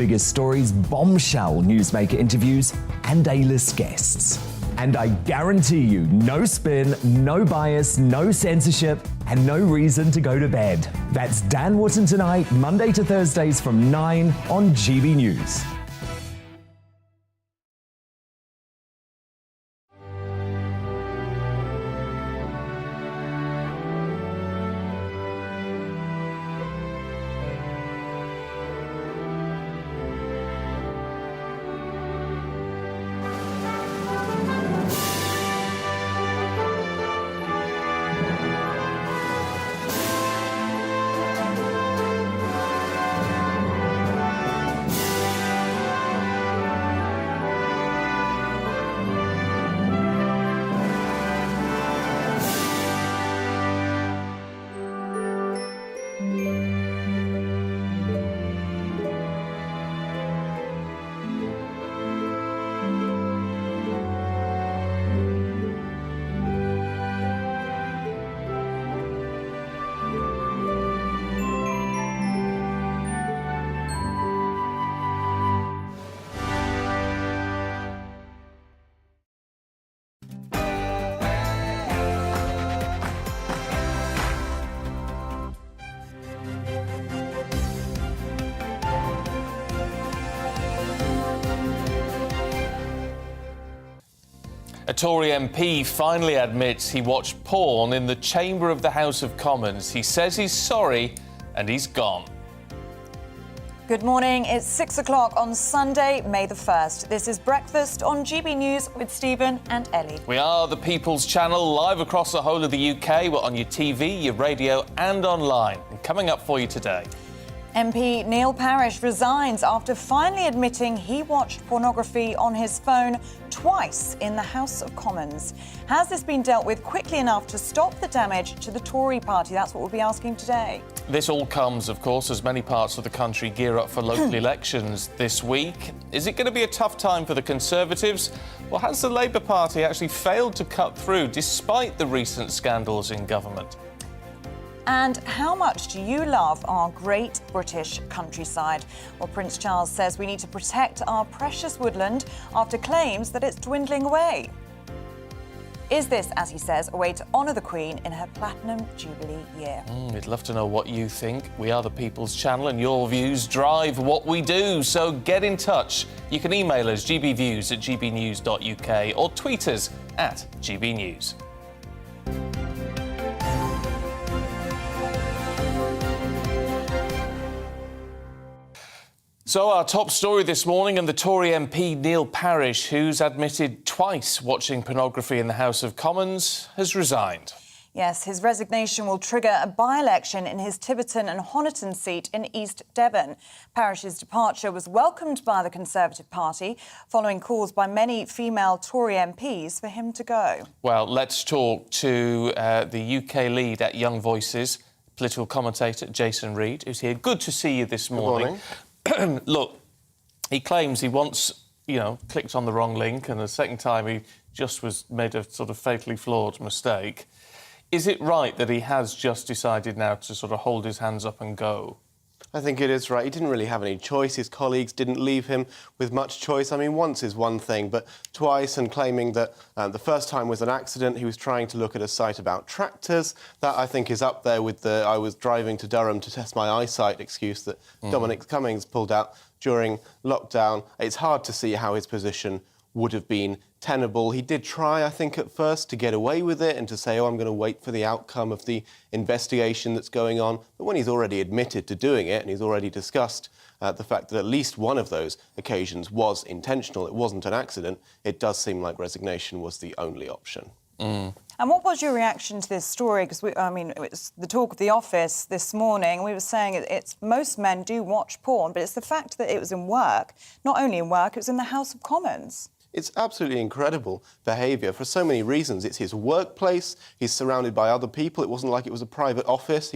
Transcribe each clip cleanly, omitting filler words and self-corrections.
Biggest stories, bombshell newsmaker interviews, and A-list guests. And I guarantee you, no spin, no bias, no censorship, and no reason to go to bed. That's Dan Wootton Tonight, Monday to Thursdays from 9 on GB News. A Tory MP finally admits he watched porn in the chamber of the House of Commons. He says he's sorry and he's gone. Good morning. It's 6 o'clock on Sunday, May the 1st. This is Breakfast on GB News with Stephen and Ellie. We are the People's Channel, live across the whole of the UK. We're on your TV, your radio and online. And coming up for you today. MP Neil Parish resigns after finally admitting he watched pornography on his phone twice in the House of Commons. Has this been dealt with quickly enough to stop the damage to the Tory party? That's what we'll be asking today. This all comes, of course, as many parts of the country gear up for local elections this week. Is it going to be a tough time for the Conservatives? Or has the Labour Party actually failed to cut through despite the recent scandals in government? And how much do you love our great British countryside? Well, Prince Charles says we need to protect our precious woodland after claims that it's dwindling away. Is this, as he says, a way to honour the Queen in her Platinum Jubilee year? We'd love to know what you think. We are the People's Channel and your views drive what we do, so get in touch. You can email us gbviews@gbnews.uk or tweet us at gbnews. So our top story this morning, and the Tory MP Neil Parish, who's admitted twice watching pornography in the House of Commons, has resigned. Yes, his resignation will trigger a by-election in his Tiverton and Honiton seat in East Devon. Parish's departure was welcomed by the Conservative Party, following calls by many female Tory MPs for him to go. Well, let's talk to the UK lead at Young Voices, political commentator Jason Reed, who's here. Good to see you this morning. Good morning. Look, he claims he once, clicked on the wrong link, and the second time he just made a sort of fatally flawed mistake. Is it right that he has just decided now to sort of hold his hands up and go? I think it is right. He didn't really have any choice. His colleagues didn't leave him with much choice. I mean, once is one thing, but twice, and claiming that the first time was an accident, he was trying to look at a site about tractors. That, I think, is up there with the I was driving to Durham to test my eyesight excuse that Dominic Cummings pulled out during lockdown. It's hard to see how his position would have been tenable. He did try, I think, at first to get away with it and to say, I'm going to wait for the outcome of the investigation that's going on. But when he's already admitted to doing it and he's already discussed the fact that at least one of those occasions was intentional, it wasn't an accident, it does seem like resignation was the only option. And what was your reaction to this story? Because, it was the talk of the office this morning. We were saying it's most men do watch porn, but it's the fact that it was in work, not only in work, it was in the House of Commons. It's absolutely incredible behaviour for so many reasons. It's his workplace, he's surrounded by other people. It wasn't like it was a private office.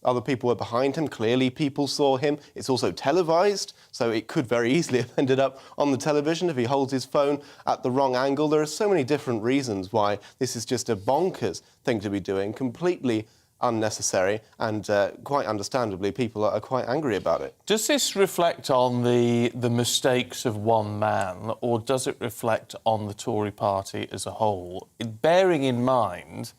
Other people were behind him. Clearly people saw him. It's also televised, so it could very easily have ended up on the television if he holds his phone at the wrong angle. There are so many different reasons why this is just a bonkers thing to be doing, completely unnecessary, and quite understandably, people are quite angry about it. Does this reflect on the mistakes of one man, or does it reflect on the Tory party as a whole? Bearing in mind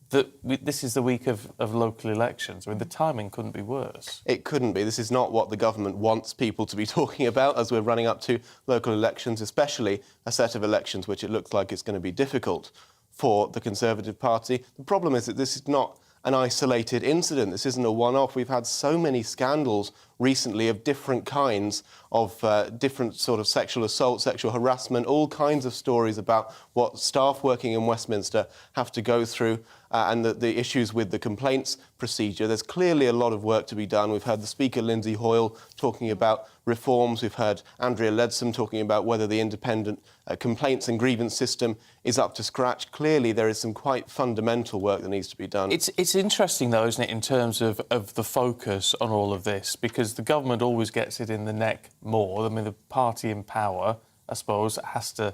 that this is the week of local elections. I mean, the timing couldn't be worse. It couldn't be. This is not what the government wants people to be talking about as we're running up to local elections, especially a set of elections which it looks like it's going to be difficult for the Conservative Party. The problem is that this is not an isolated incident. This isn't a one-off. We've had so many scandals recently of different kinds of different sort of sexual assault, sexual harassment, all kinds of stories about what staff working in Westminster have to go through and the issues with the complaints procedure. There's clearly a lot of work to be done. We've heard the Speaker, Lindsay Hoyle, talking about reforms. We've heard Andrea Leadsom talking about whether the independent complaints and grievance system is up to scratch. Clearly, there is some quite fundamental work that needs to be done. It's interesting, though, isn't it, in terms of the focus on all of this, because the government always gets it in the neck more. I mean, the party in power, I suppose, has to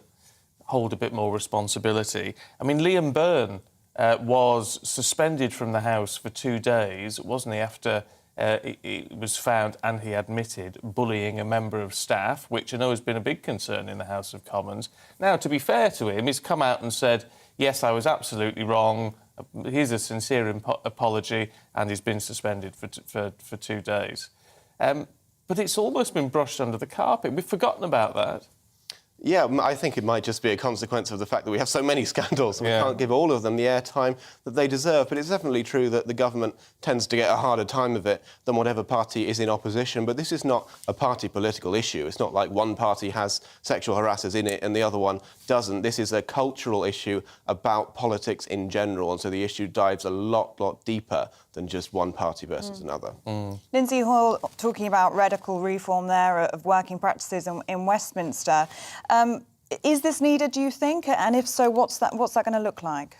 hold a bit more responsibility. I mean, Liam Byrne was suspended from the House for 2 days, wasn't he, after it was found, and he admitted, bullying a member of staff, which I know has been a big concern in the House of Commons. Now, to be fair to him, he's come out and said, yes, I was absolutely wrong, here's a sincere apology, and he's been suspended for 2 days. But it's almost been brushed under the carpet. We've forgotten about that. Yeah, I think it might just be a consequence of the fact that we have so many scandals and we can't give all of them the airtime that they deserve. But it's definitely true that the government tends to get a harder time of it than whatever party is in opposition. But this is not a party political issue. It's not like one party has sexual harassers in it and the other one doesn't. This is a cultural issue about politics in general. And so the issue dives a lot deeper than just one party versus another. Lindsay Hoyle talking about radical reform there of working practices in Westminster. Is this needed, do you think? And if so, what's that going to look like?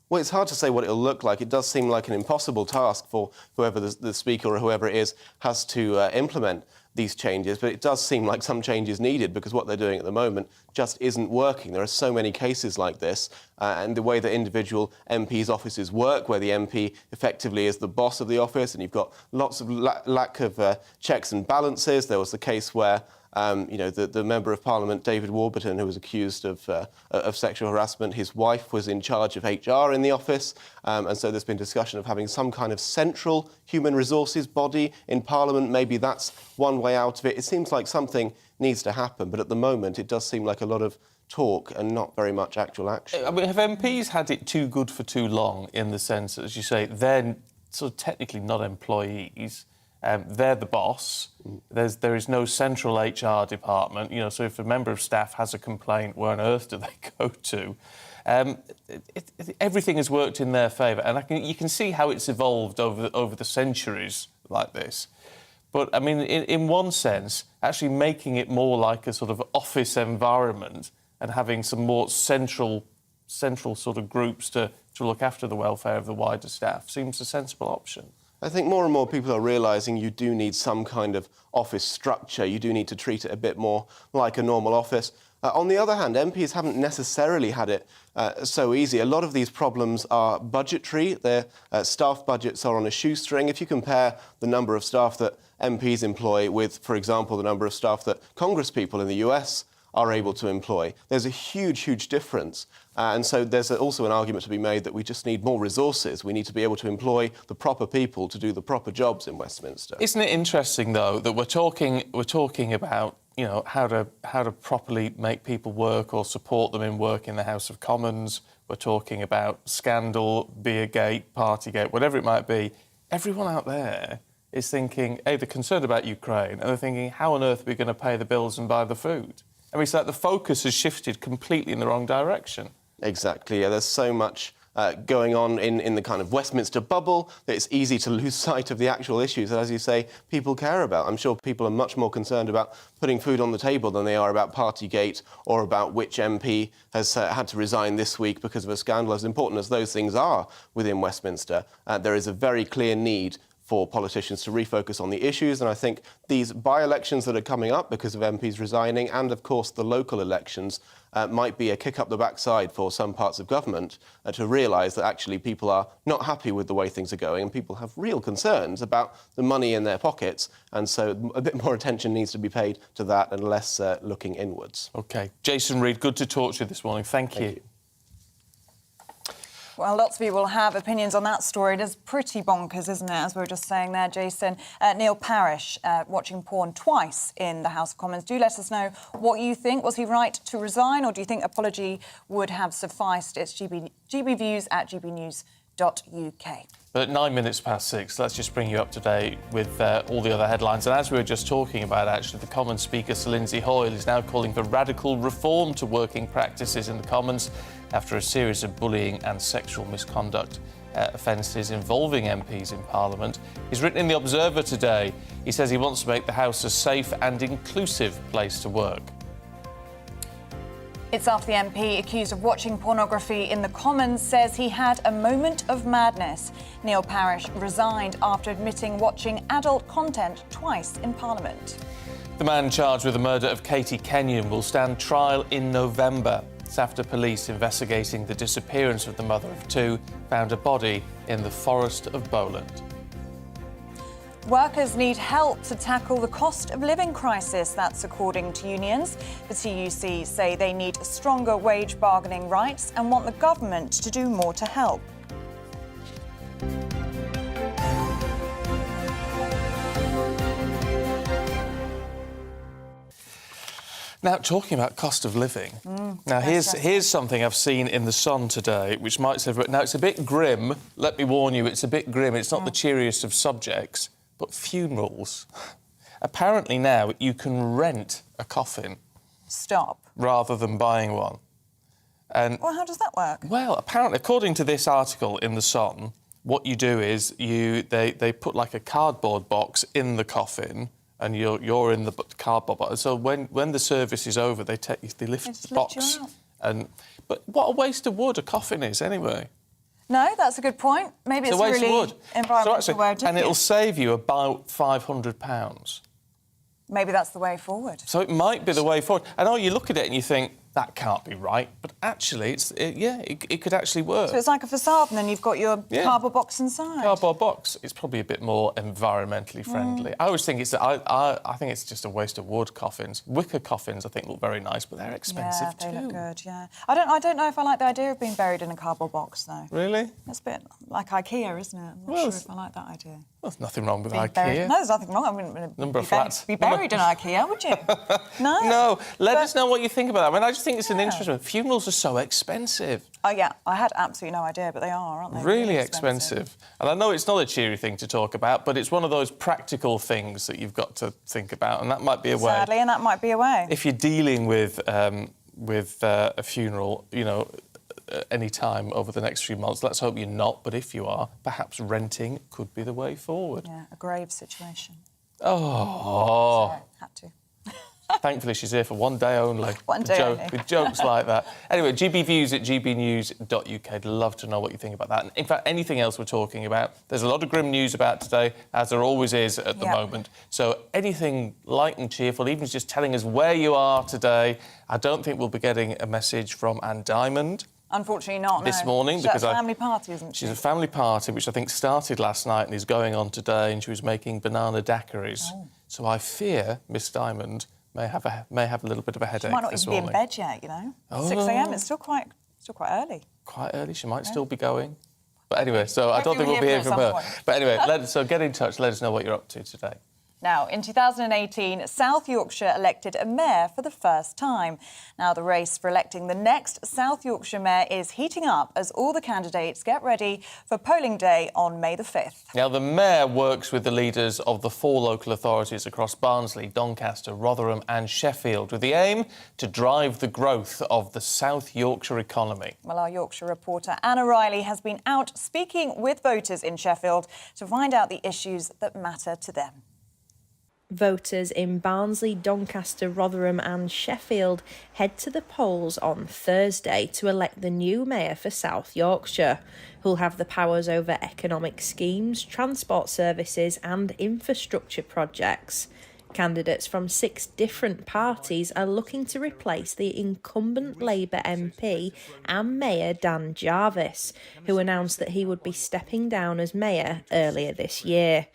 Well, it's hard to say what it'll look like. It does seem like an impossible task for whoever the Speaker or whoever it is has to implement these changes, but it does seem like some change is needed because what they're doing at the moment just isn't working. There are so many cases like this, and the way that individual MPs' offices work, where the MP effectively is the boss of the office, and you've got lots of lack of checks and balances. There was the case where the Member of Parliament, David Warburton, who was accused of sexual harassment, his wife was in charge of HR in the office, and so there's been discussion of having some kind of central human resources body in Parliament. Maybe that's one way out of it. It seems like something needs to happen, but at the moment it does seem like a lot of talk and not very much actual action. I mean, have MPs had it too good for too long, in the sense that, as you say, they're sort of technically not employees? They're the boss. There is no central HR department. You know, so if a member of staff has a complaint, where on earth do they go to? Everything has worked in their favour, and you can see how it's evolved over the centuries like this. But I mean, in one sense, actually making it more like a sort of office environment and having some more central sort of groups to look after the welfare of the wider staff seems a sensible option. I think more and more people are realising you do need some kind of office structure. You do need to treat it a bit more like a normal office. On the other hand, MPs haven't necessarily had it so easy. A lot of these problems are budgetary. Their staff budgets are on a shoestring. If you compare the number of staff that MPs employ with, for example, the number of staff that congresspeople in the US are able to employ, there's a huge difference. And so there's also an argument to be made that we just need more resources. We need to be able to employ the proper people to do the proper jobs in Westminster. Isn't it interesting, though, that we're talking about, you know, how to properly make people work or support them in work in the House of Commons. We're talking about scandal, Beergate, Partygate, whatever it might be. Everyone out there is thinking, they're concerned about Ukraine, and they're thinking, how on earth are we going to pay the bills and buy the food? I mean, it's like the focus has shifted completely in the wrong direction. Exactly, yeah. There's so much going on in the kind of Westminster bubble that it's easy to lose sight of the actual issues that, as you say, people care about. I'm sure people are much more concerned about putting food on the table than they are about Partygate or about which MP has had to resign this week because of a scandal. As important as those things are within Westminster, there is a very clear need for politicians to refocus on the issues. And I think these by-elections that are coming up because of MPs resigning and, of course, the local elections might be a kick up the backside for some parts of government to realise that actually people are not happy with the way things are going and people have real concerns about the money in their pockets. And so a bit more attention needs to be paid to that and less looking inwards. OK. Jason Reid, good to talk to you this morning. Thank you. Well, lots of people have opinions on that story. It is pretty bonkers, isn't it, as we were just saying there, Jason. Neil Parish, watching porn twice in the House of Commons. Do let us know what you think. Was he right to resign, or do you think apology would have sufficed? It's GBviews at gbnews.uk. But at 9 minutes past 6, let's just bring you up to date with all the other headlines. And as we were just talking about, actually, the Commons Speaker, Sir Lindsay Hoyle, is now calling for radical reform to working practices in the Commons after a series of bullying and sexual misconduct offences involving MPs in Parliament. He's written in The Observer today. He says he wants to make the House a safe and inclusive place to work. It's after the MP accused of watching pornography in the Commons says he had a moment of madness. Neil Parish resigned after admitting watching adult content twice in Parliament. The man charged with the murder of Katie Kenyon will stand trial in November. It's after police investigating the disappearance of the mother of two found a body in the Forest of Bowland. Workers need help to tackle the cost of living crisis, that's according to unions. The TUC say they need stronger wage bargaining rights and want the government to do more to help. Now, talking about cost of living, now here's something I've seen in The Sun today, which might say... Now, it's a bit grim. Let me warn you, it's a bit grim. It's not the cheeriest of subjects, but funerals. Apparently now you can rent a coffin. Stop. Rather than buying one. And well, how does that work? Well, apparently, according to this article in The Sun, what you do is they put like a cardboard box in the coffin, and you're in the cardboard box. So when the service is over, they lift the box. But what a waste of wood a coffin is, anyway. No, that's a good point. Maybe it's a really environmental way of doing it. And it'll save you about £500. Maybe that's the way forward. So it might be the way forward. I know you look at it and you think, that can't be right, but actually, it could actually work. So it's like a facade, and then you've got your cardboard box inside. Cardboard box. It's probably a bit more environmentally friendly. I always think I think it's just a waste of wood coffins. Wicker coffins, I think, look very nice, but they're expensive too. Yeah, they look good. Yeah, I don't know if I like the idea of being buried in a cardboard box, though. Really? It's a bit like IKEA, isn't it? I'm not sure if I like that idea. Well, there's nothing wrong with IKEA. Buried. No, there's nothing wrong. I wouldn't be buried in IKEA, would you? No. No. Let us know what you think about that. I mean, I just think it's an interesting one. Funerals are so expensive. Oh, yeah. I had absolutely no idea, but they are, aren't they? Really expensive. And I know it's not a cheery thing to talk about, but it's one of those practical things that you've got to think about, and that might be a way. Sadly, and that might be a way. If you're dealing with a funeral, you know, any time over the next few months, let's hope you're not, but if you are, perhaps renting could be the way forward. Yeah, a grave situation. Oh. Sorry, had to. Thankfully, she's here for one day only. One day only. With jokes like that. Anyway, GBviews at gbnews.uk. I'd love to know what you think about that. And in fact, anything else we're talking about. There's a lot of grim news about today, as there always is at the moment. So anything light and cheerful, even just telling us where you are today. I don't think we'll be getting a message from Anne Diamond. Unfortunately not, this morning. She's at a family party, isn't she? She's a family party, which I think started last night and is going on today, and she was making banana daiquiris. Oh. So I fear Miss Diamond may have a little bit of a headache this morning. She might not even be in bed yet, you know. 6 a.m. It's still quite early. Quite early. She might still be going. But anyway, so I don't think we'll be hearing from her. But anyway, so get in touch. Let us know what you're up to today. Now, in 2018, South Yorkshire elected a mayor for the first time. Now, the race for electing the next South Yorkshire mayor is heating up as all the candidates get ready for polling day on May the 5th. Now, the mayor works with the leaders of the 4 local authorities across Barnsley, Doncaster, Rotherham and Sheffield with the aim to drive the growth of the South Yorkshire economy. Well, our Yorkshire reporter Anna Riley has been out speaking with voters in Sheffield to find out the issues that matter to them. Voters in Barnsley, Doncaster, Rotherham and Sheffield head to the polls on Thursday to elect the new mayor for South Yorkshire, who'll have the powers over economic schemes, transport services and infrastructure projects. Candidates from 6 different parties are looking to replace the incumbent Labour MP and Mayor Dan Jarvis, who announced that he would be stepping down as mayor earlier this year.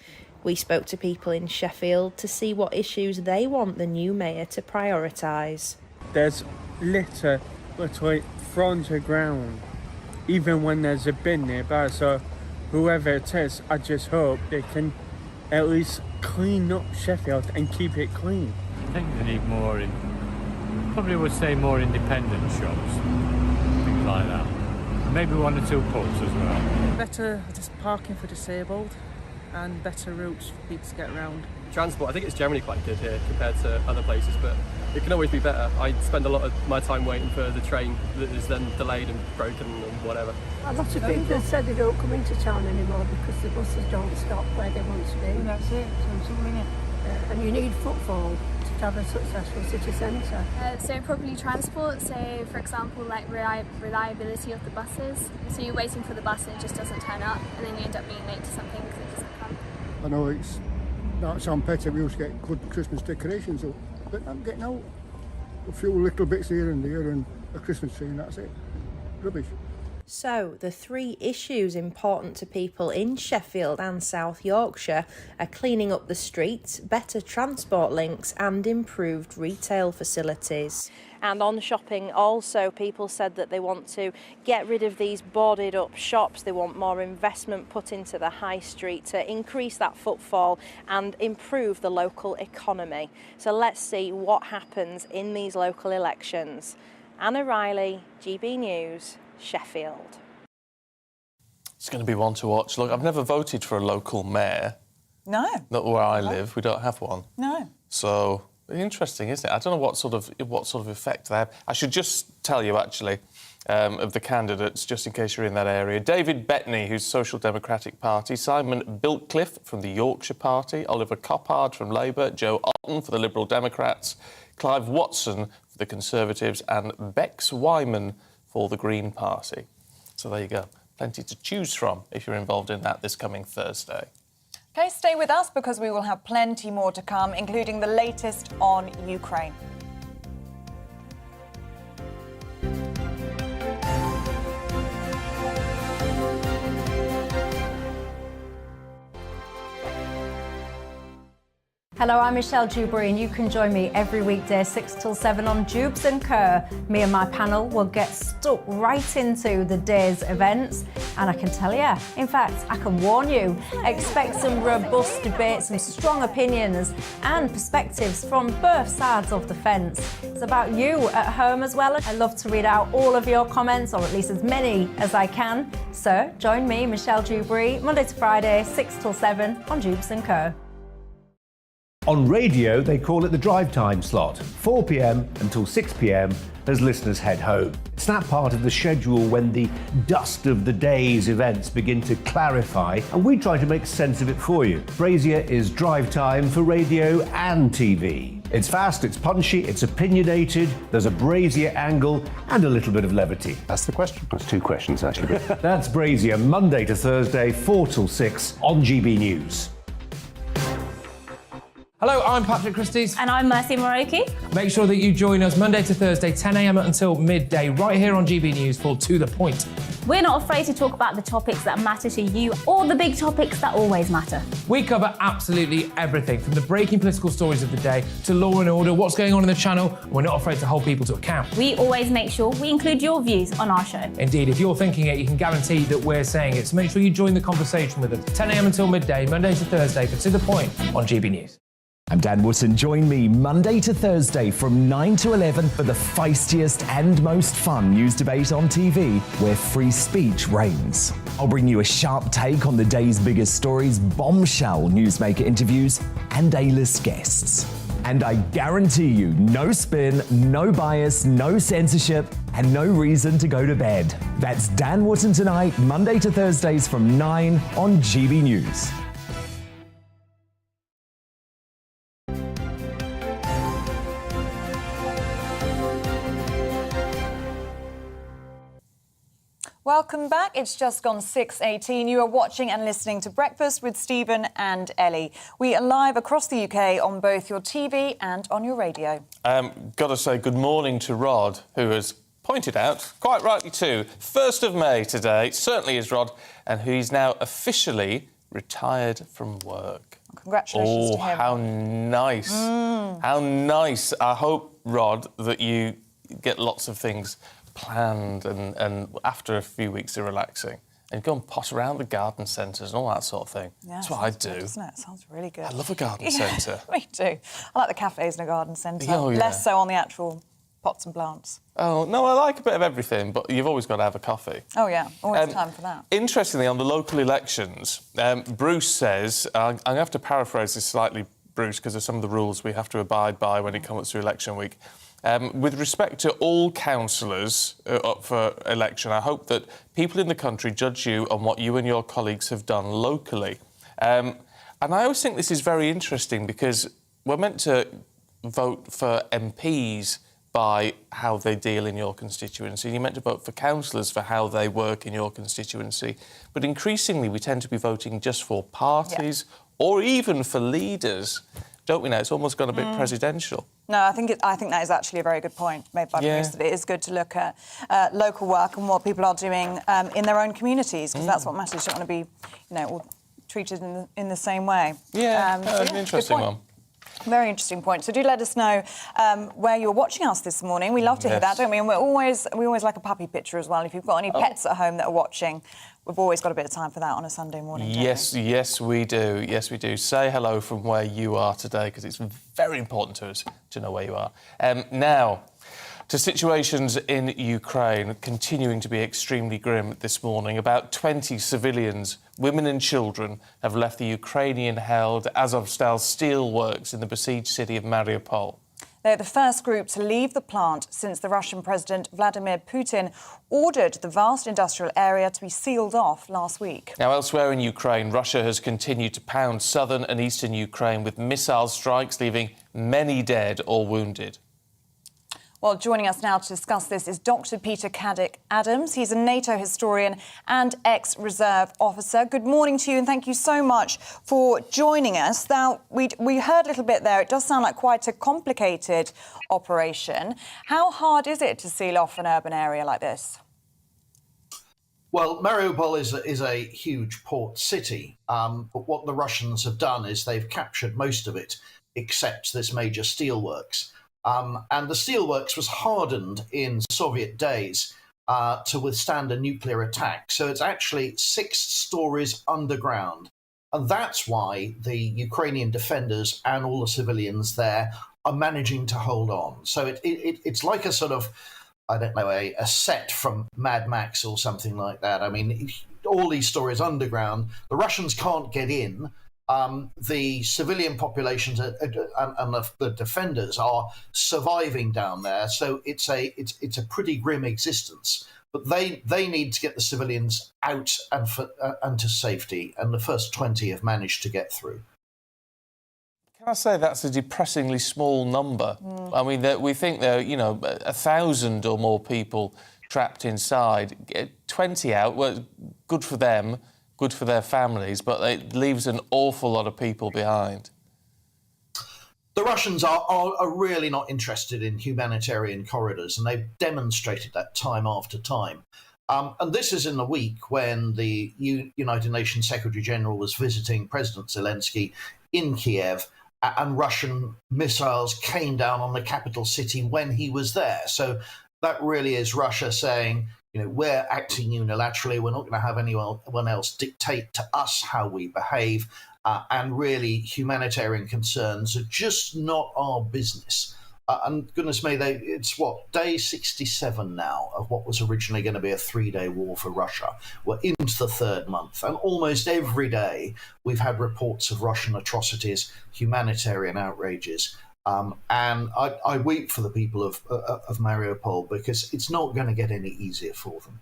We spoke to people in Sheffield to see what issues they want the new mayor to prioritise. There's litter between front and ground, even when there's a bin nearby, so whoever it is, I just hope they can at least clean up Sheffield and keep it clean. I think they need more, probably would say more independent shops, things like that. Maybe 1 or 2 pubs as well. Better just parking for disabled and better routes for people to get around. Transport, I think it's generally quite good here compared to other places, but it can always be better. I spend a lot of my time waiting for the train that is then delayed and broken and whatever. A lot of people said they don't come into town anymore because the buses don't stop where they want to be. And that's it, sensible, isn't it? And you need footfall to have a successful city centre. So public transport, so for example like reliability of the buses. So you're waiting for the bus and it just doesn't turn up and then you end up being late to something because it doesn't come. I know that sounds petty, we used to get good Christmas decorations up, but I'm getting out a few little bits here and there and a Christmas tree and that's it. Rubbish. So, the 3 issues important to people in Sheffield and South Yorkshire are cleaning up the streets, better transport links and improved retail facilities. And on shopping also, people said that they want to get rid of these boarded up shops. They want more investment put into the high street to increase that footfall and improve the local economy. So let's see what happens in these local elections. Anna Riley, GB News, Sheffield. It's going to be one to watch. Look, I've never voted for a local mayor. No. Not where I live. We don't have one. No. So interesting, isn't it? I don't know what sort of effect they have. I should just tell you actually of the candidates, just in case you're in that area. David Bettany, who's Social Democratic Party, Simon Biltcliffe from the Yorkshire Party, Oliver Coppard from Labour, Joe Otten for the Liberal Democrats, Clive Watson for the Conservatives, and Bex Wyman for the Green Party. So there you go. Plenty to choose from if you're involved in that this coming Thursday. OK, stay with us because we will have plenty more to come, including the latest on Ukraine. Hello, I'm Michelle Dewberry and you can join me every weekday 6 till 7 on Jubes and Kerr. Me and my panel will get stuck right into the day's events and I can tell you, in fact, I can warn you, expect some robust debates, some strong opinions and perspectives from both sides of the fence. It's about you at home as well. I love to read out all of your comments, or at least as many as I can. So join me, Michelle Dewberry, Monday to Friday, 6 till 7 on Jubes and Kerr. On radio, they call it the drive time slot, 4 p.m. until 6 p.m. as listeners head home. It's that part of the schedule when the dust of the day's events begin to clarify, and we try to make sense of it for you. Brazier is drive time for radio and TV. It's fast, it's punchy, it's opinionated, there's a Brazier angle and a little bit of levity. That's the question. That's 2 questions, actually. That's Brazier, Monday to Thursday, 4 till 6 on GB News. Hello, I'm Patrick Christie's. And I'm Mercy Moroki. Make sure that you join us Monday to Thursday, 10 a.m. until midday, right here on GB News for To The Point. We're not afraid to talk about the topics that matter to you or the big topics that always matter. We cover absolutely everything, from the breaking political stories of the day to law and order, what's going on in the channel. We're not afraid to hold people to account. We always make sure we include your views on our show. Indeed, if you're thinking it, you can guarantee that we're saying it. So make sure you join the conversation with us, 10 a.m. until midday, Monday to Thursday for To The Point on GB News. I'm Dan Wootton. Join me Monday to Thursday from 9 to 11 for the feistiest and most fun news debate on TV, where free speech reigns. I'll bring you a sharp take on the day's biggest stories, bombshell newsmaker interviews, and A-list guests. And I guarantee you, no spin, no bias, no censorship, and no reason to go to bed. That's Dan Wootton tonight, Monday to Thursdays from 9 on GB News. Welcome back. It's just gone 6:18. You are watching and listening to Breakfast with Stephen and Ellie. We are live across the UK on both your TV and on your radio. Got to say good morning to Rod, who has pointed out, quite rightly too, 1st of May today, certainly is Rod, and who is now officially retired from work. Congratulations to him. How nice. How nice. I hope, Rod, that you get lots of things planned and after a few weeks of relaxing and go and pot around the garden centres and all that sort of thing. Yeah, that's what I do. Good, doesn't it? Sounds really good. I love a garden centre. Me too. I like the cafes in a garden centre. Oh, yeah. Less so on the actual pots and plants. Oh, no, I like a bit of everything, but you've always got to have a coffee. Oh, yeah. Always time for that. Interestingly, on the local elections, Bruce says... I'm going to have to paraphrase this slightly, Bruce, because of some of the rules we have to abide by when it comes to election week. With respect to all councillors up for election, I hope that people in the country judge you on what you and your colleagues have done locally. And I always think this is very interesting because we're meant to vote for MPs by how they deal in your constituency. You're meant to vote for councillors for how they work in your constituency. But increasingly, we tend to be voting just for parties or even for leaders, don't we now? It's almost gone a bit presidential. No, I think that is actually a very good point made by Bruce, that it is good to look at local work and what people are doing in their own communities, because that's what matters. You don't want to be, all treated in the same way. An interesting one. Very interesting point. So do let us know where you're watching us this morning. We love to hear that, don't we? And we always like a puppy picture as well. If you've got any pets at home that are watching, we've always got a bit of time for that on a Sunday morning. Yes, we do. Yes, we do. Say hello from where you are today, because it's very important to us to know where you are. Now, to situations in Ukraine continuing to be extremely grim this morning. About 20 civilians, women and children, have left the Ukrainian-held Azovstal steelworks in the besieged city of Mariupol. They're the first group to leave the plant since the Russian President Vladimir Putin ordered the vast industrial area to be sealed off last week. Now, elsewhere in Ukraine, Russia has continued to pound southern and eastern Ukraine with missile strikes, leaving many dead or wounded. Well, joining us now to discuss this is Dr. Peter Caddick-Adams. He's a NATO historian and ex-reserve officer. Good morning to you, and thank you so much for joining us. Now, we heard a little bit there. It does sound like quite a complicated operation. How hard is it to seal off an urban area like this? Well, Mariupol is a huge port city, but what the Russians have done is they've captured most of it, except this major steelworks. And the steelworks was hardened in Soviet days to withstand a nuclear attack. So it's actually 6 stories underground. And that's why the Ukrainian defenders and all the civilians there are managing to hold on. So it's like a sort of, I don't know, a set from Mad Max or something like that. I mean, all these stories underground, the Russians can't get in. The civilian populations and the defenders are surviving down there, so it's a pretty grim existence. But they need to get the civilians out and to safety, and the first 20 have managed to get through. Can I say that's a depressingly small number? I mean, we think there are 1,000 or more people trapped inside. 20 out, well, good for them. Good for their families, but it leaves an awful lot of people behind. The Russians are really not interested in humanitarian corridors, and they've demonstrated that time after time. And this is in the week when the United Nations Secretary-General was visiting President Zelensky in Kiev, and Russian missiles came down on the capital city when he was there. So that really is Russia saying, we're acting unilaterally. We're not going to have anyone else dictate to us how we behave. And really, humanitarian concerns are just not our business. And goodness me, it's day 67 now of what was originally going to be a 3-day war for Russia. We're into the 3rd month. And almost every day, we've had reports of Russian atrocities, humanitarian outrages. And I weep for the people of Mariupol, because it's not going to get any easier for them.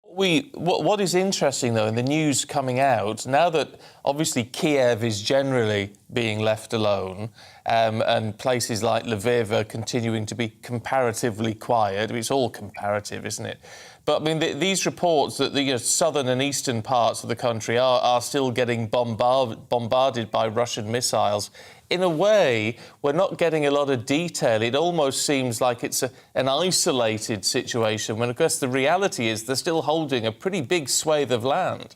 What is interesting, though, in the news coming out, now that obviously Kiev is generally being left alone, and places like Lviv are continuing to be comparatively quiet. I mean, it's all comparative, isn't it? But, I mean, these reports that the southern and eastern parts of the country are still getting bombarded by Russian missiles. In a way, we're not getting a lot of detail. It almost seems like it's an isolated situation, when, of course, the reality is they're still holding a pretty big swathe of land.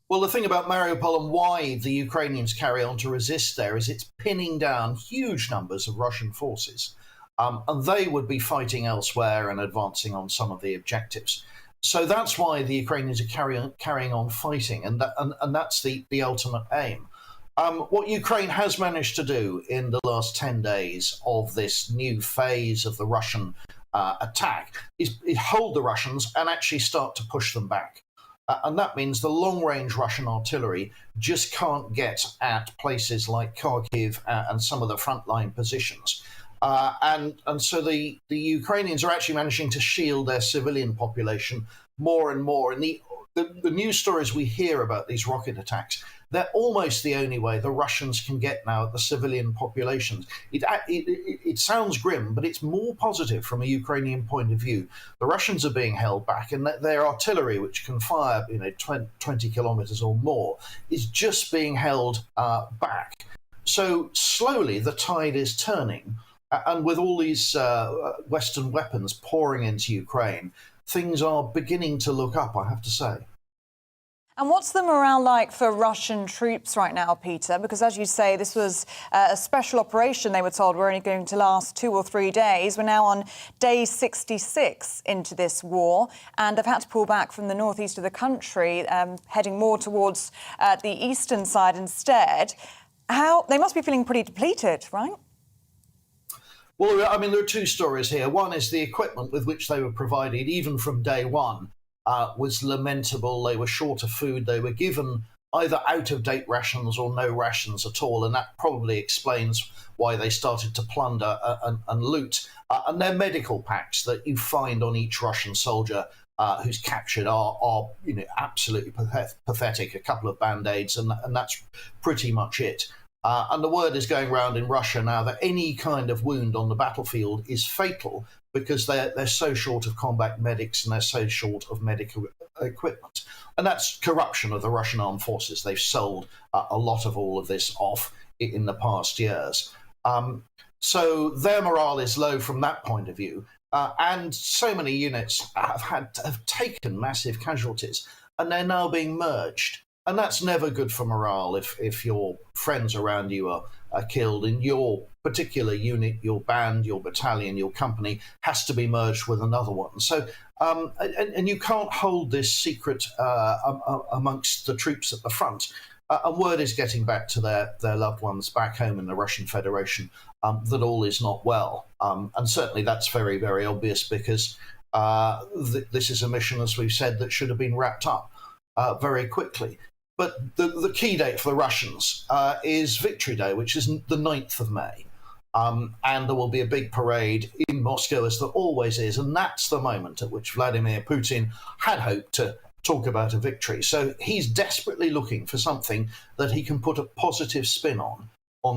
Well, the thing about Mariupol and why the Ukrainians carry on to resist there is it's pinning down huge numbers of Russian forces. And they would be fighting elsewhere and advancing on some of the objectives. So that's why the Ukrainians are carrying on fighting, and that's the ultimate aim. What Ukraine has managed to do in the last 10 days of this new phase of the Russian attack is hold the Russians and actually start to push them back. And that means the long-range Russian artillery just can't get at places like Kharkiv and some of the frontline positions. And so the Ukrainians are actually managing to shield their civilian population more and more. And the news stories we hear about these rocket attacks, they're almost the only way the Russians can get now at the civilian populations. It sounds grim, but it's more positive from a Ukrainian point of view. The Russians are being held back, and their artillery, which can fire 20 kilometers or more, is just being held back. So slowly the tide is turning. And with all these Western weapons pouring into Ukraine, things are beginning to look up, I have to say. And what's the morale like for Russian troops right now, Peter? Because, as you say, this was a special operation, they were told, were only going to last 2 or 3 days. We're now on day 66 into this war, and they've had to pull back from the northeast of the country, heading more towards the eastern side instead. They must be feeling pretty depleted, right? Well, I mean, there are two stories here. One is the equipment with which they were provided, even from day one, was lamentable. They were short of food. They were given either out-of-date rations or no rations at all, and that probably explains why they started to plunder and loot. And their medical packs that you find on each Russian soldier who's captured are absolutely pathetic. A couple of Band-Aids, and that's pretty much it. And the word is going around in Russia now that any kind of wound on the battlefield is fatal because they're so short of combat medics and they're so short of medical equipment. And that's corruption of the Russian armed forces. They've sold a lot of all of this off in the past years. So their morale is low from that point of view. And so many units have taken massive casualties, and they're now being merged. And that's never good for morale if your friends around you are killed, and your particular unit, your band, your battalion, your company has to be merged with another one. So, and you can't hold this secret amongst the troops at the front. And word is getting back to their loved ones back home in the Russian Federation that all is not well. And certainly that's very, very obvious because this is a mission, as we've said, that should have been wrapped up very quickly. But the key date for the Russians is Victory Day, which is the 9th of May. And there will be a big parade in Moscow, as there always is. And that's the moment at which Vladimir Putin had hoped to talk about a victory. So he's desperately looking for something that he can put a positive spin on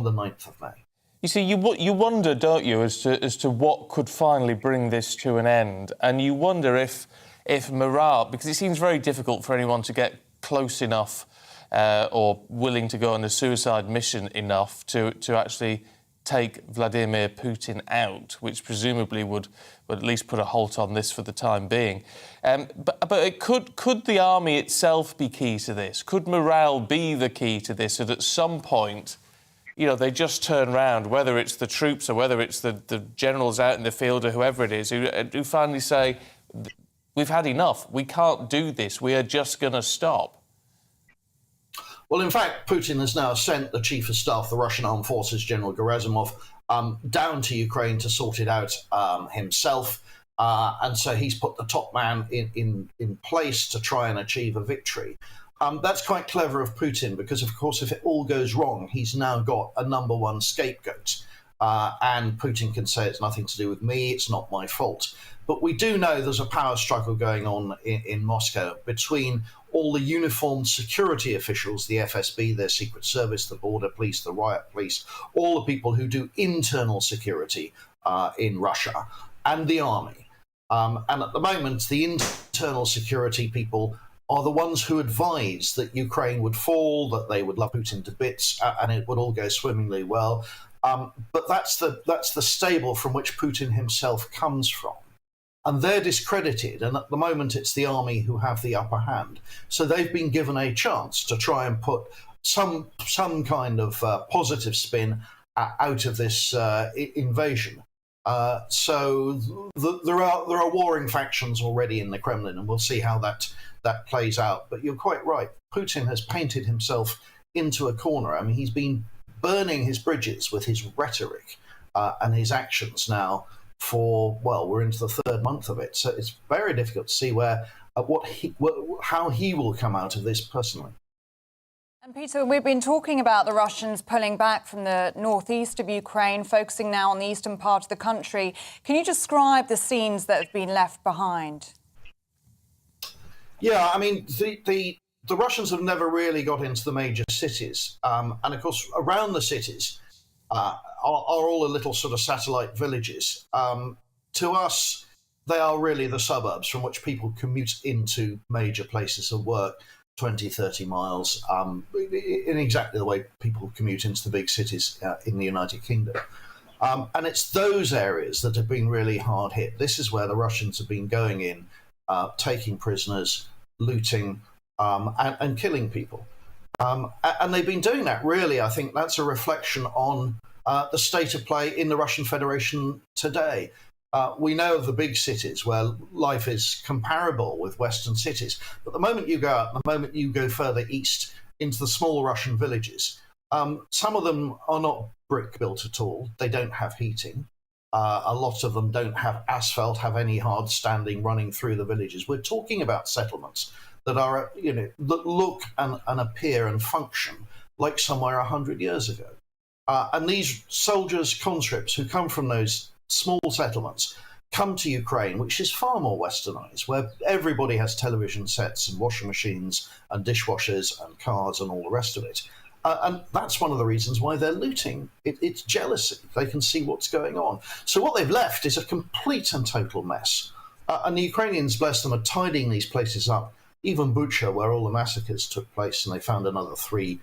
the 9th of May. You see, you wonder, don't you, as to what could finally bring this to an end. And you wonder if morale, because it seems very difficult for anyone to get close enough or willing to go on a suicide mission enough to actually take Vladimir Putin out, which presumably would at least put a halt on this for the time being. But could the army itself be key to this? Could morale be the key to this? And at some point, they just turn round, whether it's the troops or whether it's the generals out in the field or whoever it is, who finally say, we've had enough, we can't do this, we are just going to stop. Well, in fact, Putin has now sent the Chief of Staff, the Russian Armed Forces, General Gerasimov, down to Ukraine to sort it out himself. And so he's put the top man in place to try and achieve a victory. That's quite clever of Putin because, of course, if it all goes wrong, he's now got a number one scapegoat. and Putin can say it's nothing to do with me, it's not my fault. But we do know there's a power struggle going on in Moscow between all the uniformed security officials, the FSB, their secret service, the border police, the riot police, all the people who do internal security in Russia, and the army. And at the moment, the internal security people are the ones who advise that Ukraine would fall, that they would love Putin to bits, and it would all go swimmingly well. But that's the stable from which Putin himself comes from. And they're discredited, and at the moment it's the army who have the upper hand. So they've been given a chance to try and put some kind of positive spin out of this invasion. So there are warring factions already in the Kremlin, and we'll see how that plays out. But you're quite right. Putin has painted himself into a corner. I mean, he's been burning his bridges with his rhetoric and his actions now for, well, we're into the third month of it. So it's very difficult to see how he will come out of this personally. And Peter, we've been talking about the Russians pulling back from the northeast of Ukraine, focusing now on the eastern part of the country. Can you describe the scenes that have been left behind? Yeah, I mean, the Russians have never really got into the major cities. And of course, around the cities are all the little sort of satellite villages. To us, they are really the suburbs from which people commute into major places of work, 20, 30 miles, in exactly the way people commute into the big cities in the United Kingdom. And it's those areas that have been really hard hit. This is where the Russians have been going in, taking prisoners, looting, and killing people. And they've been doing that, really. I think that's a reflection on the state of play in the Russian Federation today. We know of the big cities where life is comparable with Western cities. But the moment you go out, the moment you go further east into the small Russian villages, some of them are not brick built at all. They don't have heating. A lot of them don't have asphalt, have any hard standing running through the villages. We're talking about settlements that are, that look and appear and function like somewhere 100 years ago. And these soldiers, conscripts who come from those small settlements come to Ukraine, which is far more westernized, where everybody has television sets and washing machines and dishwashers and cars and all the rest of it. And that's one of the reasons why they're looting. It's jealousy. They can see what's going on. So what they've left is a complete and total mess. And the Ukrainians, bless them, are tidying these places up. Even Bucha, where all the massacres took place, and they found another 3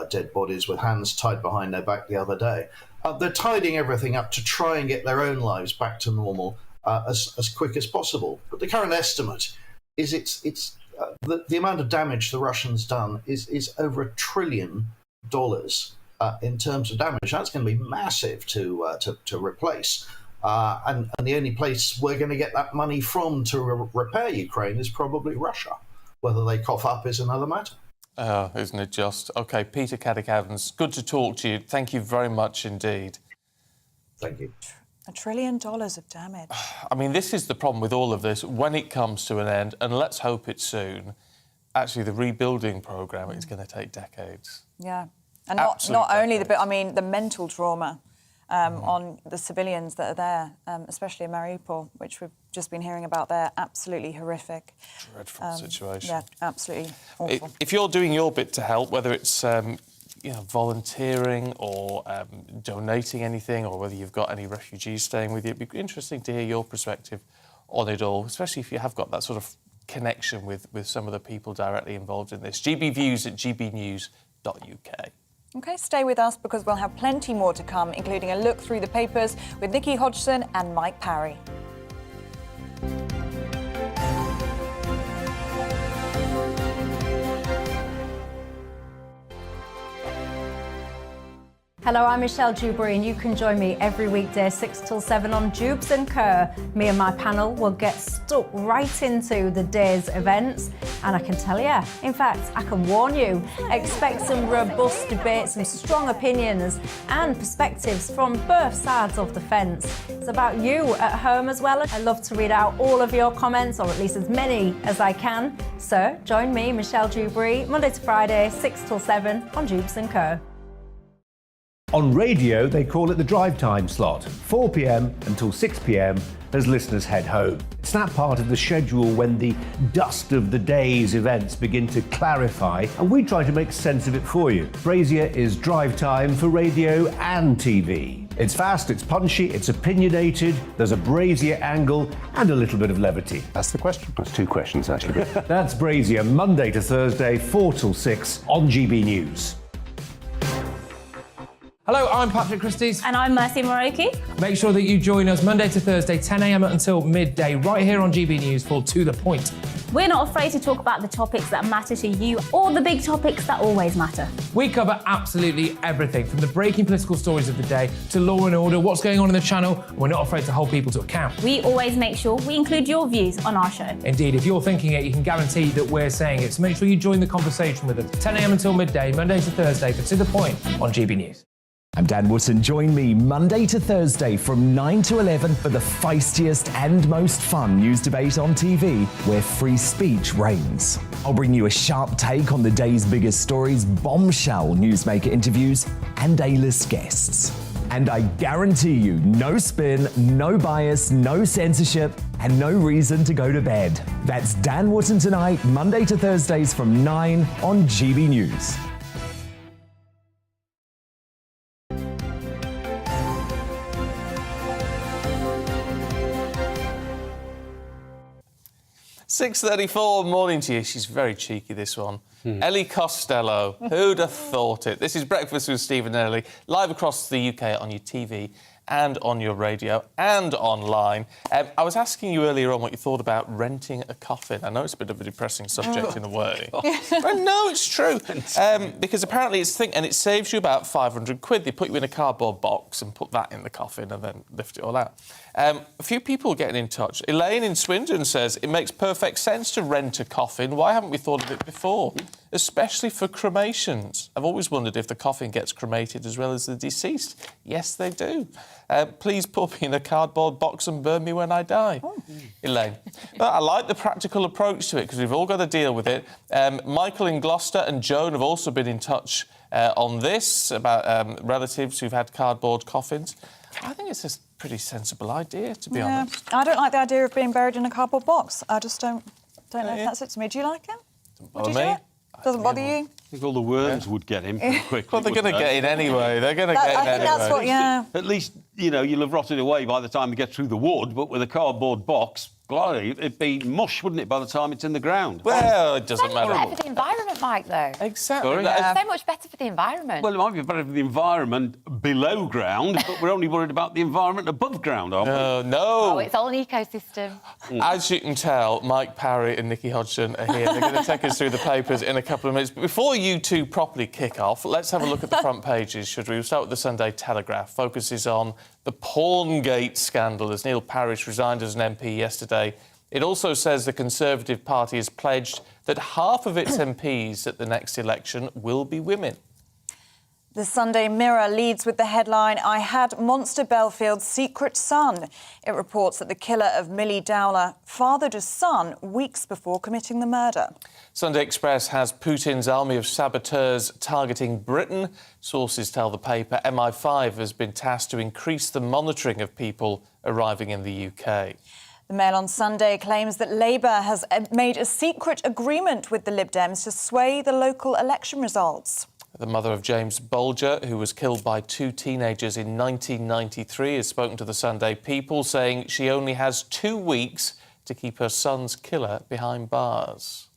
dead bodies with hands tied behind their back the other day. They're tidying everything up to try and get their own lives back to normal as quick as possible. But the current estimate is the amount of damage the Russians done is over $1 trillion in terms of damage. That's going to be massive to replace. And the only place we're going to get that money from to repair Ukraine is probably Russia. Whether they cough up is another matter. Isn't it just? OK, Peter Caddick-Adams, good to talk to you. Thank you very much indeed. Thank you. $1 trillion of damage. I mean, this is the problem with all of this. When it comes to an end, and let's hope it's soon, actually the rebuilding programme is going to take decades. Yeah. And not only the mental trauma on the civilians that are there, especially in Mariupol, which we've just been hearing about there. Absolutely horrific. Dreadful situation. Yeah, absolutely awful. If you're doing your bit to help, whether it's volunteering or donating anything, or whether you've got any refugees staying with you, it'd be interesting to hear your perspective on it all, especially if you have got that sort of connection with some of the people directly involved in this. GBViews at gbnews.uk. OK, stay with us because we'll have plenty more to come, including a look through the papers with Nikki Hodgson and Mike Parry. Hello, I'm Michelle Dewberry, and you can join me every weekday 6 till 7 on Jubes and Kerr. Me and my panel will get stuck right into the day's events, and I can tell you, in fact, I can warn you, expect some robust debate, some strong opinions and perspectives from both sides of the fence. It's about you at home as well. I love to read out all of your comments, or at least as many as I can. So join me, Michelle Dewberry, Monday to Friday, 6 till 7 on Jubes and Kerr. On radio, they call it the drive time slot, 4 p.m. until 6 p.m. as listeners head home. It's that part of the schedule when the dust of the day's events begin to clarify, and we try to make sense of it for you. Brazier is drive time for radio and TV. It's fast, it's punchy, it's opinionated, there's a Brazier angle and a little bit of levity. That's the question. That's two questions, actually. That's Brazier, Monday to Thursday, 4 till 6 on GB News. Hello, I'm Patrick Christie's. And I'm Mercy Moroki. Make sure that you join us Monday to Thursday, 10 a.m. until midday, right here on GB News for To The Point. We're not afraid to talk about the topics that matter to you or the big topics that always matter. We cover absolutely everything, from the breaking political stories of the day to law and order, what's going on in the channel. We're not afraid to hold people to account. We always make sure we include your views on our show. Indeed, if you're thinking it, you can guarantee that we're saying it. So make sure you join the conversation with us, 10 a.m. until midday, Monday to Thursday, for To The Point on GB News. I'm Dan Wootton. Join me Monday to Thursday from 9 to 11 for the feistiest and most fun news debate on TV, where free speech reigns. I'll bring you a sharp take on the day's biggest stories, bombshell newsmaker interviews, and A-list guests. And I guarantee you, no spin, no bias, no censorship, and no reason to go to bed. That's Dan Wootton tonight, Monday to Thursdays from 9 on GB News. "6:34, morning to you." She's very cheeky, this one. Ellie Costello, who'd have thought it? This is Breakfast with Stephen and Ellie, live across the UK on your TV and on your radio and online. I was asking you earlier on what you thought about renting a coffin. I know it's a bit of a depressing subject in a way. But no, it's true. Because apparently it's a thing, and it saves you about 500 quid. They put you in a cardboard box and put that in the coffin and then lift it all out. A few people getting in touch. Elaine in Swindon says, it makes perfect sense to rent a coffin. Why haven't we thought of it before? Especially for cremations. I've always wondered if the coffin gets cremated as well as the deceased. Yes, they do. Please put me in a cardboard box and burn me when I die. Elaine. But I like the practical approach to it because we've all got to deal with it. Michael in Gloucester and Joan have also been in touch on this about relatives who've had cardboard coffins. I think it's a pretty sensible idea, to be honest. I don't like the idea of being buried in a cardboard box. I just don't know if that's it to me. Do you like it? Doesn't bother me. Doesn't bother you? I think all the worms would get him pretty quickly. Well, they're going to get in anyway. They're going to get in anyway. I think that's what, yeah. At least, you know, you'll have rotted away by the time you get through the wood, but with a cardboard box, bloody, it'd be mush, wouldn't it, by the time it's in the ground? Well, it doesn't matter. So much better for the environment, Mike, though. Exactly. Sorry? So much better for the environment. Well, it might be better for the environment below ground, but we're only worried about the environment above ground, aren't we? No. Oh, it's all an ecosystem. As you can tell, Mike Parry and Nikki Hodgson are here. They're going to take us through the papers in a couple of minutes. But before you two properly kick off, let's have a look at the front pages, should we? We'll start with the Sunday Telegraph. Focuses on the Porngate scandal as Neil Parish resigned as an MP yesterday. It also says the Conservative Party has pledged that half of its MPs at the next election will be women. The Sunday Mirror leads with the headline, "I had Monster Belfield's secret son." It reports that the killer of Millie Dowler fathered a son weeks before committing the murder. Sunday Express has Putin's army of saboteurs targeting Britain. Sources tell the paper MI5 has been tasked to increase the monitoring of people arriving in the UK. The Mail on Sunday claims that Labour has made a secret agreement with the Lib Dems to sway the local election results. The mother of James Bolger, who was killed by two teenagers in 1993, has spoken to the Sunday People, saying she only has 2 weeks to keep her son's killer behind bars.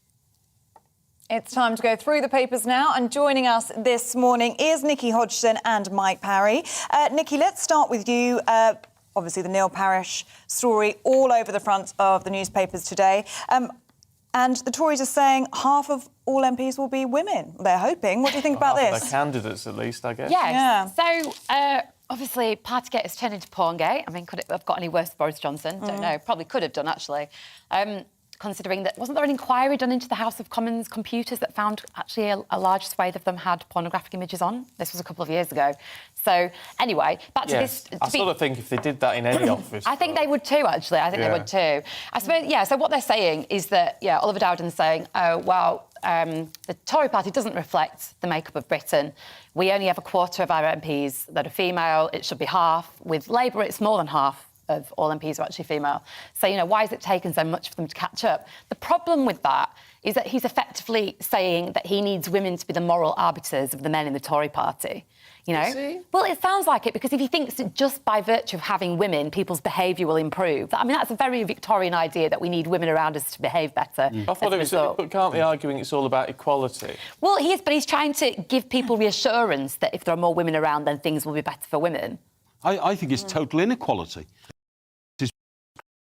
It's time to go through the papers now, and joining us this morning is Nikki Hodgson and Mike Parry. Nikki, let's start with you. Obviously, the Neil Parish story all over the front of the newspapers today. And the Tories are saying half of all MPs will be women. They're hoping. What do you think about half this? of their candidates, at least, I guess. Yes. Yeah. So, obviously, Partygate has turned into Porngate. I mean, could it have got any worse for Boris Johnson? Don't know. Probably could have done, actually. considering that, wasn't there an inquiry done into the House of Commons computers that found actually a large swathe of them had pornographic images on? This was a couple of years ago. So, anyway, back to this... I sort of think if they did that in any office... I think they would too, actually. I think they would too. I suppose, so what they're saying is that, Oliver Dowden's saying, oh, well, the Tory party doesn't reflect the makeup of Britain. We only have a quarter of our MPs that are female. It should be half. With Labour, it's more than half of all MPs are actually female. So, why has it taken so much for them to catch up? The problem with that is that he's effectively saying that he needs women to be the moral arbiters of the men in the Tory party. Is he? Well, it sounds like it, because if he thinks that just by virtue of having women, people's behaviour will improve, I mean, that's a very Victorian idea that we need women around us to behave better. I thought it was... But can't be arguing it's all about equality? Well, he is, but he's trying to give people reassurance that if there are more women around, then things will be better for women. I think it's total inequality.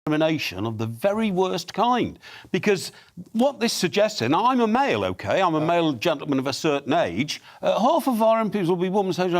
Discrimination of the very worst kind, because what this suggests, and I'm a male, OK, I'm a male gentleman of a certain age, half of our MPs will be women's age.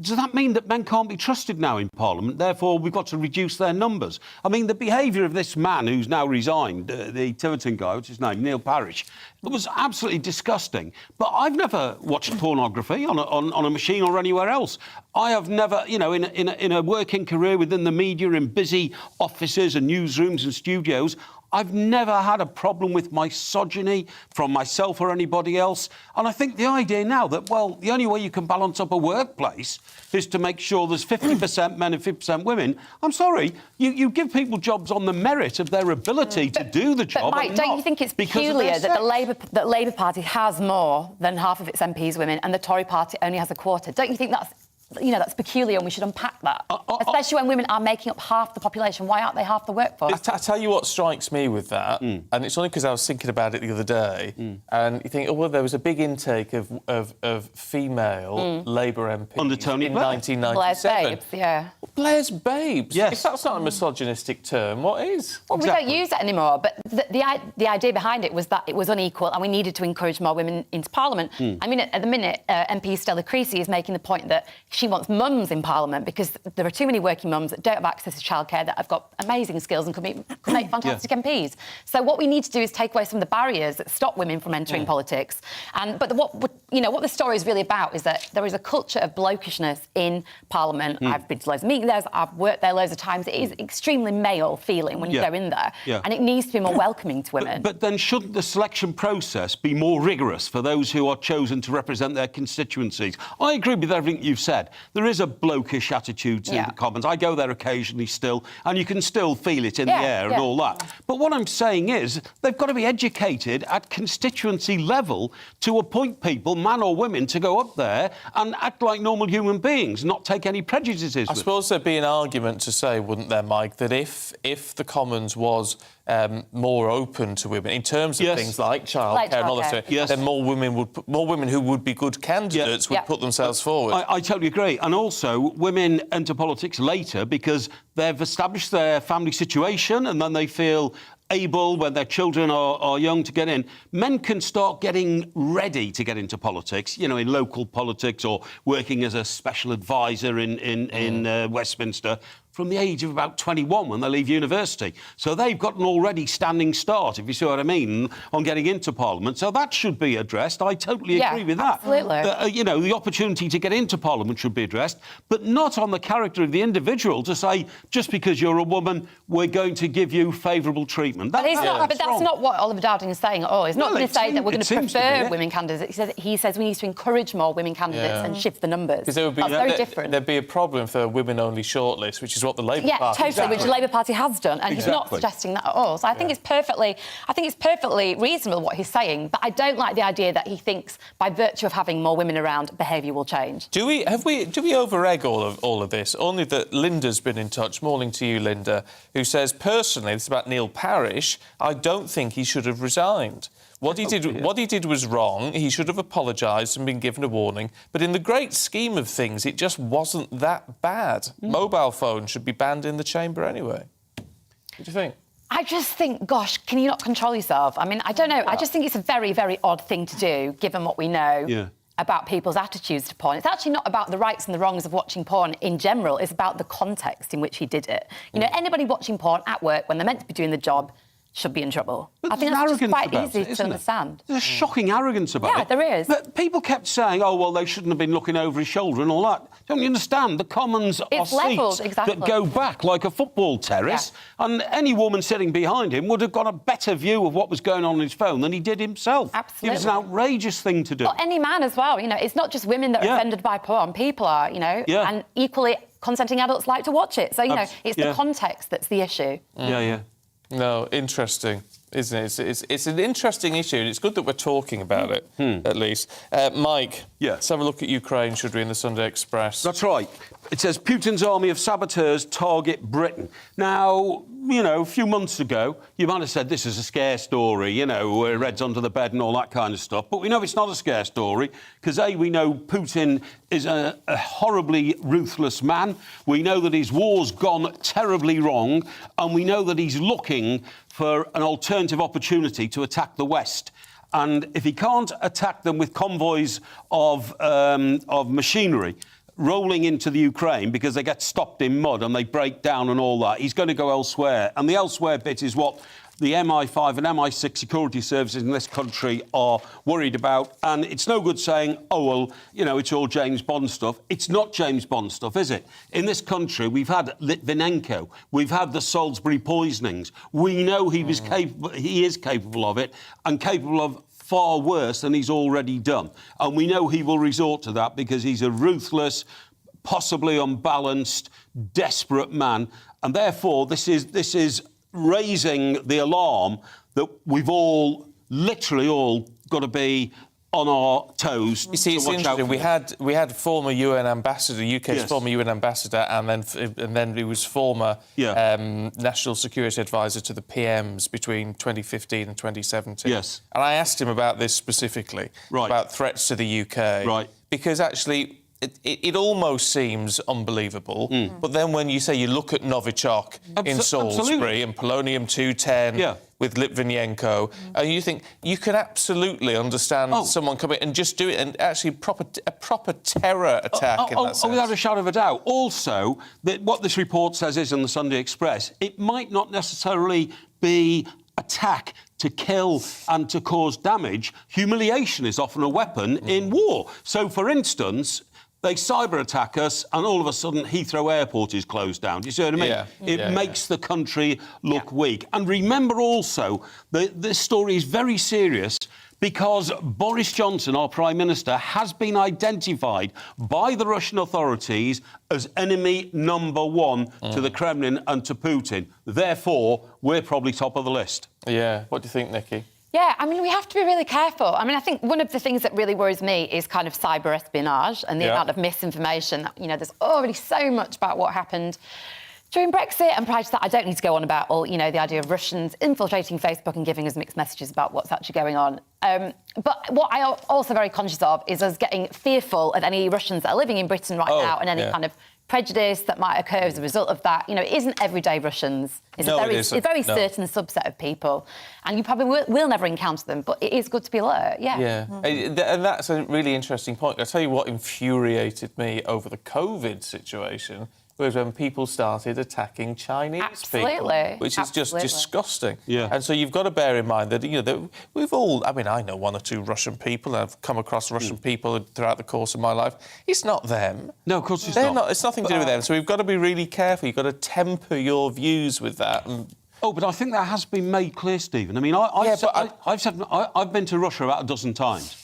Does that mean that men can't be trusted now in Parliament? Therefore, we've got to reduce their numbers. I mean, the behaviour of this man who's now resigned, the Tiverton guy, what's his name, Neil Parish, it was absolutely disgusting. But I've never watched pornography on a machine or anywhere else. I have never, in a working career within the media, in busy offices and newsrooms and studios, I've never had a problem with misogyny from myself or anybody else. And I think the idea now that, well, the only way you can balance up a workplace is to make sure there's 50% men and 50% women. I'm sorry, you give people jobs on the merit of their ability to do the job. But, Mike, don't you think it's peculiar that the Labour Party has more than half of its MPs women and the Tory party only has a quarter? Don't you think that's... that's peculiar, and we should unpack that. Especially when women are making up half the population. Why aren't they half the workforce? I tell you what strikes me with that, and it's only because I was thinking about it the other day, and you think, there was a big intake of female Labour MPs under Tony in Blair. 1997. Blair's babes, Blair's babes? Yes. If that's not a misogynistic term, what is? Well, we don't use it anymore, but the idea behind it was that it was unequal and we needed to encourage more women into Parliament. I mean, at the minute, MP Stella Creasy is making the point that she wants mums in Parliament because there are too many working mums that don't have access to childcare that have got amazing skills and could make fantastic MPs. So what we need to do is take away some of the barriers that stop women from entering politics. But what the story is really about is that there is a culture of blokishness in Parliament. I've been to loads of meetings there, I've worked there loads of times. It is extremely male feeling when you go in there, and it needs to be more welcoming to women. But then shouldn't the selection process be more rigorous for those who are chosen to represent their constituencies? I agree with everything you've said. There is a blokish attitude to the Commons. I go there occasionally still, and you can still feel it in the air and all that. But what I'm saying is they've got to be educated at constituency level to appoint people, man or women, to go up there and act like normal human beings, not take any prejudices. I suppose there'd be an argument to say, wouldn't there, Mike, that if the Commons was more open to women in terms of things like childcare and all that, then more women who would be good candidates would put themselves forward. I totally agree. And also, women enter politics later because they've established their family situation and then they feel able, when their children are young, to get in. Men can start getting ready to get into politics, in local politics or working as a special advisor in Westminster from the age of about 21 when they leave university. So they've got an already standing start, if you see what I mean, on getting into Parliament. So that should be addressed. I totally agree with that. Absolutely. The opportunity to get into Parliament should be addressed, but not on the character of the individual to say, just because you're a woman, we're going to give you favourable treatment. But that's not what Oliver Dowden is saying at all. He's not going to say that we're going to prefer women candidates. He says we need to encourage more women candidates and shift the numbers. That's very different. There'd be a problem for a women-only shortlist, which is what the Labour Party... which the Labour Party has done, and he's not suggesting that at all. So I think it's perfectly reasonable what he's saying, but I don't like the idea that he thinks by virtue of having more women around, behaviour will change. Do we over-egg all of this? Only that Linda's been in touch. Morning to you, Linda, who says, personally, this is about Neil Parish, I don't think he should have resigned. What he did was wrong. He should have apologised and been given a warning. But in the great scheme of things, it just wasn't that bad. Mobile phones should be banned in the chamber anyway. What do you think? I just think, gosh, can you not control yourself? I mean, I don't know. I just think it's a very, very odd thing to do, given what we know about people's attitudes to porn. It's actually not about the rights and the wrongs of watching porn in general. It's about the context in which he did it. Anybody watching porn at work when they're meant to be doing the job should be in trouble. But I think there's that's just arrogance quite about easy it, to isn't understand. There's a shocking arrogance about it. Yeah, there is. But people kept saying, oh, well, they shouldn't have been looking over his shoulder and all that. Don't you understand? The Commons are levelled, seats exactly. that go back like a football terrace, and any woman sitting behind him would have got a better view of what was going on his phone than he did himself. Absolutely. It was an outrageous thing to do. Or any man as well. You know, it's not just women that are offended by porn. People are, you know, and equally consenting adults like to watch it. So, you know, it's the context that's the issue. Yeah. No, interesting, isn't it? It's an interesting issue, and it's good that we're talking about it, at least. Mike, let's have a look at Ukraine, should we, in the Sunday Express? That's right. It says Putin's army of saboteurs target Britain. Now, you know, a few months ago, you might have said this is a scare story, you know, where Red's under the bed and all that kind of stuff. But we know it's not a scare story because, A, we know Putin is a horribly ruthless man. We know that his war's gone terribly wrong. And we know that he's looking for an alternative opportunity to attack the West. And if he can't attack them with convoys of machinery rolling into the Ukraine because they get stopped in mud and they break down and all that, he's going to go elsewhere. And the elsewhere bit is what the MI5 and MI6 security services in this country are worried about. And it's no good saying, oh, well, you know, it's all James Bond stuff. It's not James Bond stuff, is it? In this country, we've had Litvinenko. We've had the Salisbury poisonings. We know he was capable, he is capable of it, and capable of far worse than he's already done. And we know he will resort to that because he's a ruthless, possibly unbalanced, desperate man. And therefore, this is raising the alarm that we've all, literally all, got to be on our toes. You see, it's interesting. We had former UN ambassador, UK's former UN ambassador, and then he was former national security advisor to the PMs between 2015 and 2017. Yes. And I asked him about this specifically, about threats to the UK, because actually it almost seems unbelievable. But then when you say you look at Novichok in Salisbury and Polonium-210 with Litvinenko, and you think you can absolutely understand someone coming and just do it, and actually a proper terror attack in that sense. Without a shadow of a doubt. Also, what this report says is in the Sunday Express, it might not necessarily be attack to kill and to cause damage. Humiliation is often a weapon in war. So, for instance, they cyber-attack us and all of a sudden Heathrow Airport is closed down. Do you see what I mean? It makes the country look weak. And remember also that this story is very serious because Boris Johnson, our Prime Minister, has been identified by the Russian authorities as enemy number one to the Kremlin and to Putin. Therefore, we're probably top of the list. Yeah. What do you think, Nikki? Yeah, I mean, we have to be really careful. I mean, I think one of the things that really worries me is kind of cyber espionage and the amount of misinformation. You know, there's already so much about what happened during Brexit, and prior to that, I don't need to go on about all, you know, the idea of Russians infiltrating Facebook and giving us mixed messages about what's actually going on. But what I am also very conscious of is us getting fearful of any Russians that are living in Britain right now and any kind of prejudice that might occur as a result of that. You know, it isn't everyday Russians. It's a very certain subset of people. And you probably will never encounter them, but it is good to be alert, And that's a really interesting point. I'll tell you what infuriated me over the COVID situation was when people started attacking Chinese people, which is just disgusting. And so you've got to bear in mind that, you know, that we've all... I mean, I know one or two Russian people. I've come across Russian people throughout the course of my life. It's not them. No, of course it's not. It's nothing to do with them. So we've got to be really careful. You've got to temper your views with that. But I think that has been made clear, Stephen. I mean, I've been to Russia about a dozen times.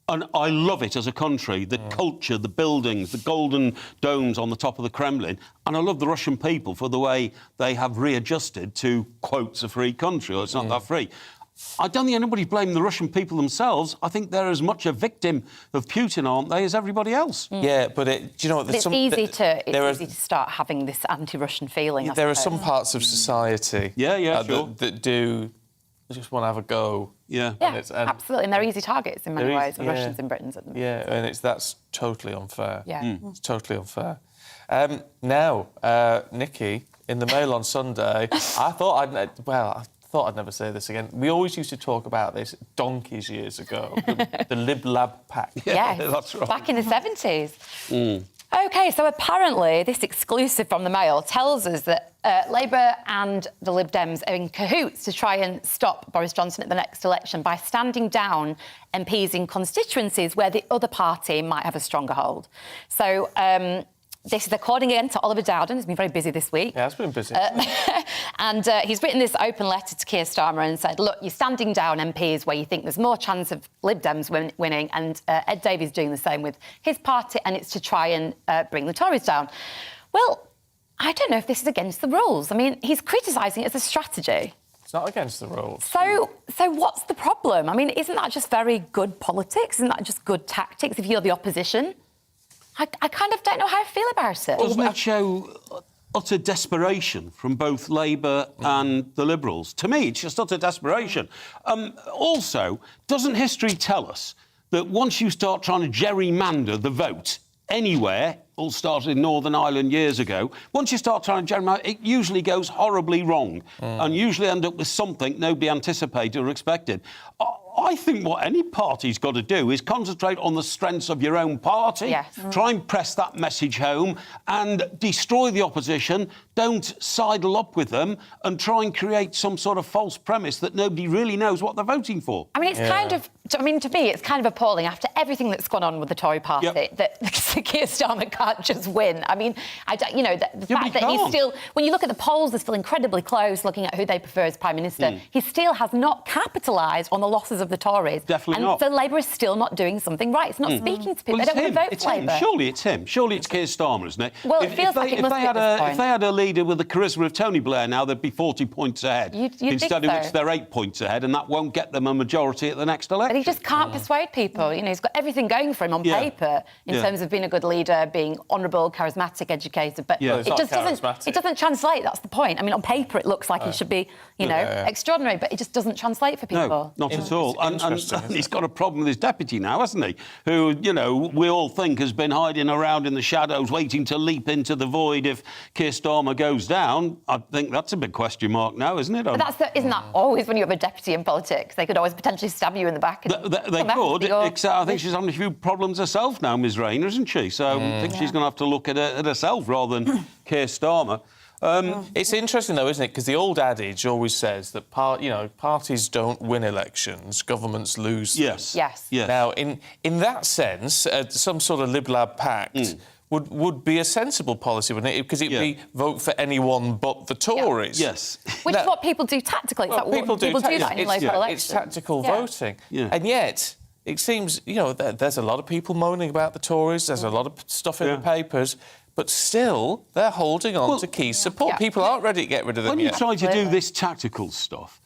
And I love it as a country, the culture, the buildings, the golden domes on the top of the Kremlin. And I love the Russian people for the way they have readjusted to, quotes, a free country, or it's not that free. I don't think anybody's blaming the Russian people themselves. I think they're as much a victim of Putin, aren't they, as everybody else. Yeah, but do you know what? It's easy to start having this anti-Russian feeling. There are some parts of society that do just want to have a go. Absolutely, and they're easy targets in many ways, the Russians in Britain. And that's totally unfair. It's totally unfair. Now, Nikki, in the Mail on Sunday, I thought I'd never say this again. We always used to talk about this donkeys years ago, the Lib Lab Pact. Yes, that's right. Back in the 70s. OK, so apparently this exclusive from the Mail tells us that Labour and the Lib Dems are in cahoots to try and stop Boris Johnson at the next election by standing down MPs in constituencies where the other party might have a stronger hold. So this is according again to Oliver Dowden, who's been very busy this week. Yeah, it's been busy. And he's written this open letter to Keir Starmer and said, look, you're standing down MPs where you think there's more chance of Lib Dems winning, and Ed Davey's doing the same with his party, and it's to try and bring the Tories down. Well, I don't know if this is against the rules. I mean, he's criticising it as a strategy. It's not against the rules. So what's the problem? I mean, isn't that just very good politics? Isn't that just good tactics if you're the opposition? I kind of don't know how I feel about it. Doesn't it show utter desperation from both Labour and the Liberals? To me, it's just utter desperation. Also, doesn't history tell us that once you start trying to gerrymander the vote anywhere, all started in Northern Ireland years ago, once you start trying to gerrymander, it usually goes horribly wrong and usually end up with something nobody anticipated or expected. I think what any party's got to do is concentrate on the strengths of your own party, yes. Try and press that message home and destroy the opposition, don't sidle up with them and try and create some sort of false premise that nobody really knows what they're voting for. I mean, it's kind of... I mean, to me, it's kind of appalling after everything that's gone on with the Tory party that Keir Starmer can't just win. I mean, you know, the fact that he's still... When you look at the polls, they're still incredibly close, looking at who they prefer as Prime Minister. He still has not capitalised on the losses of the Tories. Definitely not. And so Labour is still not doing something right. It's not speaking to people. Well, they don't want to vote it's for him. Labour. Surely it's him. Surely it's Keir Starmer, isn't it? Well, it feels like it must be at this point. If they had a leader with the charisma of Tony Blair now, they'd be 40 points ahead. Instead of which they're 8 points ahead, and that won't get them a majority at the next election. But he just can't persuade people. You know, he's got everything going for him on paper in terms of being a good leader, being honourable, charismatic, educated, but it just doesn't translate. That's the point. I mean, on paper it looks like he should be, you know, extraordinary, but it just doesn't translate for people. No, not at all. And he's got a problem with his deputy now, hasn't he? Who, you know, we all think has been hiding around in the shadows, waiting to leap into the void if Keir Starmer goes down. I think that's a big question mark now, isn't it? But isn't that always when you have a deputy in politics? They could always potentially stab you in the back. They could, except I think she's having a few problems herself now, Ms Rayner, isn't she? So I think she's going to have to look at herself rather than Keir Starmer. It's interesting, though, isn't it? Because the old adage always says that parties don't win elections, governments lose them. Yes. Now, in that sense, some sort of Lib-Lab pact would be a sensible policy, wouldn't it? Because it'd be vote for anyone but the Tories. Yes. Which is what people do tactically. It's people do that in local elections. It's tactical voting. And yet, it seems, you know, there's a lot of people moaning about the Tories, there's a lot of stuff in the papers, but still, they're holding on to key support. People aren't ready to get rid of them yet. When you try to do this tactical stuff,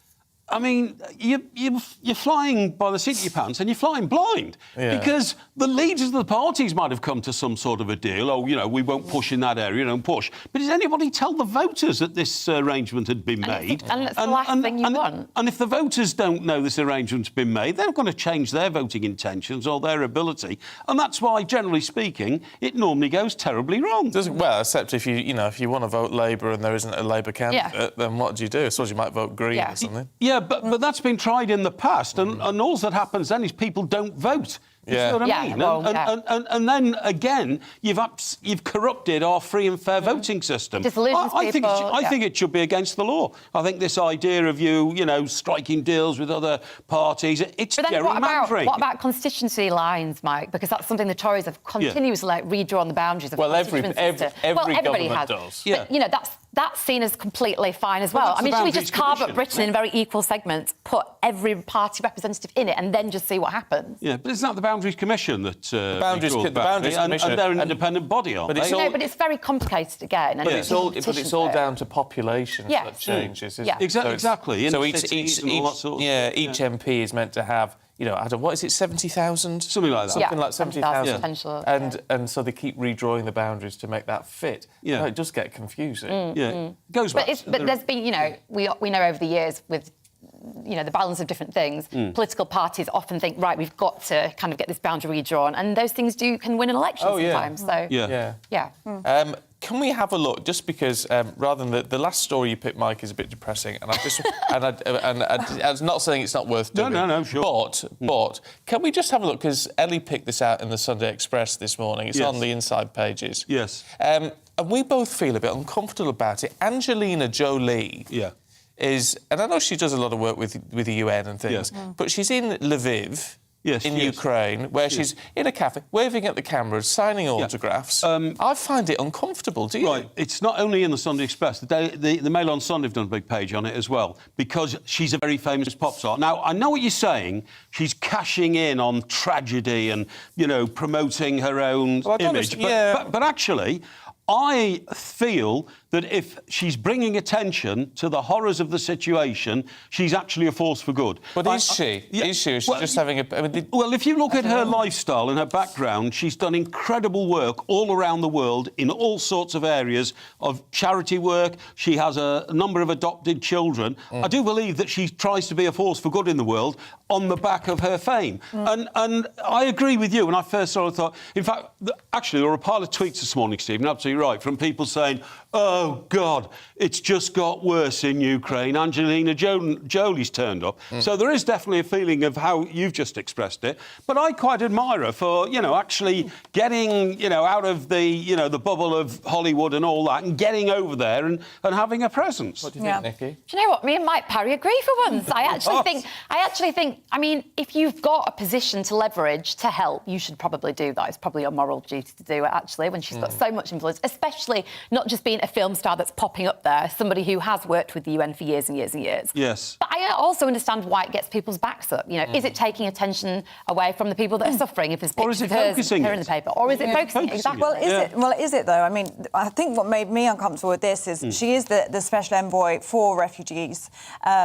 I mean, you're flying by the seat of your pants and you're flying blind because the leaders of the parties might have come to some sort of a deal. Oh, you know, we won't push in that area, don't push. But did anybody tell the voters that this arrangement had been made? And it's the last thing you want. And if the voters don't know this arrangement's been made, they're going to change their voting intentions or their ability. And that's why, generally speaking, it normally goes terribly wrong. Well, except if you want to vote Labour and there isn't a Labour candidate, then what do you do? I suppose you might vote Green or something. Yeah, but that's been tried in the past, and all that happens then is people don't vote. You know what I mean? And then again, you've corrupted our free and fair voting system. I think it should be against the law. I think this idea of you know, striking deals with other parties, it's gerrymandering. What about constituency lines, Mike? Because that's something the Tories have continuously redrawn the boundaries of. Well, every government does. But, you know, that's seen as completely fine as well. I mean, should we just carve up Britain in very equal segments, put every party representative in it, and then just see what happens? Yeah, but it's not the Boundaries Commission that the Boundaries Commission, and they're an independent body, aren't they? No, but it's very complicated again. But it's all down to population that changes, isn't it? Exactly. So each MP is meant to have, you know, what is it, 70,000? Something like that. Something like 70,000. Potential. And so they keep redrawing the boundaries to make that fit. Yeah. No, it does get confusing. It goes back. But there's been, you know, we know over the years with, you know, the balance of different things, political parties often think, right, we've got to kind of get this boundary redrawn, and those things can win an election sometimes. So, can we have a look? Just because rather than the last story you picked, Mike, is a bit depressing, and I just and I'm not saying it's not worth doing. No, sure. But can we just have a look? Because Ellie picked this out in the Sunday Express this morning. It's Yes. on the inside pages. Yes. And we both feel a bit uncomfortable about it. Angelina Jolie. Yeah. And I know she does a lot of work with the UN and things, but she's in Lviv. In Ukraine, where she's in a cafe, waving at the cameras, signing autographs. I find it uncomfortable, do you? Right, it's not only in the Sunday Express. The Mail on Sunday have done a big page on it as well, because she's a very famous pop star. Now, I know what you're saying. She's cashing in on tragedy and, promoting her own image. But actually, I feel that if she's bringing attention to the horrors of the situation, she's actually a force for good. But is she? Is she? Or is she just having a... Well, if you look at her lifestyle and her background, she's done incredible work all around the world in all sorts of areas of charity work. She has a number of adopted children. I do believe that she tries to be a force for good in the world on the back of her fame. And I agree with you. When I first saw it, I thought... In fact, actually, there were a pile of tweets this morning, Stephen, absolutely right, from people saying, oh, God, it's just got worse in Ukraine. Angelina Jolie's turned up. So there is definitely a feeling of how you've just expressed it. But I quite admire her for, actually getting, out of the, the bubble of Hollywood and all that and getting over there and having a presence. What do you think, Nikki? Do you know what? Me and Mike Parry agree for once. I actually think, I mean, if you've got a position to leverage to help, you should probably do that. It's probably your moral duty to do it, actually, when she's got so much influence, especially not just being a film star that's popping up there, somebody who has worked with the UN for years and years and years. Yes. But I also understand why it gets people's backs up. Is it taking attention away from the people that are suffering? If there's pictures of hers here in the paper, or is it focusing? Exactly. Well, is it though? I mean, I think what made me uncomfortable with this is she is the special envoy for refugees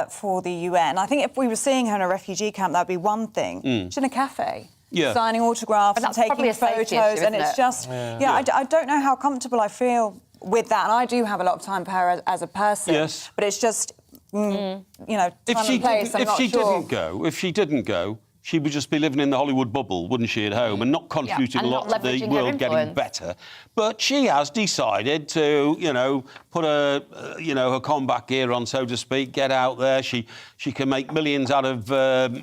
for the UN. I think if we were seeing her in a refugee camp, that'd be one thing. She's in a cafe. Signing autographs and taking photos, and it's just... I don't know how comfortable I feel with that, and I do have a lot of time for her as a person. Yes. But it's just, time and place, I'm not sure. If she didn't go, she would just be living in the Hollywood bubble, wouldn't she, at home, and not contributing a lot to the world getting better. But she has decided to, put her combat gear on, so to speak, get out there. She can make millions out of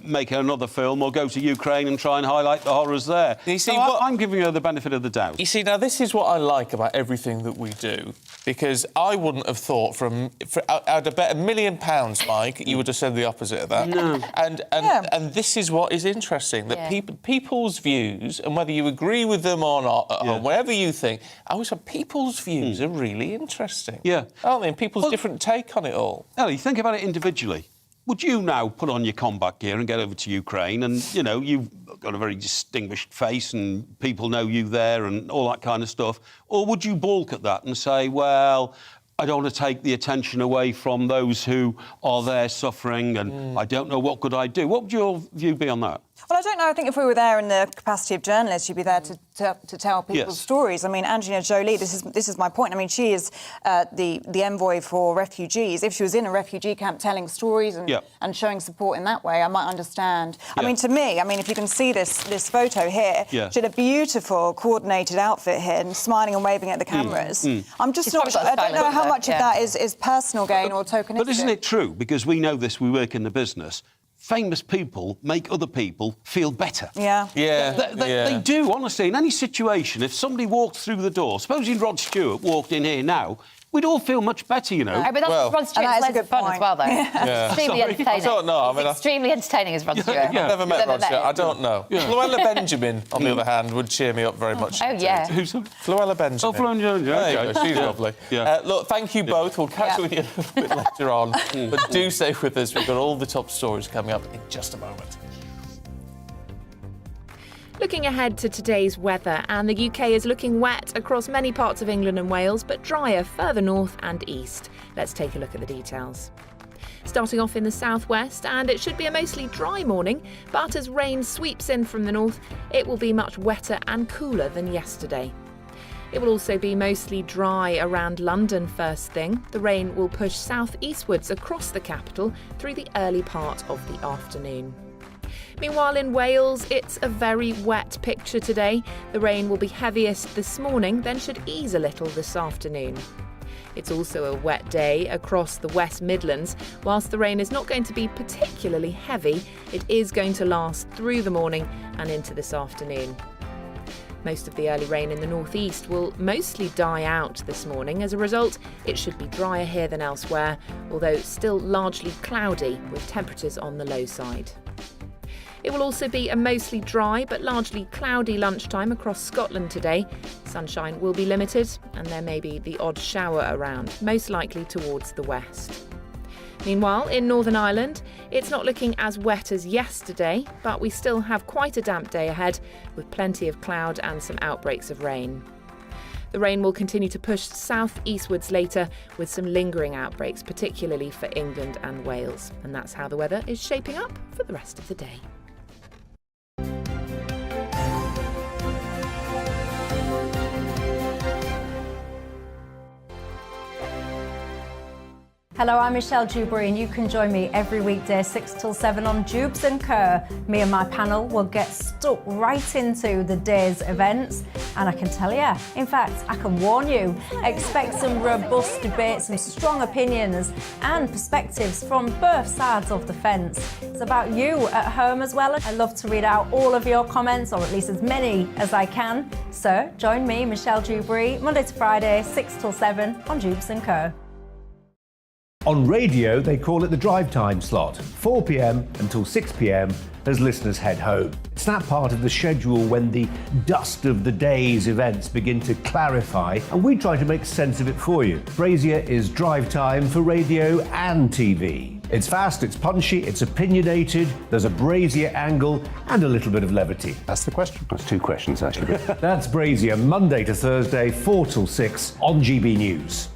making another film, or go to Ukraine and try and highlight the horrors there. You see, I'm giving her the benefit of the doubt. You see, now, this is what I like about everything that we do, because I wouldn't have thought I'd bet £1 million, Mike, you would have said the opposite of that. No. And this is what is interesting, that people's views, and whether you agree with them or not, or whatever you think, I always say people's views are really interesting. Yeah. Aren't they? And people's different take on it all. Ellie, think about it individually. Would you now put on your combat gear and get over to Ukraine and, you've got a very distinguished face and people know you there and all that kind of stuff, or would you balk at that and say, well, I don't want to take the attention away from those who are there suffering and I don't know what could I do? What would your view be on that? Well, I don't know. I think if we were there in the capacity of journalists, you'd be there to tell people's stories. I mean, Angelina Jolie, this is my point. I mean, she is the envoy for refugees. If she was in a refugee camp telling stories and showing support in that way, I might understand. I mean, to me, if you can see this photo here, she had a beautiful, coordinated outfit here and smiling and waving at the cameras. I'm just not sure. I don't know how much of that is personal gain or tokenistic. But isn't it true? Because we know this, we work in the business. Famous people make other people feel better. They do, honestly. In any situation, if somebody walked through the door, supposing Rod Stewart walked in here now, we'd all feel much better, But that's Rod Stewart's loads of fun as well, though. Extremely entertaining. I don't know. Extremely entertaining as Rod Stewart. I've never met Rod Stewart. I don't know. Fluella Benjamin, on the other hand, would cheer me up very much. Oh, yeah. Who's that? Fluella Benjamin. Oh, Fluella Benjamin. There you go. She's lovely. Look, thank you both. We'll catch up with you a little bit later on. But do stay with us. We've got all the top stories coming up in just a moment. Looking ahead to today's weather, and the UK is looking wet across many parts of England and Wales, but drier further north and east. Let's take a look at the details. Starting off in the southwest, and it should be a mostly dry morning, but as rain sweeps in from the north, it will be much wetter and cooler than yesterday. It will also be mostly dry around London first thing. The rain will push southeastwards across the capital through the early part of the afternoon. Meanwhile, in Wales, it's a very wet picture today. The rain will be heaviest this morning, then should ease a little this afternoon. It's also a wet day across the West Midlands. Whilst the rain is not going to be particularly heavy, it is going to last through the morning and into this afternoon. Most of the early rain in the northeast will mostly die out this morning. As a result, it should be drier here than elsewhere, although still largely cloudy with temperatures on the low side. It will also be a mostly dry but largely cloudy lunchtime across Scotland today. Sunshine will be limited and there may be the odd shower around, most likely towards the west. Meanwhile, in Northern Ireland, it's not looking as wet as yesterday, but we still have quite a damp day ahead with plenty of cloud and some outbreaks of rain. The rain will continue to push south-eastwards later with some lingering outbreaks, particularly for England and Wales. And that's how the weather is shaping up for the rest of the day. Hello, I'm Michelle Dewberry and you can join me every weekday 6 till 7 on Jubes and Kerr. Me and my panel will get stuck right into the day's events and I can tell you, in fact, I can warn you, expect some robust debates, some strong opinions and perspectives from both sides of the fence. It's about you at home as well. I love to read out all of your comments, or at least as many as I can. So join me, Michelle Dewberry, Monday to Friday, 6 till 7 on Jubes and Kerr. On radio, they call it the drive time slot, 4 p.m. until 6 p.m. as listeners head home. It's that part of the schedule when the dust of the day's events begin to clarify, and we try to make sense of it for you. Brazier is drive time for radio and TV. It's fast, it's punchy, it's opinionated, there's a Brazier angle and a little bit of levity. That's the question. That's two questions, actually. That's Brazier, Monday to Thursday, 4 till 6 on GB News.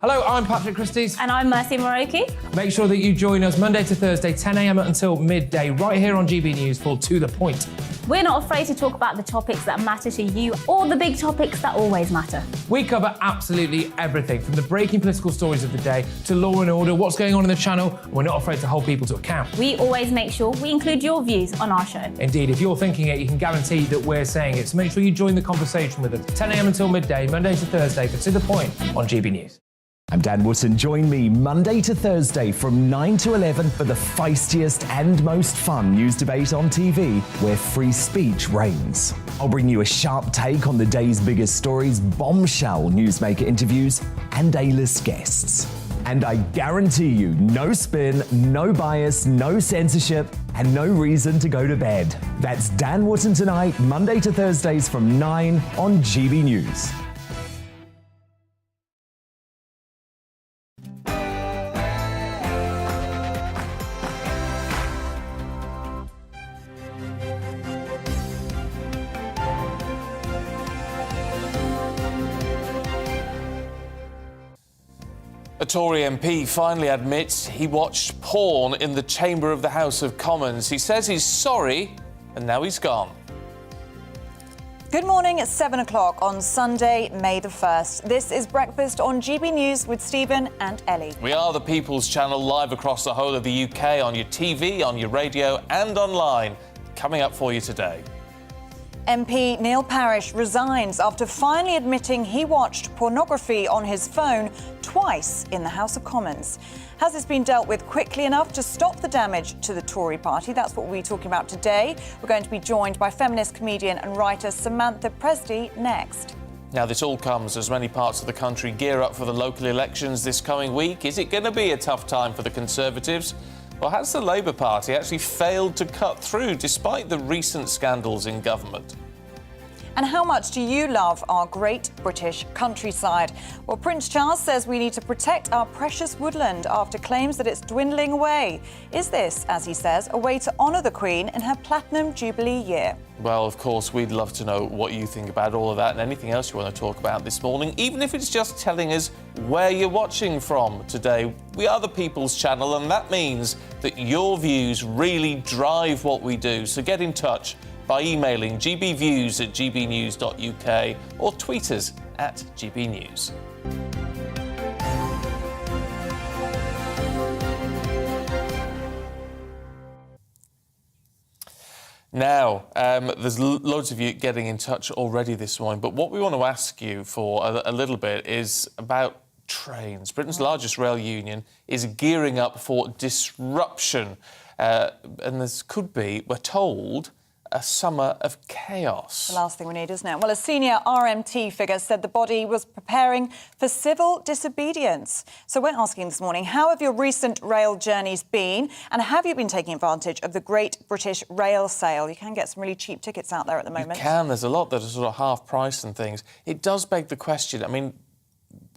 Hello, I'm Patrick Christie's. And I'm Mercy Moroki. Make sure that you join us Monday to Thursday, 10 a.m. until midday, right here on GB News for To The Point. We're not afraid to talk about the topics that matter to you or the big topics that always matter. We cover absolutely everything, from the breaking political stories of the day to law and order, what's going on in the channel. We're not afraid to hold people to account. We always make sure we include your views on our show. Indeed, if you're thinking it, you can guarantee that we're saying it. So make sure you join the conversation with us, 10 a.m. until midday, Monday to Thursday for To The Point on GB News. I'm Dan Wootton. Join me Monday to Thursday from 9 to 11 for the feistiest and most fun news debate on TV, where free speech reigns. I'll bring you a sharp take on the day's biggest stories, bombshell newsmaker interviews, and A-list guests. And I guarantee you, no spin, no bias, no censorship, and no reason to go to bed. That's Dan Wootton tonight, Monday to Thursdays from 9 on GB News. A Tory MP finally admits he watched porn in the chamber of the House of Commons. He says he's sorry, and now he's gone. Good morning, it's 7 o'clock on Sunday, May the 1st. This is Breakfast on GB News with Stephen and Ellie. We are the People's Channel, live across the whole of the UK, on your TV, on your radio and online. Coming up for you today. MP Neil Parish resigns after finally admitting he watched pornography on his phone twice in the House of Commons. Has this been dealt with quickly enough to stop the damage to the Tory party? That's what we're talking about today. We're going to be joined by feminist comedian and writer Samantha Presty next. Now, this all comes as many parts of the country gear up for the local elections this coming week. Is it going to be a tough time for the Conservatives? Or has the Labour Party actually failed to cut through despite the recent scandals in government? And how much do you love our great British countryside? Well, Prince Charles says we need to protect our precious woodland after claims that it's dwindling away. Is this, as he says, a way to honour the Queen in her Platinum Jubilee year? Well, of course, we'd love to know what you think about all of that and anything else you want to talk about this morning, even if it's just telling us where you're watching from today. We are the People's Channel, and that means that your views really drive what we do. So get in touch by emailing gbviews@gbnews.uk or tweet us at gbnews. Now, there's loads of you getting in touch already this morning, but what we want to ask you for a little bit is about trains. Britain's largest rail union is gearing up for disruption, and this could be, we're told, a summer of chaos. The last thing we need, isn't it? Well, a senior RMT figure said the body was preparing for civil disobedience. So we're asking this morning, how have your recent rail journeys been? And have you been taking advantage of the Great British Rail Sale? You can get some really cheap tickets out there at the moment. You can. There's a lot that are sort of half price and things. It does beg the question. I mean,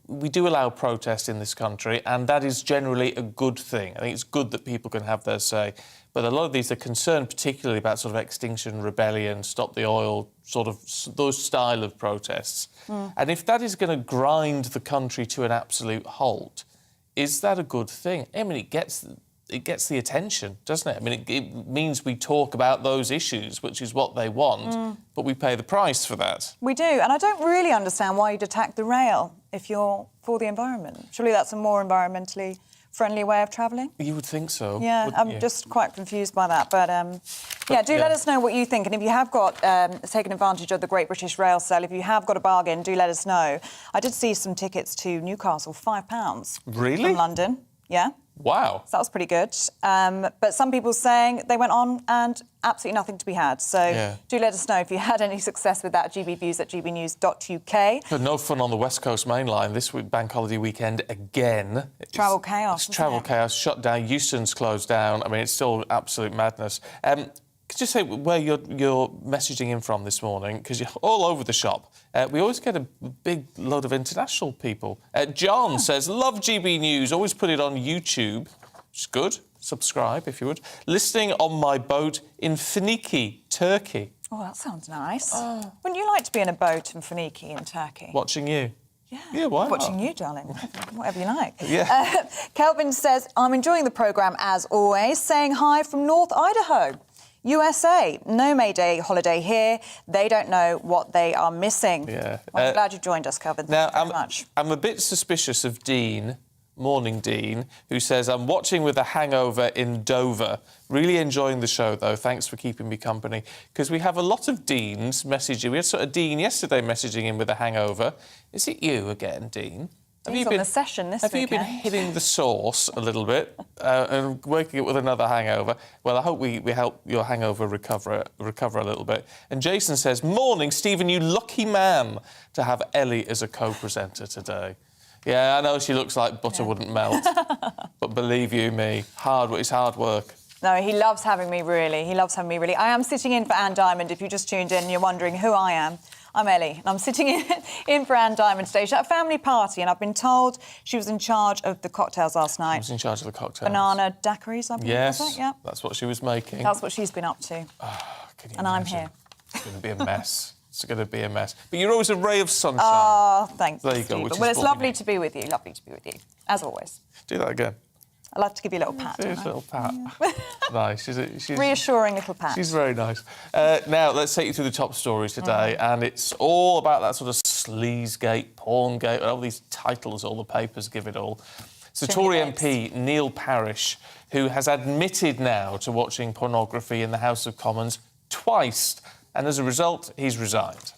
we do allow protest in this country, and that is generally a good thing. I think it's good that people can have their say. But a lot of these are concerned particularly about sort of Extinction Rebellion, Stop the Oil, sort of those style of protests. And if that is going to grind the country to an absolute halt, is that a good thing? I mean, it gets the attention, doesn't it? I mean, it means we talk about those issues, which is what they want, but we pay the price for that. We do, and I don't really understand why you'd attack the rail if you're for the environment. Surely that's a more environmentally friendly way of travelling? You would think so. Yeah, I'm just quite confused by that. But let us know what you think. And if you have got taken advantage of the Great British Rail Sale, if you have got a bargain, do let us know. I did see some tickets to Newcastle, £5. Really? From London, yeah. Wow. So that was pretty good. But some people saying they went on and absolutely nothing to be had. So do let us know if you had any success with that. GBViews at gbnews.uk. But no fun on the West Coast Main Line this week, bank holiday weekend again. Travel chaos. It's travel chaos, shut down. Euston's closed down. I mean, it's still absolute madness. Could you say where you're messaging in from this morning? Because you're all over the shop. We always get a big load of international people. John says, love GB News, always put it on YouTube, which is good. Subscribe, if you would. Listening on my boat in Finiki, Turkey. Oh, that sounds nice. Wouldn't you like to be in a boat in Finiki in Turkey? Watching you. Yeah, why not? Watching you, darling. Whatever you like. Yeah. Kelvin says, I'm enjoying the programme as always, saying hi from North Idaho. USA, no May Day holiday here. They don't know what they are missing. Yeah. Well, I'm glad you joined us, Kelvin. Thank you very much. I'm a bit suspicious of Dean, Morning Dean, who says, I'm watching with a hangover in Dover. Really enjoying the show, though. Thanks for keeping me company. Because we have a lot of Deans messaging. We had sort of Dean yesterday messaging in with a hangover. Is it you again, Dean? Have you been on the session this Have weekend? you been hitting the sauce a little bit and waking up with another hangover? Well, I hope we help your hangover recover a little bit. And Jason says, morning, Stephen, you lucky man to have Ellie as a co-presenter today. Yeah, I know she looks like butter wouldn't melt, but believe you me, it's hard work. No, he loves having me, really. He loves having me, really. I am sitting in for Anne Diamond. If you just tuned in and you're wondering who I am, I'm Ellie, and I'm sitting in for Anne Diamond today. She's at a family party, and I've been told she was in charge of the cocktails last night. She was in charge of the cocktails. Banana daiquiris, I believe. Yes, Yeah. That's what she was making. That's what she's been up to. Can you and I'm here. It's going to be a mess. It's going to be a mess. But you're always a ray of sunshine. Oh, thank you. There you go. Well, it's lovely to be with you. Lovely to be with you, as always. Do that again. I'd love to give you a little pat. A little pat. Nice. She's reassuring little pat. She's very nice. Now, let's take you through the top stories today, and it's all about that sort of sleazegate, porngate, all these titles all the papers give it all. So Tory MP Neil Parish, who has admitted now to watching pornography in the House of Commons twice, and as a result, he's resigned.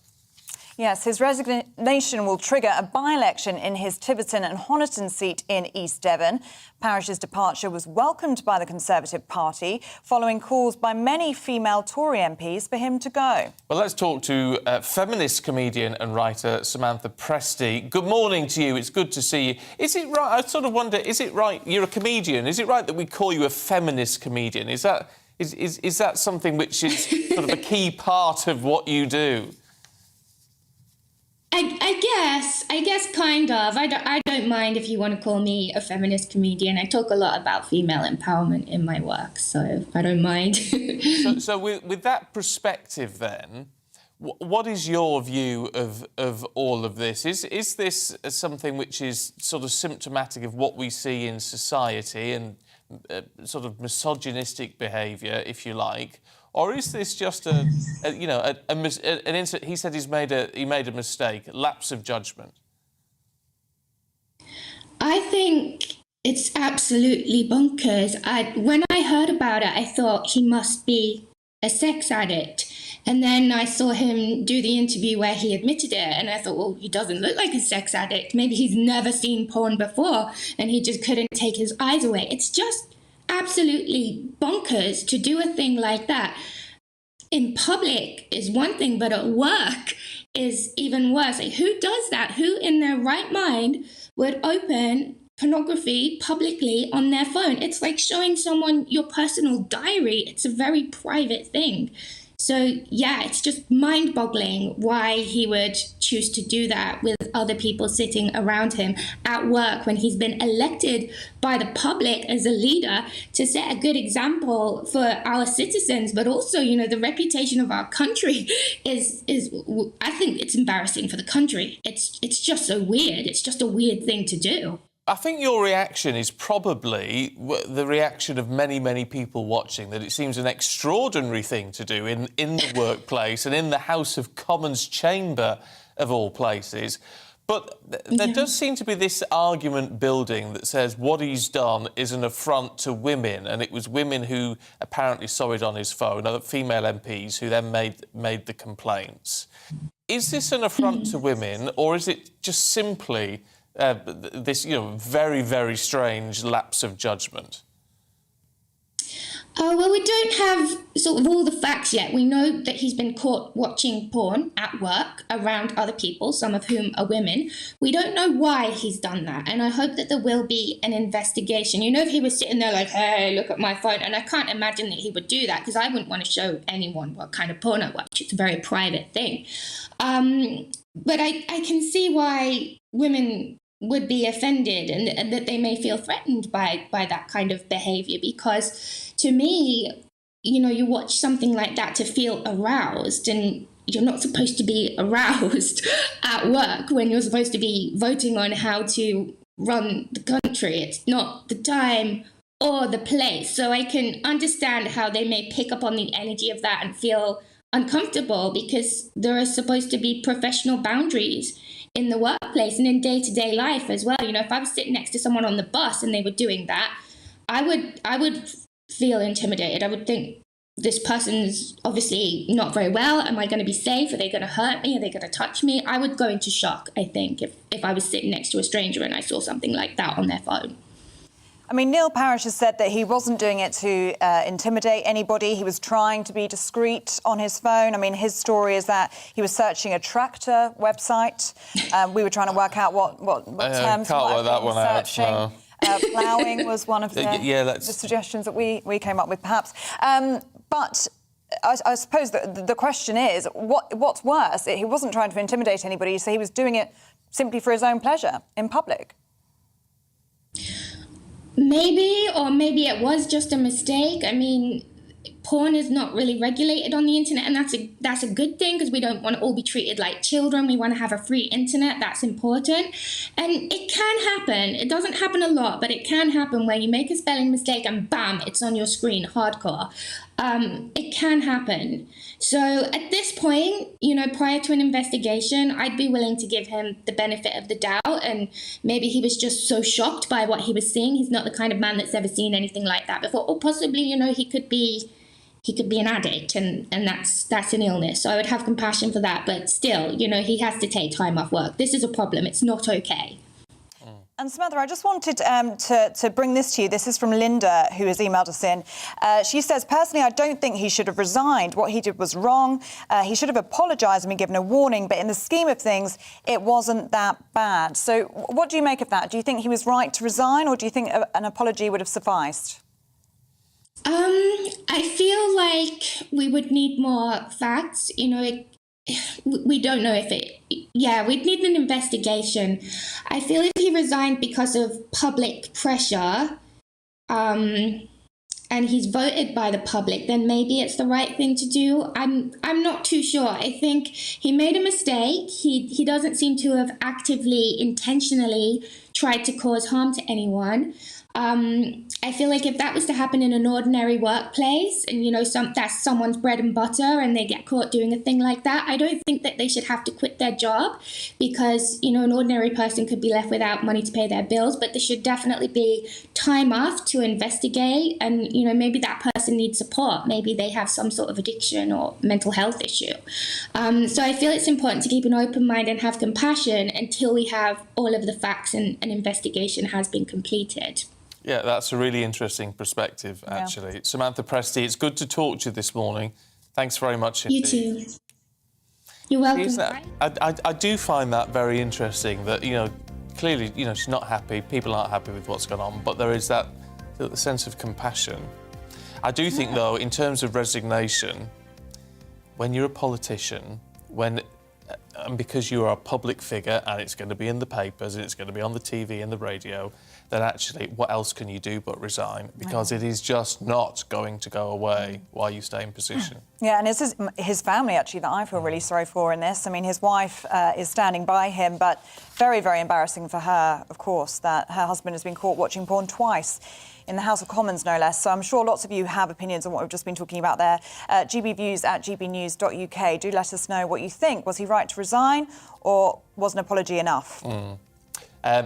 Yes, his resignation will trigger a by-election in his Tiverton and Honiton seat in East Devon. Parish's departure was welcomed by the Conservative Party, following calls by many female Tory MPs for him to go. Well, let's talk to feminist comedian and writer Samantha Presti. Good morning to you. It's good to see you. Is it right? I sort of wonder, is it right? You're a comedian. Is it right that we call you a feminist comedian? Is that something which is sort of a key part of what you do? I guess kind of. I don't mind if you want to call me a feminist comedian. I talk a lot about female empowerment in my work, so I don't mind. so with that perspective then, what is your view of all of this? Is this something which is sort of symptomatic of what we see in society and sort of misogynistic behaviour, if you like? Or is this just an incident? He said he made a mistake, lapse of judgment. I think it's absolutely bonkers. When I heard about it, I thought he must be a sex addict. And then I saw him do the interview where he admitted it, and I thought, well, he doesn't look like a sex addict. Maybe he's never seen porn before and he just couldn't take his eyes away. It's just absolutely bonkers to do a thing like that. In public is one thing, but at work is even worse. Like, who does that? Who in their right mind would open pornography publicly on their phone? It's like showing someone your personal diary. It's a very private thing. So, yeah, it's just mind-boggling why he would choose to do that with other people sitting around him at work when he's been elected by the public as a leader to set a good example for our citizens. But also, you know, the reputation of our country is I think it's embarrassing for the country. It's just so weird. It's just a weird thing to do. I think your reaction is probably the reaction of many, many people watching, that it seems an extraordinary thing to do in the workplace and in the House of Commons chamber, of all places. But there does seem to be this argument building that says what he's done is an affront to women, and it was women who apparently saw it on his phone, other female MPs who then made the complaints. Is this an affront to women, or is it just simply this, you know, very, very strange lapse of judgment? Well, we don't have sort of all the facts yet. We know that he's been caught watching porn at work around other people, some of whom are women. We don't know why he's done that, and I hope that there will be an investigation. You know, if he was sitting there like, hey, look at my phone, and I can't imagine that he would do that, because I wouldn't want to show anyone what kind of porn I watch. It's a very private thing. But I can see why women would be offended and that they may feel threatened by that kind of behaviour, because to me, you know, you watch something like that to feel aroused, and you're not supposed to be aroused at work when you're supposed to be voting on how to run the country. It's not the time or the place. So I can understand how they may pick up on the energy of that and feel uncomfortable, because there are supposed to be professional boundaries in the workplace and in day-to-day life as well. You know, if I was sitting next to someone on the bus and they were doing that, I would feel intimidated. I would think, this person's obviously not very well. Am I going to be safe? Are they going to hurt me? Are they going to touch me? I would go into shock, I think, if I was sitting next to a stranger and I saw something like that on their phone. I mean, Neil Parish has said that he wasn't doing it to intimidate anybody. He was trying to be discreet on his phone. I mean, his story is that he was searching a tractor website. We were trying to work out what terms can't work that one out, no. Ploughing was one of the suggestions that we came up with, perhaps. But I suppose that the question is, what's worse? He wasn't trying to intimidate anybody, so he was doing it simply for his own pleasure in public. Maybe, or maybe it was just a mistake. I mean, porn is not really regulated on the internet, and that's a good thing, because we don't want to all be treated like children. We want to have a free internet. That's important. And it can happen. It doesn't happen a lot, but it can happen where you make a spelling mistake and bam, it's on your screen, hardcore. It can happen. So at this point, you know, prior to an investigation, I'd be willing to give him the benefit of the doubt, and maybe he was just so shocked by what he was seeing. He's not the kind of man that's ever seen anything like that before, or possibly, you know, he could be an addict, and that's an illness. So I would have compassion for that, but still, you know, he has to take time off work. This is a problem. It's not okay. And Samantha, I just wanted to bring this to you. This is from Linda, who has emailed us in. She says, personally, I don't think he should have resigned. What he did was wrong. He should have apologised and been given a warning. But in the scheme of things, it wasn't that bad. So what do you make of that? Do you think he was right to resign, or do you think an apology would have sufficed? I feel like we would need more facts. You know, we don't know if it... Yeah, we'd need an investigation. I feel if he resigned because of public pressure, and he's voted by the public, then maybe it's the right thing to do. I'm not too sure. I think he made a mistake. He doesn't seem to have actively, intentionally tried to cause harm to anyone. I feel like if that was to happen in an ordinary workplace, and, you know, that's someone's bread and butter, and they get caught doing a thing like that, I don't think that they should have to quit their job, because, you know, an ordinary person could be left without money to pay their bills, but there should definitely be time off to investigate, and, you know, maybe that person person needs support. Maybe they have some sort of addiction or mental health issue. So I feel it's important to keep an open mind and have compassion until we have all of the facts and an investigation has been completed. Yeah, that's a really interesting perspective, actually. Samantha Presti, it's good to talk to you this morning. Thanks very much indeed. You too. You're welcome. I do find that very interesting that, clearly, she's not happy, people aren't happy with what's going on, but there is that sense of compassion. I do think, though, in terms of resignation, when you're a politician, and because you are a public figure and it's going to be in the papers and it's going to be on the TV and the radio, then actually what else can you do but resign? Because it is just not going to go away while you stay in position. Yeah, and it's his family, actually, that I feel really sorry for in this. I mean, his wife is standing by him, but very, very embarrassing for her, of course, that her husband has been caught watching porn twice in the House of Commons, no less. So I'm sure lots of you have opinions on what we've just been talking about there. gbviews@gbnews.uk. Do let us know what you think. Was he right to resign, or was an apology enough?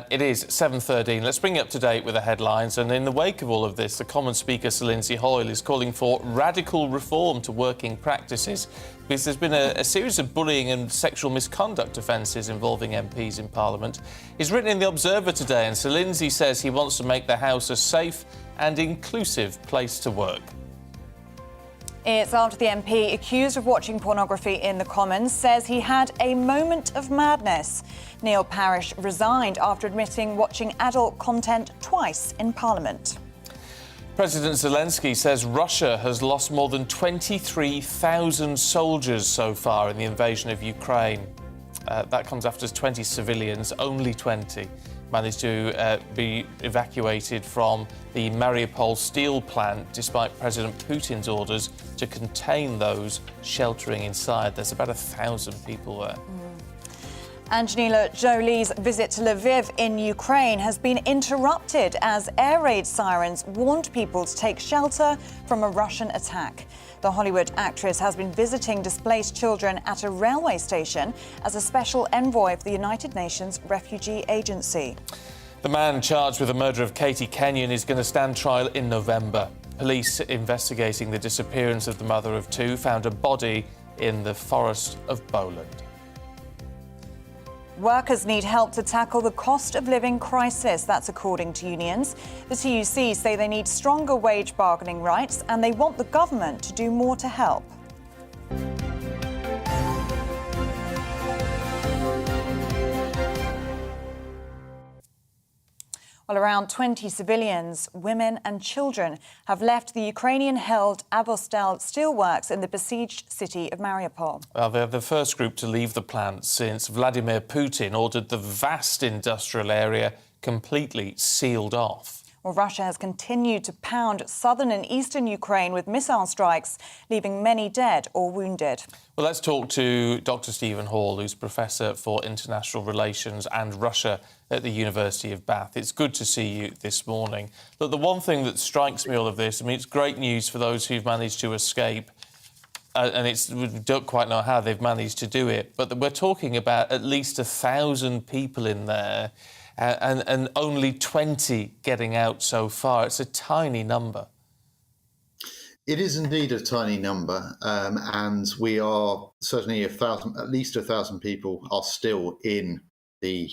It is 7:13. Let's bring you up to date with the headlines. And in the wake of all of this, the Commons Speaker, Sir Lindsay Hoyle, is calling for radical reform to working practices because there's been a series of bullying and sexual misconduct offences involving MPs in Parliament. He's written in The Observer today, and Sir Lindsay says he wants to make the House a safe and inclusive place to work. It's after the MP, accused of watching pornography in the Commons, says he had a moment of madness. Neil Parish resigned after admitting watching adult content twice in Parliament. President Zelensky says Russia has lost more than 23,000 soldiers so far in the invasion of Ukraine. That comes after 20 civilians, only 20, managed to be evacuated from the Mariupol steel plant despite President Putin's orders to contain those sheltering inside. There's about 1,000 people there. Angelina Jolie's visit to Lviv in Ukraine has been interrupted as air raid sirens warned people to take shelter from a Russian attack. The Hollywood actress has been visiting displaced children at a railway station as a special envoy for the United Nations Refugee Agency. The man charged with the murder of Katie Kenyon is going to stand trial in November. Police investigating the disappearance of the mother of two found a body in the forest of Bowland. Workers need help to tackle the cost of living crisis. That's according to unions. The TUC say they need stronger wage bargaining rights and they want the government to do more to help. Well, around 20 civilians, women and children have left the Ukrainian-held Azovstal steelworks in the besieged city of Mariupol. Well, they're the first group to leave the plant since Vladimir Putin ordered the vast industrial area completely sealed off. Well, Russia has continued to pound southern and eastern Ukraine with missile strikes, leaving many dead or wounded. Well, let's talk to Dr. Stephen Hall, who's Professor for International Relations and Russia at the University of Bath. It's good to see you this morning. But the one thing that strikes me all of this, I mean, it's great news for those who've managed to escape, and we don't quite know how they've managed to do it, but we're talking about at least 1,000 people in there, and only 20 getting out so far. It's a tiny number. It is indeed a tiny number, and we are certainly at least 1,000 people are still in the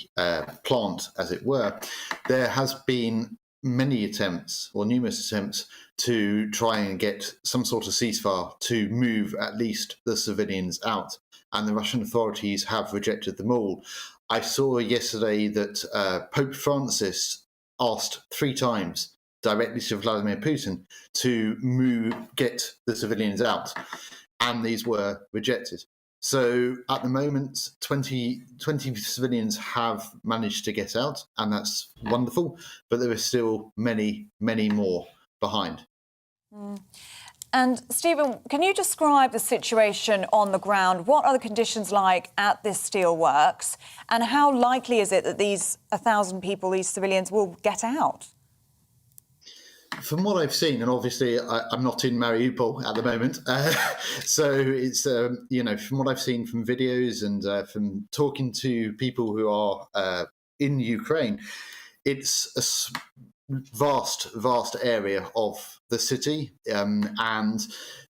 plant, as it were. There has been many attempts, or numerous attempts, to try and get some sort of ceasefire to move at least the civilians out, and the Russian authorities have rejected them all. I saw yesterday that Pope Francis asked 3 times directly to Vladimir Putin to get the civilians out, and these were rejected. So at the moment, 20 civilians have managed to get out, and that's wonderful, but there are still many, many more behind. And Stephen, can you describe the situation on the ground? What are the conditions like at this steelworks, and how likely is it that these 1,000 people, these civilians, will get out? From what I've seen, and obviously I'm not in Mariupol at the moment, so it's, from what I've seen from videos and from talking to people who are in Ukraine, it's vast area of the city, and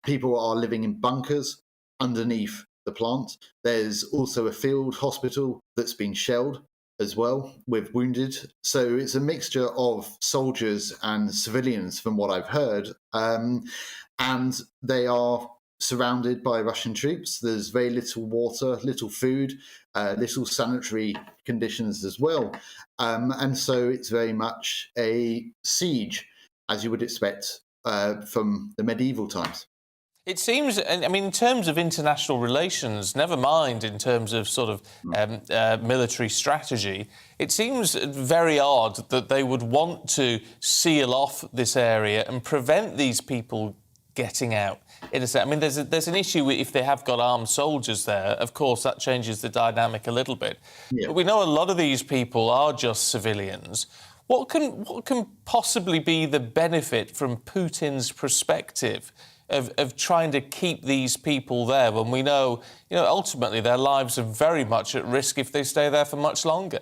people are living in bunkers underneath the plant. There's also a field hospital that's been shelled as well with wounded. So it's a mixture of soldiers and civilians from what I've heard. And they are surrounded by Russian troops. There's very little water, little food, little sanitary conditions as well. And so it's very much a siege, as you would expect from the medieval times. It seems, I mean, in terms of international relations, never mind in terms of sort of military strategy, it seems very odd that they would want to seal off this area and prevent these people getting out. In a sense, I mean, there's an issue if they have got armed soldiers there. Of course, that changes the dynamic a little bit. Yeah. But we know a lot of these people are just civilians. What can possibly be the benefit from Putin's perspective of trying to keep these people there when we know, ultimately their lives are very much at risk if they stay there for much longer?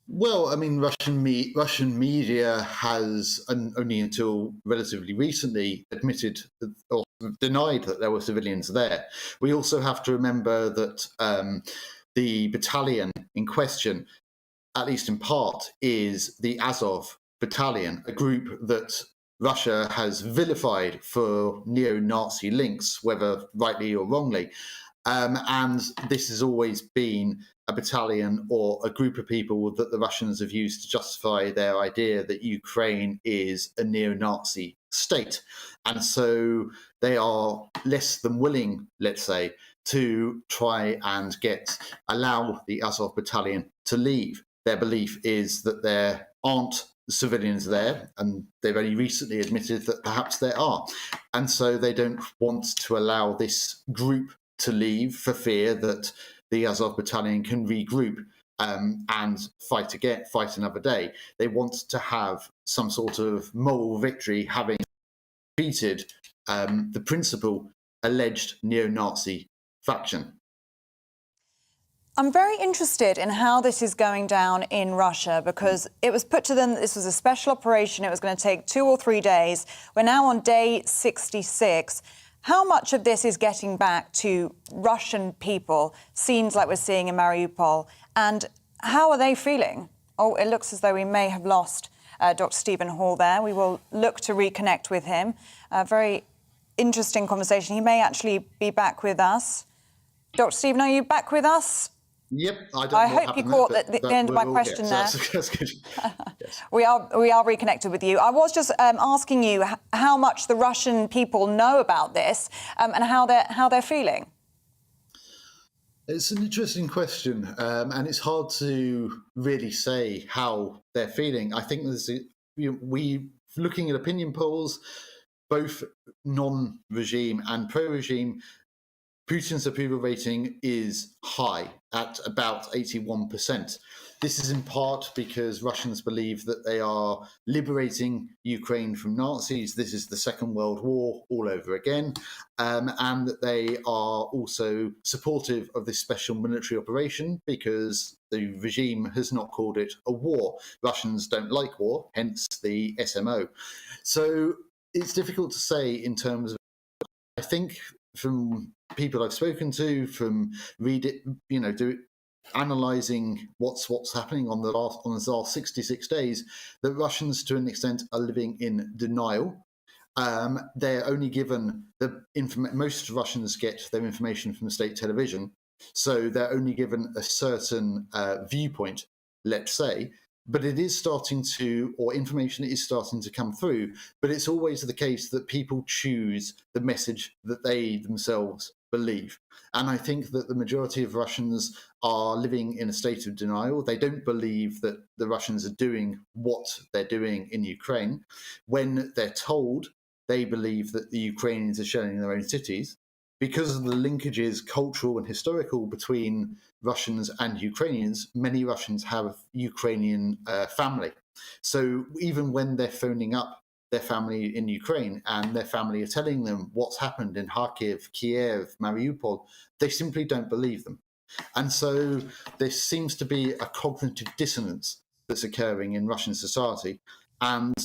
Well, I mean, Russian media has, only until relatively recently, admitted or denied that there were civilians there. We also have to remember that the battalion in question, at least in part, is the Azov battalion, a group that Russia has vilified for neo-Nazi links, whether rightly or wrongly. And this has always been a battalion or a group of people that the Russians have used to justify their idea that Ukraine is a neo-Nazi state. And so they are less than willing, let's say, to try and allow the Azov battalion to leave. Their belief is that there aren't civilians there, and they've only recently admitted that perhaps there are. And so they don't want to allow this group to leave for fear that the Azov battalion can regroup and fight another day. They want to have some sort of moral victory, having defeated the principal alleged neo-Nazi faction. I'm very interested in how this is going down in Russia, because it was put to them that this was a special operation. It was going to take 2 or 3 days. We're now on day 66. How much of this is getting back to Russian people, scenes like we're seeing in Mariupol, and how are they feeling? Oh, it looks as though we may have lost Dr. Stephen Hall there. We will look to reconnect with him. A very interesting conversation. He may actually be back with us. Dr. Stephen, are you back with us? Yep, I hope you caught the end of my question there. That's good. Yes. We are reconnected with you. I was just asking you how much the Russian people know about this and how they're feeling. It's an interesting question, and it's hard to really say how they're feeling. I think we looking at opinion polls, both non-regime and pro-regime. Putin's approval rating is high at about 81%. This is in part because Russians believe that they are liberating Ukraine from Nazis. This is the Second World War all over again, and that they are also supportive of this special military operation because the regime has not called it a war. Russians don't like war, hence the SMO. So it's difficult to say in terms of, I think, from people I've spoken to, from analysing what's happening on the last 66 days, that Russians, to an extent, are living in denial. They're only given most Russians get their information from state television, so they're only given a certain viewpoint, let's say. But it is starting to, or information is starting to come through, but it's always the case that people choose the message that they themselves believe. And I think that the majority of Russians are living in a state of denial. They don't believe that the Russians are doing what they're doing in Ukraine. When they're told, they believe that the Ukrainians are shelling their own cities. Because of the linkages, cultural and historical, between Russians and Ukrainians, many Russians have Ukrainian family. So even when they're phoning up their family in Ukraine and their family are telling them what's happened in Kharkiv, Kiev, Mariupol, they simply don't believe them. And so there seems to be a cognitive dissonance that's occurring in Russian society, and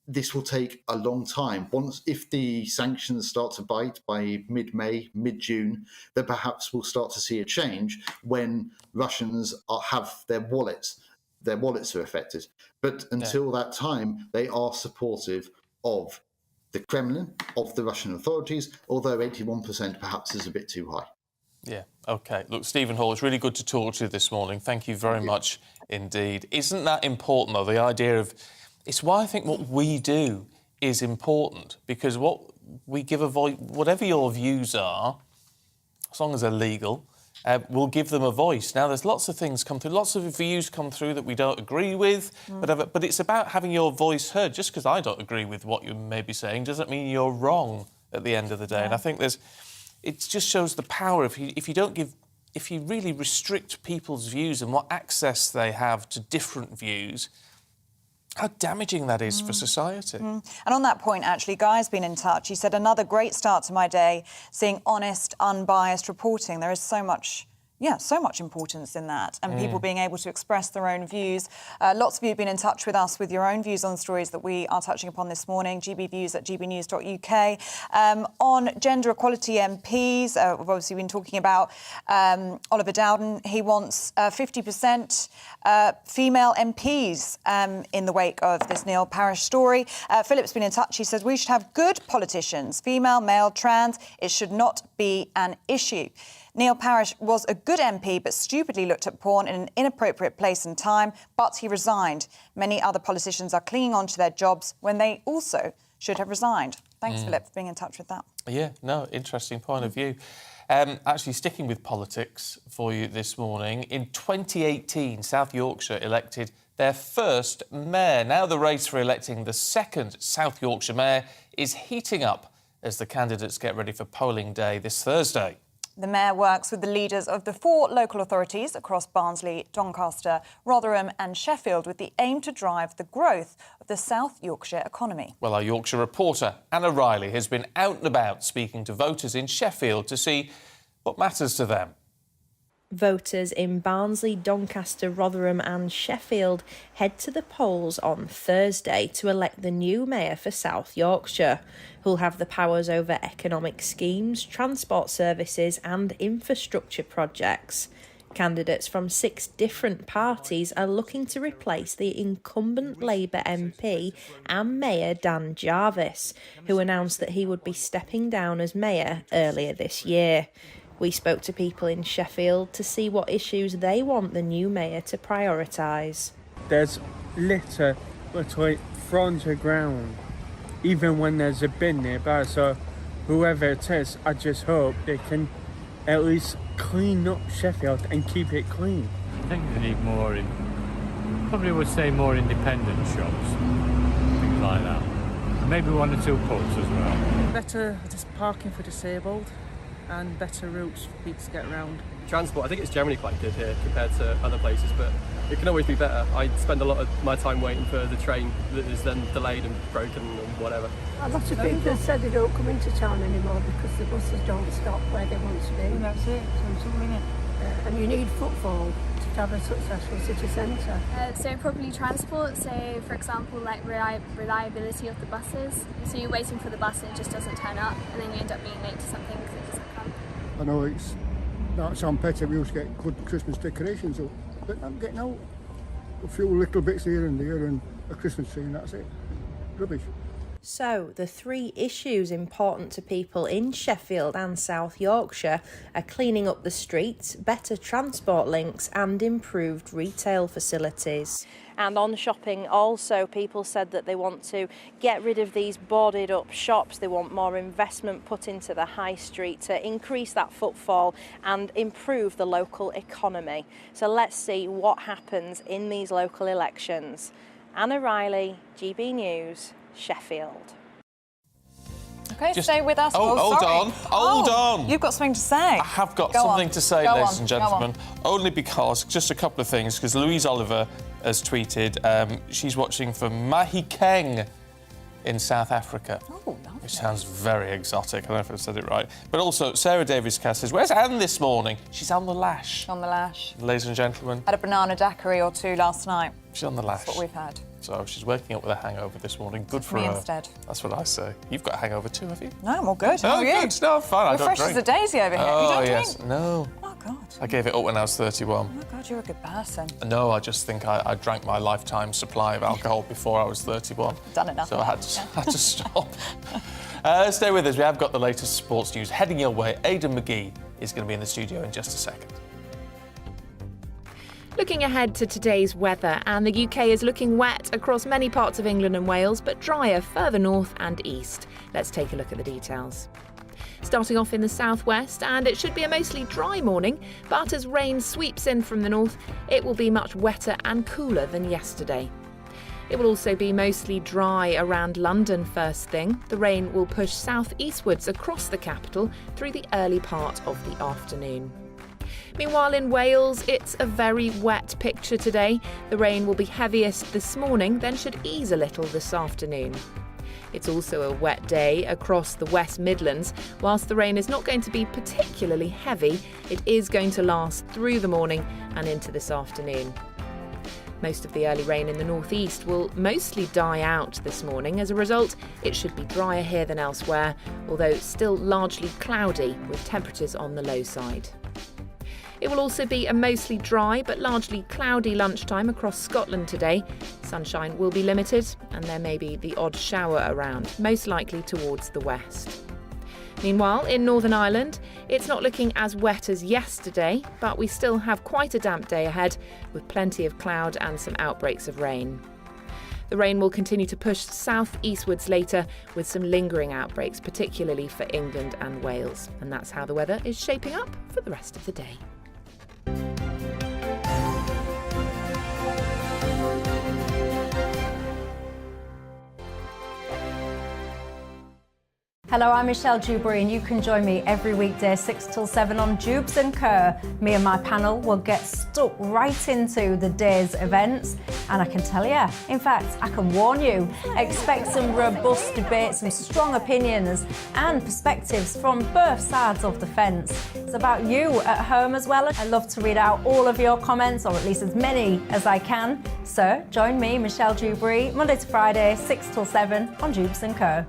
this will take a long time. If the sanctions start to bite by mid-May, mid-June, then perhaps we'll start to see a change when Russians have their wallets are affected. But until that time, they are supportive of the Kremlin, of the Russian authorities, although 81% perhaps is a bit too high. Yeah, OK. Look, Stephen Hall, it's really good to talk to you this morning. Thank you very much indeed. Isn't that important, though, the idea of... It's why I think what we do is important, because what we give a voice... Whatever your views are, as long as they're legal, we'll give them a voice. Now, there's lots of things come through, lots of views come through that we don't agree with, but it's about having your voice heard. Just because I don't agree with what you may be saying doesn't mean you're wrong at the end of the day. And I think it just shows the power if you really restrict people's views and what access they have to different views, how damaging that is for society. And on that point, actually, Guy's been in touch. He said, another great start to my day, seeing honest, unbiased reporting. There is so much importance in that, and people being able to express their own views. Lots of you have been in touch with us with your own views on the stories that we are touching upon this morning. gbviews@gbnews.uk. On gender equality MPs, we've obviously been talking about Oliver Dowden. He wants 50% female MPs in the wake of this Neil Parish story. Philip's been in touch. He says we should have good politicians, female, male, trans. It should not be an issue. Neil Parish was a good MP, but stupidly looked at porn in an inappropriate place and time, but he resigned. Many other politicians are clinging on to their jobs when they also should have resigned. Thanks, Philip, for being in touch with that. Yeah, no, interesting point of view. Actually, sticking with politics for you this morning, in 2018, South Yorkshire elected their first mayor. Now the race for electing the second South Yorkshire mayor is heating up as the candidates get ready for polling day this Thursday. The mayor works with the leaders of the 4 local authorities across Barnsley, Doncaster, Rotherham and Sheffield with the aim to drive the growth of the South Yorkshire economy. Well, our Yorkshire reporter, Anna Riley, has been out and about speaking to voters in Sheffield to see what matters to them. Voters in Barnsley, Doncaster, Rotherham and Sheffield head to the polls on Thursday to elect the new mayor for South Yorkshire, who'll have the powers over economic schemes, transport services and infrastructure projects. Candidates from 6 different parties are looking to replace the incumbent Labour MP and Mayor Dan Jarvis, who announced that he would be stepping down as mayor earlier this year. We spoke to people in Sheffield to see what issues they want the new mayor to prioritise. There's litter thrown to the ground, even when there's a bin nearby, so whoever it is, I just hope they can at least clean up Sheffield and keep it clean. I think they need more, probably would say more independent shops, things like that. And maybe 1 or 2 pubs as well. Better parking for disabled and better routes for people to get around. Transport, I think it's generally quite good here compared to other places, but it can always be better. I spend a lot of my time waiting for the train that is then delayed and broken and whatever. A lot of people have said they don't come into town anymore because the buses don't stop where they want to be. And that's it, sensible, isn't it? And you need footfall to have a successful city centre. So probably transport, so for example like reliability of the buses. So you're waiting for the bus and it just doesn't turn up and then you end up being late to something because it doesn't come. I know that sounds petty, we used to get good Christmas decorations up, but I'm getting out a few little bits here and there and a Christmas tree and that's it. Rubbish. So, the 3 issues important to people in Sheffield and South Yorkshire are cleaning up the streets, better transport links and improved retail facilities. And on shopping also, people said that they want to get rid of these boarded up shops. They want more investment put into the high street to increase that footfall and improve the local economy. So let's see what happens in these local elections. Anna Riley, GB News, Sheffield. OK, stay with us. Hold on. You've got something to say. I have got something to say, ladies and gentlemen. Only because, just a couple of things, because Louise Oliver has tweeted she's watching from Mahikeng in South Africa. Oh, lovely. Which sounds very exotic. I don't know if I said it right. But also, Sarah Davies-Cass says, where's Anne this morning? She's on the lash. On the lash. Ladies and gentlemen. Had a banana daiquiri or 2 last night. She's on the lash. That's what we've had. So she's waking up with a hangover this morning. Good for Me her. instead. That's what I say. You've got a hangover too, have you? No, I'm all good. How Oh, are you? good. No, I'm fine. I We're don't fresh drink. as a daisy over here. Oh, You don't yes. drink? No. Oh, God. I gave it up when I was 31. Oh, God, you're a good person. No, I just think I drank my lifetime supply of alcohol before I was 31. Done enough. So I had to stop. Stay with us. We have got the latest sports news heading your way. Aidan McGee is going to be in the studio in just a second. Looking ahead to today's weather, and the UK is looking wet across many parts of England and Wales, but drier further north and east. Let's take a look at the details. Starting off in the southwest, and it should be a mostly dry morning, but as rain sweeps in from the north, it will be much wetter and cooler than yesterday. It will also be mostly dry around London first thing. The rain will push south-eastwards across the capital through the early part of the afternoon. Meanwhile, in Wales, it's a very wet picture today. The rain will be heaviest this morning, then should ease a little this afternoon. It's also a wet day across the West Midlands. Whilst the rain is not going to be particularly heavy, it is going to last through the morning and into this afternoon. Most of the early rain in the northeast will mostly die out this morning. As a result, it should be drier here than elsewhere, although still largely cloudy with temperatures on the low side. It will also be a mostly dry but largely cloudy lunchtime across Scotland today. Sunshine will be limited and there may be the odd shower around, most likely towards the west. Meanwhile, in Northern Ireland, it's not looking as wet as yesterday, but we still have quite a damp day ahead with plenty of cloud and some outbreaks of rain. The rain will continue to push south-eastwards later with some lingering outbreaks, particularly for England and Wales. And that's how the weather is shaping up for the rest of the day. Hello, I'm Michelle Dewberry and you can join me every weekday 6 till 7 on Jubes and Kerr. Me and my panel will get stuck right into the day's events, and I can tell you, in fact, I can warn you, expect some robust debates, some strong opinions and perspectives from both sides of the fence. It's about you at home as well. I love to read out all of your comments, or at least as many as I can. So join me, Michelle Dewberry, Monday to Friday, 6 till 7 on Jubes and Kerr.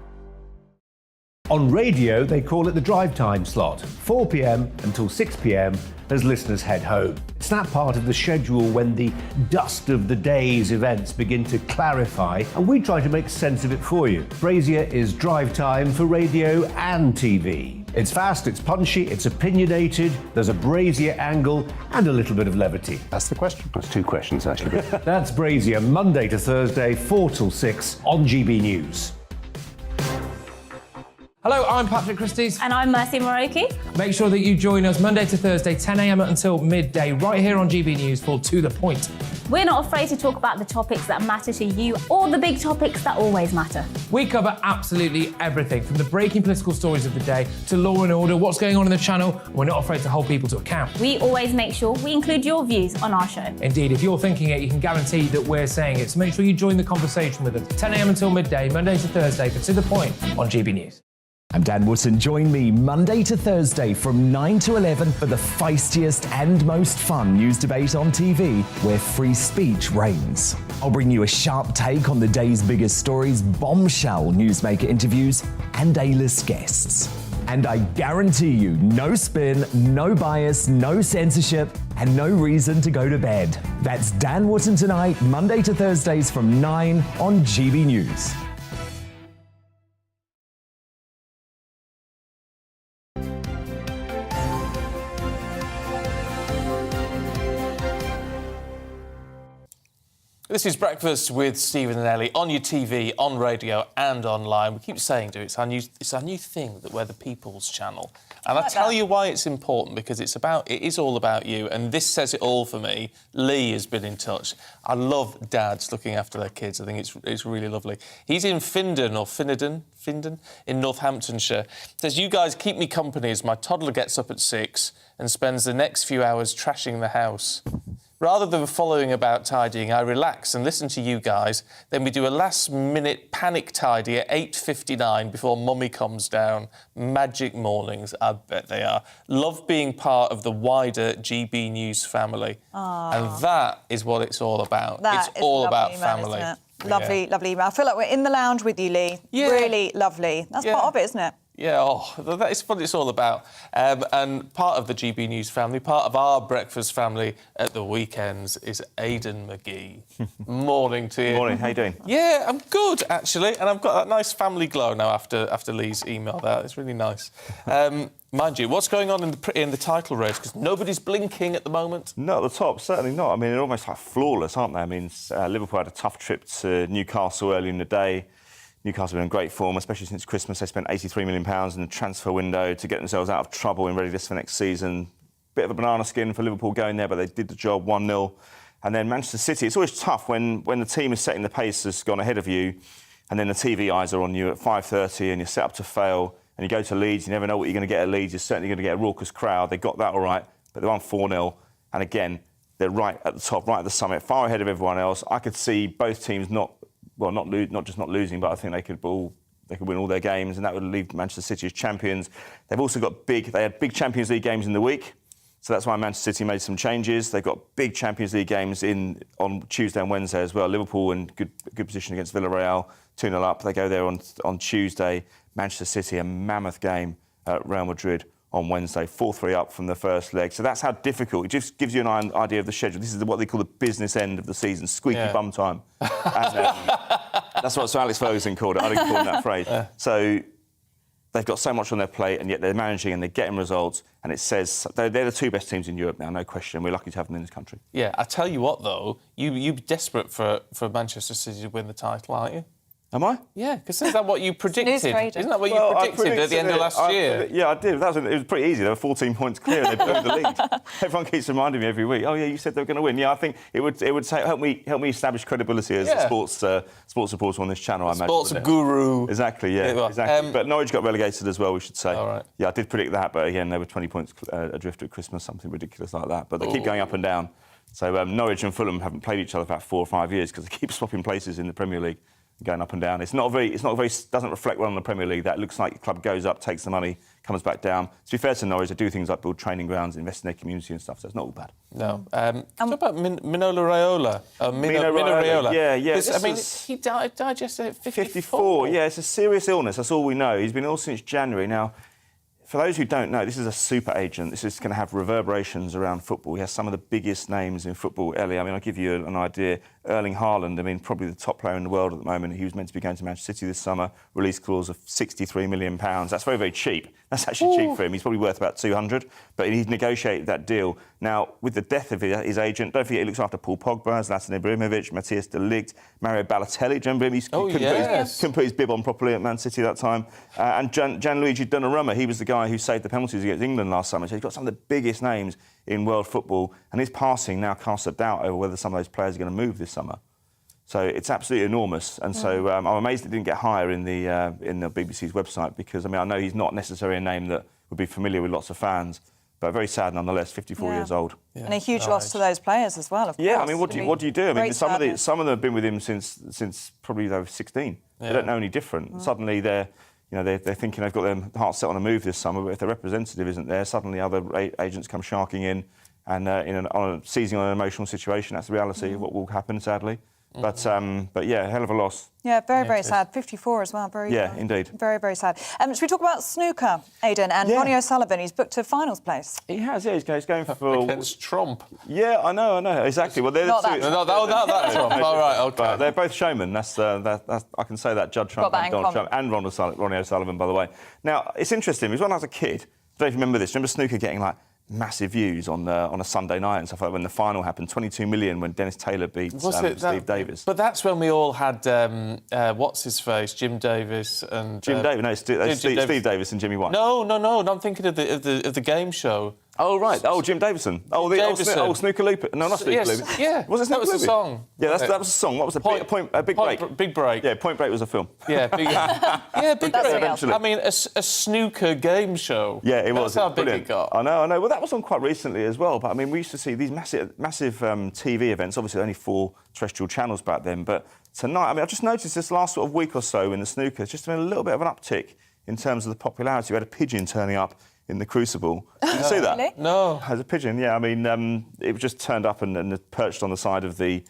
On radio, they call it the drive time slot, 4 p.m. until 6 p.m. as listeners head home. It's that part of the schedule when the dust of the day's events begin to clarify, and we try to make sense of it for you. Brazier is drive time for radio and TV. It's fast, it's punchy, it's opinionated, there's a Brazier angle and a little bit of levity. That's the question. That's two questions, actually. That's Brazier, Monday to Thursday, 4 till 6 on GB News. Hello, I'm Patrick Christie's. And I'm Mercy Moroki. Make sure that you join us Monday to Thursday, 10 a.m. until midday, right here on GB News for To The Point. We're not afraid to talk about the topics that matter to you, or the big topics that always matter. We cover absolutely everything, from the breaking political stories of the day to law and order, what's going on in the channel. We're not afraid to hold people to account. We always make sure we include your views on our show. Indeed, if you're thinking it, you can guarantee that we're saying it. So make sure you join the conversation with us, 10 a.m. until midday, Monday to Thursday for To The Point on GB News. I'm Dan Wootton. Join me Monday to Thursday from 9 to 11 for the feistiest and most fun news debate on TV, where free speech reigns. I'll bring you a sharp take on the day's biggest stories, bombshell newsmaker interviews, and A-list guests. And I guarantee you, no spin, no bias, no censorship, and no reason to go to bed. That's Dan Wootton tonight, Monday to Thursdays from 9 on GB News. This is Breakfast with Stephen and Ellie on your TV, on radio and online. We keep saying to it, it's our new thing that we're the People's Channel. And I'll tell you why it's important, because it is all about you, and this says it all for me. Lee has been in touch. I love dads looking after their kids. I think it's really lovely. He's in Findon in Northamptonshire. Says, you guys keep me company as my toddler gets up at 6 and spends the next few hours trashing the house. Rather than following about tidying, I relax and listen to you guys. Then we do a last-minute panic tidy at 8:59 before Mummy comes down. Magic mornings, I bet they are. Love being part of the wider GB News family. And that is what it's all about. It's all about family. Lovely, lovely email. I feel like we're in the lounge with you, Lee. Yeah. Really lovely. That's part of it, isn't it? Yeah, that is what it's all about. And part of the GB News family, part of our breakfast family at the weekends is Aidan McGee. Morning to you. Morning, how you doing? Yeah, I'm good, actually. And I've got that nice family glow now after Lee's email there. It's really nice. Mind you, what's going on in the title race? Because nobody's blinking at the moment. Not at the top, certainly not. I mean, they're almost like flawless, aren't they? I mean, Liverpool had a tough trip to Newcastle early in the day. Newcastle are in great form, especially since Christmas. They spent £83 million in the transfer window to get themselves out of trouble and readiness for next season. Bit of a banana skin for Liverpool going there, but they did the job 1-0. And then Manchester City, it's always tough when the team is setting the pace, has gone ahead of you, and then the TV eyes are on you at 5:30 and you're set up to fail, and you go to Leeds, you never know what you're going to get at Leeds. You're certainly going to get a raucous crowd. They got that all right, but they won 4-0. And again, they're right at the top, right at the summit, far ahead of everyone else. I could see both teams not just not losing, but I think they could win all their games, and that would leave Manchester City as champions. They've also got they had big Champions League games in the week, so that's why Manchester City made some changes. They've got big Champions League games on Tuesday and Wednesday as well. Liverpool in good position against Villarreal, 2-0 up. They go there on Tuesday. Manchester City, a mammoth game at Real Madrid on Wednesday, 4-3 up from the first leg. So that's how difficult. It just gives you an idea of the schedule. This is what they call the business end of the season, squeaky bum time. And, that's what Sir Alex Ferguson called it. I didn't call him that phrase. So they've got so much on their plate, and yet they're managing and they're getting results. And it says they're the two best teams in Europe now, no question. We're lucky to have them in this country. Yeah, I tell you what, though, you're desperate for Manchester City to win the title, aren't you? Am I? Yeah, because isn't that what you predicted? Isn't that what you predicted at the end of last year? Yeah, I did. It was pretty easy. They were 14 points clear and they blew the lead. Everyone keeps reminding me every week, oh, yeah, you said they were going to win. Yeah, I think it would help me establish credibility as a sports reporter on this channel, I imagine. Sports guru. Exactly, yeah, exactly. But Norwich got relegated as well, we should say. All right. Yeah, I did predict that, but again, they were 20 points adrift at Christmas, something ridiculous like that. But they keep going up and down. So Norwich and Fulham haven't played each other for about 4 or 5 years because they keep swapping places in the Premier League. Going up and down. Doesn't reflect well on the Premier League. That looks like the club goes up, takes the money, comes back down. To be fair to Norwich, they do things like build training grounds, invest in their community and stuff, so it's not all bad. No. What about Mino Raiola? Mino Raiola. Yeah. I mean, he died yesterday at 54. Yeah, it's a serious illness, that's all we know. He's been ill since January. Now, for those who don't know, this is a super agent. This is going to have reverberations around football. He has some of the biggest names in football. Ellie, I mean, I'll give you an idea. Erling Haaland, I mean, probably the top player in the world at the moment. He was meant to be going to Manchester City this summer. Release clause of £63 million. That's very, very cheap. That's actually cheap for him. He's probably worth about 200. But he's negotiated that deal. Now, with the death of his agent, don't forget he looks after Paul Pogba, Zlatan Ibrahimovic, Matthias de Ligt, Mario Balotelli. Do you remember him? Couldn't put his bib on properly at Man City that time. And Gianluigi Donnarumma, he was the guy who saved the penalties against England last summer. So he's got some of the biggest names in world football, and his passing now casts a doubt over whether some of those players are going to move this summer. So it's absolutely enormous, and so I'm amazed it didn't get higher in the BBC's website, because I mean I know he's not necessarily a name that would be familiar with lots of fans, but very sad nonetheless. 54 years old, and a huge loss to those players as well. Of course. Yeah, I mean, what do you do? I mean, some of them have been with him since probably they were 16. They don't know any different. Suddenly they're thinking they've got their heart set on a move this summer, but if their representative isn't there, suddenly other agents come sharking in and seizing on an emotional situation. That's the reality of what will happen, sadly. But yeah, hell of a loss. Yeah, very sad. 54 as well. Indeed. Very, very sad. Should we talk about snooker, Aidan, and Ronnie O'Sullivan? He's booked a finals place. He has, yeah. He's going for against Trump. Yeah, I know, exactly. Well, they're not the two. That Trump. All right, OK. But they're both showmen. That's I can say that. Judd Trump and Donald Trump and Ronnie O'Sullivan, by the way. Now, it's interesting because when I was a kid, I don't know if you remember this. Remember snooker getting like massive views on a Sunday night and stuff like that when the final happened. 22 million when Dennis Taylor beat Steve Davis. But that's when we all had what's his face, Jim Davis and Steve Davis and Jimmy White. No. I'm thinking of the game show. Oh, right. Oh, Jim Davison. Oh, old Snooker Lupin. No, not Snooker Yes, Lupin. yeah. Was it Snooker That was the Lupin? song. Yeah, that was a song. What was the Big Break? Big Break. Yeah, Point Break was a film. Yeah, Big Break. Eventually. I mean, a snooker game show. Yeah, it was. That's how brilliant. big it got. I know. Well, that was on quite recently as well. But I mean, we used to see these massive TV events. Obviously, only 4 terrestrial channels back then. But tonight, I mean, I've just noticed this last sort of week or so in the snooker, it's just been a little bit of an uptick in terms of the popularity. We had a pigeon turning up in the Crucible. Did you see that? Really? No. As a pigeon, yeah. I mean, it just turned up and perched on the side of the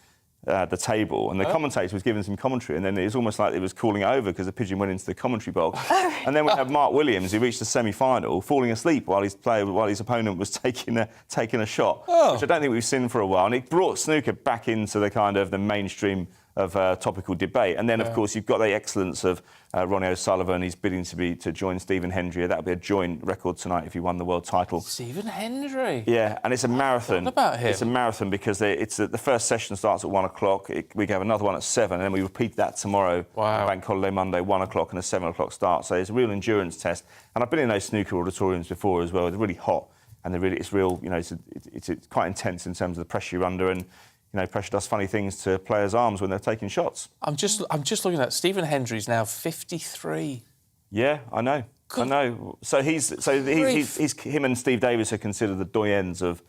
table, and the commentator was giving some commentary, and then it was almost like it was calling it over because the pigeon went into the commentary box. And then we have Mark Williams, who reached the semi-final, falling asleep while his opponent was taking a shot, which I don't think we've seen for a while. And it brought snooker back into the kind of the mainstream of topical debate. And then, of course, you've got the excellence of Ronnie O'Sullivan. He's bidding to join Stephen Hendry. That'll be a joint record tonight if he won the world title. Stephen Hendry? Yeah, and it's a marathon. What about him? It's a marathon because the first session starts at 1 o'clock. We have another one at 7, and then we repeat that tomorrow. Wow. Bank holiday Monday, 1 o'clock, and a 7 o'clock start. So it's a real endurance test. And I've been in those snooker auditoriums before as well. They're really hot, and it's real. You know, it's quite intense in terms of the pressure you're under, and pressure does funny things to players' arms when they're taking shots. I'm just looking at Stephen Hendry's now 53. Yeah, I know. I know. So he's him and Steve Davis are considered the doyens of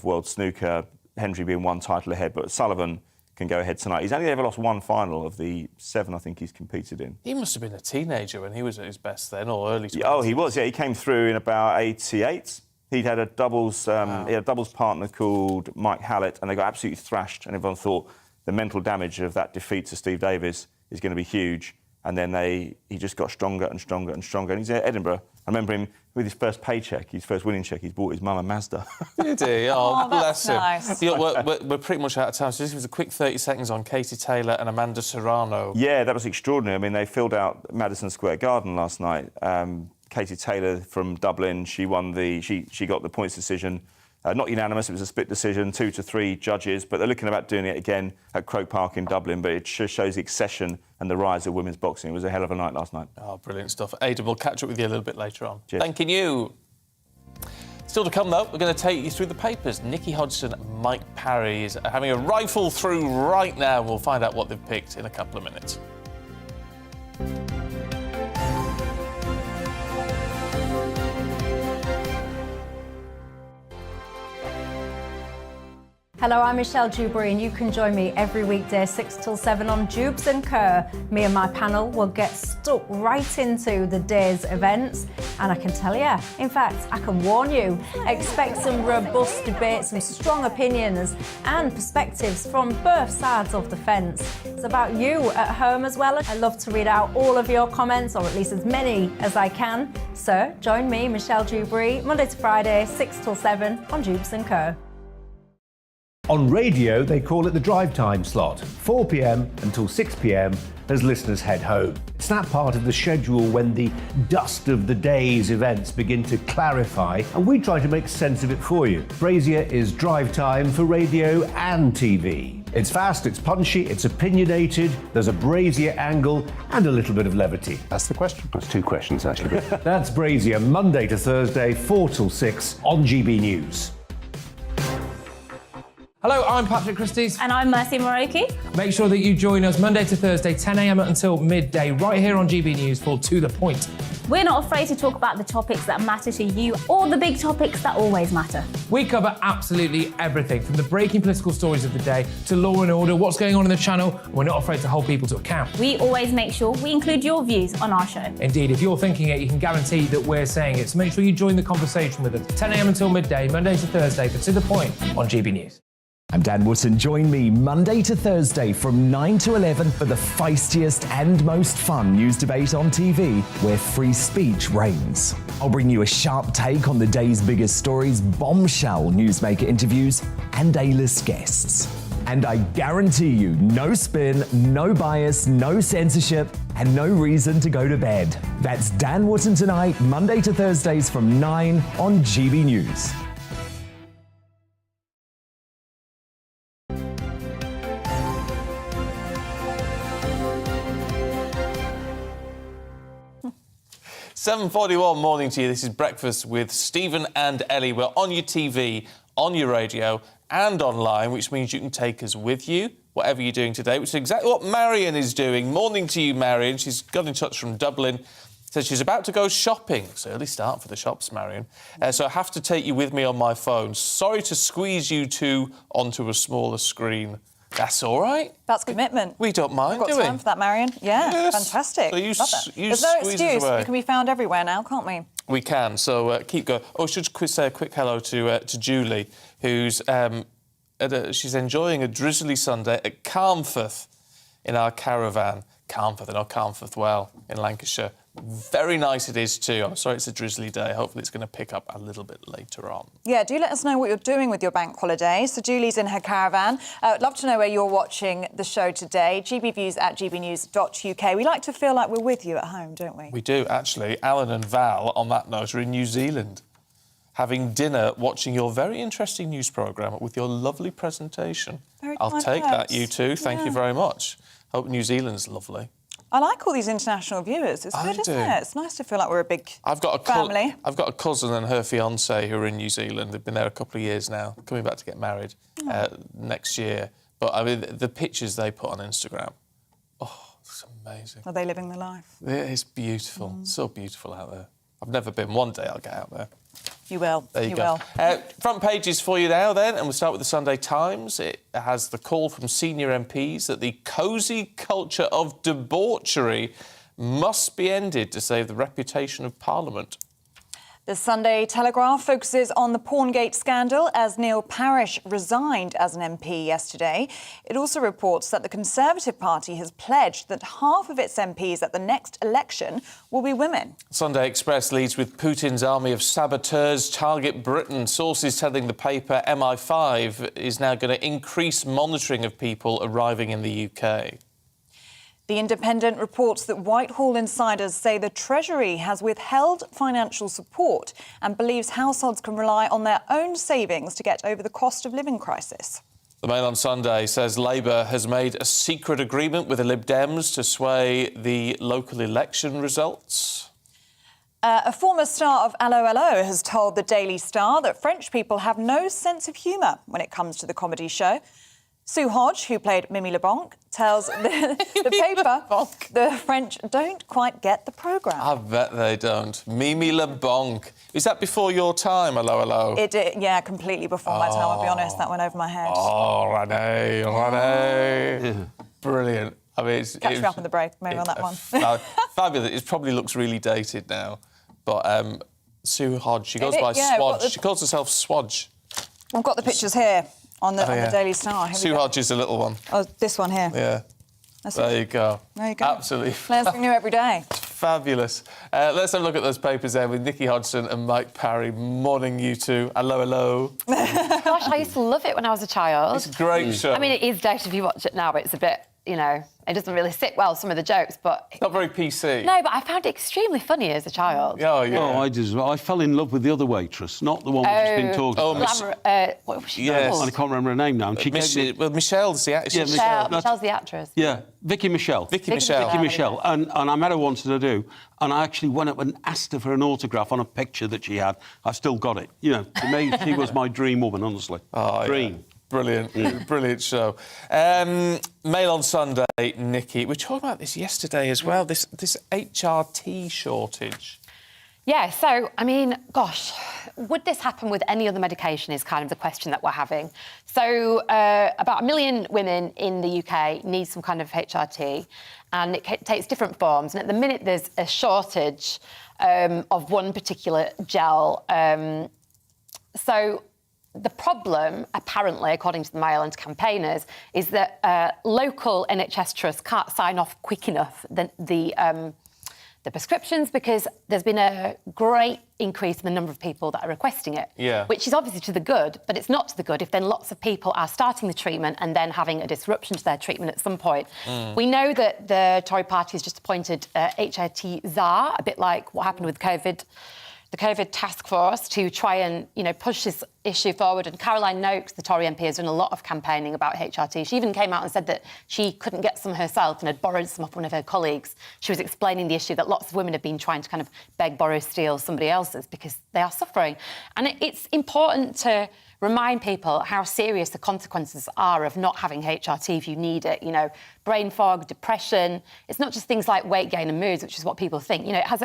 world snooker. Hendry being 1 title ahead, but Sullivan can go ahead tonight. He's only ever lost 1 final of the 7 I think he's competed in. He must have been a teenager when he was at his best then, or early 20s. Oh, he was. Yeah, he came through in about 88. He'd had a doubles partner called Mike Hallett, and they got absolutely thrashed. And everyone thought the mental damage of that defeat to Steve Davis is going to be huge. And then he just got stronger and stronger and stronger. And he's at Edinburgh. I remember him with his first paycheck, his first winning check. He's bought his mum a Mazda. Did he? Oh, bless him. Nice. We're pretty much out of time. So this was a quick 30 seconds on Katie Taylor and Amanda Serrano. Yeah, that was extraordinary. I mean, they filled out Madison Square Garden last night. Katie Taylor from Dublin, she won she got the points decision. Not unanimous, it was a split decision, 2 to 3 judges, but they're looking about doing it again at Croke Park in Dublin, but it just shows the accession and the rise of women's boxing. It was a hell of a night last night. Oh, brilliant stuff. Ada, we'll catch up with you a little bit later on. Cheers. Thanking you. Still to come, though, we're going to take you through the papers. Nicky Hodgson and Mike Parry are having a rifle through right now. We'll find out what they've picked in a couple of minutes. Hello, I'm Michelle Dewberry, and you can join me every weekday 6 till 7 on Jubes and Kerr. Me and my panel will get stuck right into the day's events, and I can tell you, in fact, I can warn you, expect some robust debates, some strong opinions and perspectives from both sides of the fence. It's about you at home as well. I love to read out all of your comments, or at least as many as I can. So join me, Michelle Dewberry, Monday to Friday, 6 till 7 on Jubes and Kerr. On radio, they call it the drive time slot, 4 p.m. until 6 p.m. as listeners head home. It's that part of the schedule when the dust of the day's events begin to clarify, and we try to make sense of it for you. Brazier is drive time for radio and TV. It's fast, it's punchy, it's opinionated, there's a Brazier angle and a little bit of levity. That's the question. That's 2 questions, actually. That's Brazier, Monday to Thursday, 4 till 6 on GB News. Hello, I'm Patrick Christie's. And I'm Mercy Moroki. Make sure that you join us Monday to Thursday, 10 a.m. until midday, right here on GB News for To The Point. We're not afraid to talk about the topics that matter to you or the big topics that always matter. We cover absolutely everything, from the breaking political stories of the day to law and order, what's going on in the channel. We're not afraid to hold people to account. We always make sure we include your views on our show. Indeed, if you're thinking it, you can guarantee that we're saying it. So make sure you join the conversation with us, 10 a.m. until midday, Monday to Thursday for To The Point on GB News. I'm Dan Wootton. Join me Monday to Thursday from 9 to 11 for the feistiest and most fun news debate on TV, where free speech reigns. I'll bring you a sharp take on the day's biggest stories, bombshell newsmaker interviews, and A-list guests. And I guarantee you, no spin, no bias, no censorship, and no reason to go to bed. That's Dan Wootton tonight, Monday to Thursdays from 9 on GB News. 7:41 morning to you. This is Breakfast with Stephen and Ellie. We're on your TV, on your radio and online, which means you can take us with you, whatever you're doing today, which is exactly what Marion is doing. Morning to you, Marion. She's got in touch from Dublin. Says she's about to go shopping. It's an early start for the shops, Marion. So I have to take you with me on my phone. Sorry to squeeze you two onto a smaller screen. That's all right. That's commitment. We don't mind, We've got do we? time for that, Marion. Yeah, Yes. fantastic. So you Love that. you There's no squeeze us excuse. away. We can be found everywhere now, can't we? We can, so keep going. Oh, I should say a quick hello to Julie, who's she's enjoying a drizzly Sunday at Carnforth in our caravan. Carnforth, I know Carnforth well, in Lancashire. Very nice it is too. I'm sorry it's a drizzly day. Hopefully it's going to pick up a little bit later on. Yeah, do let us know what you're doing with your bank holiday. So Julie's in her caravan. I'd love to know where you're watching the show today. GBViews at gbnews.uk. We like to feel like we're with you at home, don't we? We do, actually. Alan and Val, on that note, are in New Zealand, having dinner, watching your very interesting news programme with your lovely presentation. I'll kind take words. that, you two. Thank you very much. Hope New Zealand's lovely. I like all these international viewers. It's good, isn't it? It's nice to feel like we're a big family. I've got a cousin and her fiancé who are in New Zealand. They've been there a couple of years now, coming back to get married next year. But, I mean, the pictures they put on Instagram, oh, it's amazing. Are they living the life? It's beautiful. So beautiful out there. I've never been. One day I'll get out there. You will. There you go. Front pages for you now, then, and we'll start with the Sunday Times. It has the call from senior MPs that the cosy culture of debauchery must be ended to save the reputation of Parliament. The Sunday Telegraph focuses on the Porngate scandal as Neil Parish resigned as an MP yesterday. It also reports that the Conservative Party has pledged that half of its MPs at the next election will be women. Sunday Express leads with Putin's army of saboteurs target Britain. Sources telling the paper MI5 is now going to increase monitoring of people arriving in the UK. The Independent reports that Whitehall insiders say the Treasury has withheld financial support and believes households can rely on their own savings to get over the cost of living crisis. The Mail on Sunday says Labour has made a secret agreement with the Lib Dems to sway the local election results. A former star of Allo Allo has told the Daily Star that French people have no sense of humour when it comes to the comedy show. Sue Hodge, who played Mimi LeBlanc, tells the paper the French don't quite get the programme. I bet they don't. Mimi LeBlanc. Is that before your time, hello, hello? It did, yeah, completely before my time, I'll be honest. That went over my head. Oh, Renee. Brilliant. I mean, Catch me up on the break, maybe on that one. Fabulous. It probably looks really dated now. But Sue Hodge, she goes by yeah, Swodge. She calls herself Swodge. I've got the pictures here on the Daily Star. Here Sue Hodge is a little one. Oh, this one here. Yeah. There you go. There you go. Absolutely. Learn something new every day. Fabulous. Let's have a look at those papers there with Nikki Hodgson and Mike Parry. Morning, you two. Hello, hello. Gosh, I used to love it when I was a child. It's a great show. I mean, it is dated if you watch it now, but it's a bit, you know, it doesn't really sit well, some of the jokes, but... It's not very PC. No, but I found it extremely funny as a child. Oh, yeah. Oh, I did as well. I fell in love with the other waitress, not the one we've just been talking about. What was she Yes. called? I can't remember her name now. And she well, Michelle's the actress. Yeah, Michelle's the actress. Yeah, Vicky Michelle. Vicky Michelle. Vicky Michelle. And I met her once at a do, and I actually went up and asked her for an autograph on a picture that she had. I've still got it. You know, to me, she was my dream woman, honestly. Oh, dream. Yeah. Brilliant, brilliant show. Mail on Sunday, Nikki. We were talking about this yesterday as well, this HRT shortage. Yeah, so, I mean, gosh, would this happen with any other medication is kind of the question that we're having. So about 1 million women in the UK need some kind of HRT, and it takes different forms. And at the minute, there's a shortage of one particular gel. So the problem, apparently, according to the Mail and campaigners, is that local NHS trusts can't sign off quick enough the prescriptions because there's been a great increase in the number of people that are requesting it, which is obviously to the good, but it's not to the good if then lots of people are starting the treatment and then having a disruption to their treatment at some point. We know that the Tory party has just appointed HRT czar, a bit like what happened with COVID. the COVID task force to try and, push this issue forward. And Caroline Noakes, the Tory MP, has done a lot of campaigning about HRT. She even came out and said that she couldn't get some herself and had borrowed some off one of her colleagues. She was explaining the issue that lots of women have been trying to kind of beg, borrow, steal somebody else's because they are suffering. And it's important to remind people how serious the consequences are of not having HRT if you need it. Brain fog, depression. It's not just things like weight gain and moods, which is what people think. It has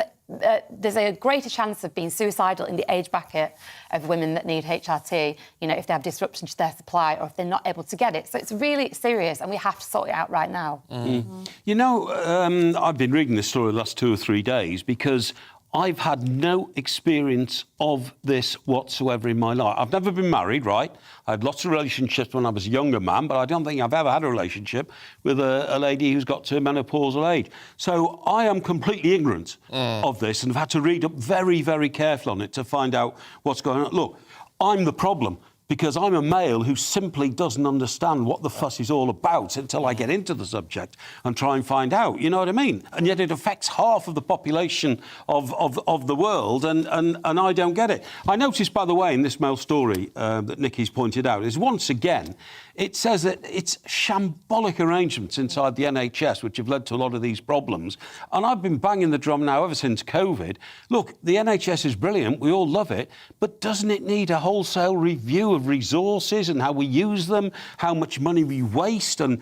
there's a greater chance of being suicidal in the age bracket of women that need HRT, if they have disruption to their supply or if they're not able to get it. So it's really serious and we have to sort it out right now. I've been reading this story the last 2 or 3 days because I've had no experience of this whatsoever in my life. I've never been married, right? I had lots of relationships when I was a younger man, but I don't think I've ever had a relationship with a lady who's got to menopausal age. So I am completely ignorant of this and have had to read up very, very carefully on it to find out what's going on. Look, I'm the problem, because I'm a male who simply doesn't understand what the fuss is all about until I get into the subject and try and find out, you know what I mean? And yet it affects half of the population of the world, and I don't get it. I noticed, by the way, in this Mail story that Nicky's pointed out, is once again, it says that it's shambolic arrangements inside the NHS which have led to a lot of these problems. And I've been banging the drum now ever since COVID. Look, the NHS is brilliant, we all love it, but doesn't it need a wholesale review of resources and how we use them, how much money we waste, and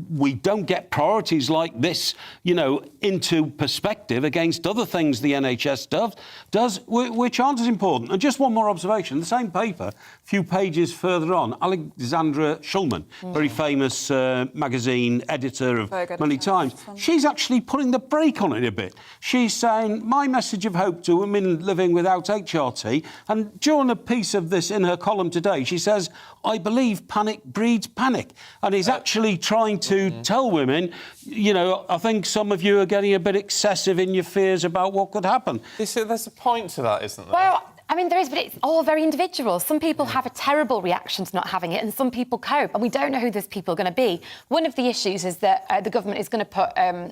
we don't get priorities like this, into perspective against other things the NHS does, which aren't as important. And just one more observation, the same paper, a few pages further on, Alexandra Shulman, very famous magazine editor of Money Times, she's actually putting the brake on it a bit. She's saying, my message of hope to women living without HRT, and during a piece of this in her column today, she says, I believe panic breeds panic. And he's actually trying to tell women, I think some of you are getting a bit excessive in your fears about what could happen. There's a point to that, isn't there? Well, there is, but it's all very individual. Some people have a terrible reaction to not having it and some people cope, and we don't know who those people are going to be. One of the issues is that the government is going to put a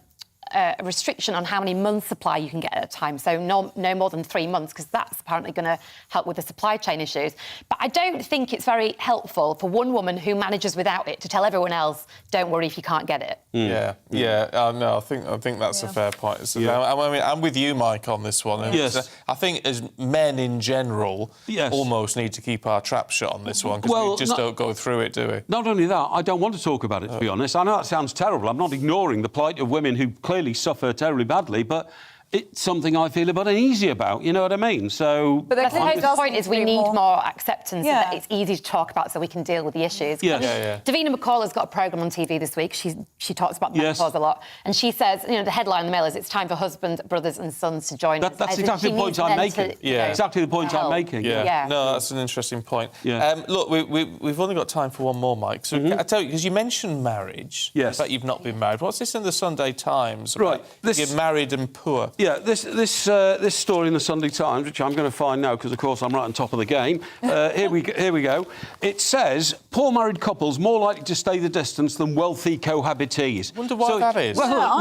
restriction on how many months' supply you can get at a time, so no more than 3 months, because that's apparently going to help with the supply chain issues. But I don't think it's very helpful for one woman who manages without it to tell everyone else, don't worry if you can't get it. No, I think that's a fair point. I'm with you, Mike, on this one. Yes. I think as men in general, almost need to keep our trap shut on this one, because we just don't go through it, do we? Not only that, I don't want to talk about it, to be honest. I know that sounds terrible. I'm not ignoring the plight of women who clearly suffer terribly badly, but it's something I feel a bit uneasy about, you know what I mean? So... But the point is we need more acceptance, that it's easy to talk about so we can deal with the issues. Davina McCall has got a programme on TV this week. She talks about menopause a lot. And she says, the headline in the Mail is, it's time for husbands, brothers and sons to join us. That's exactly the point I'm making. Exactly the point I'm making. No, that's an interesting point. Look, we've only got time for one more, Mike. So I tell you, because you mentioned marriage, in fact, you've not been married. What's this in the Sunday Times? Right. You're married and poor. Yeah, this story in the Sunday Times, which I'm going to find now because, of course, I'm right on top of the game. Here we go. It says, poor married couples more likely to stay the distance than wealthy cohabitees. Wonder why that is. Well,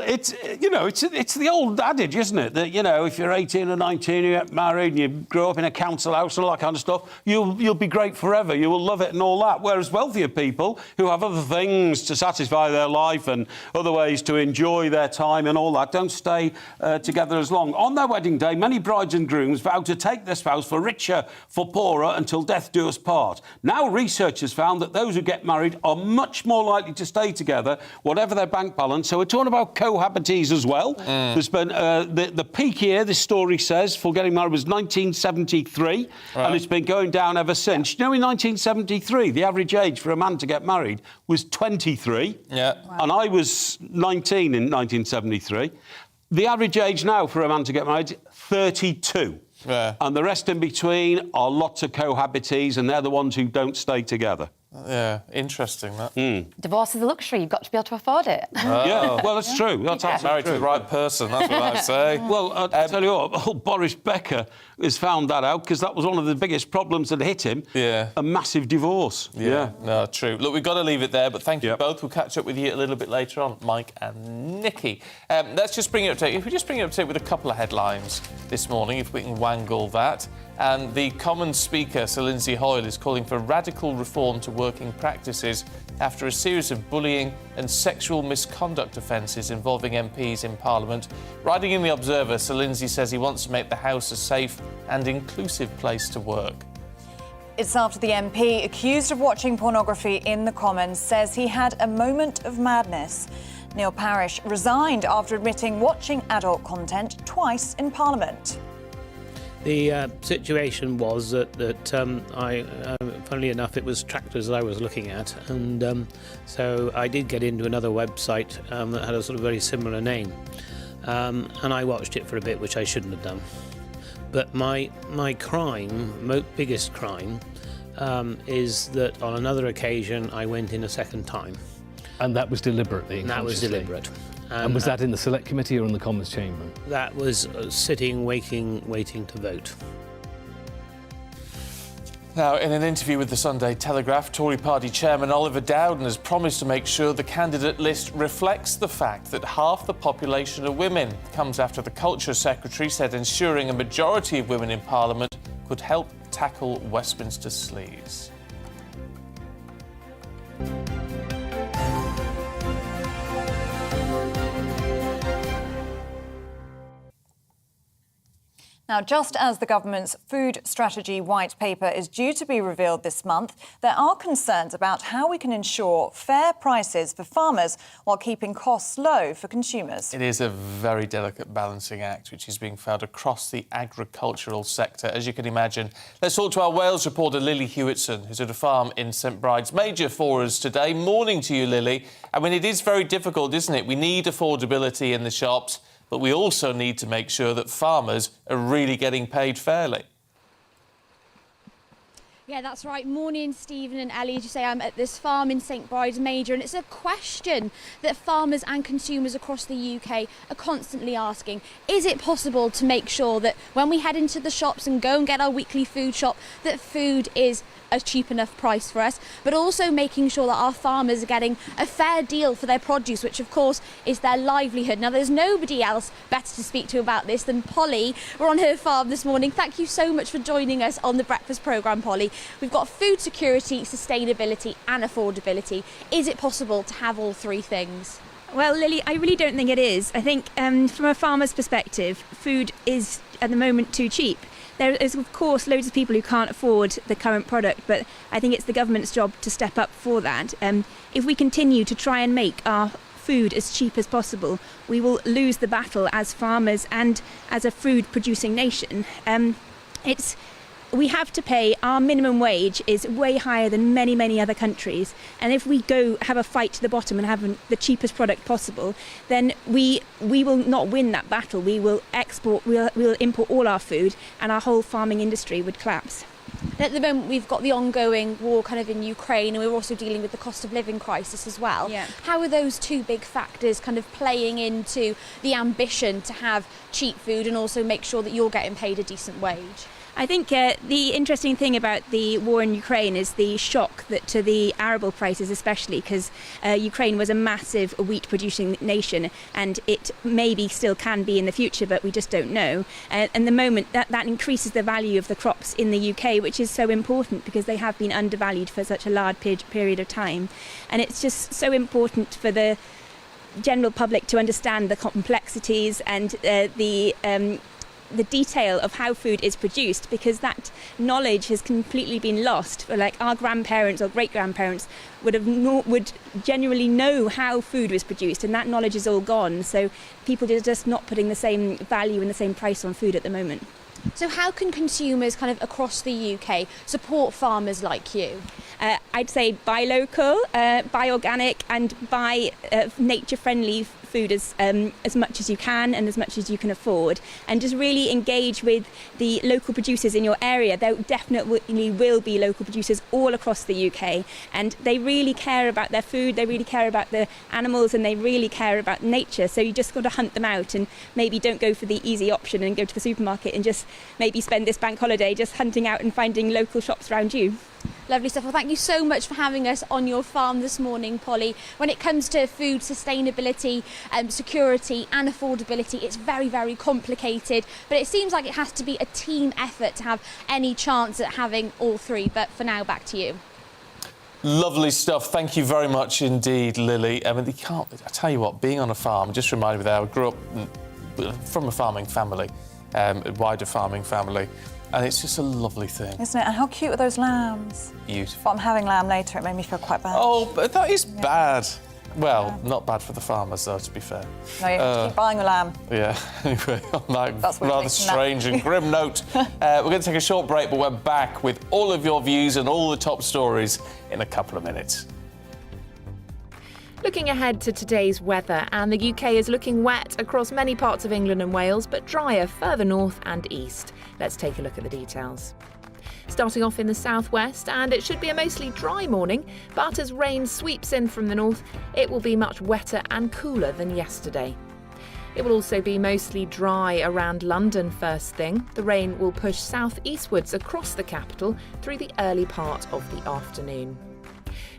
it's the old adage, isn't it? That, if you're 18 or 19, you get married and you grow up in a council house and all that kind of stuff, you'll be great forever. You will love it and all that. Whereas wealthier people who have other things to satisfy their life and other ways to enjoy their time and all that don't stay together as long. On their wedding day, many brides and grooms vow to take their spouse for richer, for poorer, until death do us part. Now, researchers found that those who get married are much more likely to stay together, whatever their bank balance. So we're talking about cohabitees as well. There's been the peak year, this story says, for getting married was 1973, and it's been going down ever since. In 1973, the average age for a man to get married was 23. And I was 19 in 1973. The average age now for a man to get married, 32. And the rest in between are lots of cohabitees, and they're the ones who don't stay together. Yeah, interesting, that. Divorce is a luxury. You've got to be able to afford it. Yeah, well, that's true. That's absolutely married true. to the right person, that's what I say. Well, I'll tell you what, Boris Becker has found that out because that was one of the biggest problems that hit him. Yeah. A massive divorce. Yeah, no, true. Look, we've got to leave it there, but thank you both. We'll catch up with you a little bit later on, Mike and Nikki. Let's just bring you up to date. If we just bring you up to date with a couple of headlines this morning, if we can wangle that. And the Commons Speaker, Sir Lindsay Hoyle, is calling for radical reform to working practices after a series of bullying and sexual misconduct offences involving MPs in Parliament. Writing in The Observer, Sir Lindsay says he wants to make the House a safe and inclusive place to work. It's after the MP, accused of watching pornography in the Commons, says he had a moment of madness. Neil Parish resigned after admitting watching adult content twice in Parliament. The situation was that funnily enough, it was tractors that I was looking at, and so I did get into another website that had a sort of very similar name, and I watched it for a bit, which I shouldn't have done. But my biggest crime, is that on another occasion I went in a second time. And that was deliberately? That was deliberate. And was that in the Select Committee or in the Commons chamber? That was sitting, waiting to vote. Now, in an interview with the Sunday Telegraph, Tory party chairman Oliver Dowden has promised to make sure the candidate list reflects the fact that half the population are women. It comes after the Culture Secretary said ensuring a majority of women in Parliament could help tackle Westminster sleaze. Now, just as the government's food strategy white paper is due to be revealed this month, there are concerns about how we can ensure fair prices for farmers while keeping costs low for consumers. It is a very delicate balancing act which is being found across the agricultural sector, as you can imagine. Let's talk to our Wales reporter Lily Hewitson, who's at a farm in St Bride's Major for us today. Morning to you, Lily. I mean, it is very difficult, isn't it? We need affordability in the shops, but we also need to make sure that farmers are really getting paid fairly. Yeah, that's right. Morning, Stephen and Ellie. As you say, I'm at this farm in St Bride's Major, and it's a question that farmers and consumers across the UK are constantly asking. Is it possible to make sure that when we head into the shops and go and get our weekly food shop, that food is a cheap enough price for us, but also making sure that our farmers are getting a fair deal for their produce, which of course is their livelihood. Now, there's nobody else better to speak to about this than Polly. We're on her farm this morning. Thank you so much for joining us on the breakfast programme, Polly. We've got food security, sustainability and affordability. Is it possible to have all three things? Well, Lily, I really don't think it is. I think from a farmer's perspective, food is at the moment too cheap. There is, of course, loads of people who can't afford the current product, but I think it's the government's job to step up for that. If we continue to try and make our food as cheap as possible, we will lose the battle as farmers and as a food-producing nation. We have to pay, our minimum wage is way higher than many, many other countries. And if we go have a fight to the bottom and have the cheapest product possible, then we will not win that battle. We will we'll import all our food and our whole farming industry would collapse. At the moment, we've got the ongoing war kind of in Ukraine, and we're also dealing with the cost of living crisis as well. Yeah. How are those two big factors kind of playing into the ambition to have cheap food and also make sure that you're getting paid a decent wage? I think the interesting thing about the war in Ukraine is the shock that to the arable prices, especially because Ukraine was a massive wheat-producing nation, and it maybe still can be in the future, but we just don't know. And the moment that increases the value of the crops in the UK, which is so important because they have been undervalued for such a large period of time, and it's just so important for the general public to understand the complexities and the detail of how food is produced, because that knowledge has completely been lost. Like our grandparents or great-grandparents would genuinely know how food was produced, and that knowledge is all gone. So people are just not putting the same value and the same price on food at the moment. So how can consumers kind of across the UK support farmers like you? I'd say buy local, buy organic, and buy nature-friendly food as much as you can and as much as you can afford, and just really engage with the local producers in your area. There definitely will be local producers all across the UK, and they really care about their food, they really care about the animals, and they really care about nature. So you just got to hunt them out, and maybe don't go for the easy option and go to the supermarket and just maybe spend this bank holiday just hunting out and finding local shops around you. Lovely stuff. Well, thank you so much for having us on your farm this morning, Polly. When it comes to food sustainability, security and affordability, it's very, very complicated, but it seems like it has to be a team effort to have any chance at having all three. But for now, back to you. Lovely stuff. Thank you very much indeed, Lily. I mean, I tell you what, being on a farm just reminded me that I grew up from a farming family, a wider farming family. And it's just a lovely thing. Isn't it? And how cute are those lambs? Beautiful. But I'm having lamb later, it made me feel quite bad. Oh, but that is bad. Well, not bad for the farmers, though, to be fair. No, you have to keep buying a lamb. Yeah, anyway, on that That's what rather strange and grim note, we're going to take a short break, but we're back with all of your views and all the top stories in a couple of minutes. Looking ahead to today's weather, and the UK is looking wet across many parts of England and Wales, but drier further north and east. Let's take a look at the details. Starting off in the southwest, and it should be a mostly dry morning, but as rain sweeps in from the north, it will be much wetter and cooler than yesterday. It will also be mostly dry around London first thing. The rain will push southeastwards across the capital through the early part of the afternoon.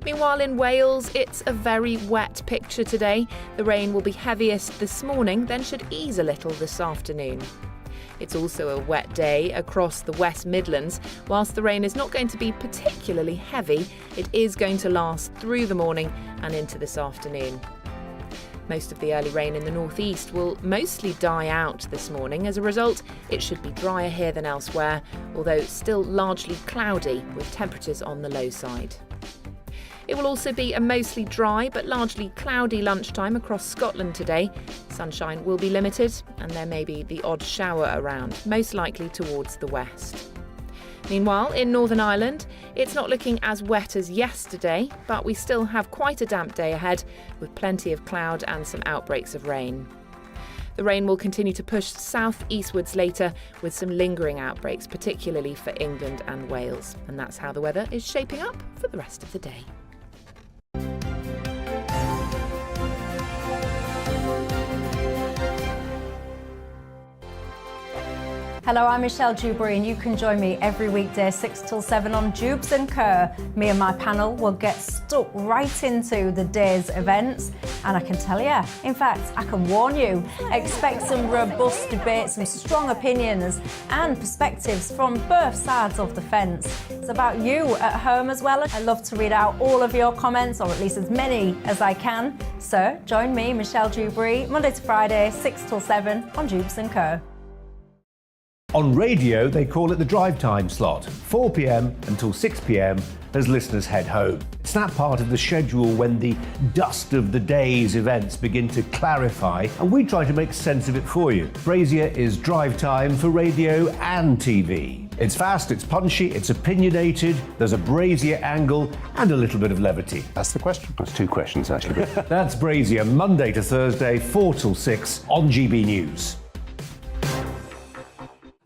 Meanwhile, in Wales, it's a very wet picture today. The rain will be heaviest this morning, then should ease a little this afternoon. It's also a wet day across the West Midlands. Whilst the rain is not going to be particularly heavy, it is going to last through the morning and into this afternoon. Most of the early rain in the northeast will mostly die out this morning. As a result, it should be drier here than elsewhere, although still largely cloudy with temperatures on the low side. It will also be a mostly dry but largely cloudy lunchtime across Scotland today. Sunshine will be limited and there may be the odd shower around, most likely towards the west. Meanwhile, in Northern Ireland, it's not looking as wet as yesterday, but we still have quite a damp day ahead with plenty of cloud and some outbreaks of rain. The rain will continue to push south-eastwards later with some lingering outbreaks, particularly for England and Wales. And that's how the weather is shaping up for the rest of the day. Hello, I'm Michelle Dewberry and you can join me every weekday 6 till 7 on Jubes and Kerr. Me and my panel will get stuck right into the day's events, and I can tell you, in fact, I can warn you, expect some robust debates, some strong opinions and perspectives from both sides of the fence. It's about you at home as well. I love to read out all of your comments, or at least as many as I can. So join me, Michelle Dewberry, Monday to Friday, 6 till 7 on Jubes and Kerr. On radio, they call it the drive time slot, 4 p.m. until 6 p.m. as listeners head home. It's that part of the schedule when the dust of the day's events begin to clarify, and we try to make sense of it for you. Brazier is drive time for radio and TV. It's fast, it's punchy, it's opinionated, there's a Brazier angle and a little bit of levity. That's the question. That's two questions, actually. That's Brazier, Monday to Thursday, 4 till 6 on GB News.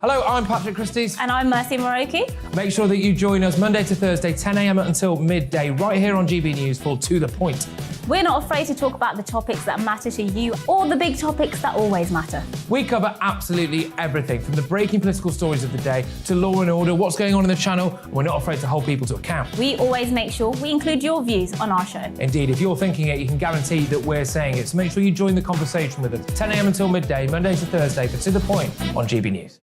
Hello, I'm Patrick Christie's. And I'm Mercy Moroki. Make sure that you join us Monday to Thursday, 10 a.m. until midday, right here on GB News for To The Point. We're not afraid to talk about the topics that matter to you or the big topics that always matter. We cover absolutely everything, from the breaking political stories of the day to law and order, what's going on in the channel. We're not afraid to hold people to account. We always make sure we include your views on our show. Indeed, if you're thinking it, you can guarantee that we're saying it. So make sure you join the conversation with us, 10 a.m. until midday, Monday to Thursday, for To The Point on GB News.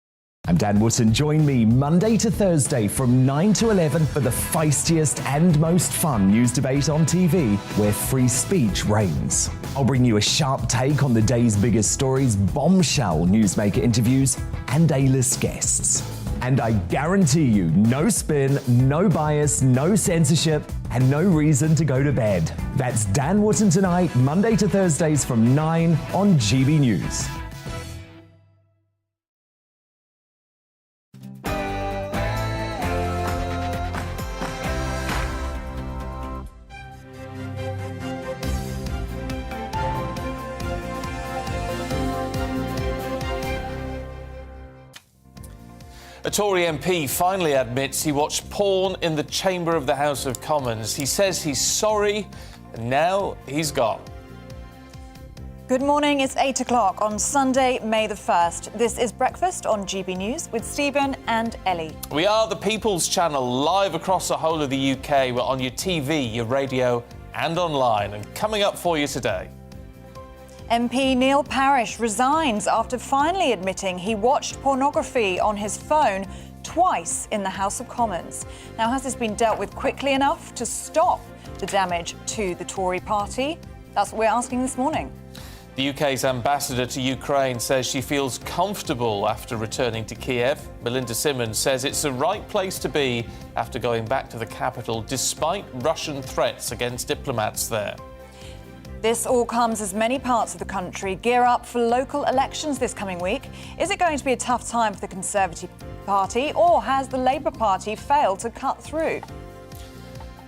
I'm Dan Wootton. Join me Monday to Thursday from 9 to 11 for the feistiest and most fun news debate on TV, where free speech reigns. I'll bring you a sharp take on the day's biggest stories, bombshell newsmaker interviews, and A-list guests. And I guarantee you, no spin, no bias, no censorship, and no reason to go to bed. That's Dan Wootton Tonight, Monday to Thursdays from 9 on GB News. A Tory MP finally admits he watched porn in the chamber of the House of Commons. He says he's sorry, and now he's gone. Good morning, it's 8 o'clock on Sunday, May the 1st. This is Breakfast on GB News with Stephen and Ellie. We are the People's Channel, live across the whole of the UK. We're on your TV, your radio and online. And coming up for you today... MP Neil Parish resigns after finally admitting he watched pornography on his phone twice in the House of Commons. Now, has this been dealt with quickly enough to stop the damage to the Tory party? That's what we're asking this morning. The UK's ambassador to Ukraine says she feels comfortable after returning to Kiev. Melinda Simmons says it's the right place to be after going back to the capital, despite Russian threats against diplomats there. This all comes as many parts of the country gear up for local elections this coming week. Is it going to be a tough time for the Conservative Party, or has the Labour Party failed to cut through?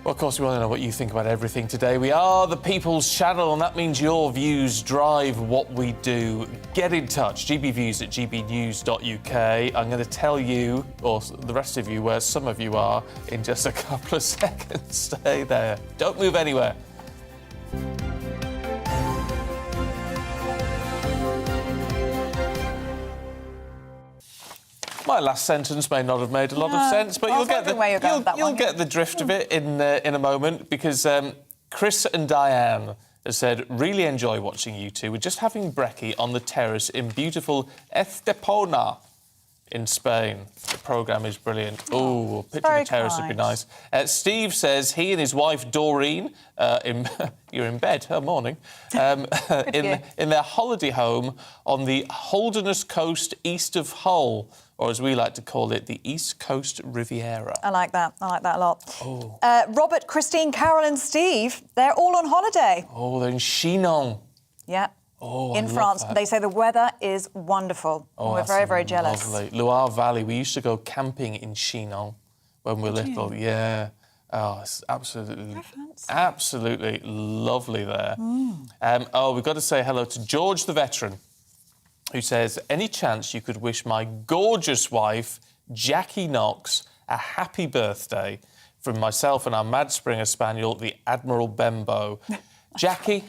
Well, of course, we want to know what you think about everything today. We are the People's Channel, and that means your views drive what we do. Get in touch, gbviews@gbnews.uk. I'm going to tell you, or the rest of you, where some of you are in just a couple of seconds. Stay there. Don't move anywhere. My last sentence may not have made a lot of sense, but you'll get the drift of it in a moment, because Chris and Diane has said, really enjoy watching you two. We're just having brekkie on the terrace in beautiful Estepona in Spain. The programme is brilliant. Oh, a picture of the terrace would be nice. Steve says he and his wife Doreen, you're in bed, morning, in their holiday home on the Holderness Coast east of Hull, or as we like to call it, the East Coast Riviera. I like that a lot. Oh. Robert, Christine, Carol and Steve, they're all on holiday. Oh, they're in Chinon. Yeah. Oh, in France. They say the weather is wonderful. Oh, we're very, very jealous. Lovely. Loire Valley, we used to go camping in Chinon when we were little. Yeah. Oh, it's absolutely lovely there. We've got to say hello to George the veteran, who says, any chance you could wish my gorgeous wife, Jackie Knox, a happy birthday from myself and our Mad Springer Spaniel, the Admiral Bembo. Jackie,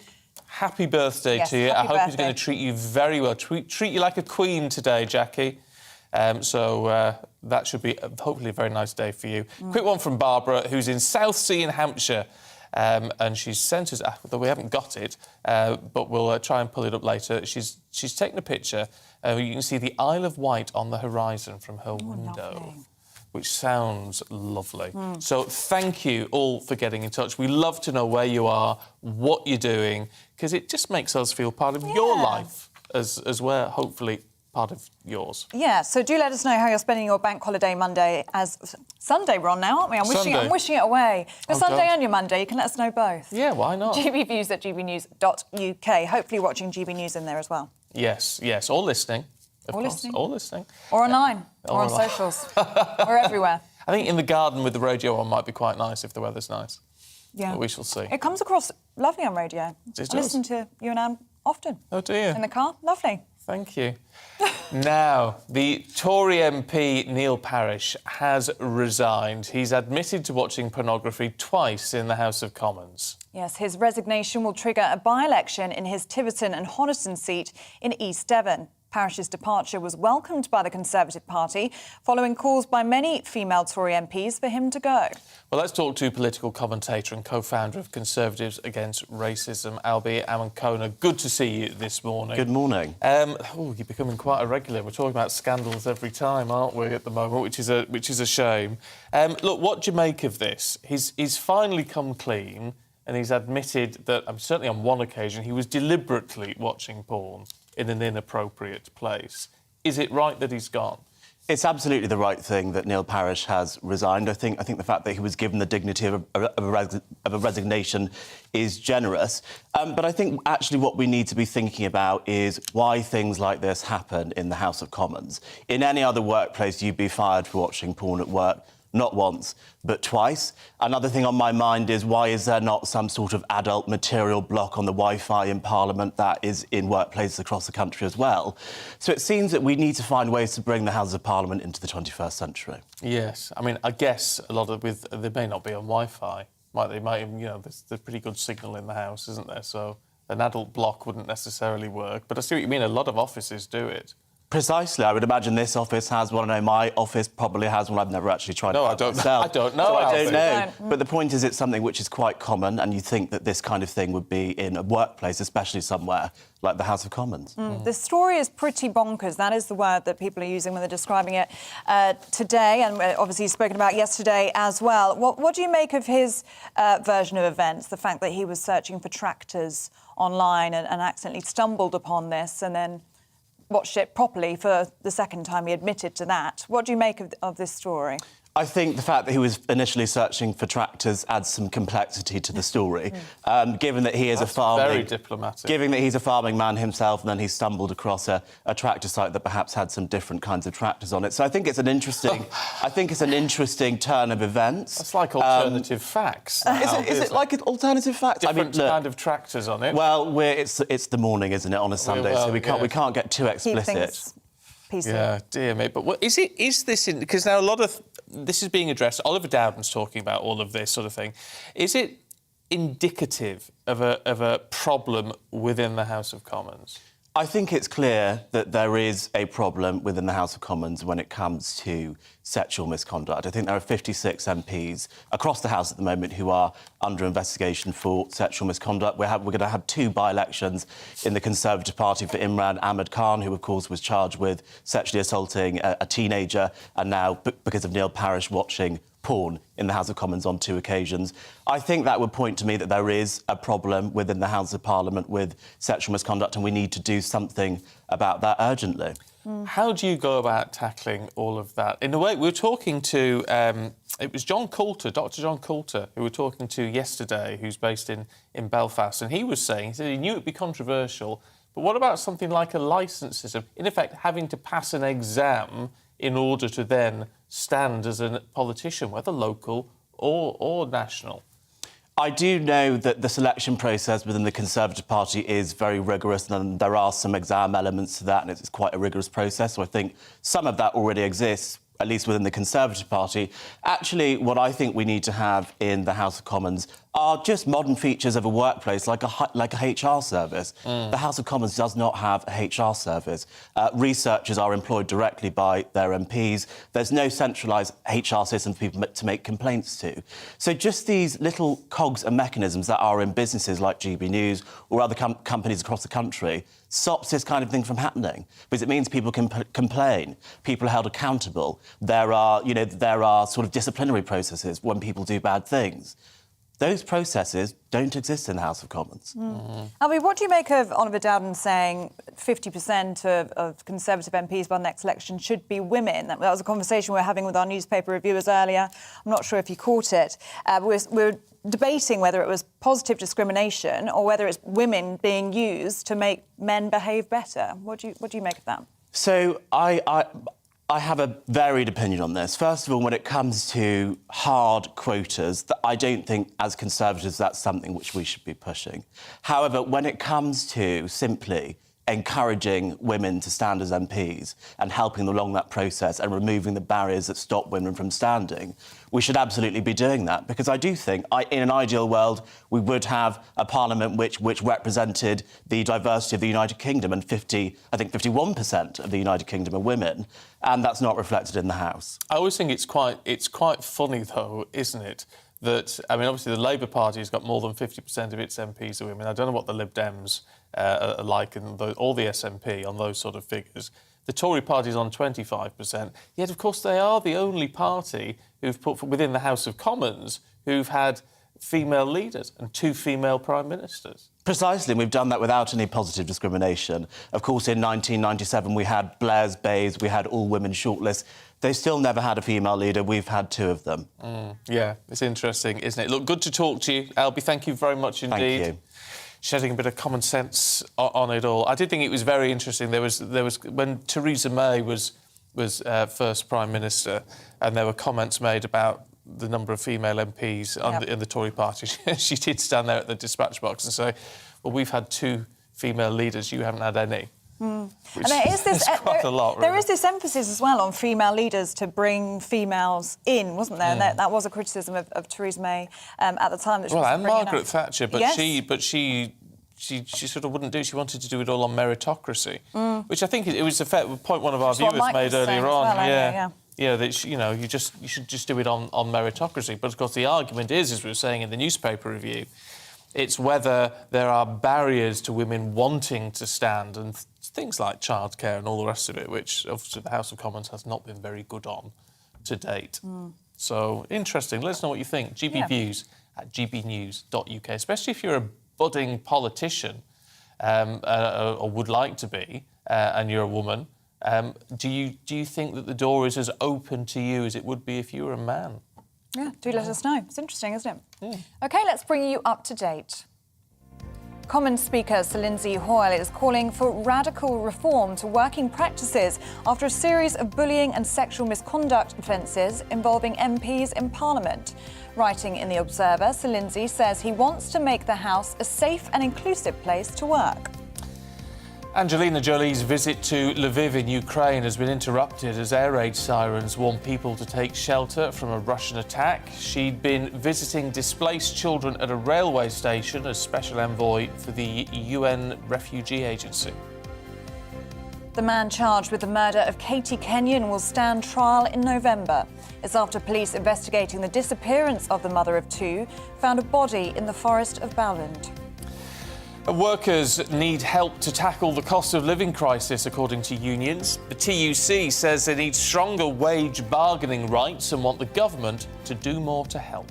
happy birthday to you. I hope he's going to treat you very well. Treat you like a queen today, Jackie. So that should be hopefully a very nice day for you. Quick one from Barbara, who's in Southsea in Hampshire. And she's sent us, though we haven't got it, but we'll try and pull it up later. She's taken a picture. You can see the Isle of Wight on the horizon from her window, lovely. Which sounds lovely. So thank you all for getting in touch. We love to know where you are, what you're doing, because it just makes us feel part of your life as we're hopefully part of yours. Yeah, so do let us know how you're spending your bank holiday Monday, as Sunday we're on now, aren't we? I'm wishing it away. Your Sunday and your Monday, you can let us know both. Yeah, why not? gbviews@gbnews.uk. Hopefully watching GB News in there as well. Yes, or listening. Of course. Or listening. Or online, or on socials. We're everywhere. I think in the garden with the radio on might be quite nice if the weather's nice. Yeah. But we shall see. It comes across lovely on radio. I listen to you and Anne often. Oh, do you? In the car. Lovely. Thank you. Now, the Tory MP Neil Parish has resigned. He's admitted to watching pornography twice in the House of Commons. Yes, his resignation will trigger a by-election in his Tiverton and Honiton seat in East Devon. Parish's departure was welcomed by the Conservative Party, following calls by many female Tory MPs for him to go. Well, let's talk to political commentator and co-founder of Conservatives Against Racism, Albie Amankona. Good to see you this morning. Good morning. You're becoming quite a regular. We're talking about scandals every time, aren't we, at the moment, which is a shame. Look, what do you make of this? He's finally come clean, and he's admitted that, certainly on one occasion, he was deliberately watching porn in an inappropriate place. Is it right that he's gone? It's absolutely the right thing that Neil Parish has resigned. I think the fact that he was given the dignity of a resignation is generous. But I think actually what we need to be thinking about is why things like this happen in the House of Commons. In any other workplace, you'd be fired for watching porn at work. not once, but twice. Another thing on my mind is, why is there not some sort of adult material block on the Wi-Fi in Parliament that is in workplaces across the country as well? So it seems that we need to find ways to bring the Houses of Parliament into the 21st century. Yes, I mean, I guess a lot of they may not be on Wi-Fi. They might even, there's a pretty good signal in the house, isn't there? So an adult block wouldn't necessarily work. But I see what you mean. A lot of offices do it. Precisely. I would imagine this office has one. I know my office probably has one. I've never actually tried it myself. I don't know. So I don't know. But the point is, it's something which is quite common, and you think that this kind of thing would be in a workplace, especially somewhere like the House of Commons. The story is pretty bonkers. That is the word that people are using when they're describing it today, and obviously spoken about yesterday as well. What do you make of his version of events, the fact that he was searching for tractors online and accidentally stumbled upon this and then watched it properly for the second time? He admitted to that. What do you make of this story? I think the fact that he was initially searching for tractors adds some complexity to the story, given that he is very diplomatic. Given that he's a farming man himself, and then he stumbled across a tractor site that perhaps had some different kinds of tractors on it. So I think it's an interesting, turn of events. It's like alternative facts. Is it like alternative facts? Different kind of tractors on it. Well, it's the morning, isn't it, on a Sunday? So we can't get too explicit. Yeah, dear me. But is this because now a lot of this is being addressed? Oliver Dowden's talking about all of this sort of thing. Is it indicative of a problem within the House of Commons? I think it's clear that there is a problem within the House of Commons when it comes to sexual misconduct. I think there are 56 MPs across the House at the moment who are under investigation for sexual misconduct. We're going to have 2 by-elections in the Conservative Party for Imran Ahmed Khan, who, of course, was charged with sexually assaulting a teenager, and now, because of Neil Parish watching porn in the House of Commons on 2 occasions. I think that would point to me that there is a problem within the House of Parliament with sexual misconduct, and we need to do something about that urgently. How do you go about tackling all of that? In a way, we were talking to... it was John Coulter, Dr John Coulter, who we were talking to yesterday, who's based in Belfast, and he was saying, he said he knew it would be controversial, but what about something like a licence system? In effect, having to pass an exam in order to then stand as a politician, whether local or national. I do know that the selection process within the Conservative Party is very rigorous, and there are some exam elements to that, and it's quite a rigorous process. So I think some of that already exists, at least within the Conservative Party. Actually, what I think we need to have in the House of Commons are just modern features of a workplace, like a HR service. The House of Commons does not have a HR service. Researchers are employed directly by their MPs. There's no centralised HR system for people to make complaints to. So just these little cogs and mechanisms that are in businesses like GBNews or other companies across the country stops this kind of thing from happening, because it means people can complain, people are held accountable. There are sort of disciplinary processes when people do bad things. Those processes don't exist in the House of Commons. Albie, what do you make of Oliver Dowden saying 50% of Conservative MPs by the next election should be women? That was a conversation we were having with our newspaper reviewers earlier. I'm not sure if you caught it. We're debating whether it was positive discrimination or whether it's women being used to make men behave better. What do you make of that? So I have a varied opinion on this. First of all, when it comes to hard quotas, I don't think, as Conservatives, that's something which we should be pushing. However, when it comes to simply encouraging women to stand as MPs and helping them along that process and removing the barriers that stop women from standing, we should absolutely be doing that, because I do think, in an ideal world, we would have a parliament which represented the diversity of the United Kingdom, and 51% of the United Kingdom are women, and that's not reflected in the House. I always think it's quite funny, though, isn't it, that, I mean, obviously the Labour Party has got more than 50% of its MPs are women. I don't know what the Lib Dems are like, and all the SNP on those sort of figures. The Tory party's on 25%, yet, of course, they are the only party who've put within the House of Commons who've had female leaders and 2 female prime ministers. Precisely, and we've done that without any positive discrimination. Of course, in 1997, we had Blair's Bays, we had all-women shortlists. They still never had a female leader. We've had 2 of them. Yeah, it's interesting, isn't it? Look, good to talk to you, Albie. Thank you very much indeed. Thank you. Shedding a bit of common sense on it all. I did think it was very interesting. There was when Theresa May was was first Prime Minister, and there were comments made about the number of female MPs in the Tory party. She did stand there at the dispatch box and say, well, we've had 2 female leaders, you haven't had any. And there is this, quite a lot, really. There is this emphasis as well on female leaders to bring females in, wasn't there? And that was a criticism of Theresa May at the time. That she was and bringing Margaret up. Thatcher, but Yes. she sort of wouldn't do. She wanted to do it all on meritocracy, which I think it was a fair point one of our viewers made earlier on. Yeah, that you should just do it on meritocracy. But of course, the argument is, as we were saying in the newspaper review, it's whether there are barriers to women wanting to stand and things like childcare and all the rest of it, which obviously the House of Commons has not been very good on to date. So, interesting. Let us know what you think. GBViews at gbnews.uk, especially if you're a budding politician or would like to be, and you're a woman. Do you think that the door is as open to you as it would be if you were a man? Yeah, do let us know. It's interesting, isn't it? OK, let's bring you up to date. Commons Speaker Sir Lindsay Hoyle is calling for radical reform to working practices after a series of bullying and sexual misconduct offences involving MPs in Parliament. Writing in The Observer, Sir Lindsay says he wants to make the House a safe and inclusive place to work. Angelina Jolie's visit to Lviv in Ukraine has been interrupted as air raid sirens warn people to take shelter from a Russian attack. She'd been visiting displaced children at a railway station as special envoy for the UN Refugee Agency. The man charged with the murder of Katie Kenyon will stand trial in November. It's after police investigating the disappearance of the mother of 2 found a body in the forest of Bowland. Workers need help to tackle the cost of living crisis, according to unions. The TUC says they need stronger wage bargaining rights and want the government to do more to help.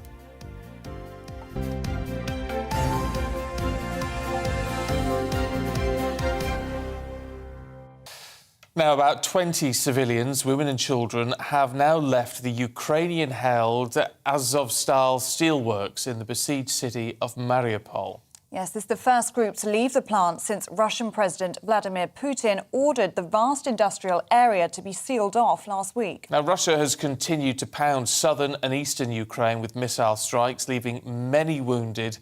Now, about 20 civilians, women and children, have now left the Ukrainian-held Azovstal steelworks in the besieged city of Mariupol. Yes, this is the first group to leave the plant since Russian President Vladimir Putin ordered the vast industrial area to be sealed off last week. Now, Russia has continued to pound southern and eastern Ukraine with missile strikes, leaving many wounded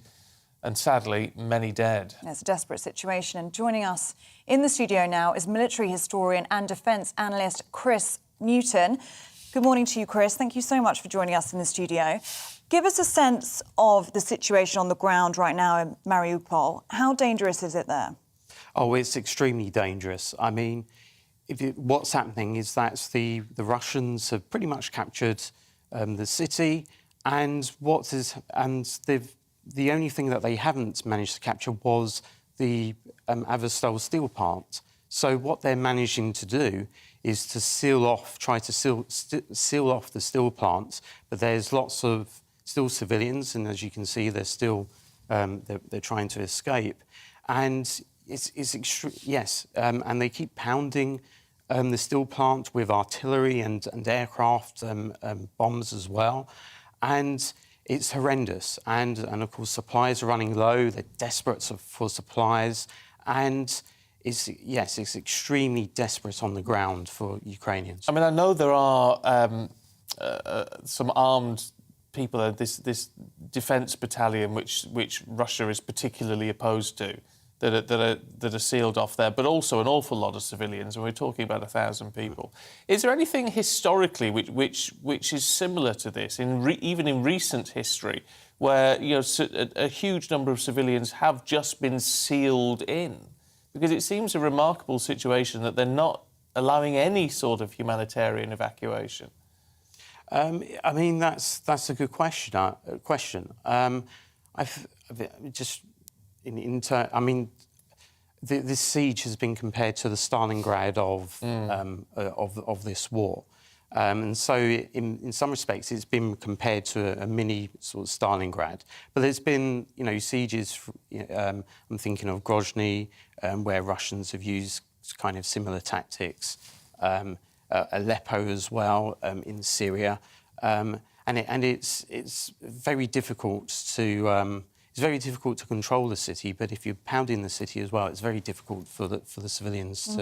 and, sadly, many dead. It's a desperate situation, and joining us in the studio now is military historian and defence analyst Chris Newton. Good morning to you, Chris. Thank you so much for joining us in the studio. Give us a sense of the situation on the ground right now in Mariupol. How dangerous is it there? Oh, it's extremely dangerous. I mean, what's happening is that the Russians have pretty much captured the city, and the only thing that they haven't managed to capture was the Azovstal steel plant. So what they're managing to do is to try to seal off the steel plants, but there's lots of still civilians, and as you can see, they're still they're trying to escape, and it's extreme. Yes, and they keep pounding the steel plant with artillery and aircraft bombs as well, and it's horrendous. And of course, supplies are running low. They're desperate for supplies, and it's extremely desperate on the ground for Ukrainians. I mean, I know there are some armed people, this defence battalion, which Russia is particularly opposed to, that are sealed off there, but also an awful lot of civilians, and we're talking about 1,000 people. Is there anything historically which is similar to this, even in recent history, where a huge number of civilians have just been sealed in? Because it seems a remarkable situation that they're not allowing any sort of humanitarian evacuation. I mean, that's a good question. This siege has been compared to the Stalingrad of this war, and so in some respects it's been compared to a mini sort of Stalingrad. But there's been sieges. I'm thinking of Grozny, where Russians have used kind of similar tactics. Aleppo as well in Syria, and it's very difficult to control the city. But if you're pounding the city as well, it's very difficult for the civilians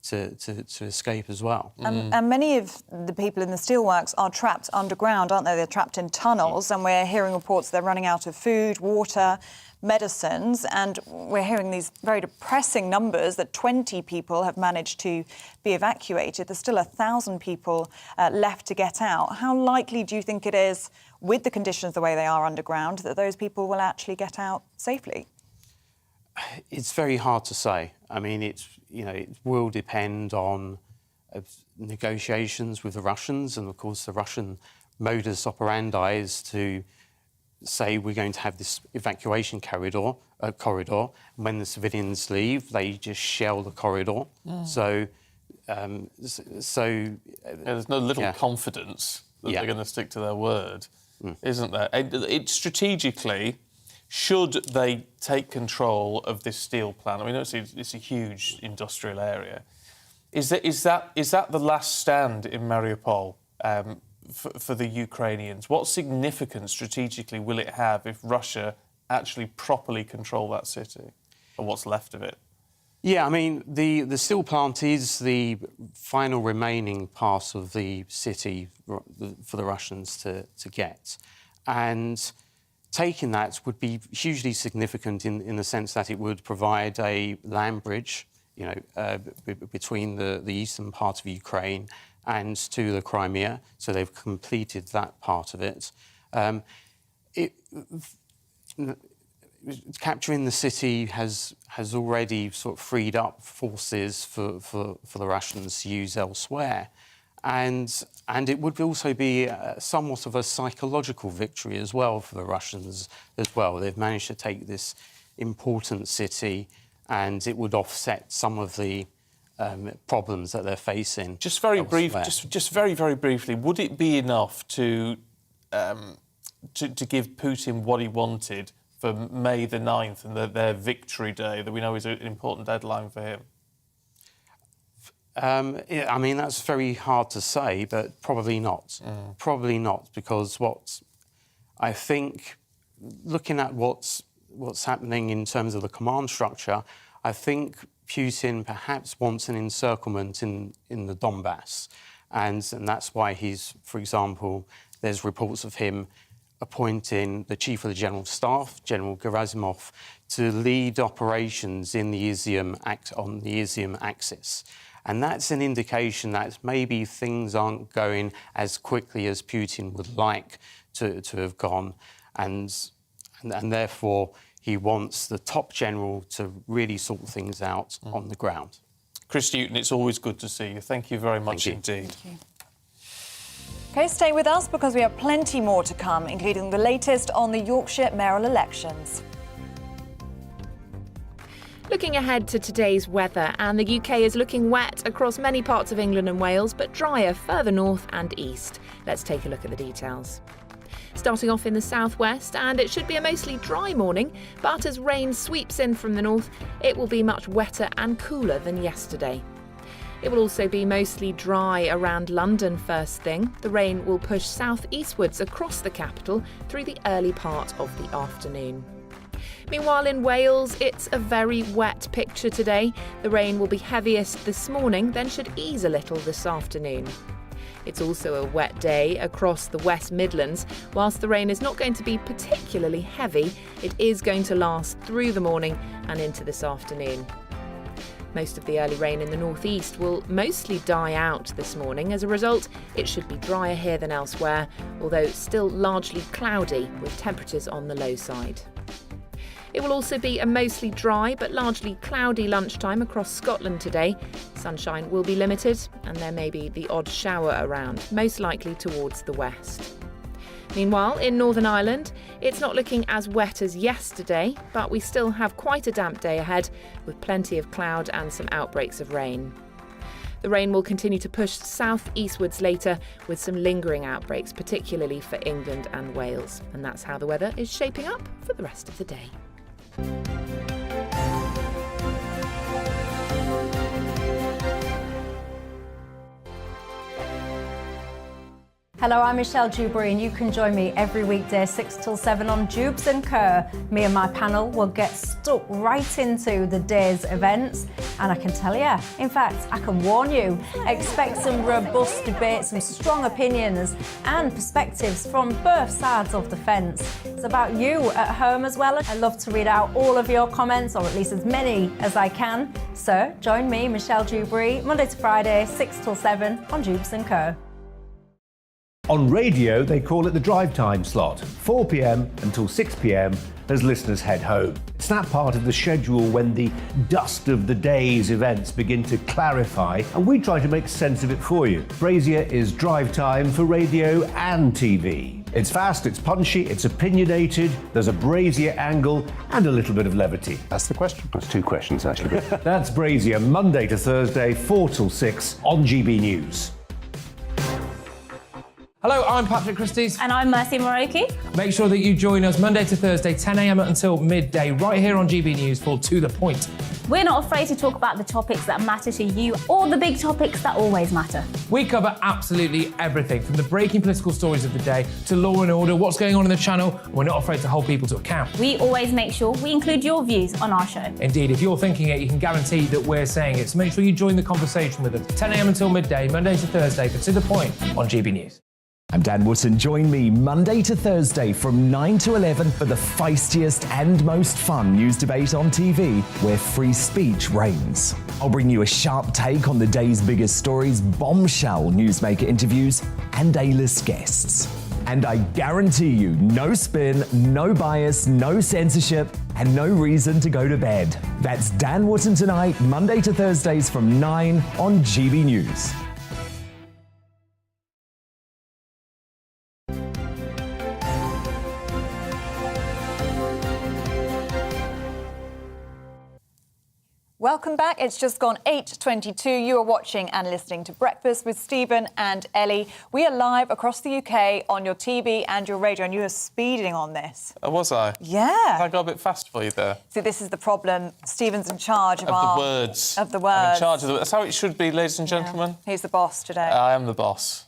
to escape as well. And many of the people in the steelworks are trapped underground, aren't they? They're trapped in tunnels, and we're hearing reports they're running out of food, water, medicines, and we're hearing these very depressing numbers that 20 people have managed to be evacuated. There's still 1,000 people left to get out. How likely do you think it is, with the conditions the way they are underground, that those people will actually get out safely? It's very hard to say. I mean, it will depend on negotiations with the Russians, and of course the Russian modus operandi is to say we're going to have this evacuation corridor. When the civilians leave, they just shell the corridor. So there's no little confidence that they're going to stick to their word, isn't there? It strategically, should they take control of this steel plant? I mean, it's a huge industrial area. Is that the last stand in Mariupol for the Ukrainians? What significance strategically will it have if Russia actually properly control that city, or what's left of it? Yeah, I mean, the steel plant is the final remaining part of the city for the Russians to get. And taking that would be hugely significant in the sense that it would provide a land bridge, between the eastern part of Ukraine and to the Crimea. So they've completed that part of it. Capturing the city has already sort of freed up forces for the Russians to use elsewhere. And it would also be somewhat of a psychological victory as well for the Russians as well. They've managed to take this important city, and it would offset some of the problems that they're facing. Just very very briefly, would it be enough to give Putin what he wanted for May the 9th and their victory day, that we know is an important deadline for him? I mean, that's very hard to say, but probably not. Probably not, because what I think, looking at what's happening in terms of the command structure, I think Putin perhaps wants an encirclement in the Donbass. And that's why he's, for example, there's reports of him appointing the Chief of the General Staff, General Gerasimov, to lead operations in the on the Izium axis. And that's an indication that maybe things aren't going as quickly as Putin would like to have gone. And therefore, he wants the top general to really sort things out on the ground. Chris Newton, it's always good to see you. Thank you very much indeed. Thank you. OK, stay with us because we have plenty more to come, including the latest on the Yorkshire mayoral elections. Looking ahead to today's weather, and the UK is looking wet across many parts of England and Wales, but drier further north and east. Let's take a look at the details. Starting off in the southwest, and it should be a mostly dry morning, but as rain sweeps in from the north, it will be much wetter and cooler than yesterday. It will also be mostly dry around London first thing. The rain will push south-eastwards across the capital through the early part of the afternoon. Meanwhile, in Wales, it's a very wet picture today. The rain will be heaviest this morning, then should ease a little this afternoon. It's also a wet day across the West Midlands. Whilst the rain is not going to be particularly heavy, it is going to last through the morning and into this afternoon. Most of the early rain in the northeast will mostly die out this morning. As a result, it should be drier here than elsewhere, although still largely cloudy with temperatures on the low side. It will also be a mostly dry but largely cloudy lunchtime across Scotland today. Sunshine will be limited and there may be the odd shower around, most likely towards the west. Meanwhile, in Northern Ireland, it's not looking as wet as yesterday, but we still have quite a damp day ahead with plenty of cloud and some outbreaks of rain. The rain will continue to push south-eastwards later with some lingering outbreaks, particularly for England and Wales. And that's how the weather is shaping up for the rest of the day. Hello, I'm Michelle Dewberry, and you can join me every weekday 6 till 7 on Jubes and Kerr. Me and my panel will get stuck right into the day's events, and I can tell you, in fact, I can warn you, expect some robust debates, some strong opinions and perspectives from both sides of the fence. It's about you at home as well. I love to read out all of your comments, or at least as many as I can. So join me, Michelle Dewberry, Monday to Friday, 6 till 7 on Jubes and Kerr. On radio, they call it the drive time slot, 4 p.m. until 6 p.m. as listeners head home. It's that part of the schedule when the dust of the day's events begin to clarify, and we try to make sense of it for you. Brazier is drive time for radio and TV. It's fast, it's punchy, it's opinionated, there's a Brazier angle and a little bit of levity. That's the question. That's two questions, actually. That's Brazier, Monday to Thursday, 4 till 6 on GB News. Hello, I'm Patrick Christie's. And I'm Mercy Moroki. Make sure that you join us Monday to Thursday, 10 a.m. until midday, right here on GB News for To The Point. We're not afraid to talk about the topics that matter to you or the big topics that always matter. We cover absolutely everything, from the breaking political stories of the day to law and order, what's going on in the channel. We're not afraid to hold people to account. We always make sure we include your views on our show. Indeed, if you're thinking it, you can guarantee that we're saying it. So make sure you join the conversation with us, 10 a.m. until midday, Monday to Thursday for To The Point on GB News. I'm Dan Wootton. Join me Monday to Thursday from 9 to 11 for the feistiest and most fun news debate on TV, where free speech reigns. I'll bring you a sharp take on the day's biggest stories, bombshell newsmaker interviews, and A-list guests. And I guarantee you, no spin, no bias, no censorship, and no reason to go to bed. That's Dan Wootton tonight, Monday to Thursdays from 9 on GB News. Welcome back. It's just gone 8:22. You are watching and listening to Breakfast with Stephen and Ellie. We are live across the UK on your TV and your radio, and you are speeding on this. Oh, was I? Yeah. I got a bit fast for you there. See, this is the problem. Stephen's in charge of the words. Of the I'm words. in charge of the. That's how it should be, ladies and gentlemen. He's the boss today. I am the boss.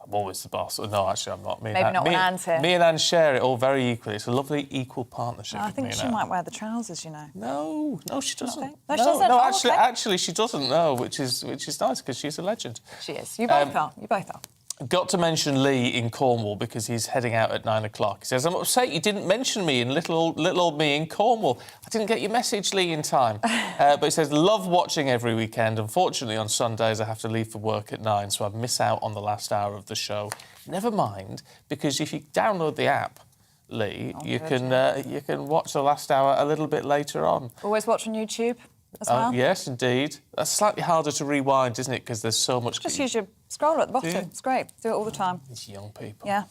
I'm always the boss. No, actually, I'm not. Maybe not when Anne's here. Me and Anne share it all very equally. It's a lovely, equal partnership. I think she might wear the trousers, you know. No, she doesn't. Okay. No, she doesn't. No, Oh, actually, she doesn't. No, which is nice because she's a legend. She is. You both are. You both are. Got to mention Lee in Cornwall because he's heading out at 9 o'clock. He says, I'm upset you didn't mention me in little old me in Cornwall. I didn't get your message, Lee, in time. But he says, love watching every weekend. Unfortunately, on Sundays, I have to leave for work at 9, so I miss out on the last hour of the show. Never mind, because if you download the app, Lee, you can watch the last hour a little bit later on. Always watch on YouTube as well? Yes, indeed. That's slightly harder to rewind, isn't it? Because there's so much... Just use your scroller at the bottom. It's great. Do it all the time. These young people. Yeah.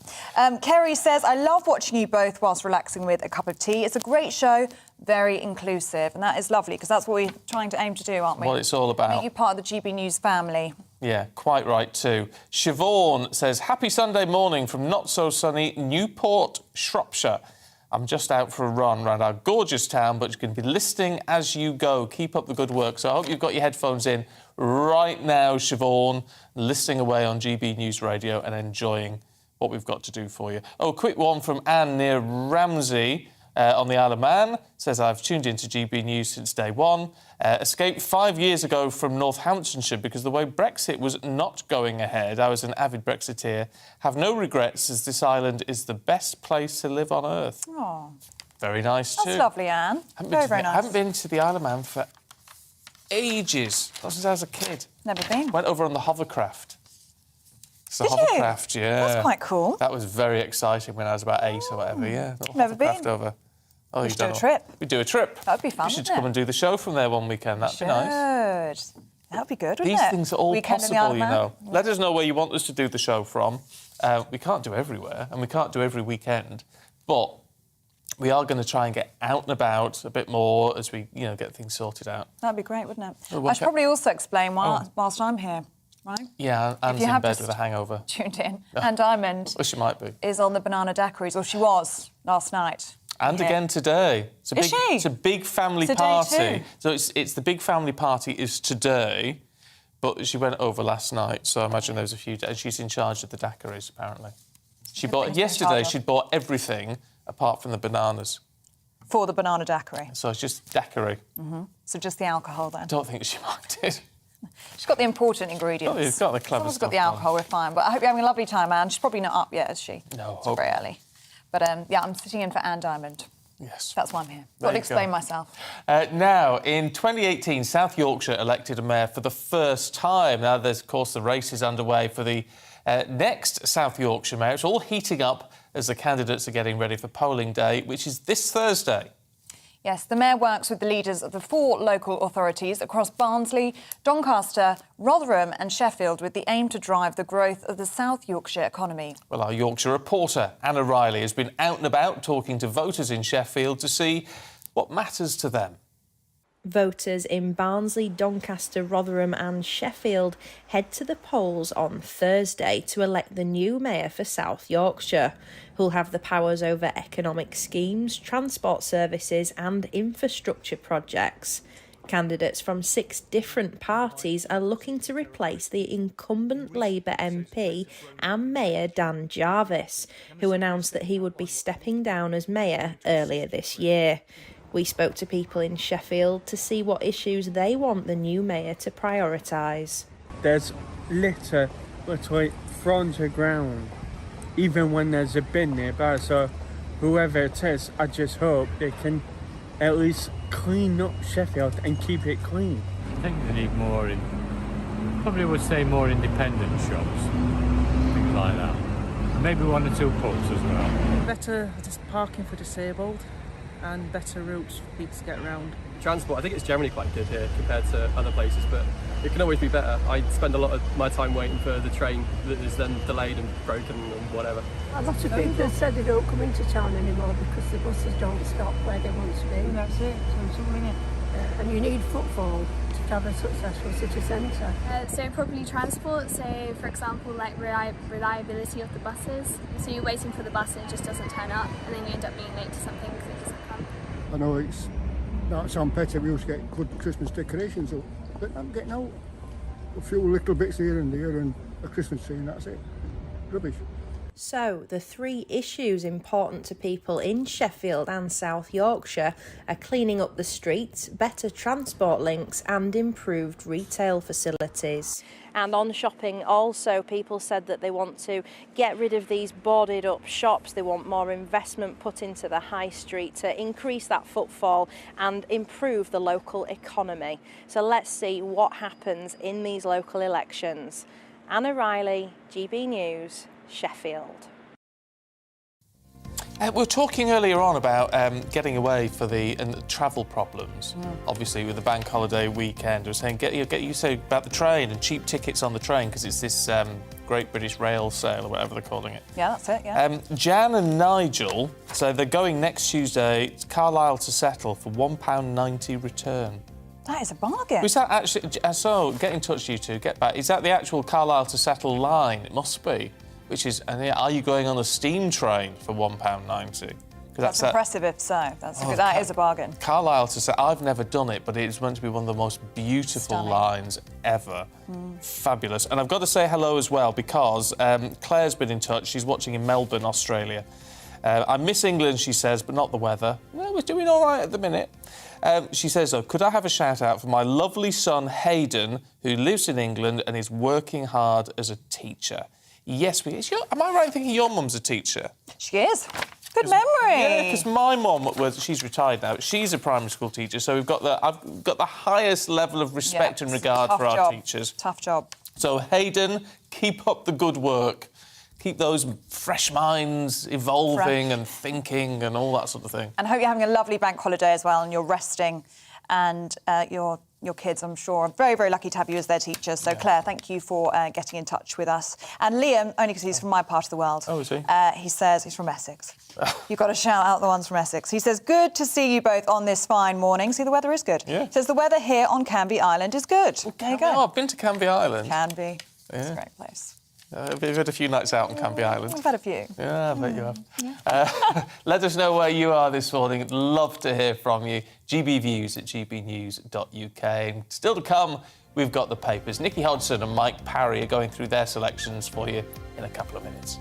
Kerry says, I love watching you both whilst relaxing with a cup of tea. It's a great show, very inclusive. And that is lovely, because that's what we're trying to aim to do, aren't we? What it's all about. Make you part of the GB News family. Yeah, quite right too. Siobhan says, happy Sunday morning from not-so-sunny Newport, Shropshire. I'm just out for a run around our gorgeous town, but you can be listening as you go. Keep up the good work. So I hope you've got your headphones in right now, Siobhan, listening away on GB News Radio and enjoying what we've got to do for you. Oh, a quick one from Anne near Ramsey. On the Isle of Man, says, I've tuned into GB News since day one. Escaped 5 years ago from Northamptonshire because the way Brexit was not going ahead. I was an avid Brexiteer. Have no regrets, as this island is the best place to live on Earth. Oh, very nice too. That's lovely, Anne. Very nice. I haven't been to the Isle of Man for ages. Not since I was a kid. Never been. Went over on the hovercraft. Did hovercraft, you? Yeah. That's quite cool. That was very exciting when I was about 8 or whatever, yeah. Never been. Over. Oh, we should do a trip. We do a trip. That would be fun, We should come and do the show from there one weekend. That'd be nice. That would be good, wouldn't These it? things are all Weekend possible, you know. Let us know where you want us to do the show from. We can't do everywhere, and we can't do every weekend, but we are going to try and get out and about a bit more as we, get things sorted out. That'd be great, wouldn't it? I should probably also explain whilst I'm here, right? Yeah, Anne's in bed with a hangover. Tuned in. Anne Diamond. Well, she might be. Is on the banana daiquiris, or she was last night. And again today. It's a big family Today party. too. So it's the big family party is today, but she went over last night, so I imagine there was a few days. She's in charge of the daiquiris, apparently. She bought yesterday. She'd bought everything apart from the bananas. For the banana daiquiri. So it's just daiquiri. So just the alcohol then. I don't think she minded. She's got the important ingredients. Oh, you've got the clever Someone's stuff. got the alcohol, we're fine. But I hope you're having a lovely time, Anne. She's probably not up yet, is she? No. It's very early. But yeah, I'm sitting in for Anne Diamond. Yes. That's why I'm here. There Got to you explain go. myself. Now, in 2018, South Yorkshire elected a mayor for the first time. Now, there's, of course, the race is underway for the next South Yorkshire mayor. It's all heating up as the candidates are getting ready for polling day, which is this Thursday. Yes, the mayor works with the leaders of the 4 local authorities across Barnsley, Doncaster, Rotherham and Sheffield with the aim to drive the growth of the South Yorkshire economy. Well, our Yorkshire reporter, Anna Riley, has been out and about talking to voters in Sheffield to see what matters to them. Voters in Barnsley, Doncaster, Rotherham and Sheffield head to the polls on Thursday to elect the new mayor for South Yorkshire, who'll have the powers over economic schemes, transport services and infrastructure projects. Candidates from 6 different parties are looking to replace the incumbent Labour MP and Mayor Dan Jarvis, who announced that he would be stepping down as mayor earlier this year. We spoke to people in Sheffield to see what issues they want the new mayor to prioritise. There's litter between front and ground, even when there's a bin nearby, so whoever it is, I just hope they can at least clean up Sheffield and keep it clean. I think they need more, probably would say more independent shops, things like that. Maybe 1 or 2 pubs as well. Better just parking for disabled and better routes for people to get around. Transport, I think it's generally quite good here compared to other places, but it can always be better. I spend a lot of my time waiting for the train that is then delayed and broken and whatever. A lot of people have said they don't come into town anymore because the buses don't stop where they want to be. And that's it, so something it. And you need footfall to have a successful city centre. So properly transport, so for example like reliability of the buses. So you're waiting for the bus and it just doesn't turn up and then you end up being late to something because it doesn't come. I know it's not some petty, we always get good Christmas decorations, but I'm getting out a few little bits here and there and a Christmas tree and that's it. Rubbish. So, the 3 issues important to people in Sheffield and South Yorkshire are cleaning up the streets, better transport links and improved retail facilities. And on shopping also, people said that they want to get rid of these boarded up shops. They want more investment put into the high street to increase that footfall and improve the local economy. So let's see what happens in these local elections. Anna Riley, GB News, Sheffield. We were talking earlier on about getting away for the travel problems. Obviously, with the bank holiday weekend, I was saying get you say about the train and cheap tickets on the train because it's this Great British Rail sale or whatever they're calling it. Yeah, that's it. Yeah. Jan and Nigel, so they're going next Tuesday to Carlisle to settle for £1.90 return. That is a bargain. Was that actually? So get in touch, you two. Get back. Is that the actual Carlisle to settle line? It must be. Which is, and are you going on a steam train for £1.90? That's impressive if so. That is a bargain. Carlisle to settle. I've never done it, but it's meant to be one of the most beautiful lines ever. Fabulous. And I've got to say hello as well because Claire's been in touch. She's watching in Melbourne, Australia. I miss England, she says, but not the weather. Well, we're doing all right at the minute. She says, though, could I have a shout-out for my lovely son, Hayden, who lives in England and is working hard as a teacher? Yes, am I right in thinking your mum's a teacher? She is. Good memory. Yeah, because my mum she's retired now. She's a primary school teacher, so I've got the highest level of respect and regard for our teachers. Tough job. So Hayden, keep up the good work. Keep those fresh minds evolving and thinking and all that sort of thing. And I hope you're having a lovely bank holiday as well and you're resting and your kids, I'm sure, are very, very lucky to have you as their teacher. So, Claire, thank you for getting in touch with us. And Liam, only because he's from my part of the world. Oh, is he? He says he's from Essex. You've got to shout out the ones from Essex. He says, good to see you both on this fine morning. See, the weather is good. Yeah. He says the weather here on Canvey Island is good. There you go. Oh, I've been to Canvey Island. Canvey. It's a great place. We've had a few nights out on Canvey Island. We've had a few. Yeah, I bet you have. Let us know where you are this morning. Love to hear from you. GBviews@gbnews.uk. And still to come, we've got the papers. Nikki Hodgson and Mike Parry are going through their selections for you in a couple of minutes.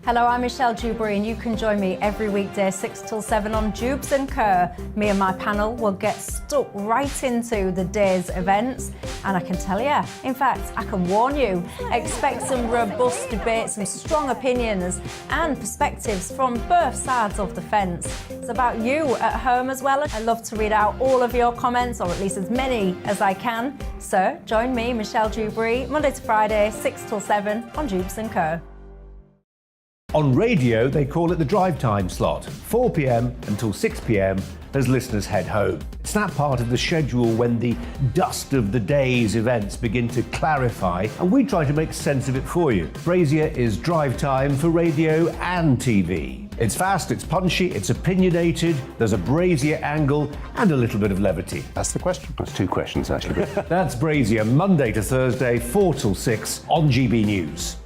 Hello, I'm Michelle Dewberry, and you can join me every weekday 6 till 7 on Jubes and Kerr. Me and my panel will get stuck right into the day's events, and I can tell you, in fact, I can warn you, expect some robust debates, some strong opinions and perspectives from both sides of the fence. It's about you at home as well. I love to read out all of your comments, or at least as many as I can. So join me, Michelle Dewberry, Monday to Friday, 6 till 7 on Jubes and Kerr. On radio, they call it the drive time slot, 4 p.m. until 6 p.m. as listeners head home. It's that part of the schedule when the dust of the day's events begin to clarify, and we try to make sense of it for you. Brazier is drive time for radio and TV. It's fast, it's punchy, it's opinionated, there's a Brazier angle and a little bit of levity. That's the question. That's two questions, actually. That's Brazier, Monday to Thursday, 4 till 6 on GB News.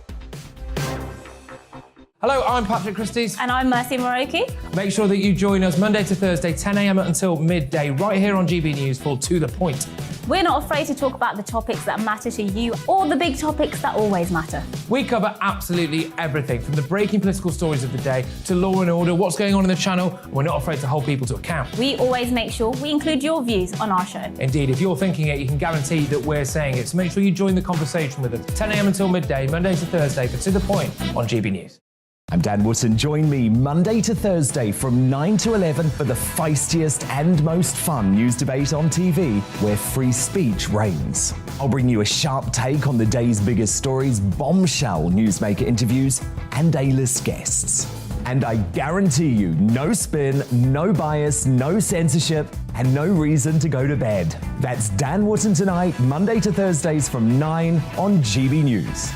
Hello, I'm Patrick Christie's. And I'm Mercy Moroki. Make sure that you join us Monday to Thursday, 10 a.m. until midday, right here on GB News for To The Point. We're not afraid to talk about the topics that matter to you or the big topics that always matter. We cover absolutely everything, from the breaking political stories of the day to law and order, what's going on in the channel. We're not afraid to hold people to account. We always make sure we include your views on our show. Indeed, if you're thinking it, you can guarantee that we're saying it. So make sure you join the conversation with us, 10 a.m. until midday, Monday to Thursday for To The Point on GB News. I'm Dan Wootton. Join me Monday to Thursday from 9 to 11 for the feistiest and most fun news debate on TV, where free speech reigns. I'll bring you a sharp take on the day's biggest stories, bombshell newsmaker interviews, and A-list guests. And I guarantee you, no spin, no bias, no censorship, and no reason to go to bed. That's Dan Wootton tonight, Monday to Thursdays from 9 on GB News.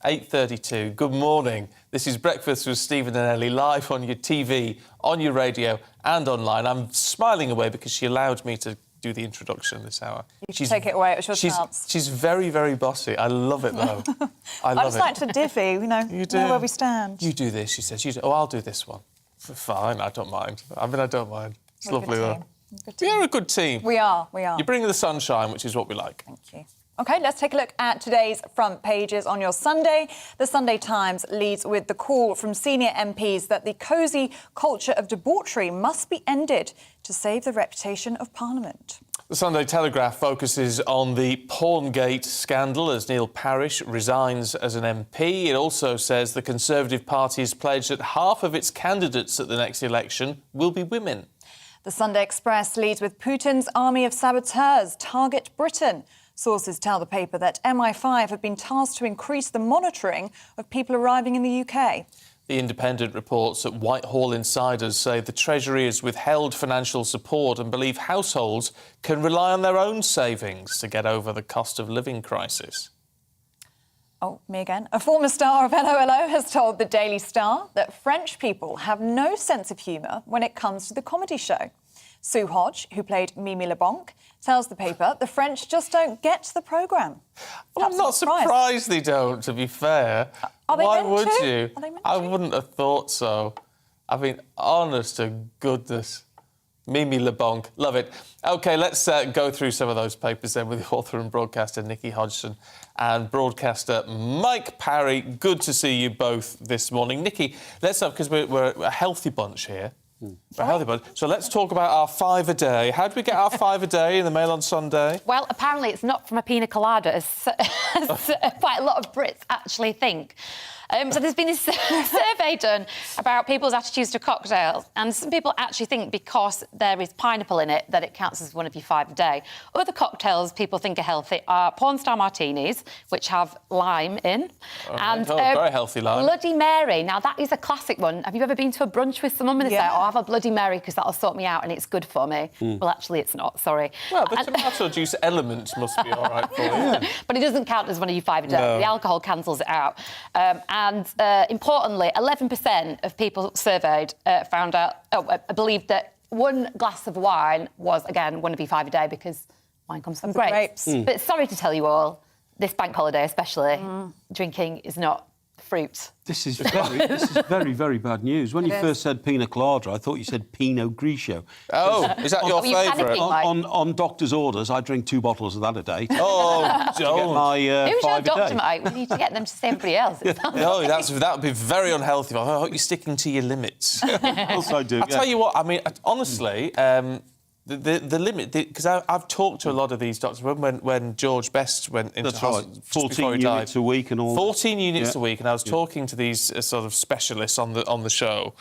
.32. Good morning. This is Breakfast with Stephen and Ellie, live on your TV, on your radio and online. I'm smiling away because she allowed me to do the introduction this hour. You should take it away. It was your chance. She's very, very bossy. I love it, though. I just like to divvy, know where we stand. You do this, she says. Oh, I'll do this one. Fine, I don't mind. I don't mind. It's lovely, though. We are a good team. We are. You bring the sunshine, which is what we like. Thank you. OK, let's take a look at today's front pages on your Sunday. The Sunday Times leads with the call from senior MPs that the cosy culture of debauchery must be ended to save the reputation of Parliament. The Sunday Telegraph focuses on the Porngate scandal as Neil Parish resigns as an MP. It also says the Conservative Party has pledged that half of its candidates at the next election will be women. The Sunday Express leads with Putin's army of saboteurs target Britain. Sources tell the paper that MI5 have been tasked to increase the monitoring of people arriving in the UK. The Independent reports that Whitehall insiders say the Treasury has withheld financial support and believe households can rely on their own savings to get over the cost of living crisis. Oh, me again. A former star of LOLO has told the Daily Star that French people have no sense of humour when it comes to the comedy show. Sue Hodge, who played Mimi LeBlanc, tells the paper the French just don't get the programme. Well, I'm not surprised they don't, to be fair. Why would you? I wouldn't have thought so. I mean, honest to goodness. Mimi LeBlanc, love it. OK, let's go through some of those papers then with the author and broadcaster Nikki Hodgson and broadcaster Mike Parry. Good to see you both this morning. Nikki, let's have, because we're a healthy bunch here. We're a healthy bunch. So let's talk about our 5 a day. How do we get our 5 a day in the Mail on Sunday? Well, apparently it's not from a pina colada, as quite a lot of Brits actually think. So there's been a survey done about people's attitudes to cocktails, and some people actually think because there is pineapple in it that it counts as one of your 5 a day. Other cocktails people think are healthy are porn star martinis, which have lime in, and very healthy lime. Bloody Mary. Now that is a classic one. Have you ever been to a brunch with someone and they say, "Oh, I'll have a Bloody Mary because that'll sort me out and it's good for me"? Well, actually, it's not. Sorry. Well, the tomato juice element must be all right for you. But it doesn't count as one of your 5 a day. No. The alcohol cancels it out. And importantly, 11% of people surveyed believed that one glass of wine was, again, one to be 5 a day because wine comes from grapes. But sorry to tell you all, this bank holiday especially, drinking is not fruit. This is very, very bad news. When you first said pina colada, I thought you said Pinot Grigio. Oh, is that your favourite? On doctor's orders, I drink 2 bottles of that a day. Oh, Joe. Who's your doctor, mate? We need to get them to say everybody else. No, that would be very unhealthy. I hope you're sticking to your limits. Also, I do. I'll tell you what, I mean, honestly, the limit, because I've talked to a lot of these doctors when George Best went into hospital. 14 units a week and all. 14 units a week, and I was talking to these sort of specialists on the show,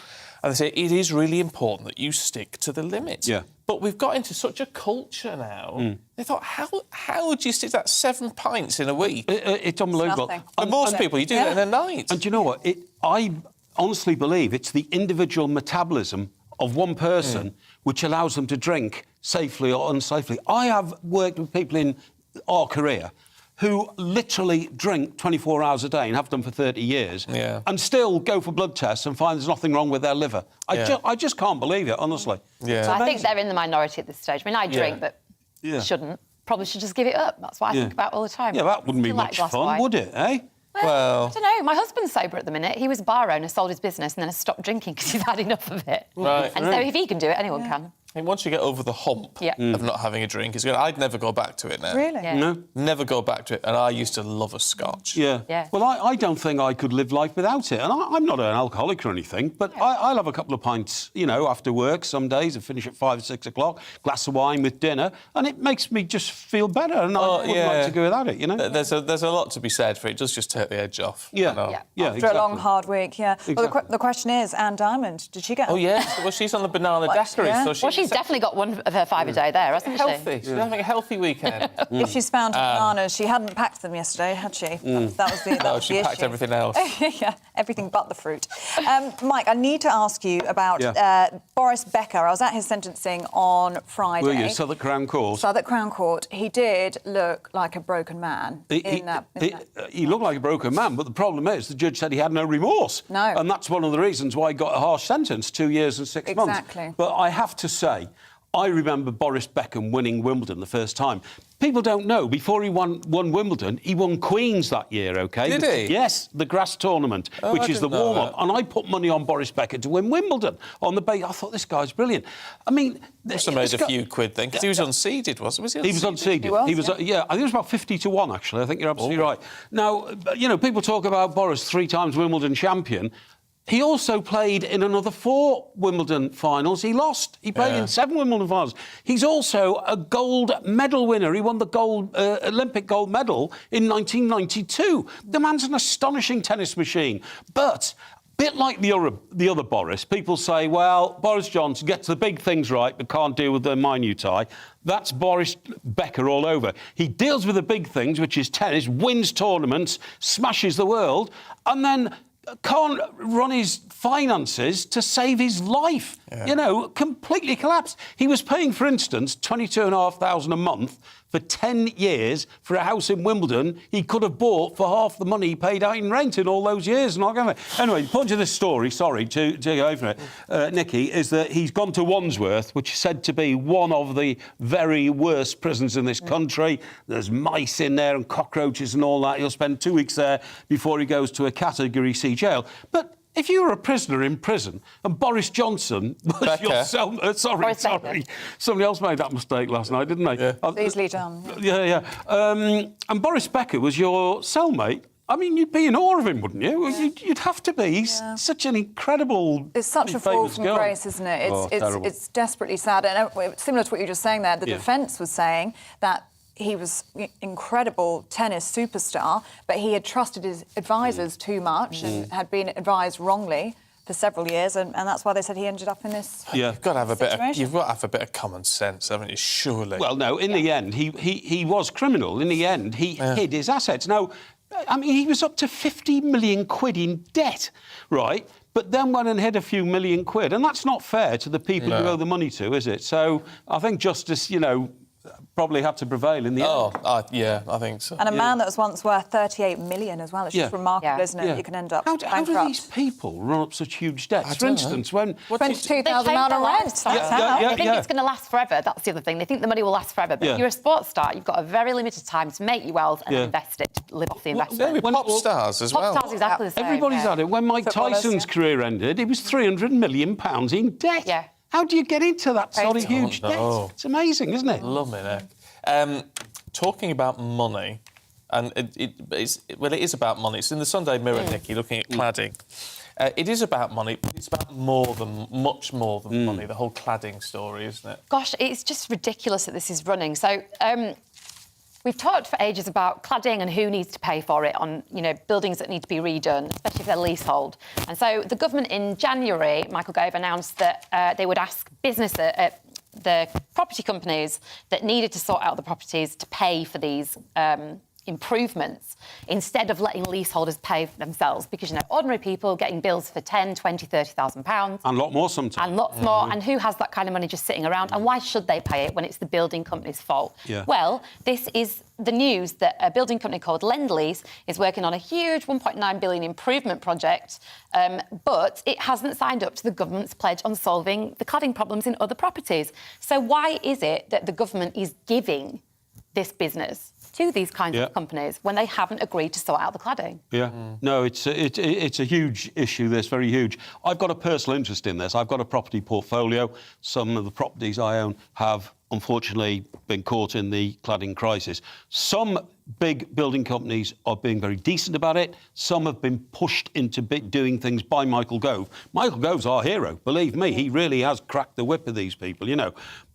and they say it is really important that you stick to the limit. Yeah. But we've got into such a culture now. They thought, how would you stick to that 7 pints in a week? It's unbelievable. For most people, you do that in a night. And do you know what? I honestly believe it's the individual metabolism of one person which allows them to drink safely or unsafely. I have worked with people in our career who literally drink 24 hours a day and have done for 30 years and still go for blood tests and find there's nothing wrong with their liver. I just can't believe it, honestly. So I think they're in the minority at this stage. I mean, I drink, but shouldn't. Probably should just give it up. That's what I think about all the time. Yeah, that wouldn't be much fun, would it, eh? Well, I don't know. My husband's sober at the minute. He was a bar owner, sold his business, and then has stopped drinking because he's had enough of it. Right. And so if he can do it, anyone can. I mean, once you get over the hump of not having a drink, I'd never go back to it now. Really? Yeah. No. Never go back to it. And I used to love a scotch. Yeah. Well, I don't think I could live life without it. And I'm not an alcoholic or anything, but I'll have a couple of pints, after work some days and finish at 5 or 6 o'clock, glass of wine with dinner, and it makes me just feel better. And I wouldn't like to go without it, There's a lot to be said for it. It does just take the edge off. Yeah. After a long, hard week, Well, the question is, Anne Diamond, did she get... Oh, yes. Well, she's on the banana daiquiri. Yeah. So she's definitely got one of her 5 a day there, hasn't she? Healthy. She's having a healthy weekend. If she's found bananas, she hadn't packed them yesterday, had she? That was the No, she packed everything else. Yeah, everything but the fruit. Mike, I need to ask you about Boris Becker. I was at his sentencing on Friday. Were you? Southwark Crown Court. Southwark Crown Court. He did look like a broken man. He looked like a broken man, but the problem is the judge said he had no remorse. No. And that's one of the reasons why he got a harsh sentence, 2 years and 6 months. Exactly. But I have to say, I remember Boris Becker winning Wimbledon the first time. People don't know, before he won Wimbledon, he won Queen's that year, OK? Did he? Yes, the grass tournament, which is the warm-up. And I put money on Boris Becker to win Wimbledon on the base. I thought, this guy's brilliant. I mean... Must have made a few quid then, because he was unseeded, wasn't he? He was unseeded. He was, I think it was about 50 to 1, actually. I think you're absolutely right. Now, people talk about Boris, 3 times Wimbledon champion. He also played in another 4 Wimbledon finals. He lost. He played in 7 Wimbledon finals. He's also a gold medal winner. He won the Olympic gold medal in 1992. The man's an astonishing tennis machine. But... bit like the other Boris, people say, well, Boris Johnson gets the big things right but can't deal with the minutiae. That's Boris Becker all over. He deals with the big things, which is tennis, wins tournaments, smashes the world, and then can't run his finances to save his life. Completely collapsed. He was paying, for instance, £22,500 a month for 10 years for a house in Wimbledon he could have bought for half the money he paid out in rent in all those years. Anyway, the point of this story, sorry to go over it, Nicky, is that he's gone to Wandsworth, which is said to be one of the very worst prisons in this country. There's mice in there and cockroaches and all that. He'll spend 2 weeks there before he goes to a Category C jail. But if you were a prisoner in prison and Boris Johnson was your cellmate... sorry. Somebody else made that mistake last night, didn't they? Easily done. And Boris Becker was your cellmate. I mean, you'd be in awe of him, wouldn't you? You'd have to be. He's such an incredible... It's such a fall from grace, isn't it? It's desperately sad. And similar to what you were just saying there, the defence was saying that he was incredible tennis superstar, but he had trusted his advisors too much and had been advised wrongly for several years, and that's why they said he ended up in this You've got to have a bit of common sense, haven't you? Surely. Well, no. In the end, he was criminal. In the end, he hid his assets. Now, I mean, he was up to 50 million quid in debt, right? But then went and hid a few million quid, and that's not fair to the people who owe the money to, is it? So I think justice, probably have to prevail in the end. Yeah, I think so. And a man that was once worth 38 million as well. It's just remarkable, isn't it? Yeah. You can end up How bankrupt. do these people run up such huge debts? For instance, when... £22,000 on rent. They think it's going to last forever. That's the other thing. They think the money will last forever. But if you're a sports star, you've got a very limited time to make your wealth and invest it, to live off the investment. Pop stars as well. Pop stars, exactly the same. Everybody's had it. When Mike Tyson's career ended, he was £300 million in debt. Yeah. How do you get into that sort of huge debt? It's amazing, isn't it? Talking about money, and it is about money. It's in the Sunday Mirror, Nikki, looking at cladding. It is about money, but it's about much more than money, the whole cladding story, isn't it? Gosh, it's just ridiculous that this is running. So, we've talked for ages about cladding and who needs to pay for it on, buildings that need to be redone, especially if they're leasehold. And so the government in January, Michael Gove, announced that they would ask the property companies that needed to sort out the properties to pay for these improvements instead of letting leaseholders pay for themselves, because ordinary people getting bills for £10,000, £20,000, £30,000, and a lot more sometimes, and lots more. And who has that kind of money just sitting around? And why should they pay it when it's the building company's fault? Well, this is the news that a building company called Lend-Lease is working on a huge £1.9 billion improvement project, but it hasn't signed up to the government's pledge on solving the cladding problems in other properties. So why is it that the government is giving this business to these kinds of companies when they haven't agreed to sort out the cladding? No, it's a huge issue, this, very huge. I've got a personal interest in this. I've got a property portfolio. Some of the properties I own have, unfortunately, been caught in the cladding crisis. Some big building companies are being very decent about it. Some have been pushed into doing things by Michael Gove. Michael Gove's our hero, believe me. He really has cracked the whip of these people,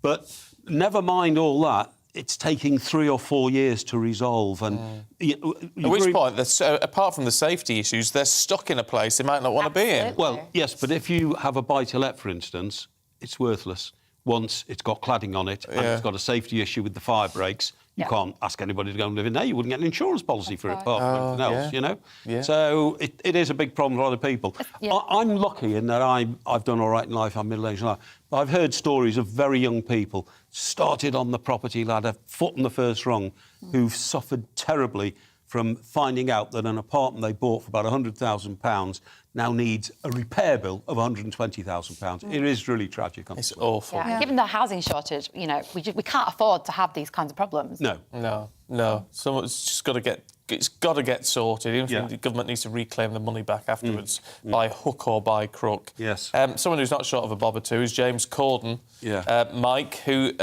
But never mind all that. It's taking 3 or 4 years to resolve. And at which point, apart from the safety issues, they're stuck in a place they might not want to be in. Well, yes, but if you have a buy-to-let, for instance, it's worthless. Once it's got cladding on it and it's got a safety issue with the fire breaks, you can't ask anybody to go and live in there. You wouldn't get an insurance policy for it, apart from anything else, So it is a big problem for other people. I'm lucky in that I've done all right in life. I'm middle-aged life. But I've heard stories of very young people started on the property ladder, foot in the first rung, who've suffered terribly from finding out that an apartment they bought for about £100,000 now needs a repair bill of £120,000. It is really tragic. It's awful. Given the housing shortage, we can't afford to have these kinds of problems. No. Someone's just got to get... It's got to get sorted. Even if the government needs to reclaim the money back afterwards by hook or by crook. Yes. Someone who's not short of a bob or two is James Corden. Mike, who...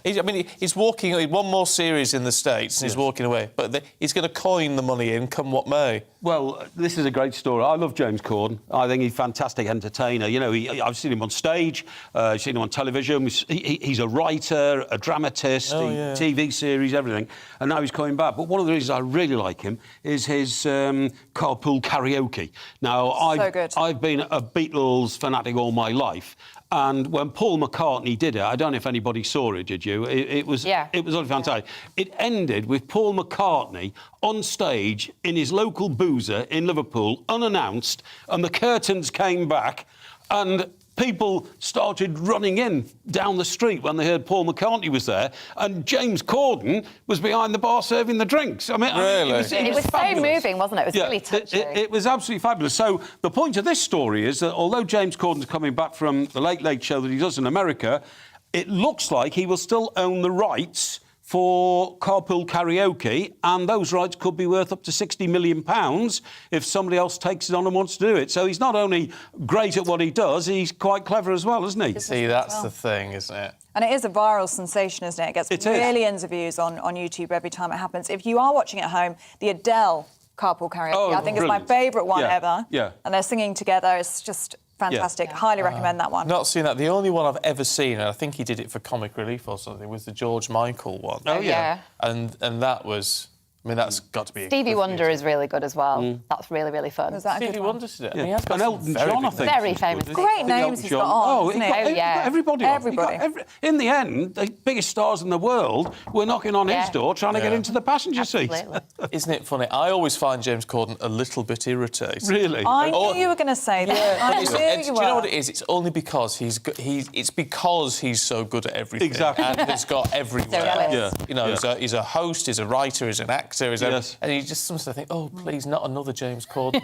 he's walking... One more series in the States and he's walking away. But he's going to coin the money in, come what may. Well, this is a great story. I love James Corden. I think he's a fantastic entertainer. I've seen him on stage, I've seen him on television. He's a writer, a dramatist, TV series, everything. And now he's coming back. But one of the reasons I really like him is his carpool karaoke. Now, I've been a Beatles fanatic all my life. And when Paul McCartney did it, I don't know if anybody saw it, did you? It was really fantastic. It ended with Paul McCartney on stage in his local boozer in Liverpool, unannounced, and the curtains came back, and people started running in down the street when they heard Paul McCartney was there, and James Corden was behind the bar serving the drinks. Really? It was so moving, wasn't it? It was really touching. It was absolutely fabulous. So the point of this story is that although James Corden's coming back from the Late Late Show that he does in America, it looks like he will still own the rights for carpool karaoke, and those rights could be worth up to £60 million if somebody else takes it on and wants to do it. So he's not only great at what he does, he's quite clever as well, isn't he? See, that's the thing, isn't it? And it is a viral sensation, isn't it? It gets millions of views on YouTube every time it happens. If you are watching at home, the Adele carpool karaoke, I think it's my favourite one ever. And they're singing together. It's just... fantastic. Highly recommend that one. Not seen that. The only one I've ever seen, and I think he did it for Comic Relief or something, was the George Michael one. Oh, yeah. And that was... I mean, that's got to be... Stevie Wonder is really good as well. That's really, really fun. Was that a Stevie good one? Wonder did it. Yeah. I mean, he has got And some Elton very John, good I think. Very was famous. good. Great names he's got on, isn't he? Everybody. Everybody. He got in the end, the biggest stars in the world were knocking on his door trying to get into the passenger seat. Isn't it funny? I always find James Corden a little bit irritating. Really? I knew you were going to say that. I knew you Do you know what it is? It's only because he's so good at everything. Exactly. And has got everywhere. Yeah. You know, he's a host, he's a writer, he's an actor, and you just sometimes think, oh, please, not another James Corden.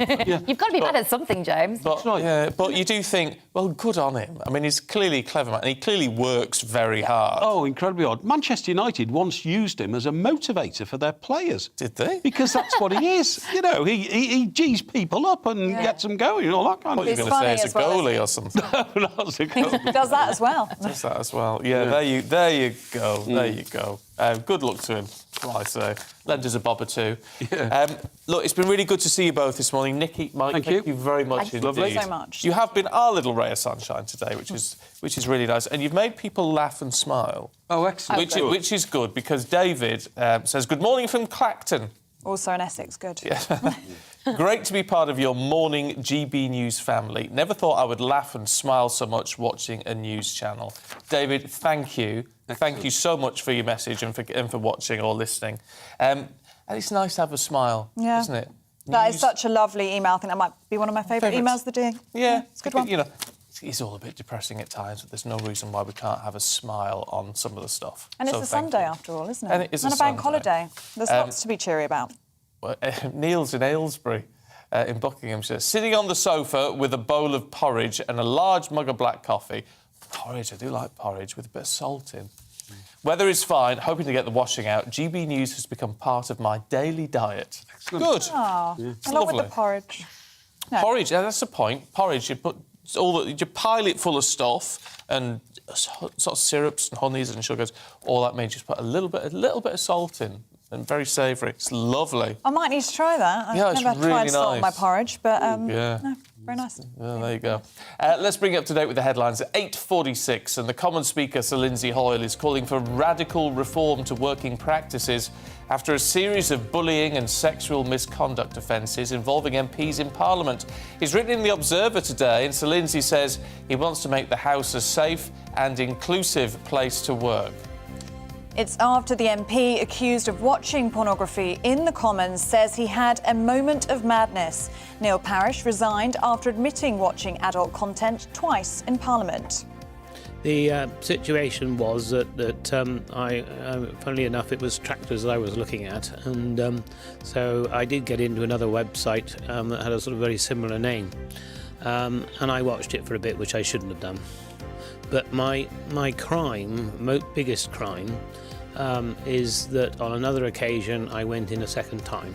You've got to be bad at something, James. But you do think, well, good on him. I mean, he's clearly a clever man, and he clearly works very hard. Oh, incredibly odd. Manchester United once used him as a motivator for their players. Did they? Because that's what he is. You know, he G's people up and gets them going and all that kind of thing. I thought you were going to say as a goalie or something. No, not as a goalie. He does that as well. Does that as well. Yeah, there you go. There you go. Good luck to him, what I say. Lend us a bob or two. Yeah. Look, it's been really good to see you both this morning. Nikki, Mike, thank you very much indeed. Thank you so much. You have been our little ray of sunshine today, which is really nice. And you've made people laugh and smile. Oh, excellent. Which is good, because David says, good morning from Clacton. Also in Essex, good. Yeah. Great to be part of your morning GB News family. Never thought I would laugh and smile so much watching a news channel. David, thank you. Thank you so much for your message and for watching or listening. And it's nice to have a smile, isn't it? That is such a lovely email. I think that might be one of my favourite emails of the day. Yeah. It's a good one. You know, it's all a bit depressing at times, but there's no reason why we can't have a smile on some of the stuff. And it's a Sunday, after all, isn't it? And it is a bank holiday. There's lots to be cheery about. Well, Neil's in Aylesbury, in Buckinghamshire, sitting on the sofa with a bowl of porridge and a large mug of black coffee. Porridge, I do like porridge with a bit of salt in. Weather is fine, hoping to get the washing out. GB News has become part of my daily diet. Excellent. Good. Oh, along with the porridge. No. Porridge, that's the point. Porridge, you pile it full of stuff and sort of syrups and honeys and sugars. All that means just put a little bit of salt in. And very savoury. It's lovely. I might need to try that. I've it's never really tried salt in my nice. porridge, but no, very nice. Oh, there you go. Let's bring it up to date with the headlines. At 8:46, and the Commons Speaker, Sir Lindsay Hoyle, is calling for radical reform to working practices after a series of bullying and sexual misconduct offences involving MPs in Parliament. He's written in The Observer today, and Sir Lindsay says he wants to make the House a safe and inclusive place to work. It's after the MP accused of watching pornography in the Commons says he had a moment of madness. Neil Parish resigned after admitting watching adult content twice in Parliament. The situation was that funnily enough, it was tractors I was looking at, and so I did get into another website that had a sort of very similar name, and I watched it for a bit, which I shouldn't have done. But my biggest crime, is that on another occasion I went in a second time.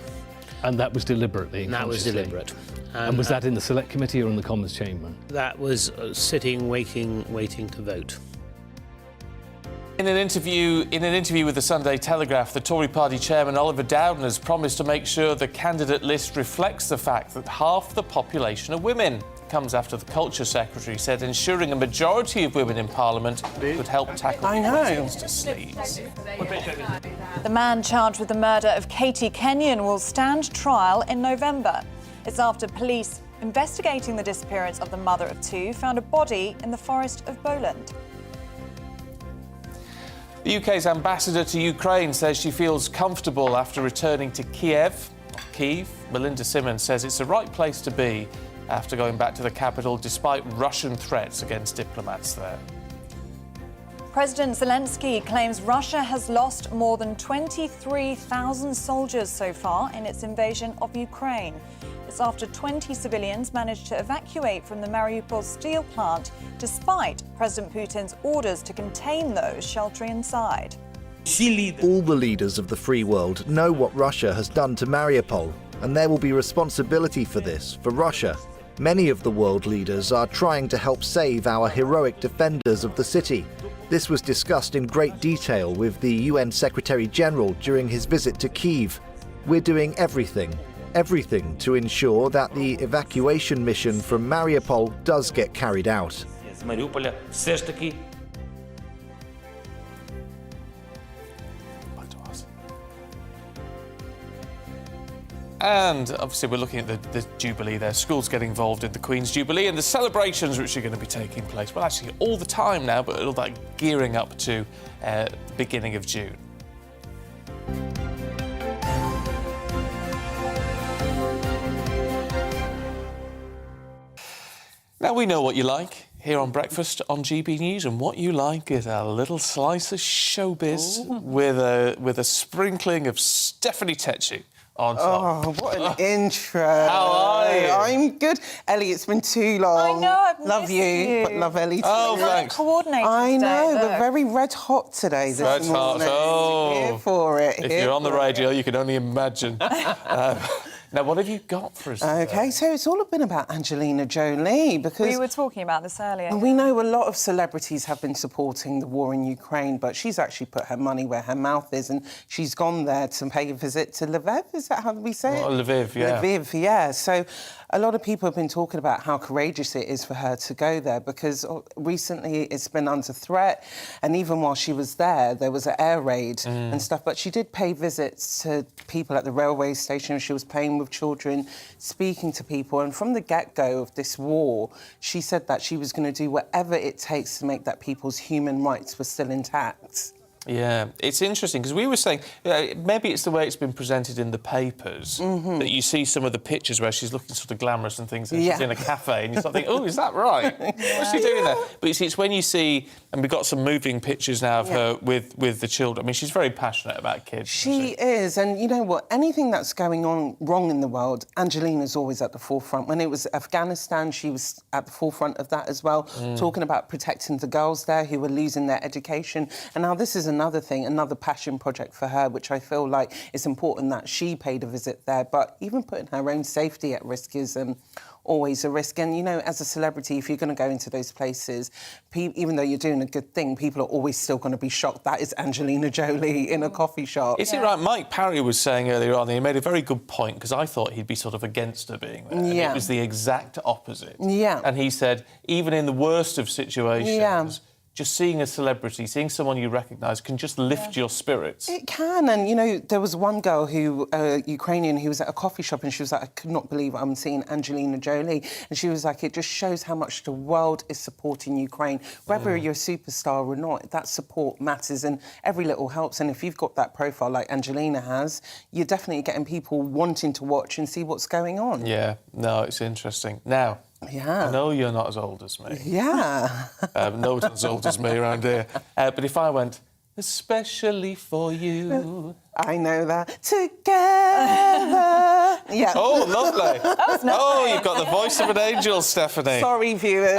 And that was deliberately? That was deliberate. And was that in the Select Committee or in the Commons chamber? That was sitting, waiting to vote. In an interview with the Sunday Telegraph, the Tory party chairman Oliver Dowden has promised to make sure the candidate list reflects the fact that half the population are women. It comes after the Culture Secretary said ensuring a majority of women in Parliament would help tackle questions to sleaze. The man charged with the murder of Katie Kenyon will stand trial in November. It's after police investigating the disappearance of the mother of two found a body in the forest of Bowland. The UK's ambassador to Ukraine says she feels comfortable after returning to Kiev. Melinda Simmons says it's the right place to be after going back to the capital despite Russian threats against diplomats there. President Zelensky claims Russia has lost more than 23,000 soldiers so far in its invasion of Ukraine. It's after 20 civilians managed to evacuate from the Mariupol steel plant despite President Putin's orders to contain those sheltering inside. All the leaders of the free world know what Russia has done to Mariupol, and there will be responsibility for this, for Russia. Many of the world leaders are trying to help save our heroic defenders of the city. This was discussed in great detail with the UN Secretary-General during his visit to Kyiv. We're doing everything to ensure that the evacuation mission from Mariupol does get carried out. And obviously we're looking at the Jubilee there. Schools get involved in the Queen's Jubilee and the celebrations which are going to be taking place. Well, actually all the time now, but all that gearing up to the beginning of June. Now we know what you like here on Breakfast on GB News, and what you like is a little slice of showbiz with a sprinkling of Stephanie Tetchy on top. Oh, what an intro. How are you? I'm good. Ellie, it's been too long. I know, I've Love missed you, but love Ellie too. Oh, thanks. Coordinated I know, today, we're look. very red hot today this Red hot, morning. oh. Here for it. If here you're on the for it. radio, you can only imagine. Now, what have you got for us today? OK, so it's all been about Angelina Jolie because... We were talking about this earlier. And we know a lot of celebrities have been supporting the war in Ukraine, but she's actually put her money where her mouth is, and she's gone there to pay a visit to Lviv. Is that how we say it? Lviv, yeah. Lviv, yeah. So a lot of people have been talking about how courageous it is for her to go there because recently it's been under threat, and even while she was there was an air raid and stuff, but she did pay visits to people at the railway station. She was playing with children, speaking to people, and from the get-go of this war, she said that she was going to do whatever it takes to make that people's human rights were still intact. Yeah, it's interesting because we were saying maybe it's the way it's been presented in the papers that you see some of the pictures where she's looking sort of glamorous and things, and she's in a cafe, and you start thinking, oh, is that right? What's she doing there? But you see, it's when you see, and we've got some moving pictures now of her with the children. I mean, she's very passionate about kids. She is, and you know what? Anything that's going on wrong in the world, Angelina's always at the forefront. When it was Afghanistan, she was at the forefront of that as well, talking about protecting the girls there who were losing their education. And now this is another thing, another passion project for her, which I feel like it's important that she paid a visit there. But even putting her own safety at risk is always a risk. And, you know, as a celebrity, if you're going to go into those places, even though you're doing a good thing, people are always still going to be shocked. That is Angelina Jolie in a coffee shop. Is it right? Mike Parry was saying earlier on, he made a very good point, because I thought he'd be sort of against her being there. And it was the exact opposite. Yeah. And he said, even in the worst of situations, just seeing a celebrity, seeing someone you recognise can just lift your spirits. It can, and, you know, there was one girl Ukrainian, who was at a coffee shop, and she was like, I could not believe I'm seeing Angelina Jolie. And she was like, it just shows how much the world is supporting Ukraine. Whether you're a superstar or not, that support matters, and every little helps. And if you've got that profile like Angelina has, you're definitely getting people wanting to watch and see what's going on. Yeah, no, it's interesting. Now, I know you're not as old as me. Yeah. No one's as old as me around here. But if I went, especially for you... I know that. Together. Yeah. Oh, lovely. That was nice. Oh, you've got the voice of an angel, Stephanie. Sorry, viewers.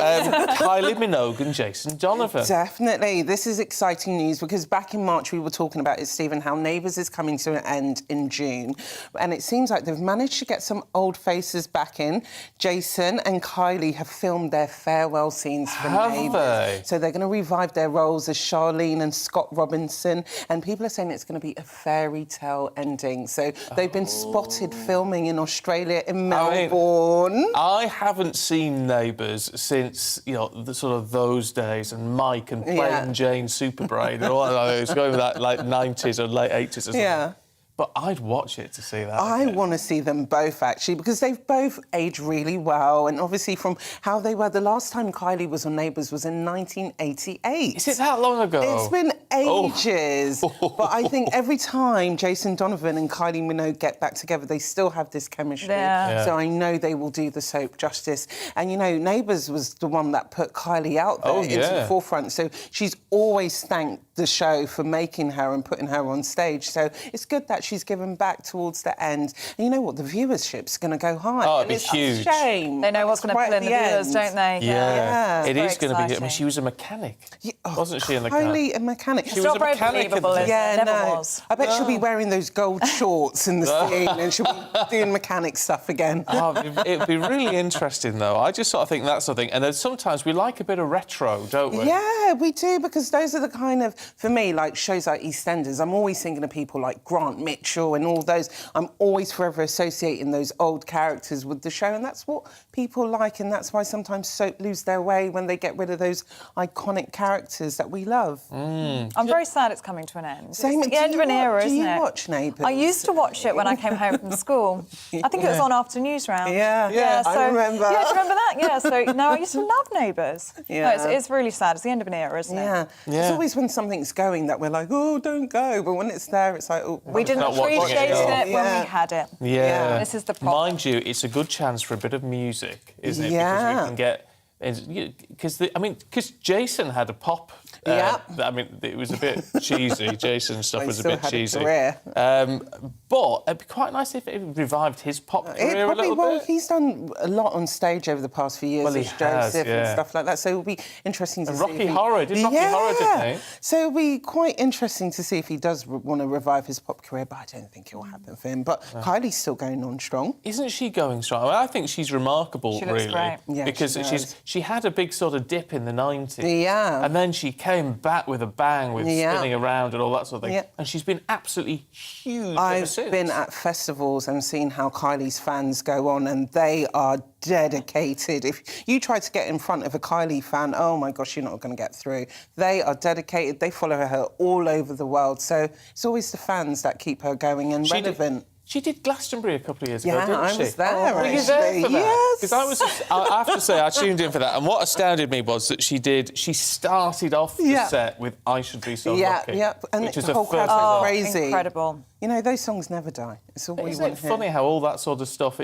Kylie Minogue and Jason Donovan. Definitely. This is exciting news because back in March we were talking about it, Stephen, how Neighbours is coming to an end in June. And it seems like they've managed to get some old faces back in. Jason and Kylie have filmed their farewell scenes for Neighbours. They? So they're going to revive their roles as Charlene and Scott Robinson. And people are saying it's going to be a fairy tale ending. So they've been spotted filming in Australia, in Melbourne. I haven't seen Neighbours since, you know, the sort of those days, and Mike and Plain Jane Superbrain and all that. It's going with that, like, 90s or late 80s or something. Yeah. But I'd watch it to see that. I want to see them both, actually, because they've both aged really well. And obviously from how they were, the last time Kylie was on Neighbours was in 1988. Is it that long ago? It's been ages. But I think every time Jason Donovan and Kylie Minogue get back together, they still have this chemistry. So I know they will do the soap justice. And, you know, Neighbours was the one that put Kylie out there into the forefront. So she's always thanked the show for making her and putting her on stage. So it's good that she's given back towards the end. And you know what? The viewership's going to go high. Oh, it'd be it's huge. A shame. They know what's going to pull in the viewers, don't they? Yeah. It is going to be... I exciting. mean, she was a mechanic, wasn't she, in the car? Kylie, a mechanic. She was a mechanic. Was. I bet she'll be wearing those gold shorts in the scene and she'll be doing mechanic stuff again. Oh, it'd be really interesting, though. I just sort of think that's the thing. And then sometimes we like a bit of retro, don't we? Yeah, we do, because those are the kind of for me, like shows like EastEnders, I'm always thinking of people like Grant Mitchell and all those. I'm always forever associating those old characters with the show, and that's what people like, and that's why sometimes soap lose their way when they get rid of those iconic characters that we love. I'm very sad it's coming to an end. Same, it's the end of an era, isn't it? Do you watch Neighbours? I used to watch it when I came home from school. I think it was on after news round. Yeah, so, I remember. Yeah, do you remember that? Yeah, so, no, I used to love Neighbours. Yeah. No, it's really sad. It's the end of an era, isn't it? Yeah. It's always when something's going that we're like, oh, don't go. But when it's there, it's like, oh... We didn't appreciate it when we had it. Yeah. This is the problem. Mind you, it's a good chance for a bit of music, isn't it? Yeah. Because we can get... Because Jason had a pop. I mean, it was a bit cheesy. Jason's stuff was a bit cheesy. But it'd be quite nice if it revived his pop career a little bit. He's done a lot on stage over the past few years. Well, he has, Joseph and stuff like that. So it'll be interesting to see. Rocky Horror, didn't he? So it'll be quite interesting to see if he does want to revive his pop career. But I don't think it will happen for him. But Kylie's still going on strong. Isn't she going strong? I mean, I think she's remarkable, she looks great. Yeah, because she had a big sort of dip in the 90s. Yeah. And then she came back with a bang with spinning around and all that sort of thing. Yeah. And she's been absolutely huge I've ever since. been at festivals and seen how Kylie's fans go on, and they are dedicated. If you try to get in front of a Kylie fan, oh my gosh, you're not going to get through. They are dedicated. They follow her all over the world. So it's always the fans that keep her going and relevant. She did Glastonbury a couple of years ago, didn't she? I was there, Were you there for that? Yes. Because I have to say, I tuned in for that, and what astounded me was that she started off the set with I Should Be So Lucky. And which is the whole crowd was crazy. Incredible. You know, those songs never die. It's all we Isn't want it to funny hear. how all that sort of stuff,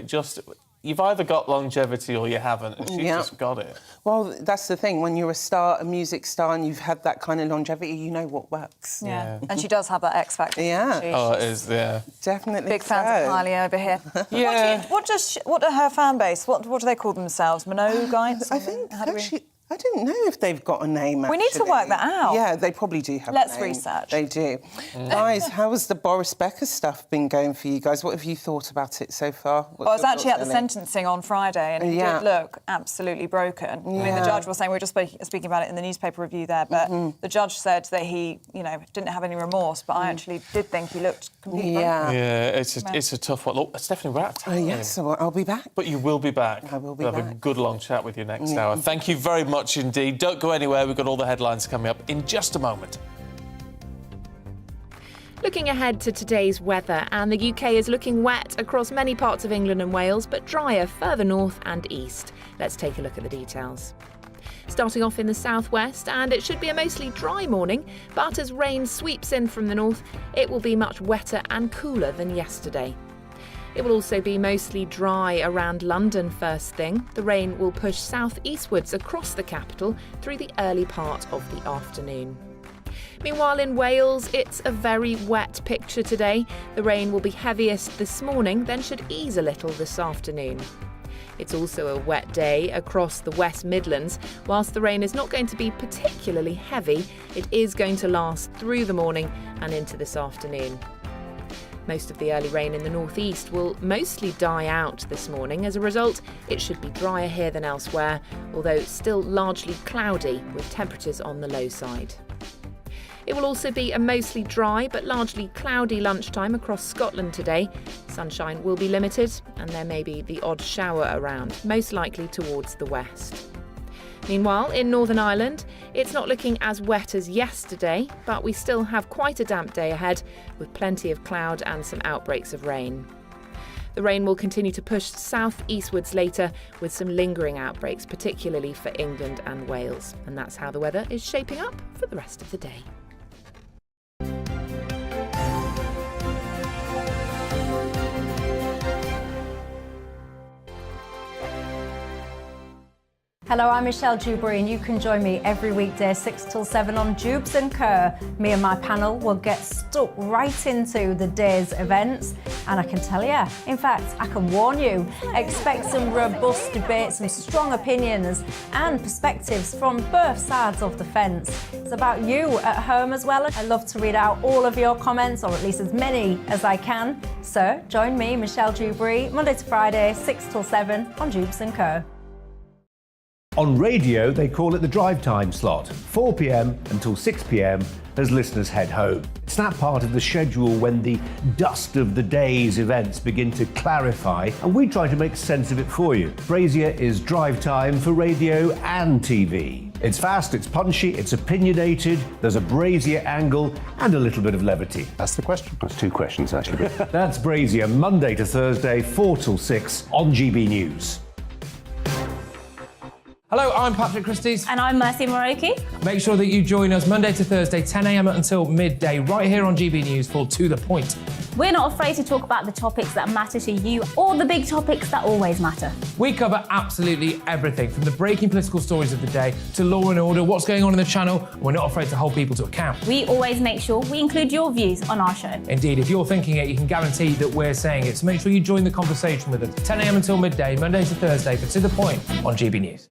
you've either got longevity or you haven't, and she's just got it. Well, that's the thing. When you're a star, a music star, and you've had that kind of longevity, you know what works. Yeah. And she does have that X factor. Yeah. Oh, it is, yeah. Definitely. Big fans of Kylie over here. Yeah. What are her fan base? What do they call themselves? Minoguites? I think actually, I don't know if they've got a name. We need to work that out. Yeah, they probably do have. Let's a name. research. They do. Guys, how has the Boris Becker stuff been going for you guys? What have you thought about it so far? Well, I was actually at the sentencing on Friday, and he did look absolutely broken. I mean, the judge was saying, we were just speaking about it in the newspaper review there, but the judge said that he, didn't have any remorse, but I actually did think he looked completely broken. Yeah, it's a tough one. Look, Stephanie, we're out of time. Yes, so I'll be back. But you will be back. I will be we'll back. have a good long chat with you next hour. Thank you very much indeed. Don't go anywhere. We've got all the headlines coming up in just a moment. Looking ahead to today's weather, and the UK is looking wet across many parts of England and Wales, but drier further north and east. Let's take a look at the details. Starting off in the southwest, and it should be a mostly dry morning, but as rain sweeps in from the north, it will be much wetter and cooler than yesterday. It will also be mostly dry around London first thing. The rain will push south-eastwards across the capital through the early part of the afternoon. Meanwhile, in Wales, it's a very wet picture today. The rain will be heaviest this morning, then should ease a little this afternoon. It's also a wet day across the West Midlands. Whilst the rain is not going to be particularly heavy, it is going to last through the morning and into this afternoon. Most of the early rain in the northeast will mostly die out this morning. As a result, it should be drier here than elsewhere, although still largely cloudy with temperatures on the low side. It will also be a mostly dry but largely cloudy lunchtime across Scotland today. Sunshine will be limited and there may be the odd shower around, most likely towards the west. Meanwhile, in Northern Ireland, it's not looking as wet as yesterday, but we still have quite a damp day ahead, with plenty of cloud and some outbreaks of rain. The rain will continue to push south-eastwards later, with some lingering outbreaks, particularly for England and Wales. And that's how the weather is shaping up for the rest of the day. Hello, I'm Michelle Dewberry, and you can join me every weekday 6 till 7 on Jubes and Kerr. Me and my panel will get stuck right into the day's events, and I can tell you, in fact, I can warn you, expect some robust debates, some strong opinions and perspectives from both sides of the fence. It's about you at home as well. I love to read out all of your comments, or at least as many as I can. So join me, Michelle Dewberry, Monday to Friday, 6 till 7 on Jubes and Kerr. On radio, they call it the drive time slot, 4 p.m. until 6 p.m. as listeners head home. It's that part of the schedule when the dust of the day's events begin to clarify, and we try to make sense of it for you. Brazier is drive time for radio and TV. It's fast, it's punchy, it's opinionated, there's a Brazier angle and a little bit of levity. That's the question. That's two questions, actually. That's Brazier, Monday to Thursday, 4 till 6 on GB News. Hello, I'm Patrick Christie's. And I'm Mercy Moroki. Make sure that you join us Monday to Thursday, 10 a.m. until midday, right here on GB News for To The Point. We're not afraid to talk about the topics that matter to you or the big topics that always matter. We cover absolutely everything, from the breaking political stories of the day to law and order, what's going on in the channel. We're not afraid to hold people to account. We always make sure we include your views on our show. Indeed, if you're thinking it, you can guarantee that we're saying it. So make sure you join the conversation with us, 10 a.m. until midday, Monday to Thursday, for To The Point on GB News.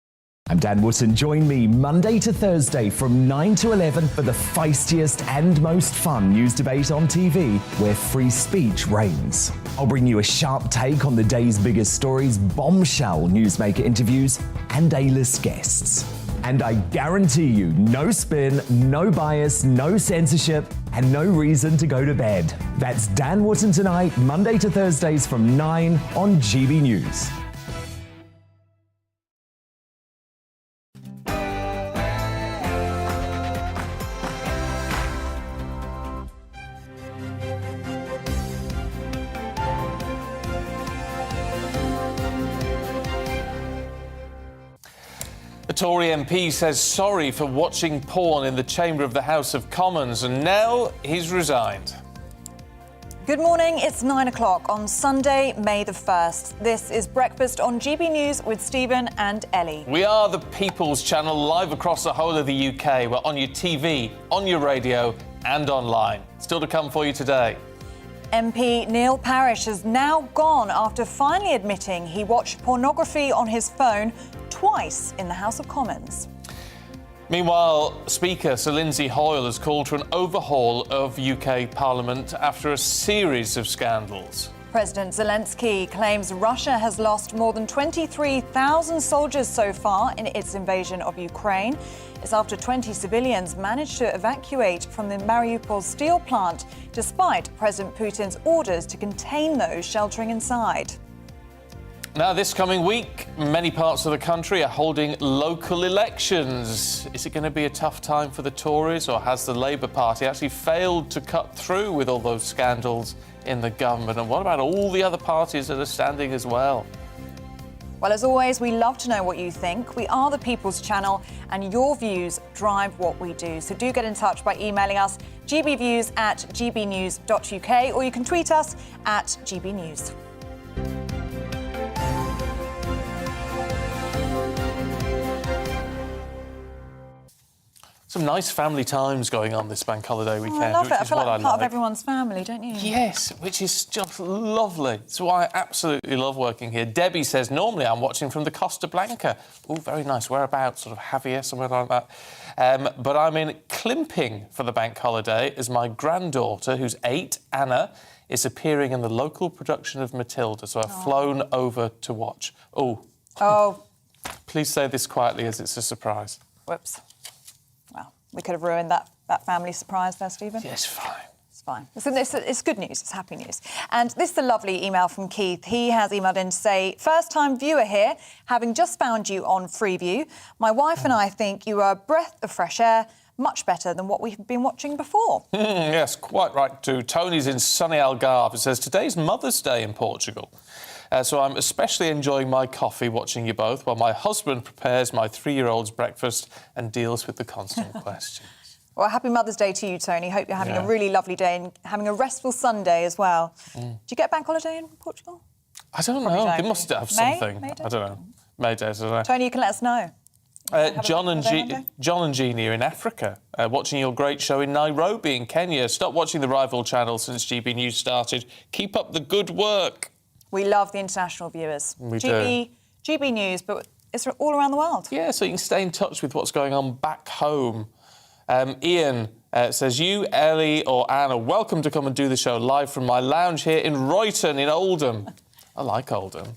I'm Dan Wootton. Join me Monday to Thursday from 9 to 11 for the feistiest and most fun news debate on TV, where free speech reigns. I'll bring you a sharp take on the day's biggest stories, bombshell newsmaker interviews, and A-list guests. And I guarantee you, no spin, no bias, no censorship, and no reason to go to bed. That's Dan Wootton tonight, Monday to Thursdays from 9 on GB News. The Tory MP says sorry for watching porn in the chamber of the House of Commons, and now he's resigned. Good morning, it's 9 o'clock on Sunday, May the 1st. This is Breakfast on GB News with Stephen and Ellie. We are the People's Channel, live across the whole of the UK. We're on your TV, on your radio and online. Still to come for you today. MP Neil Parish has now gone after finally admitting he watched pornography on his phone twice in the House of Commons. Meanwhile, Speaker Sir Lindsay Hoyle has called for an overhaul of UK Parliament after a series of scandals. President Zelensky claims Russia has lost more than 23,000 soldiers so far in its invasion of Ukraine. It's after 20 civilians managed to evacuate from the Mariupol steel plant, despite President Putin's orders to contain those sheltering inside. Now, this coming week, many parts of the country are holding local elections. Is it going to be a tough time for the Tories, or has the Labour Party actually failed to cut through with all those scandals in the government? And what about all the other parties that are standing as well? Well, as always, we love to know what you think. We are the People's Channel, and your views drive what we do. So do get in touch by emailing us gbviews@gbnews.uk, or you can tweet us at gbnews. Some nice family times going on this bank holiday weekend. I love it. I which is feel what like I I'm part of like. everyone's family, don't you? Yes, which is just lovely. It's why I absolutely love working here. Debbie says, normally I'm watching from the Costa Blanca. Oh, very nice. Whereabouts? Sort of Javier, somewhere like that. But I'm in Climping for the bank holiday as my granddaughter, who's 8, Anna, is appearing in the local production of Matilda. So I've flown over to watch. Oh. Please say this quietly, as it's a surprise. Whoops. Well, we could have ruined that family surprise there, Stephen. Yes, fine. It's fine. It's good news. It's happy news. And this is a lovely email from Keith. He has emailed in to say, first-time viewer here, having just found you on Freeview. My wife and I think you are a breath of fresh air, much better than what we've been watching before. Yes, quite right too. Tony's in sunny Algarve. It says, today's Mother's Day in Portugal. So I'm especially enjoying my coffee watching you both while my husband prepares my 3-year-old's breakfast and deals with the constant questions. Well, happy Mother's Day to you, Tony. Hope you're having a really lovely day and having a restful Sunday as well. Do you get bank holiday in Portugal? I don't know. They must have something. May Day? I don't know. May Day, I don't know. Tony, you can let us know. John and Jeannie are in Africa, watching your great show in Nairobi in Kenya. Stop watching the rival channel since GB News started. Keep up the good work. We love the international viewers. We do. GB News, but it's all around the world. Yeah, so you can stay in touch with what's going on back home. Ian says, you, Ellie or Anne are welcome to come and do the show live from my lounge here in Royton in Oldham. I like Oldham.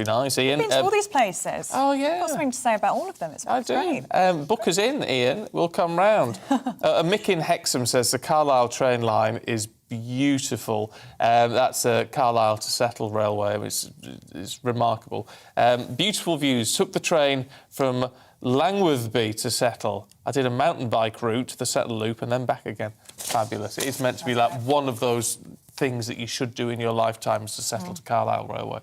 Be nice, Ian. I've been to all these places. Oh, yeah. I've got something to say about all of them. It's great. Book us in, Ian. We'll come round. Mick in Hexham says the Carlisle train line is beautiful. That's a Carlisle to Settle railway. It's remarkable. Beautiful views. Took the train from Langworthby to Settle. I did a mountain bike route, the Settle Loop, and then back again. Fabulous. It is meant to be like one of those things that you should do in your lifetime, is to settle to Carlisle Railway.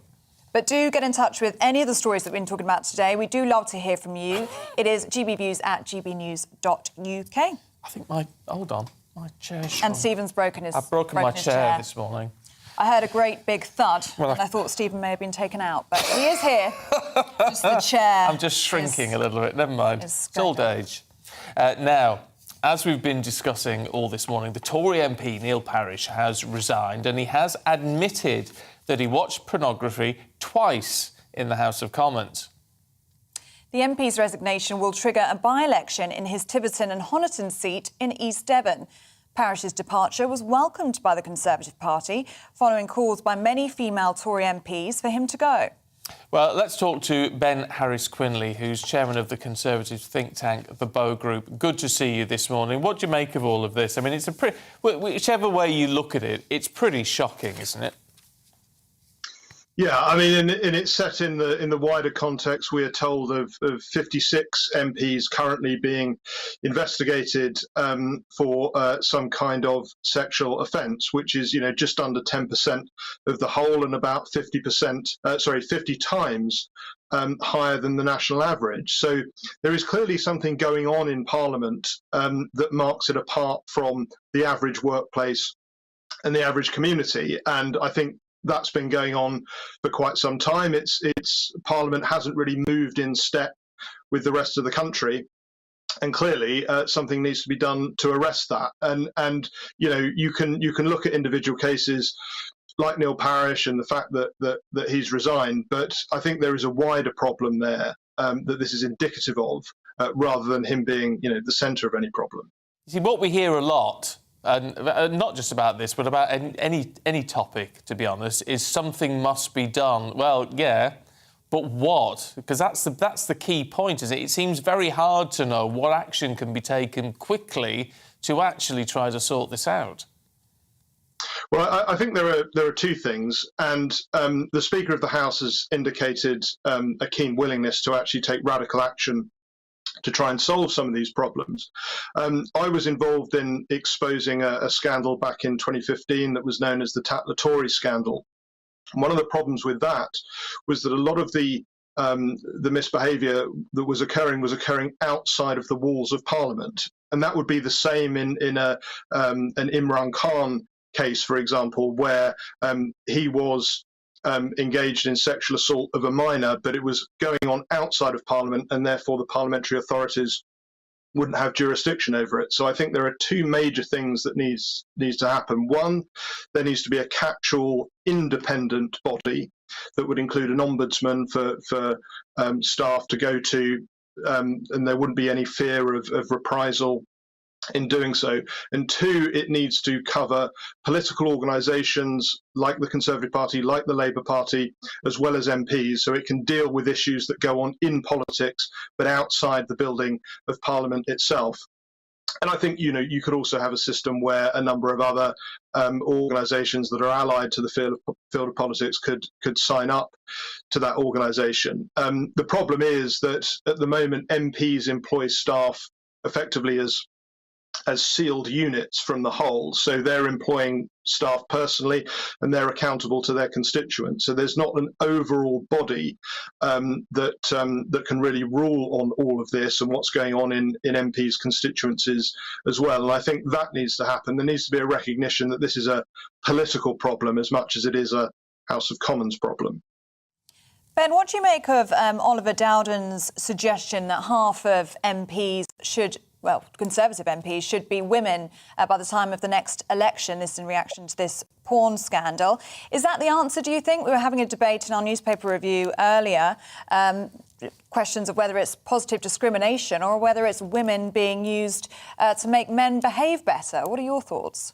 But do get in touch with any of the stories that we've been talking about today. We do love to hear from you. It is gbviews@gbnews.uk. I think hold on, my chair's And Stephen's broken his I've broken my chair this morning. I heard a great big thud, and I thought Stephen may have been taken out, but he is here. Just the chair. I'm just shrinking a little bit, never mind. It's old age. Now, as we've been discussing all this morning, the Tory MP, Neil Parish, has resigned, and he has admitted that he watched pornography twice in the House of Commons. The MP's resignation will trigger a by-election in his Tiverton and Honiton seat in East Devon. Parish's departure was welcomed by the Conservative Party, following calls by many female Tory MPs for him to go. Well, let's talk to Ben Harris-Quinley, who's chairman of the Conservative think tank, the Bow Group. Good to see you this morning. What do you make of all of this? I mean, it's whichever way you look at it, it's pretty shocking, isn't it? Yeah, I mean, and it's set in the wider context. We are told of 56 MPs currently being investigated for some kind of sexual offence, which is, just under 10% of the whole, and about 50 times higher than the national average. So there is clearly something going on in Parliament that marks it apart from the average workplace and the average community. And I think that's been going on for quite some time. Parliament hasn't really moved in step with the rest of the country, and clearly something needs to be done to arrest that. And you can look at individual cases like Neil Parish and the fact that he's resigned, but I think there is a wider problem there that this is indicative of, rather than him being the centre of any problem. See, what we hear a lot, and not just about this, but about any topic, to be honest, is something must be done. Well, yeah, but what? Because that's the key point, is it? It seems very hard to know what action can be taken quickly to actually try to sort this out. Well, I think there are two things, and the Speaker of the House has indicated a keen willingness to actually take radical action to try and solve some of these problems. I was involved in exposing a scandal back in 2015 that was known as the Tatler Tory scandal. And one of the problems with that was that a lot of the misbehaviour that was occurring outside of the walls of Parliament, and that would be the same in an Imran Khan case, for example, where he was engaged in sexual assault of a minor, but it was going on outside of Parliament, and therefore the parliamentary authorities wouldn't have jurisdiction over it. So I think there are two major things that needs to happen. One, there needs to be a catch-all independent body that would include an ombudsman for staff to go to, and there wouldn't be any fear of reprisal in doing so. And two, it needs to cover political organisations like the Conservative Party, like the Labour Party, as well as MPs, so it can deal with issues that go on in politics but outside the building of Parliament itself. And I think, you could also have a system where a number of other organisations that are allied to the field of politics could sign up to that organisation. The problem is that at the moment MPs employ staff effectively as sealed units from the whole. So they're employing staff personally and they're accountable to their constituents. So there's not an overall body that can really rule on all of this and what's going on in MPs' constituencies as well. And I think that needs to happen. There needs to be a recognition that this is a political problem as much as it is a House of Commons problem. Ben, what do you make of Oliver Dowden's suggestion that half of MPs Conservative MPs should be women by the time of the next election, this in reaction to this porn scandal? Is that the answer, do you think? We were having a debate in our newspaper review earlier, questions of whether it's positive discrimination or whether it's women being used to make men behave better. What are your thoughts?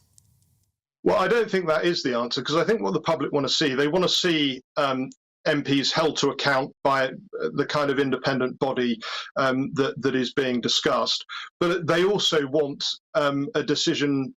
Well, I don't think that is the answer, because I think what the public want to see, they want to see MPs held to account by the kind of independent body that is being discussed. But they also want a decision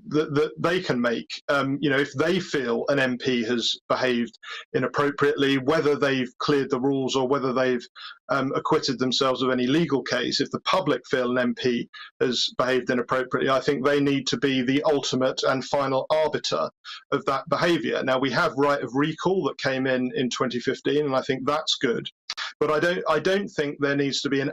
that they can make. If they feel an MP has behaved inappropriately, whether they've cleared the rules or whether they've acquitted themselves of any legal case, if the public feel an MP has behaved inappropriately, I think they need to be the ultimate and final arbiter of that behaviour. Now, we have right of recall that came in 2015, and I think that's good. But I don't think there needs to be an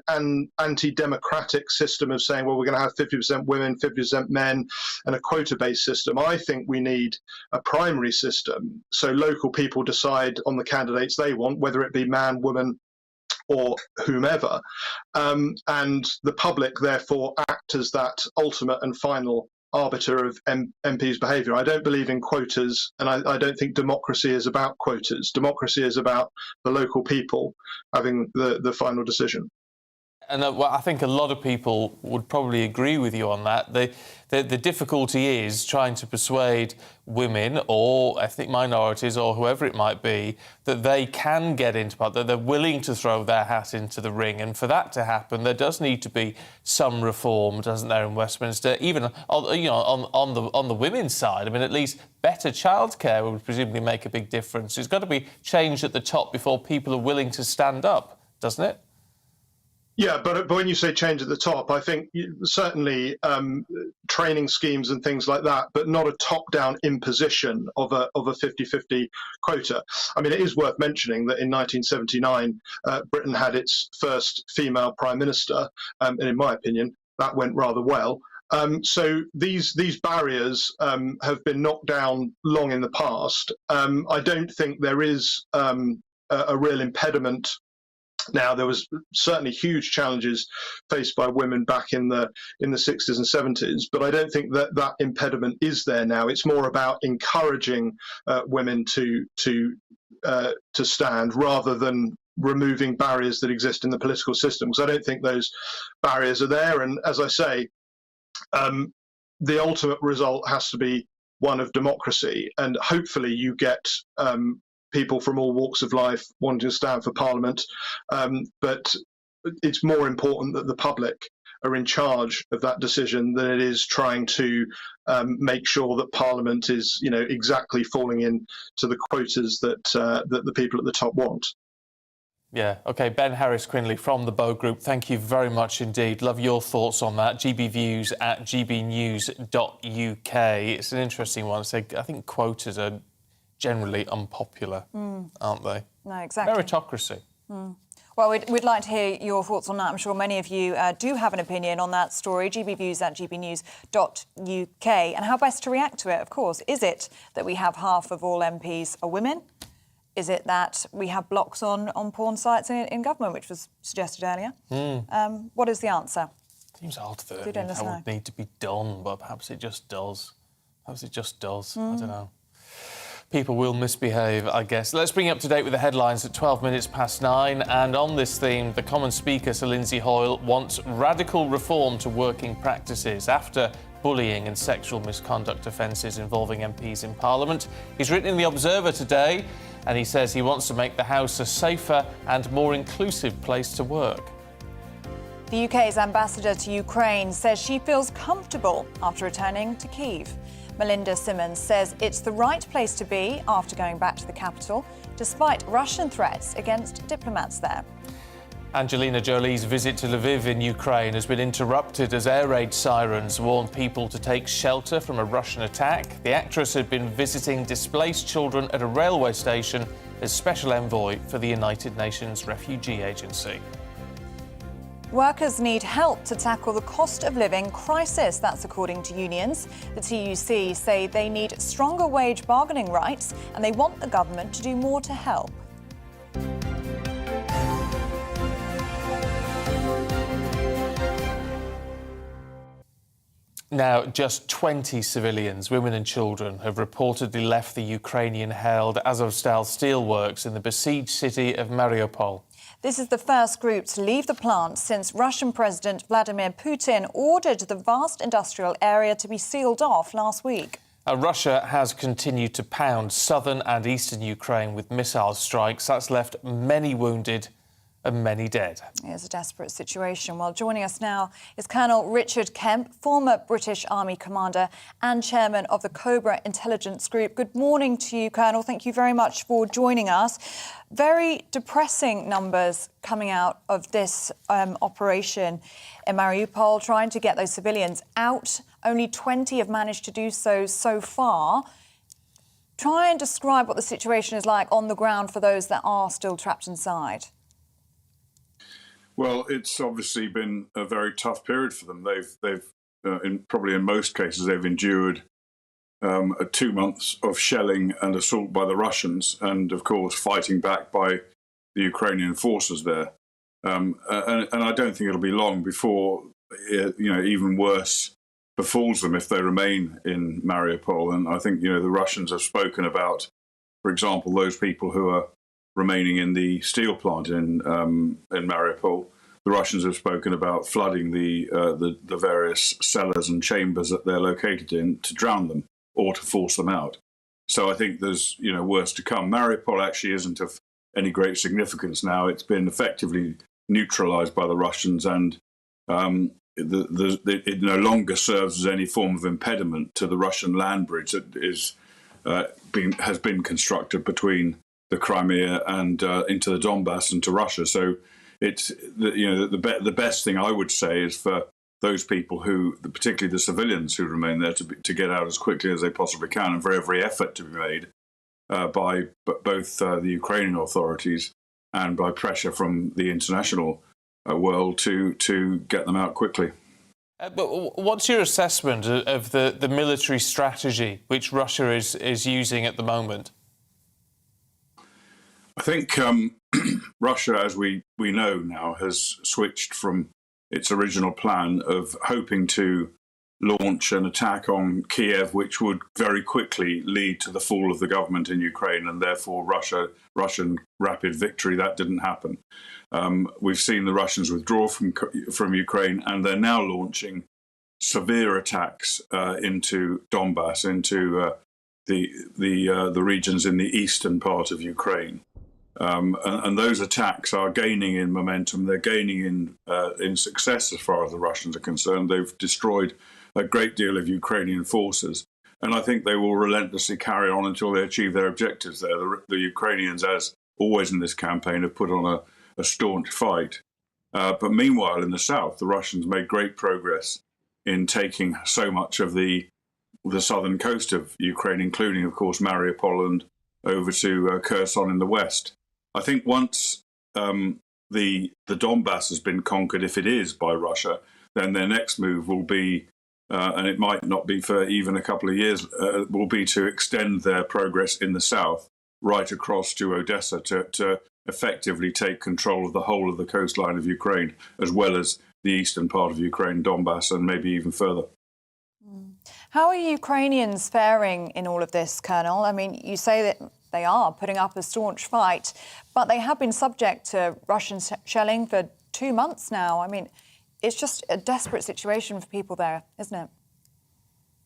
anti-democratic system of saying, well, we're going to have 50% women, 50% men, and a quota-based system. I think we need a primary system, so local people decide on the candidates they want, whether it be man, woman, or whomever, and the public therefore act as that ultimate and final arbiter of MPs' behaviour. I don't believe in quotas, and I don't think democracy is about quotas. Democracy is about the local people having the final decision. And I think a lot of people would probably agree with you on that. The difficulty is trying to persuade women or ethnic minorities or whoever it might be that they can get into part, that they're willing to throw their hat into the ring. And for that to happen, there does need to be some reform, doesn't there, in Westminster? Even on the women's side, I mean, at least better childcare would presumably make a big difference. It's got to be changed at the top before people are willing to stand up, doesn't it? Yeah, but when you say change at the top, I think certainly training schemes and things like that, but not a top-down imposition of a 50-50 quota. I mean, it is worth mentioning that in 1979, Britain had its first female prime minister, and in my opinion, that went rather well. So these barriers have been knocked down long in the past. I don't think there is a real impediment. Now, there was certainly huge challenges faced by women back in the 60s and 70s, but I don't think that impediment is there now. It's more about encouraging women to stand rather than removing barriers that exist in the political system, because I don't think those barriers are there. And as I say, the ultimate result has to be one of democracy, and hopefully you get people from all walks of life wanting to stand for Parliament, but it's more important that the public are in charge of that decision than it is trying to make sure that Parliament is, exactly falling into the quotas that the people at the top want. Yeah, OK. Ben Harris-Quinley from the Bow Group, thank you very much indeed. Love your thoughts on that. GBviews at gbnews.uk. It's an interesting one. So I think quotas are generally unpopular, aren't they? No, exactly. Meritocracy. Well, we'd like to hear your thoughts on that. I'm sure many of you do have an opinion on that story. GBviews at gbnews.uk. And how best to react to it, of course. Is it that we have half of all MPs are women? Is it that we have blocks on porn sites in government, which was suggested earlier? What is the answer? Seems odd that that would need to be done, but perhaps it just does. I don't know. People will misbehave, I guess. Let's bring you up to date with the headlines at 12 minutes past 9. And on this theme, the Commons Speaker, Sir Lindsay Hoyle, wants radical reform to working practices after bullying and sexual misconduct offences involving MPs in Parliament. He's written in The Observer today, and he says he wants to make the House a safer and more inclusive place to work. The UK's ambassador to Ukraine says she feels comfortable after returning to Kyiv. Melinda Simmons says it's the right place to be after going back to the capital, despite Russian threats against diplomats there. Angelina Jolie's visit to Lviv in Ukraine has been interrupted as air raid sirens warn people to take shelter from a Russian attack. The actress had been visiting displaced children at a railway station as special envoy for the United Nations Refugee Agency. Workers need help to tackle the cost of living crisis. That's according to unions. The TUC say they need stronger wage bargaining rights and they want the government to do more to help. Now, just 20 civilians, women and children, have reportedly left the Ukrainian-held Azovstal steelworks in the besieged city of Mariupol. This is the first group to leave the plant since Russian President Vladimir Putin ordered the vast industrial area to be sealed off last week. Russia has continued to pound southern and eastern Ukraine with missile strikes. That's left many wounded and many dead. It's a desperate situation. Well, joining us now is Colonel Richard Kemp, former British Army commander and chairman of the Cobra Intelligence Group. Good morning to you, Colonel. Thank you very much for joining us. Very depressing numbers coming out of this operation in Mariupol, trying to get those civilians out. Only 20 have managed to do so far. Try and describe what the situation is like on the ground for those that are still trapped inside. Well, it's obviously been a very tough period for them. They've probably in most cases, they've endured 2 months of shelling and assault by the Russians, and of course fighting back by the Ukrainian forces there. And I don't think it'll be long before even worse befalls them if they remain in Mariupol. And I think the Russians have spoken about, for example, those people who are remaining in the steel plant in Mariupol. The Russians have spoken about flooding the various cellars and chambers that they're located in to drown them or to force them out. So I think there's worse to come. Mariupol actually isn't of any great significance now. It's been effectively neutralised by the Russians, and it no longer serves as any form of impediment to the Russian land bridge that has been constructed between the Crimea and into the Donbass and to Russia. So it's the best thing I would say is for those people particularly the civilians who remain there, to get out as quickly as they possibly can, and for every effort to be made by both the Ukrainian authorities and by pressure from the international world to get them out quickly. But what's your assessment of the military strategy which Russia is using at the moment? I think Russia, as we know now, has switched from its original plan of hoping to launch an attack on Kiev, which would very quickly lead to the fall of the government in Ukraine and therefore Russian rapid victory. That didn't happen. We've seen the Russians withdraw from Ukraine, and they're now launching severe attacks into Donbass, into the regions in the eastern part of Ukraine. And those attacks are gaining in momentum. They're gaining in success as far as the Russians are concerned. They've destroyed a great deal of Ukrainian forces, and I think they will relentlessly carry on until they achieve their objectives there. The Ukrainians, as always in this campaign, have put on a staunch fight. But meanwhile, in the south, the Russians made great progress in taking so much of the southern coast of Ukraine, including, of course, Mariupol and over to Kherson in the west. I think once the Donbass has been conquered, if it is by Russia, then their next move will be, and it might not be for even a couple of years, will be to extend their progress in the south right across to Odessa to effectively take control of the whole of the coastline of Ukraine, as well as the eastern part of Ukraine, Donbass, and maybe even further. How are Ukrainians faring in all of this, Colonel? I mean, you say that they are putting up a staunch fight, but they have been subject to Russian shelling for 2 months now. I mean, it's just a desperate situation for people there, isn't it?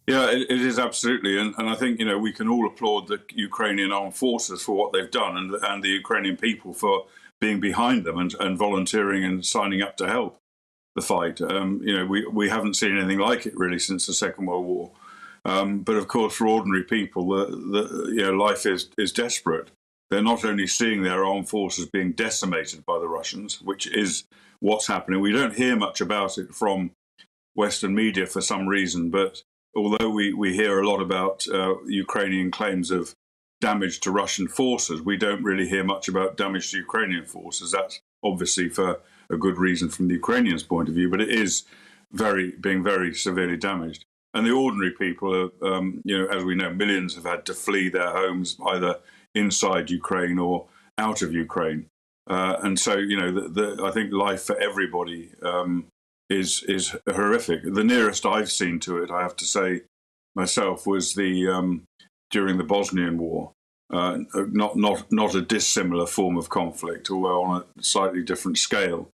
Yeah, it is absolutely. And I think, we can all applaud the Ukrainian armed forces for what they've done and the Ukrainian people for being behind them and volunteering and signing up to help the fight. We haven't seen anything like it really since the Second World War. But of course, for ordinary people, life is desperate. They're not only seeing their armed forces being decimated by the Russians, which is what's happening. We don't hear much about it from Western media for some reason, but although we hear a lot about Ukrainian claims of damage to Russian forces, we don't really hear much about damage to Ukrainian forces. That's obviously for a good reason from the Ukrainians' point of view, but it is being very severely damaged. And the ordinary people are, as we know, millions have had to flee their homes either inside Ukraine or out of Ukraine. And so, I think life for everybody is horrific. The nearest I've seen to it, I have to say myself, was during the Bosnian War. Not a dissimilar form of conflict, although on a slightly different scale.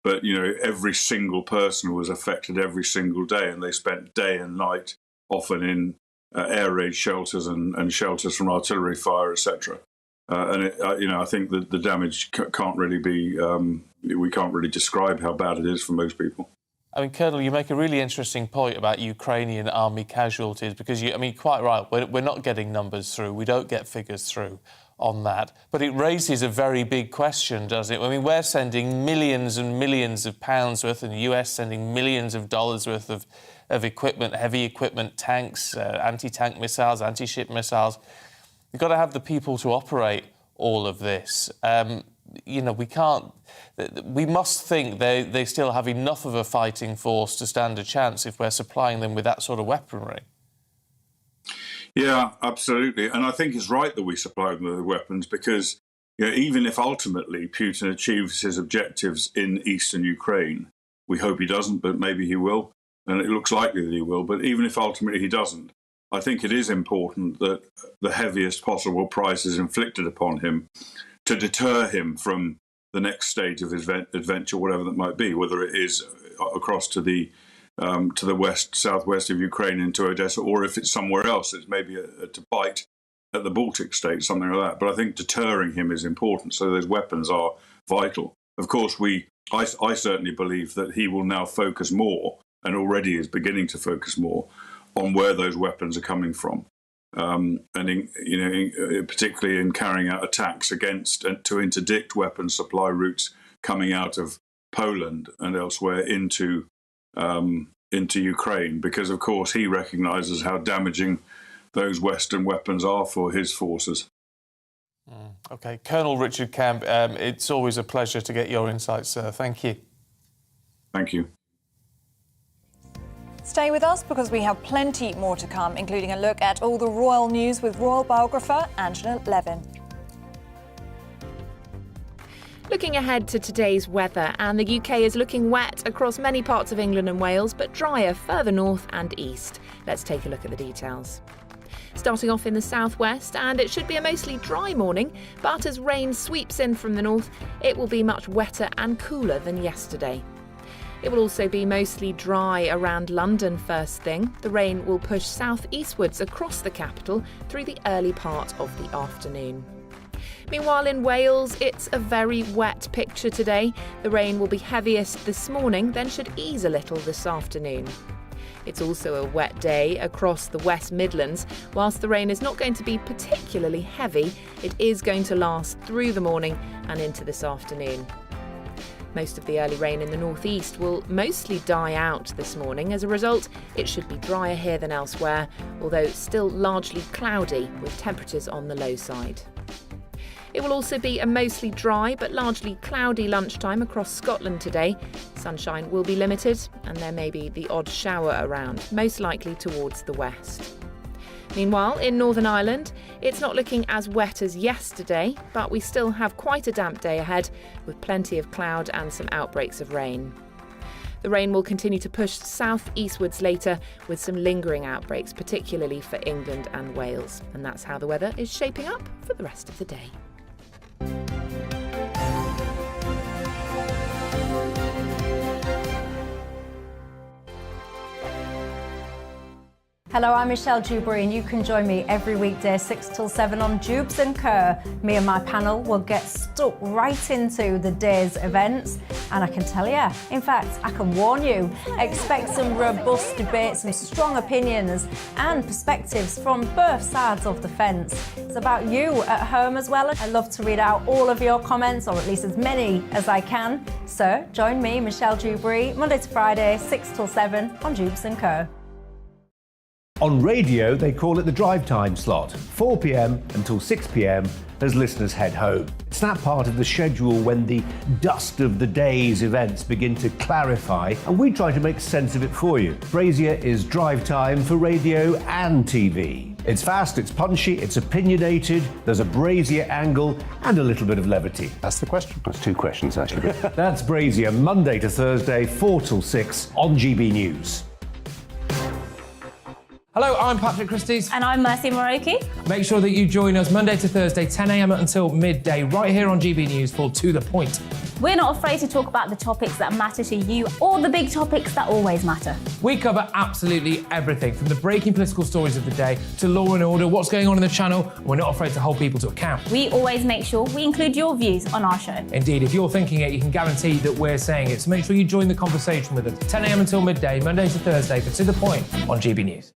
But, every single person was affected every single day, and they spent day and night, often in air raid shelters and shelters from artillery fire, etc. I think that the damage can't really be. We can't really describe how bad it is for most people. I mean, Colonel, you make a really interesting point about Ukrainian army casualties because, quite right, we're not getting numbers through. We don't get figures through on that. But it raises a very big question, doesn't it? I mean, we're sending millions and millions of pounds worth, and the US sending millions of dollars worth of equipment, heavy equipment, tanks, anti-tank missiles, anti-ship missiles. You've got to have the people to operate all of this. We can't... We must think they still have enough of a fighting force to stand a chance if we're supplying them with that sort of weaponry. Yeah, absolutely. And I think it's right that we supply them with weapons because even if ultimately Putin achieves his objectives in eastern Ukraine, we hope he doesn't, but maybe he will, and it looks likely that he will, but even if ultimately he doesn't, I think it is important that the heaviest possible price is inflicted upon him to deter him from the next stage of his adventure, whatever that might be, whether it is across to the southwest of Ukraine into Odessa, or if it's somewhere else, it's maybe to bite at the Baltic states, something like that. But I think deterring him is important, so those weapons are vital. Of course, I certainly believe that he will now focus more, and already is beginning to focus more, on where those weapons are coming from. Particularly in carrying out attacks against and to interdict weapon supply routes coming out of Poland and elsewhere into Ukraine, because of course he recognises how damaging those Western weapons are for his forces. OK, Colonel Richard Camp, it's always a pleasure to get your insights, sir. Thank you. Thank you. Stay with us because we have plenty more to come, including a look at all the royal news with royal biographer Angela Levin. Looking ahead to today's weather, and the UK is looking wet across many parts of England and Wales, but drier further north and east. Let's take a look at the details. Starting off in the southwest, and it should be a mostly dry morning, but as rain sweeps in from the north, it will be much wetter and cooler than yesterday. It will also be mostly dry around London first thing. The rain will push southeastwards across the capital through the early part of the afternoon. Meanwhile, in Wales, it's a very wet picture today. The rain will be heaviest this morning, then should ease a little this afternoon. It's also a wet day across the West Midlands. Whilst the rain is not going to be particularly heavy, it is going to last through the morning and into this afternoon. Most of the early rain in the northeast will mostly die out this morning. As a result, it should be drier here than elsewhere, although still largely cloudy with temperatures on the low side. It will also be a mostly dry but largely cloudy lunchtime across Scotland today. Sunshine will be limited and there may be the odd shower around, most likely towards the west. Meanwhile, in Northern Ireland, it's not looking as wet as yesterday, but we still have quite a damp day ahead with plenty of cloud and some outbreaks of rain. The rain will continue to push south-eastwards later with some lingering outbreaks, particularly for England and Wales. And that's how the weather is shaping up for the rest of the day. Hello, I'm Michelle Dewberry and you can join me every weekday 6 till 7 on Jubes and Kerr. Me and my panel will get stuck right into the day's events and I can tell you, in fact, I can warn you, expect some robust debate, some strong opinions and perspectives from both sides of the fence. It's about you at home as well. I love to read out all of your comments, or at least as many as I can. So join me, Michelle Dewberry, Monday to Friday, 6 till 7 on Jubes and Kerr. On radio, they call it the drive time slot, 4 p.m. until 6 p.m. as listeners head home. It's that part of the schedule when the dust of the day's events begin to clarify, and we try to make sense of it for you. Brazier is drive time for radio and TV. It's fast, it's punchy, it's opinionated, there's a Brazier angle and a little bit of levity. That's the question. That's two questions, actually. That's Brazier, Monday to Thursday, 4 till 6 on GB News. Hello, I'm Patrick Christie's. And I'm Mercy Moroki. Make sure that you join us Monday to Thursday, 10 a.m. until midday, right here on GB News for To The Point. We're not afraid to talk about the topics that matter to you or the big topics that always matter. We cover absolutely everything, from the breaking political stories of the day to law and order, what's going on in the channel. We're not afraid to hold people to account. We always make sure we include your views on our show. Indeed, if you're thinking it, you can guarantee that we're saying it. So make sure you join the conversation with us 10 a.m. until midday, Monday to Thursday, but to the point on GB News.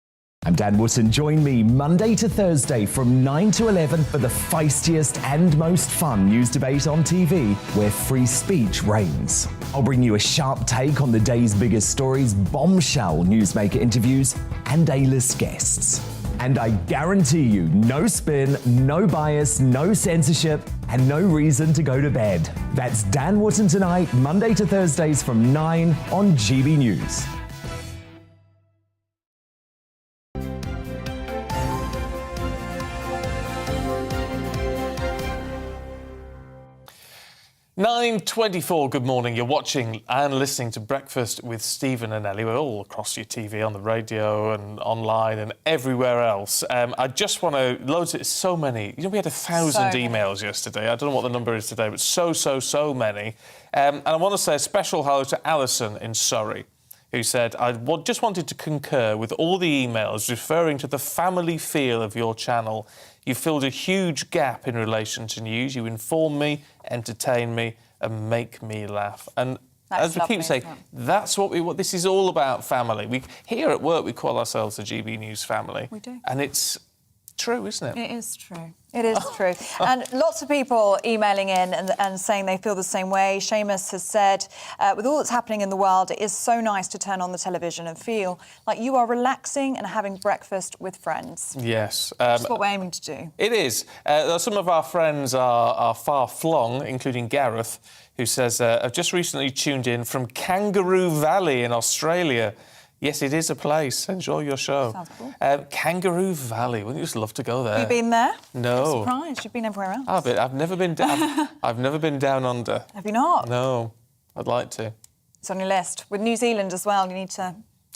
I'm Dan Wootton. Join me Monday to Thursday from 9 to 11 for the feistiest and most fun news debate on TV, where free speech reigns. I'll bring you a sharp take on the day's biggest stories, bombshell newsmaker interviews, and A-list guests. And I guarantee you, no spin, no bias, no censorship, and no reason to go to bed. That's Dan Wootton tonight, Monday to Thursdays from 9 on GB News. "9:24, good morning. You're watching and listening to Breakfast with Stephen and Ellie. We're all across your TV, on the radio and online and everywhere else. I just want to... so many. You know, we had 1,000 emails yesterday. I don't know what the number is today, but so many. And I want to say a special hello to Alison in Surrey, who said, I just wanted to concur with all the emails referring to the family feel of your channel. You filled a huge gap in relation to news. You inform me, entertain me, and make me laugh. And as we keep saying, that's what this is all about, family. Here at work, we call ourselves the GB News family. We do. And it's true, isn't it? It is true. It is true. And lots of people emailing in and saying they feel the same way. Seamus has said, with all that's happening in the world, it is so nice to turn on the television and feel like you are relaxing and having breakfast with friends. Yes. That's what we're aiming to do. It is. Some of our friends are far-flung, including Gareth, who says, I've just recently tuned in from Kangaroo Valley in Australia. Yes, it is a place. Enjoy your show. Sounds cool. Kangaroo Valley. Wouldn't you just love to go there? Have you been there? No. I'm surprised. You've been everywhere else. I've never been down. I've never been down under. Have you not? No. I'd like to. It's on your list. With New Zealand as well, you need to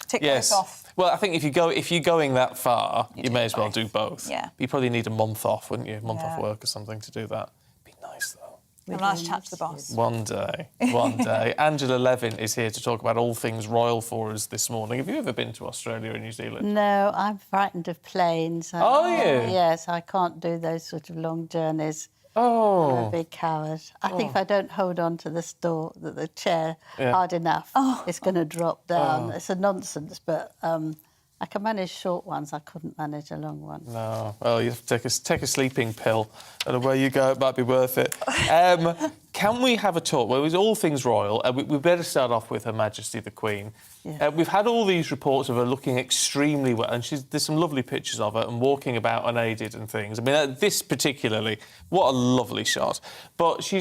tick those off. Well, I think if you're going that far, you may as well do both. Yeah. You probably need a month off, wouldn't you? A month off work or something to do that. Be nice though. Have a nice chat to the boss. One day. Angela Levin is here to talk about all things royal for us this morning. Have you ever been to Australia or New Zealand? No, I'm frightened of planes. Are you? Yes, I can't do those sort of long journeys. Oh. I'm a big coward. I think if I don't hold on to the chair hard enough, it's going to drop down. It's a nonsense, but... I can manage short ones. I couldn't manage a long one. No. Well, you have to take a sleeping pill, and away you go. It might be worth it. Can we have a talk? Well, it was all things royal. We better start off with Her Majesty the Queen. Yeah. We've had all these reports of her looking extremely well, and there's some lovely pictures of her and walking about unaided and things. I mean, this particularly, what a lovely shot. But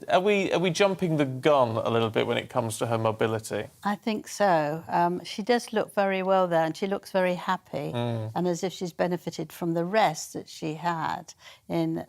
are we jumping the gun a little bit when it comes to her mobility? I think so. She does look very well there, and she looks very happy, and as if she's benefited from the rest that she had in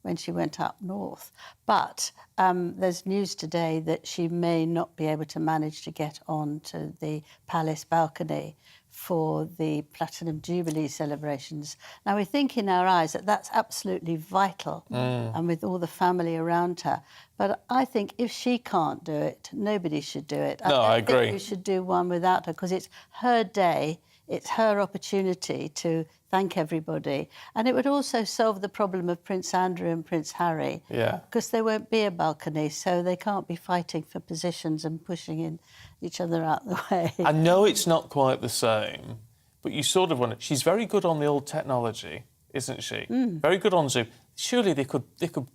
when she went up north. But there's news today that she may not be able to manage to get on to the palace balcony for the Platinum Jubilee celebrations. Now, we think in our eyes that that's absolutely vital, and with all the family around her. But I think if she can't do it, nobody should do it. No, I agree. I think we should do one without her, because it's her day, it's her opportunity to thank everybody. And it would also solve the problem of Prince Andrew and Prince Harry. Yeah. Because there won't be a balcony, so they can't be fighting for positions and pushing each other out the way. I know it's not quite the same, but you sort of want to... She's very good on the old technology, isn't she? Very good on Zoom. Surely they could,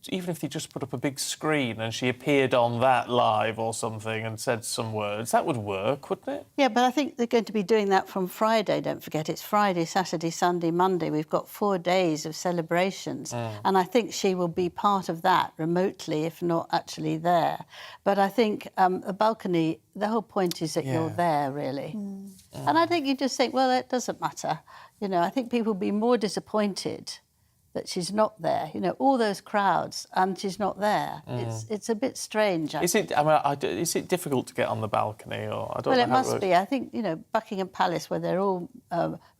even if they just put up a big screen and she appeared on that live or something and said some words, that would work, wouldn't it? Yeah, but I think they're going to be doing that from Friday, don't forget. It's Friday, Saturday, Sunday, Monday. We've got 4 days of celebrations, and I think she will be part of that remotely, if not actually there. But I think a balcony, the whole point is that you're there, really. And I think you just think, well, it doesn't matter. You know, I think people will be more disappointed that she's not there. You know, all those crowds and she's not there. It's a bit strange. Is it? I mean, is it difficult to get on the balcony, or I don't know? Well, it how must be. I think, you know, Buckingham Palace, where they're all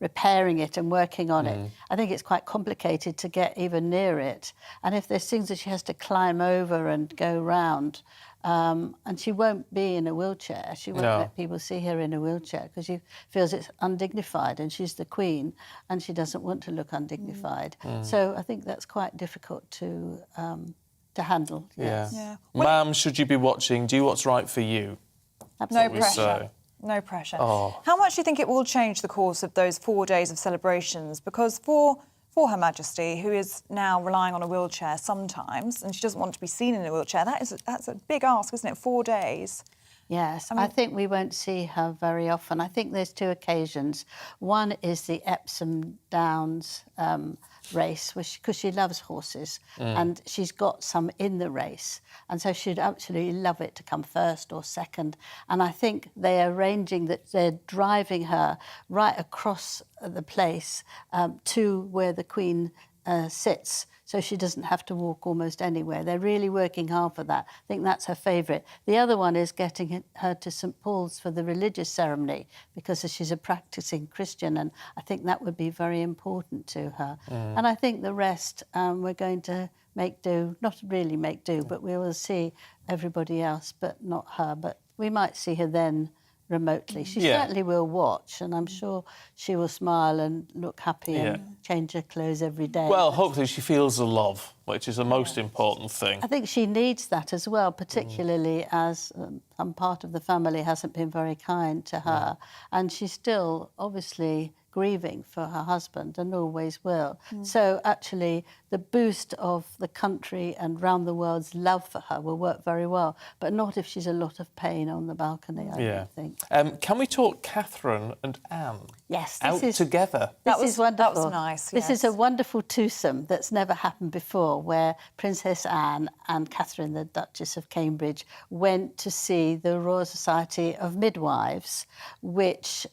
repairing it and working on it, I think it's quite complicated to get even near it. And if there's things that she has to climb over and go round, and she won't be in a wheelchair. She won't let people see her in a wheelchair because she feels it's undignified, and she's the Queen and she doesn't want to look undignified. So I think that's quite difficult to handle. Yes. Yeah. Ma'am, should you be watching? Do what's right for you. No Absolutely. pressure. No pressure. Oh. How much do you think it will change the course of those 4 days of celebrations? Because for Her Majesty, who is now relying on a wheelchair sometimes, and she doesn't want to be seen in a wheelchair, that's a big ask, isn't it? 4 days. Yes, I think we won't see her very often. I think there's two occasions. One is the Epsom Downs race, because she loves horses, and she's got some in the race, and so she'd absolutely love it to come first or second. And I think they're arranging that they're driving her right across the place to where the Queen sits, so she doesn't have to walk almost anywhere. They're really working hard for that. I think that's her favourite. The other one is getting her to St Paul's for the religious ceremony, because she's a practising Christian, and I think that would be very important to her. And I think the rest we're going to make do, not really make do, but we will see everybody else, but not her. But we might see her then remotely. She certainly will watch, and I'm sure she will smile and look happy and change her clothes every day. Well, hopefully she feels the love, which is the most important thing. I think she needs that as well, particularly as some part of the family hasn't been very kind to her, and she's still obviously grieving for her husband and always will. So actually the boost of the country and round the world's love for her will work very well, but not if she's a lot of pain on the balcony, I don't think. Can we talk Catherine and Anne? Yes. Together. This is wonderful. That was nice, This is a wonderful twosome that's never happened before, where Princess Anne and Catherine, the Duchess of Cambridge, went to see the Royal Society of Midwives, which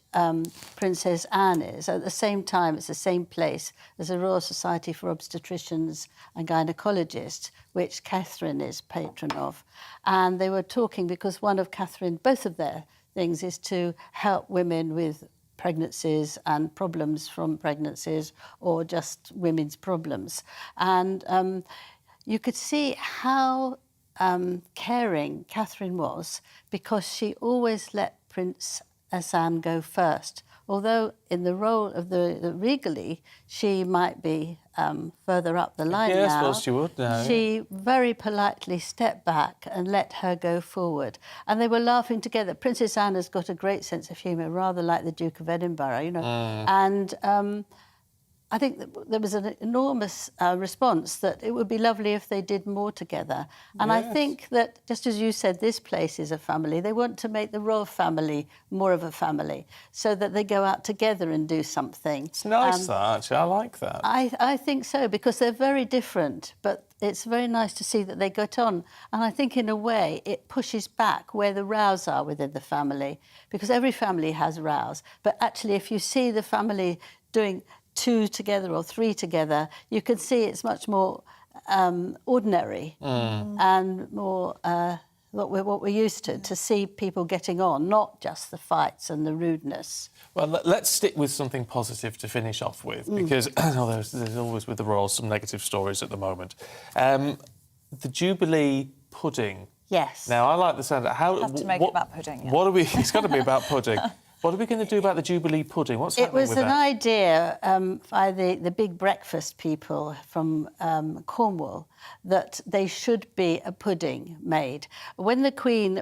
Princess Anne is. At the same time, it's the same place as the Royal Society for Obstetricians and Gynecologists, which Catherine is patron of. And they were talking because both of their things is to help women with pregnancies and problems from pregnancies, or just women's problems. And you could see how caring Catherine was, because she always let Princess Anne go first. Although in the role of the regally, she might be further up the line now. I suppose she would now. She very politely stepped back and let her go forward. And they were laughing together. Princess Anne has got a great sense of humour, rather like the Duke of Edinburgh, you know. And I think that there was an enormous response that it would be lovely if they did more together. And I think that, just as you said, this place is a family. They want to make the royal family more of a family, so that they go out together and do something. It's nice, that, actually. I like that. I think so, because they're very different, but it's very nice to see that they got on. And I think, in a way, it pushes back where the rows are within the family, because every family has rows. But actually, if you see the family doing 2 together or 3 together, you can see it's much more ordinary and more what we're used to see people getting on, not just the fights and the rudeness. Well, let's stick with something positive to finish off with, because there's always with the royals some negative stories at the moment. The Jubilee pudding. Yes. Now, I like the sound of it. Have to make it about pudding. Yeah. What are we? It's got to be about pudding. What are we going to do about the Jubilee pudding? What's happening with that? It was an idea by the big breakfast people from Cornwall that they should be a pudding made. When the Queen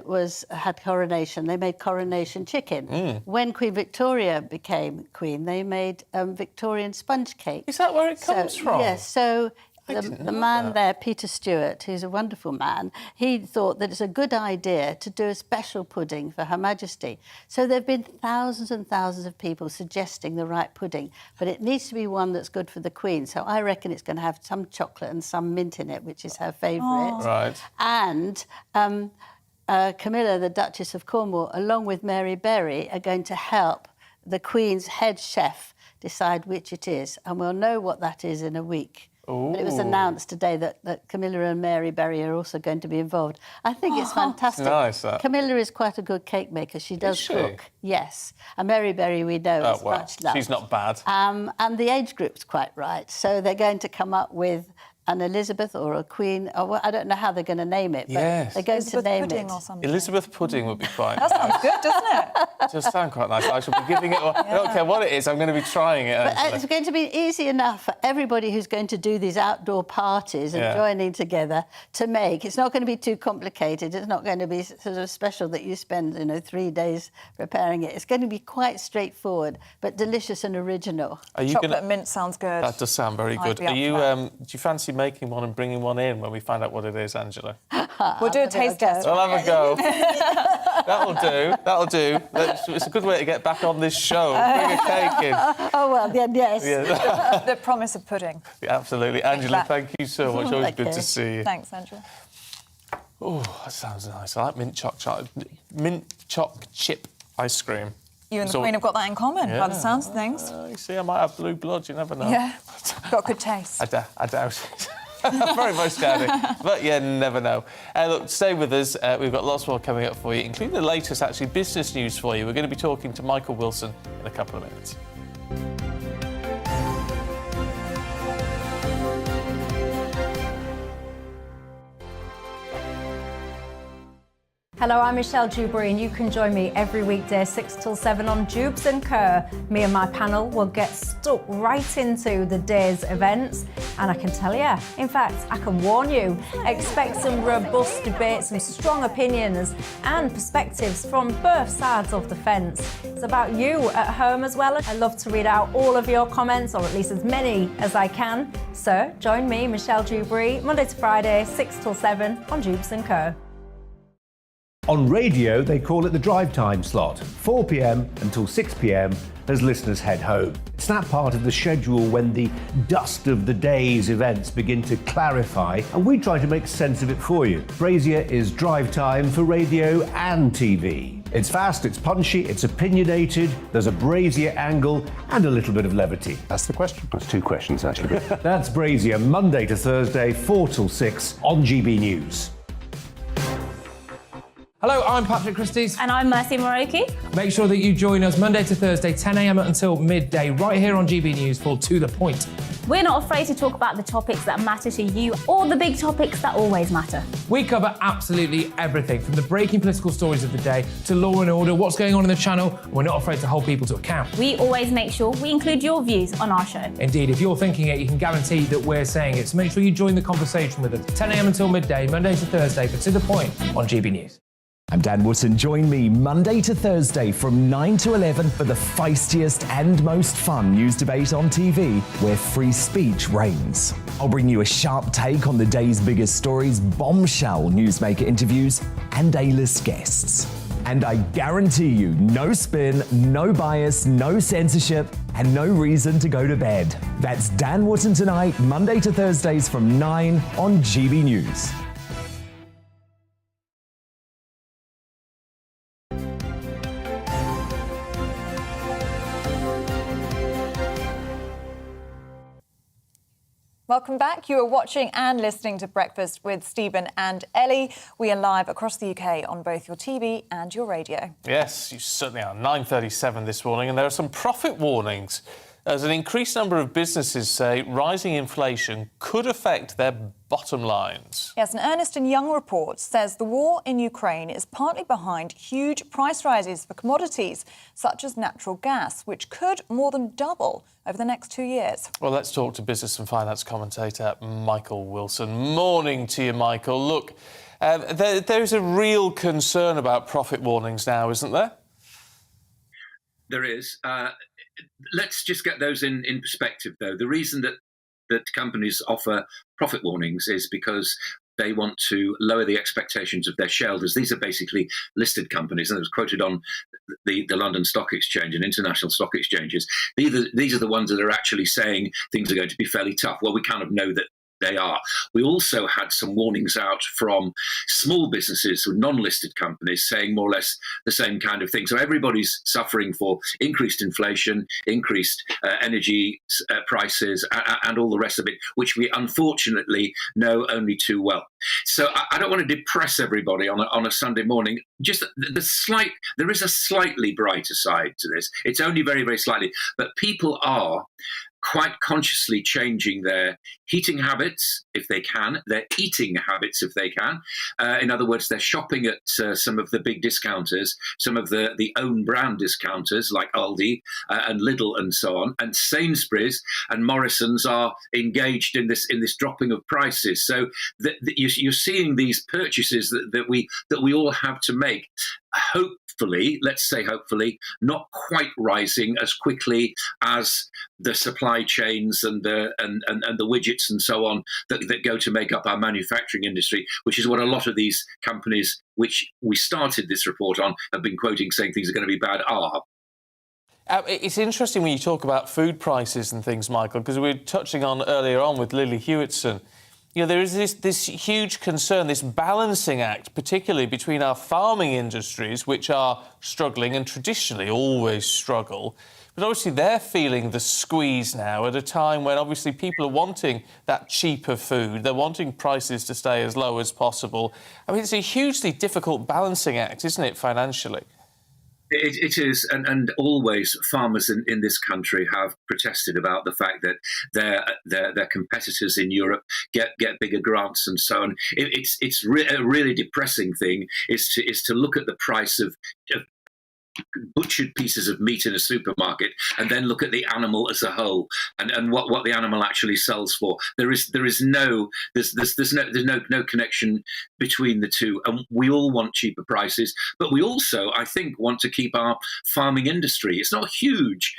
had coronation, they made coronation chicken. When Queen Victoria became Queen, they made Victorian sponge cake. Is that where it comes from? Yes, so the man there, Peter Stewart, who's a wonderful man, he thought that it's a good idea to do a special pudding for Her Majesty. So there have been thousands and thousands of people suggesting the right pudding, but it needs to be one that's good for the Queen. So I reckon it's going to have some chocolate and some mint in it, which is her favourite. Right. And Camilla, the Duchess of Cornwall, along with Mary Berry, are going to help the Queen's head chef decide which it is, and we'll know what that is in a week. But it was announced today that Camilla and Mary Berry are also going to be involved. I think it's fantastic. Nice, that. Camilla is quite a good cake maker. She does cook. Yes. And Mary Berry, we know, is much loved. She's not bad. And the age group's quite right. So they're going to come up with an Elizabeth or a Queen, or I don't know how they're going to name it, but Yes. they're going Elizabeth to name pudding it. or something. Elizabeth pudding would be fine. That sounds good, doesn't it? Just sound quite nice. I shall be giving it. I don't care what it is. I'm going to be trying it. But Angela. it's going to be easy enough for everybody who's going to do these outdoor parties and joining together to make. It's not going to be too complicated. It's not going to be sort of special that you spend, 3 days preparing it. It's going to be quite straightforward, but delicious and original. Are you Chocolate gonna... mint sounds good. That does sound very I'd good. be Are up you? for that. Do you fancy making one and bringing one in when we find out what it is, Angela? We'll do a taste test. We'll have a go. That'll do. That'll do. It's a good way to get back on this show. Bring a cake in. Oh, well, then, yes. Yeah. The promise of pudding. Yeah, absolutely. Angela, thank you so much. Always good to see you. Thanks, Angela. Oh, that sounds nice. I like mint choc chip ice cream. You and the Queen have got that in common, by the sounds of things. You see, I might have blue blood, you never know. Yeah, got good taste. I doubt it. Very, very scary. But you never know. Look, stay with us. We've got lots more coming up for you, including the latest, actually, business news for you. We're going to be talking to Michael Wilson in a couple of minutes. Hello, I'm Michelle Dewberry, and you can join me every weekday 6 till 7 on Jubes and Kerr. Me and my panel will get stuck right into the day's events, and I can tell you, in fact, I can warn you, expect some robust debates, some strong opinions and perspectives from both sides of the fence. It's about you at home as well. I love to read out all of your comments, or at least as many as I can. So join me, Michelle Dewberry, Monday to Friday, 6 till 7 on Jubes and Kerr. On radio, they call it the drive time slot, 4 p.m. until 6 p.m. as listeners head home. It's that part of the schedule when the dust of the day's events begin to clarify, and we try to make sense of it for you. Brazier is drive time for radio and TV. It's fast, it's punchy, it's opinionated, there's a Brazier angle and a little bit of levity. That's the question. That's two questions, actually. That's Brazier, Monday to Thursday, 4 till 6 on GB News. Hello, I'm Patrick Christie's. And I'm Mercy Moroki. Make sure that you join us Monday to Thursday, 10 a.m. until midday, right here on GB News for To The Point. We're not afraid to talk about the topics that matter to you or the big topics that always matter. We cover absolutely everything, from the breaking political stories of the day to law and order, what's going on in the channel. We're not afraid to hold people to account. We always make sure we include your views on our show. Indeed, if you're thinking it, you can guarantee that we're saying it. So make sure you join the conversation with us, 10 a.m. until midday, Monday to Thursday, for To The Point on GB News. I'm Dan Wootton. Join me Monday to Thursday from 9 to 11 for the feistiest and most fun news debate on TV, where free speech reigns. I'll bring you a sharp take on the day's biggest stories, bombshell newsmaker interviews, and A-list guests. And I guarantee you, no spin, no bias, no censorship, and no reason to go to bed. That's Dan Wootton tonight, Monday to Thursdays from 9 on GB News. Welcome back. You are watching and listening to Breakfast with Stephen and Ellie. We are live across the UK on both your TV and your radio. Yes, you certainly are. 9:37 this morning, and there are some profit warnings, as an increased number of businesses say rising inflation could affect their bottom lines. Yes, an Ernst & Young report says the war in Ukraine is partly behind huge price rises for commodities, such as natural gas, which could more than double over the next 2 years. Well, let's talk to business and finance commentator Michael Wilson. Morning to you, Michael. Look, there's a real concern about profit warnings now, isn't there? There is. Let's just get those in perspective, though. The reason that companies offer profit warnings is because they want to lower the expectations of their shareholders. These are basically listed companies, and it was quoted on the London Stock Exchange and international stock exchanges. These are the ones that are actually saying things are going to be fairly tough. Well, we kind of know that they are. We also had some warnings out from small businesses or non-listed companies saying more or less the same kind of thing. So everybody's suffering for increased inflation, increased energy prices, and all the rest of it, which we unfortunately know only too well. So I don't want to depress everybody on a Sunday morning. Just there is a slightly brighter side to this. It's only very, very slightly, but people are quite consciously changing their heating habits if they can, their eating habits if they can. In other words, they're shopping at some of the big discounters, some of the own brand discounters like Aldi and Lidl and so on, and Sainsbury's and Morrison's are engaged in this dropping of prices. So you're seeing these purchases that we all have to make. Hopefully, let's say hopefully, not quite rising as quickly as the supply chains and the widgets and so on that go to make up our manufacturing industry, which is what a lot of these companies, which we started this report on, have been quoting saying things are going to be bad are. It's interesting when you talk about food prices and things, Michael, because we were touching on earlier on with Lily Hewitson. You know, there is this huge concern, this balancing act, particularly between our farming industries, which are struggling and traditionally always struggle. But obviously they're feeling the squeeze now at a time when obviously people are wanting that cheaper food. They're wanting prices to stay as low as possible. I mean, it's a hugely difficult balancing act, isn't it, financially? It is, and always farmers in this country have protested about the fact that their competitors in Europe get bigger grants and so on. A really depressing thing is to look at the price of butchered pieces of meat in a supermarket and then look at the animal as a whole and what the animal actually sells for. There's no connection between the two, and we all want cheaper prices, but we also, I think, want to keep our farming industry. It's not a huge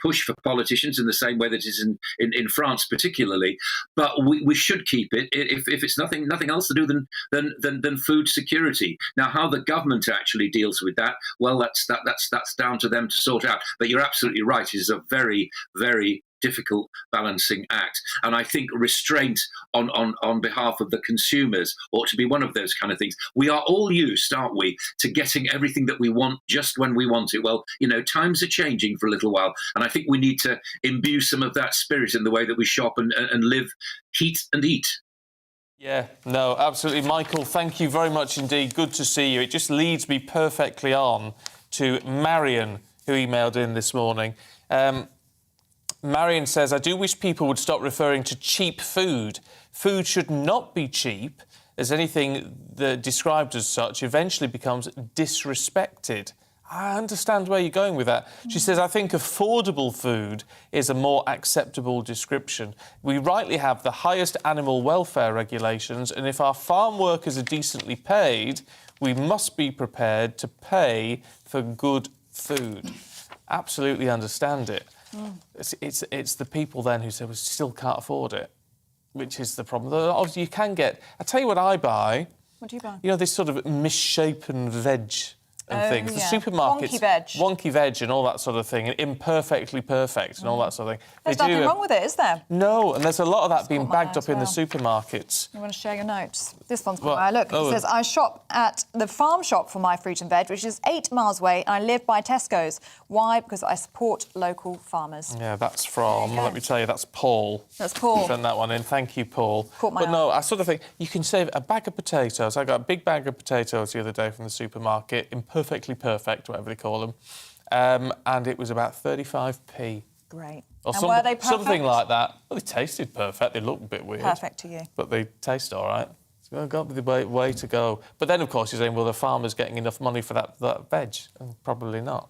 push for politicians in the same way that it is in France particularly, but we should keep it if it's nothing else to do than food security. Now, how the government actually deals with that, well, that's down to them to sort out. But you're absolutely right. It is a very, very difficult balancing act. And I think restraint on behalf of the consumers ought to be one of those kind of things. We are all used, aren't we, to getting everything that we want just when we want it. Well, you know, times are changing for a little while. And I think we need to imbue some of that spirit in the way that we shop and live, heat and eat. Yeah, no, absolutely. Michael, thank you very much indeed. Good to see you. It just leads me perfectly on to Marion, who emailed in this morning. Marion says, I do wish people would stop referring to cheap food. Food should not be cheap, as anything that described as such eventually becomes disrespected. I understand where you're going with that. She says, I think affordable food is a more acceptable description. We rightly have the highest animal welfare regulations, and if our farm workers are decently paid, we must be prepared to pay for good food. Absolutely understand it. It's the people then who say we still can't afford it, which is the problem. Obviously, you can get... I tell you what I buy. What do you buy? You know, this sort of misshapen veg and things. Yeah. The supermarkets... Wonky veg. Wonky veg and all that sort of thing, and imperfectly perfect and all that sort of thing. There's nothing wrong with it, is there? No, and there's a lot of that being bagged up in the supermarkets. You want to share your notes? This one's caught my eye. Look, it says, I shop at the farm shop for my fruit and veg, which is 8 miles away, and I live by Tesco's. Why? Because I support local farmers. Yeah, that's from, let me tell you, that's Paul. That's Paul. Sent that one in. Thank you, Paul. Caught my eye. No, I sort of think you can save a bag of potatoes. I got a big bag of potatoes the other day from the supermarket, imperfectly perfect, whatever they call them, and it was about 35p. Great. Or and were they perfect? Something like that. Well, they tasted perfect. They looked a bit weird. Perfect to you. But they taste all right. It's got to be the way to go. But then, of course, you're saying, well, the farmer's getting enough money for that veg. And probably not.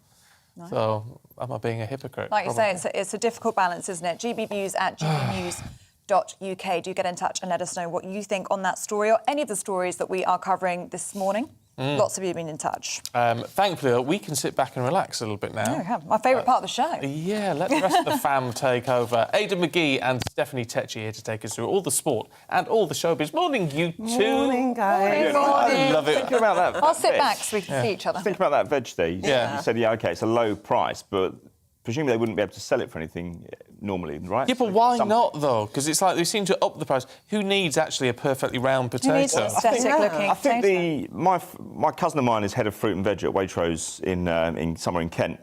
No. So am I being a hypocrite? Like you say, it's a difficult balance, isn't it? GBNews at gbnews.uk. Do get in touch and let us know what you think on that story or any of the stories that we are covering this morning. Lots of you have been in touch. Thankfully, we can sit back and relax a little bit now. Yeah, we have. My favourite part of the show. Yeah, let the rest of the fam take over. Aidan McGee and Stephanie Tetchy here to take us through all the sport and all the showbiz. Morning, you two. Morning, guys. Morning. I love it. Thinking about that I'll sit veg. back so we can see each other. Think about that veg there. You said, OK, it's a low price, but presumably they wouldn't be able to sell it for anything normally, right? Yeah, but why not, though? Because it's like they seem to up the price. Who needs actually a perfectly round potato? Who needs an aesthetic-looking I think potato? my cousin of mine is head of fruit and veg at Waitrose in somewhere in Kent.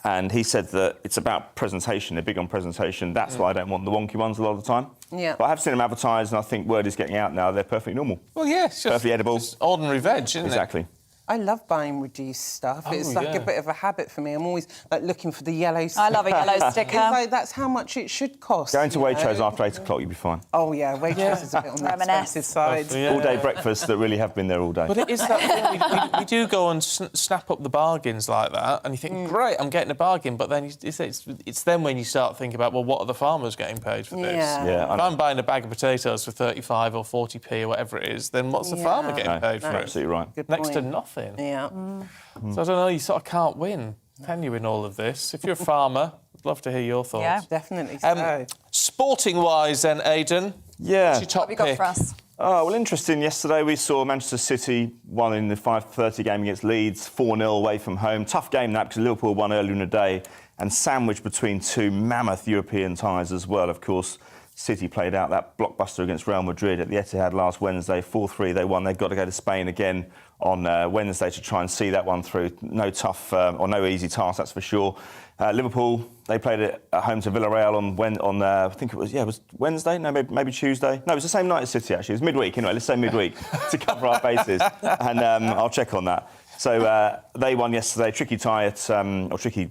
And he said that it's about presentation. They're big on presentation. That's why I don't want the wonky ones a lot of the time. Yeah. But I have seen them advertised, and I think word is getting out now. They're perfectly normal. Well, yeah, it's just, perfectly edible. Just ordinary veg, isn't Exactly. I love buying reduced stuff. Oh, It's like a bit of a habit for me. I'm always like looking for the yellow sticker. I love a yellow sticker. It's like that's how much it should cost. Going to you Waitrose know? after 8 o'clock, you'll be fine. Oh, yeah, Waitrose is a bit on the expensive side. All-day breakfasts that really have been there all day. But it is that thing, we do go and snap up the bargains like that, and you think, great, I'm getting a bargain, but then it's then when you start thinking about, well, what are the farmers getting paid for this? Yeah, if I'm buying a bag of potatoes for 35 or 40p or whatever it is, then what's the farmer getting paid for it? Absolutely right. Good Next to point. nothing. Yeah. So I don't know, you sort of can't win, can you, in all of this? If you're a farmer, I'd love to hear your thoughts. Yeah, definitely so. Sporting-wise then, Aidan, yeah. what's your top What have you got pick? for us? Oh, well, interesting. Yesterday we saw Manchester City won in the 5:30 game against Leeds, 4-0 away from home. Tough game that, because Liverpool won earlier in the day, and sandwiched between two mammoth European ties as well. Of course, City played out that blockbuster against Real Madrid at the Etihad last Wednesday, 4-3. They won. They've got to go to Spain again on Wednesday to try and see that one through. No tough or no easy task, that's for sure. Liverpool, they played it at home to Villarreal on I think it was Wednesday? No, maybe Tuesday. No, it was the same night as City, actually. It was midweek, anyway. Let's say midweek to cover our bases. And I'll check on that. So they won yesterday. Tricky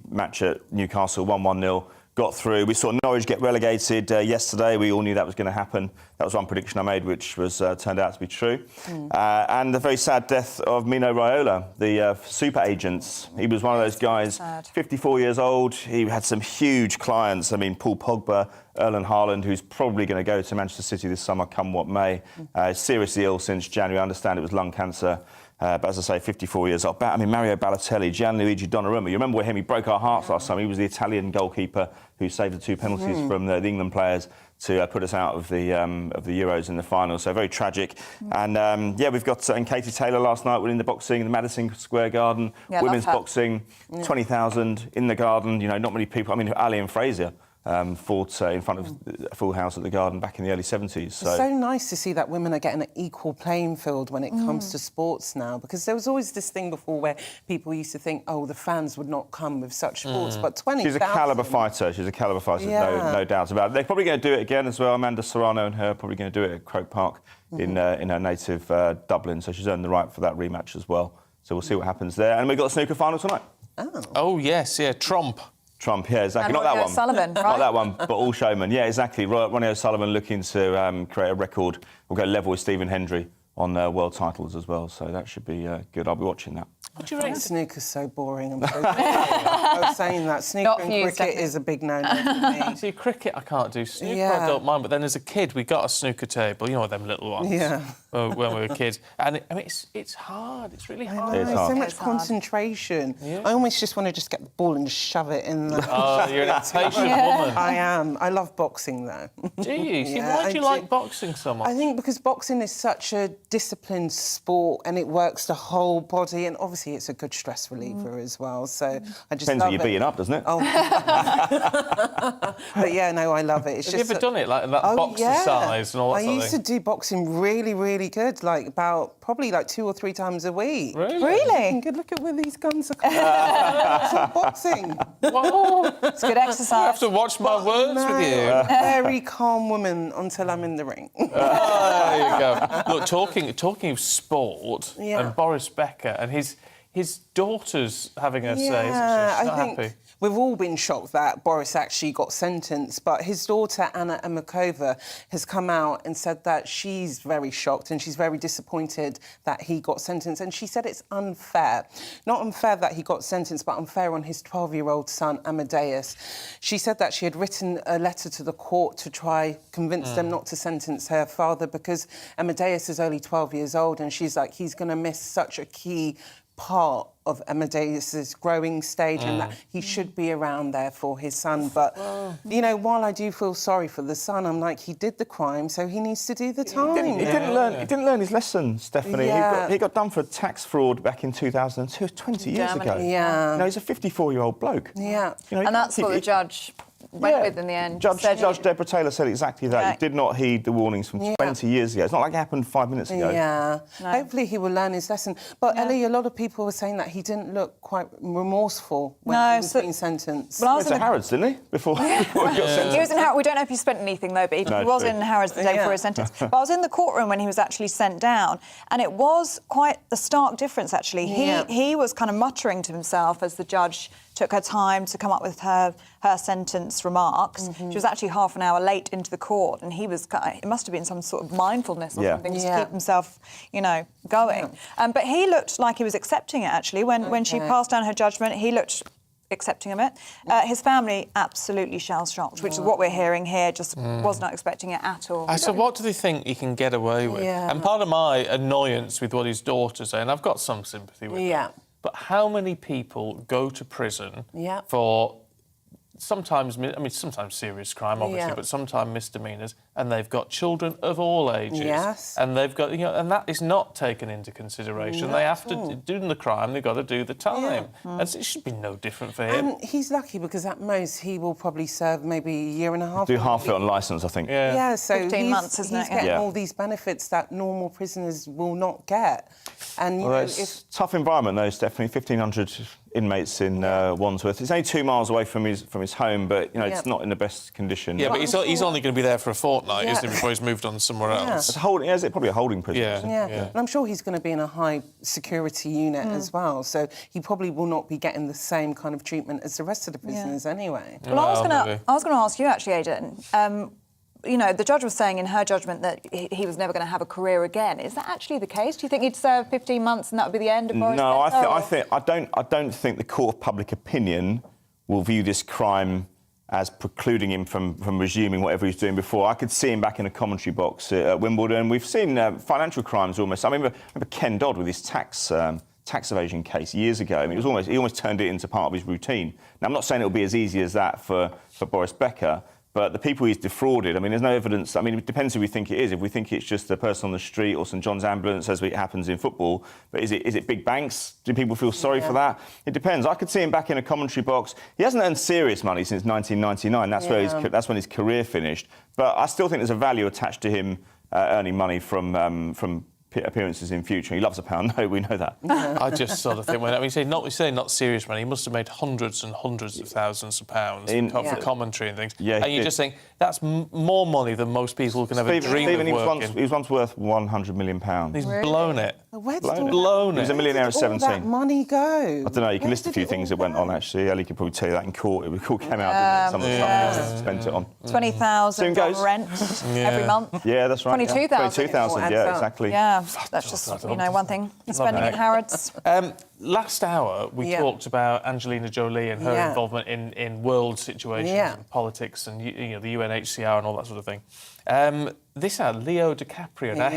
match at Newcastle, 1-1-0. Got through. We saw Norwich get relegated yesterday. We all knew that was going to happen. That was one prediction I made, which was turned out to be true. And the very sad death of Mino Raiola, the super agents. He was one of those guys, 54 years old. He had some huge clients. I mean, Paul Pogba, Erling Haaland, who's probably going to go to Manchester City this summer, come what may. Seriously ill since January. I understand it was lung cancer. But as I say, 54 years old. I mean, Mario Balotelli, Gianluigi Donnarumma. You remember him? He broke our hearts last time. He was the Italian goalkeeper who saved the two penalties from the England players to put us out of the Euros in the final. So very tragic. And we've got and Katie Taylor last night winning the boxing in the Madison Square Garden. Yeah, women's boxing, 20,000 in the Garden. You know, not many people. I mean, Ali and Fraser fought in front of a full house at the Garden back in the early 70s. So. It's so nice to see that women are getting an equal playing field when it comes to sports now, because there was always this thing before where people used to think, oh, the fans would not come with such sports, but 20,000... She's a calibre fighter. No doubt about it. They're probably going to do it again as well. Amanda Serrano and her are probably going to do it at Croke Park in her native Dublin, so she's earned the right for that rematch as well. So we'll see what happens there. And we've got a snooker final tonight. Oh, yes, yeah, Trump, yeah, exactly. And Not Ronnie that one. O'Sullivan, right? Not that one, but all showman. Yeah, exactly. Ronnie O'Sullivan looking to create a record. We'll go level with Stephen Hendry on world titles as well, so that should be good. I'll be watching that. what do you rate? Snooker's so boring. I'm so I was saying that. Snooker and cricket is a big no-no for me. See, cricket I can't do. Snooker I don't mind, but then as a kid we got a snooker table, you know, them little ones. Yeah. When we were kids. And I mean, it's hard. It's really hard. It's hard. So much concentration. Yeah. I almost just want to just get the ball and just shove it in the... Oh, you're an impatient woman. I am. I love boxing, though. Do you? See, Yeah, why do you I like boxing so much? I think because boxing is such a disciplined sport and it works the whole body, and obviously it's a good stress reliever as well. So I just Depends love who you're beating up, doesn't it? Oh. But yeah, no, I love it. It's Have you just ever done it, like that boxer size and all that I sort of used to do boxing really, really good, like about probably like 2 or 3 times a week. Really? Good. Look at where these guns are coming. It's not boxing. Whoa. It's good exercise. I have to watch my words with you. Very calm woman until I'm in the ring. There you go. Look, talking of sport, Yeah. and Boris Becker and his daughter's having a say, isn't she? Yeah, She's not I think happy. we've all been shocked that Boris actually got sentenced, but his daughter, Anna Ermakova, has come out and said that she's very shocked and she's very disappointed that he got sentenced. And she said it's unfair. Not unfair that he got sentenced, but unfair on his 12-year-old son, Amadeus. She said that she had written a letter to the court to try convince them not to sentence her father because Amadeus is only 12 years old, and she's like, he's going to miss such a key part of Amadeus's growing stage and that he should be around there for his son. But, you know, while I do feel sorry for the son, I'm like, he did the crime, so he needs to do the time. He didn't learn his lesson, Stephanie. Yeah. He got done for tax fraud back in 2002, 20 years ago. Yeah. No, he's a 54-year-old bloke. Yeah. You know, And that's what the judge went with in the end. Judge Deborah Taylor said exactly that. He did not heed the warnings from 20 years ago. It's not like it happened 5 minutes ago. Yeah. No. Hopefully he will learn his lesson. But, Ellie, a lot of people were saying that he didn't look quite remorseful when he was being sentenced. Well, he went to Harrods, didn't he? Before he got sentenced. He was in Harrods. We don't know if he spent anything, though, but he was in Harrods the day before his sentence. But I was in the courtroom when he was actually sent down, and it was quite a stark difference, actually. He was kind of muttering to himself as the judge took her time to come up with her sentence remarks. She was actually half an hour late into the court, and he was... It must have been some sort of mindfulness or something just to keep himself, you know, going. But he looked like he was accepting it, actually. When she passed down her judgment, he looked accepting of it. His family absolutely shell-shocked, which is what we're hearing here, just was not expecting it at all. So what do they think he can get away with? And part of my annoyance with what his daughters say, and I've got some sympathy with them, but how many people go to prison for sometimes serious crime, obviously, but sometimes misdemeanours, and they've got children of all ages, and they've got, you know, and that is not taken into consideration. They have to do the crime; they've got to do the time, and so it should be no different for him. And he's lucky because at most he will probably serve maybe a year and a half. Do half it on licence, I think. Yeah, so 15 months, isn't it? He's getting all these benefits that normal prisoners will not get. And you know, it's a tough environment, though, Stephanie. 1,500 inmates in Wandsworth. It's only 2 miles away from his home, but you know it's not in the best condition. Yeah, but he's only going to be there for a fortnight, isn't he, before he's moved on somewhere else? It's probably a holding prison. And I'm sure he's going to be in a high security unit as well, so he probably will not be getting the same kind of treatment as the rest of the prisoners anyway. Well, I was going to ask you actually, Aidan. You know, the judge was saying in her judgment that he was never going to have a career again. Is that actually the case? Do you think he'd serve 15 months and that would be the end of Boris Becker? I don't think the court of public opinion will view this crime as precluding him from resuming whatever he was doing before. I could see him back in a commentary box at Wimbledon. We've seen financial crimes almost. I remember Ken Dodd with his tax evasion case years ago. I mean, he almost turned it into part of his routine. Now, I'm not saying it'll be as easy as that for Boris Becker, but the people he's defrauded, I mean, there's no evidence. I mean, it depends who we think it is. If we think it's just a person on the street or St John's ambulance, as it happens in football, but is it big banks? Do people feel sorry for that? It depends. I could see him back in a commentary box. He hasn't earned serious money since 1999. That's when his career finished. But I still think there's a value attached to him earning money from appearances in future. He loves a pound note, we know that. I just sort of think, he's saying not serious money, he must have made hundreds and hundreds of thousands of pounds for commentary and things. Yeah, and you just think, that's more money than most people can ever dream of working. He was once worth £100 million. He's blown it. Where blown it. He was a millionaire at 17. Where did all that money go? I don't know, you can list a few things that went on, actually. Ellie could probably tell you that in court. It all came out, didn't it? Some of the stuff he spent it on. 20,000 on rent every month. Yeah, that's right. 22,000. 22,000, yeah, exactly. Yeah, that's just, one thing. Spending in Harrods. Last hour, we talked about Angelina Jolie and her involvement in world situations and politics and the UNHCR and all that sort of thing. This Leo DiCaprio. Now,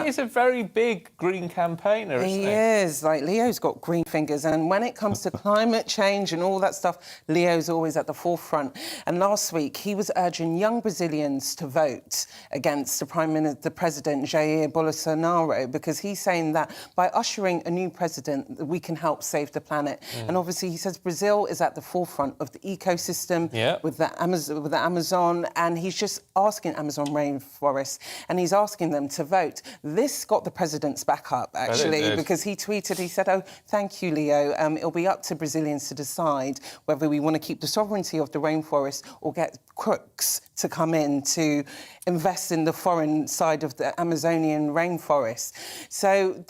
he is a very big green campaigner, isn't he? He is. Like, Leo's got green fingers, and when it comes to climate change and all that stuff, Leo's always at the forefront. And last week, he was urging young Brazilians to vote against the President, Jair Bolsonaro, because he's saying that by ushering a new president, we can help save the planet. And obviously, he says Brazil is at the forefront of the ecosystem with the Amazon, and he's just asking Amazon rainforest, and he's asking them to vote. This got the president's back up, actually, because he tweeted, he said, "Oh, thank you, Leo. It'll be up to Brazilians to decide whether we want to keep the sovereignty of the rainforest or get crooks to come in to invest in the foreign side of the Amazonian rainforest." So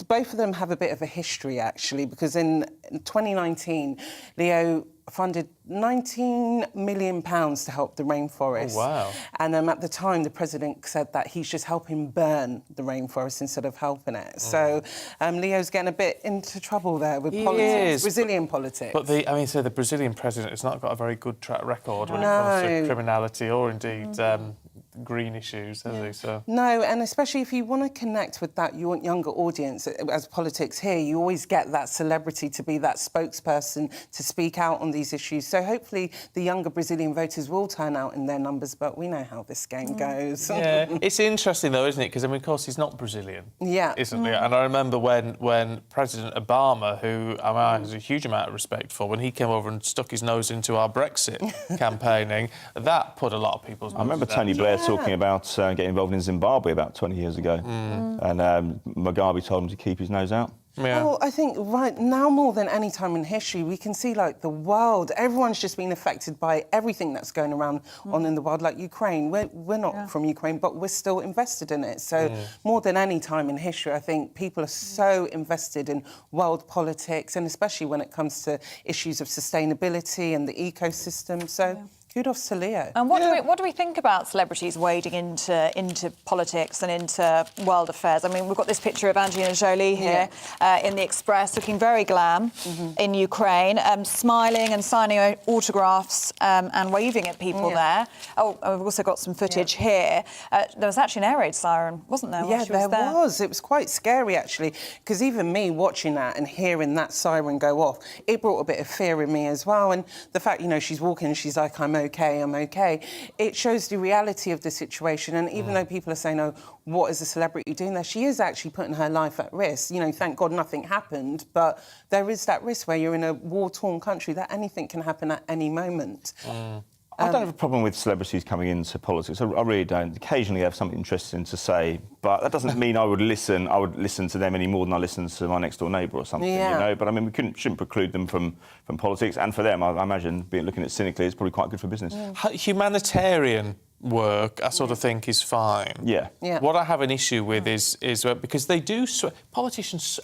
both of them have a bit of a history, actually, because in 2019, Leo funded £19 million to help the rainforest. Oh, wow. And at the time, the president said that he's just helping burn the rainforest instead of helping it. So Leo's getting a bit into trouble there with politics, Brazilian politics. But the Brazilian president has not got a very good track record when it comes to criminality or indeed green issues, has he? So No, and especially if you want to connect with that younger audience, as politics here, you always get that celebrity to be that spokesperson to speak out on these issues. So hopefully the younger Brazilian voters will turn out in their numbers, but we know how this game goes. yeah, it's interesting though, isn't it? Because I mean, of course, he's not Brazilian, isn't he? And I remember when President Obama, who I have a huge amount of respect for, when he came over and stuck his nose into our Brexit campaigning, that put a lot of people's. I remember Tony Blair talking about getting involved in Zimbabwe about 20 years ago, and Mugabe told him to keep his nose out. Yeah. Well, I think right now more than any time in history, we can see like the world. Everyone's just been affected by everything that's going around on in the world, like Ukraine. We're not from Ukraine, but we're still invested in it. So more than any time in history, I think people are so invested in world politics, and especially when it comes to issues of sustainability and the ecosystem. So. Kudos to Leo. And what do we think about celebrities wading into politics and into world affairs? I mean, we've got this picture of Angelina Jolie here in the Express, looking very glam in Ukraine, smiling and signing autographs and waving at people there. Oh, we've also got some footage here. There was actually an air raid siren, wasn't there? Yeah, there was. It was quite scary, actually, because even me watching that and hearing that siren go off, it brought a bit of fear in me as well. And the fact, she's walking and she's like, I'm okay. It shows the reality of the situation. And even though people are saying, oh, what is a celebrity doing there? She is actually putting her life at risk. Thank God nothing happened. But there is that risk where you're in a war-torn country that anything can happen at any moment. I don't have a problem with celebrities coming into politics. I really don't. Occasionally I have something interesting to say, but that doesn't mean I would listen to them any more than I listen to my next-door neighbour or something, But, I mean, we shouldn't preclude them from politics. And for them, I imagine, looking at it cynically, it's probably quite good for business. Humanitarian work, I sort of think, is fine. Yeah. What I have an issue with is because they do... politicians,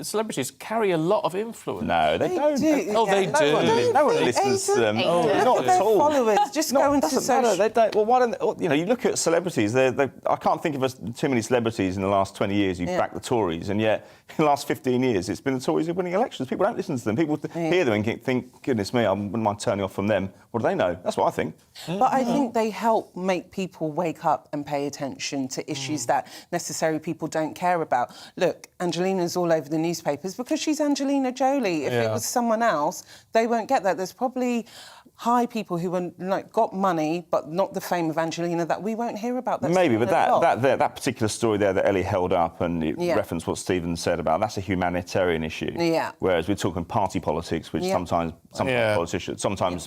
celebrities carry a lot of influence. No, they don't. They do. No one listens to them. Not at all. Followers, just go into social... They don't. Well, why don't you look at celebrities. I can't think of too many celebrities in the last 20 years who backed the Tories, and yet in the last 15 years it's been the Tories who are winning elections. People don't listen to them. People hear them and think, goodness me, I wouldn't mind turning off from them. What do they know? That's what I think. But I think they help make people wake up and pay attention to issues that necessarily people don't care about. Look, Angelina's all over the newspapers because she's Angelina Jolie. If it was someone else, they won't get that. There's probably high people who are, got money but not the fame of Angelina that we won't hear about. Maybe, but that particular story there that Ellie held up and it referenced what Stephen said about, that's a humanitarian issue. Yeah. Whereas we're talking party politics, which sometimes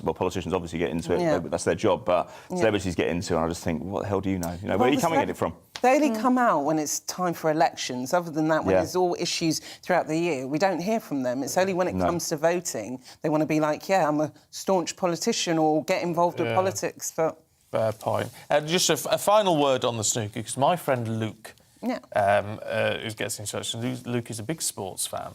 politicians obviously get into it, but that's their job, but celebrities get into it, and I just think, what the hell do you know? Where are you coming at it from? They only come out when it's time for elections. Other than that, when there's all issues throughout the year, we don't hear from them. It's only when it comes to voting, they want to be like, I'm a staunch politician or get involved with politics. But fair point. Just a final word on the snooker, because my friend Luke who gets in touch, and Luke is a big sports fan.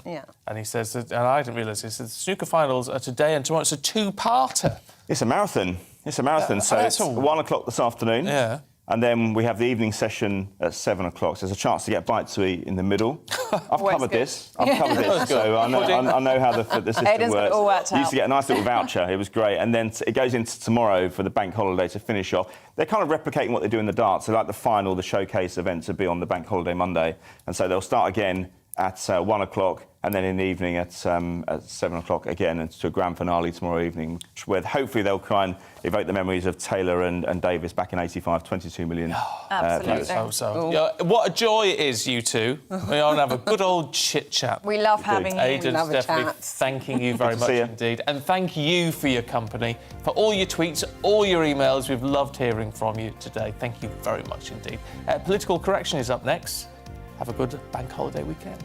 And he says that, and I didn't realise this, the snooker finals are today and tomorrow. It's a two-parter. It's a marathon. So it's 1 o'clock this afternoon. Yeah. And then we have the evening session at 7 o'clock. So there's a chance to get bite to eat in the middle. I've covered this, so I know how the system works. You used to get a nice little voucher. It was great. And then it goes into tomorrow for the bank holiday to finish off. They're kind of replicating what they do in the darts. So like the final, the showcase events will be on the bank holiday Monday. And so they'll start again at 1 o'clock, and then in the evening at 7 o'clock again, and to a grand finale tomorrow evening, where hopefully they'll try and evoke the memories of Taylor and Davis back in '85, 22 million. Absolutely. What a joy it is, you two. We all have a good old chit-chat. We love having you. Aidan, Stephanie, thanking you very much indeed. And thank you for your company, for all your tweets, all your emails. We've loved hearing from you today. Thank you very much indeed. Political Correction is up next. Have a good bank holiday weekend.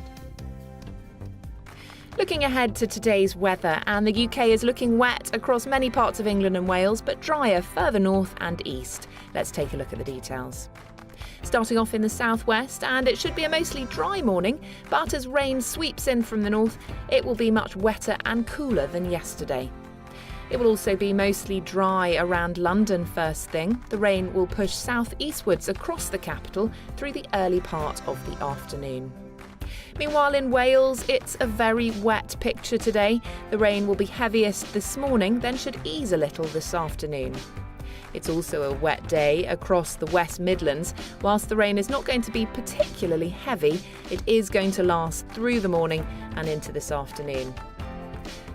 Looking ahead to today's weather, and the UK is looking wet across many parts of England and Wales, but drier further north and east. Let's take a look at the details. Starting off in the southwest, and it should be a mostly dry morning, but as rain sweeps in from the north, it will be much wetter and cooler than yesterday. It will also be mostly dry around London first thing. The rain will push southeastwards across the capital through the early part of the afternoon. Meanwhile, in Wales, it's a very wet picture today. The rain will be heaviest this morning, then should ease a little this afternoon. It's also a wet day across the West Midlands. Whilst the rain is not going to be particularly heavy, it is going to last through the morning and into this afternoon.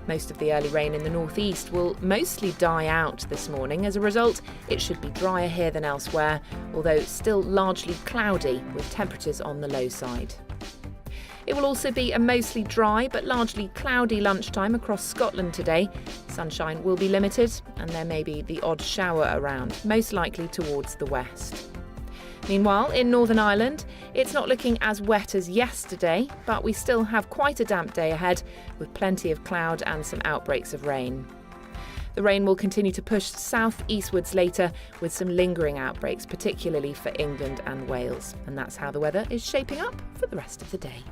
Most of the early rain in the northeast will mostly die out this morning. As a result, it should be drier here than elsewhere, although still largely cloudy with temperatures on the low side. It will also be a mostly dry but largely cloudy lunchtime across Scotland today. Sunshine will be limited and there may be the odd shower around, most likely towards the west. Meanwhile, in Northern Ireland, it's not looking as wet as yesterday, but we still have quite a damp day ahead with plenty of cloud and some outbreaks of rain. The rain will continue to push south-eastwards later with some lingering outbreaks, particularly for England and Wales. And that's how the weather is shaping up for the rest of the day.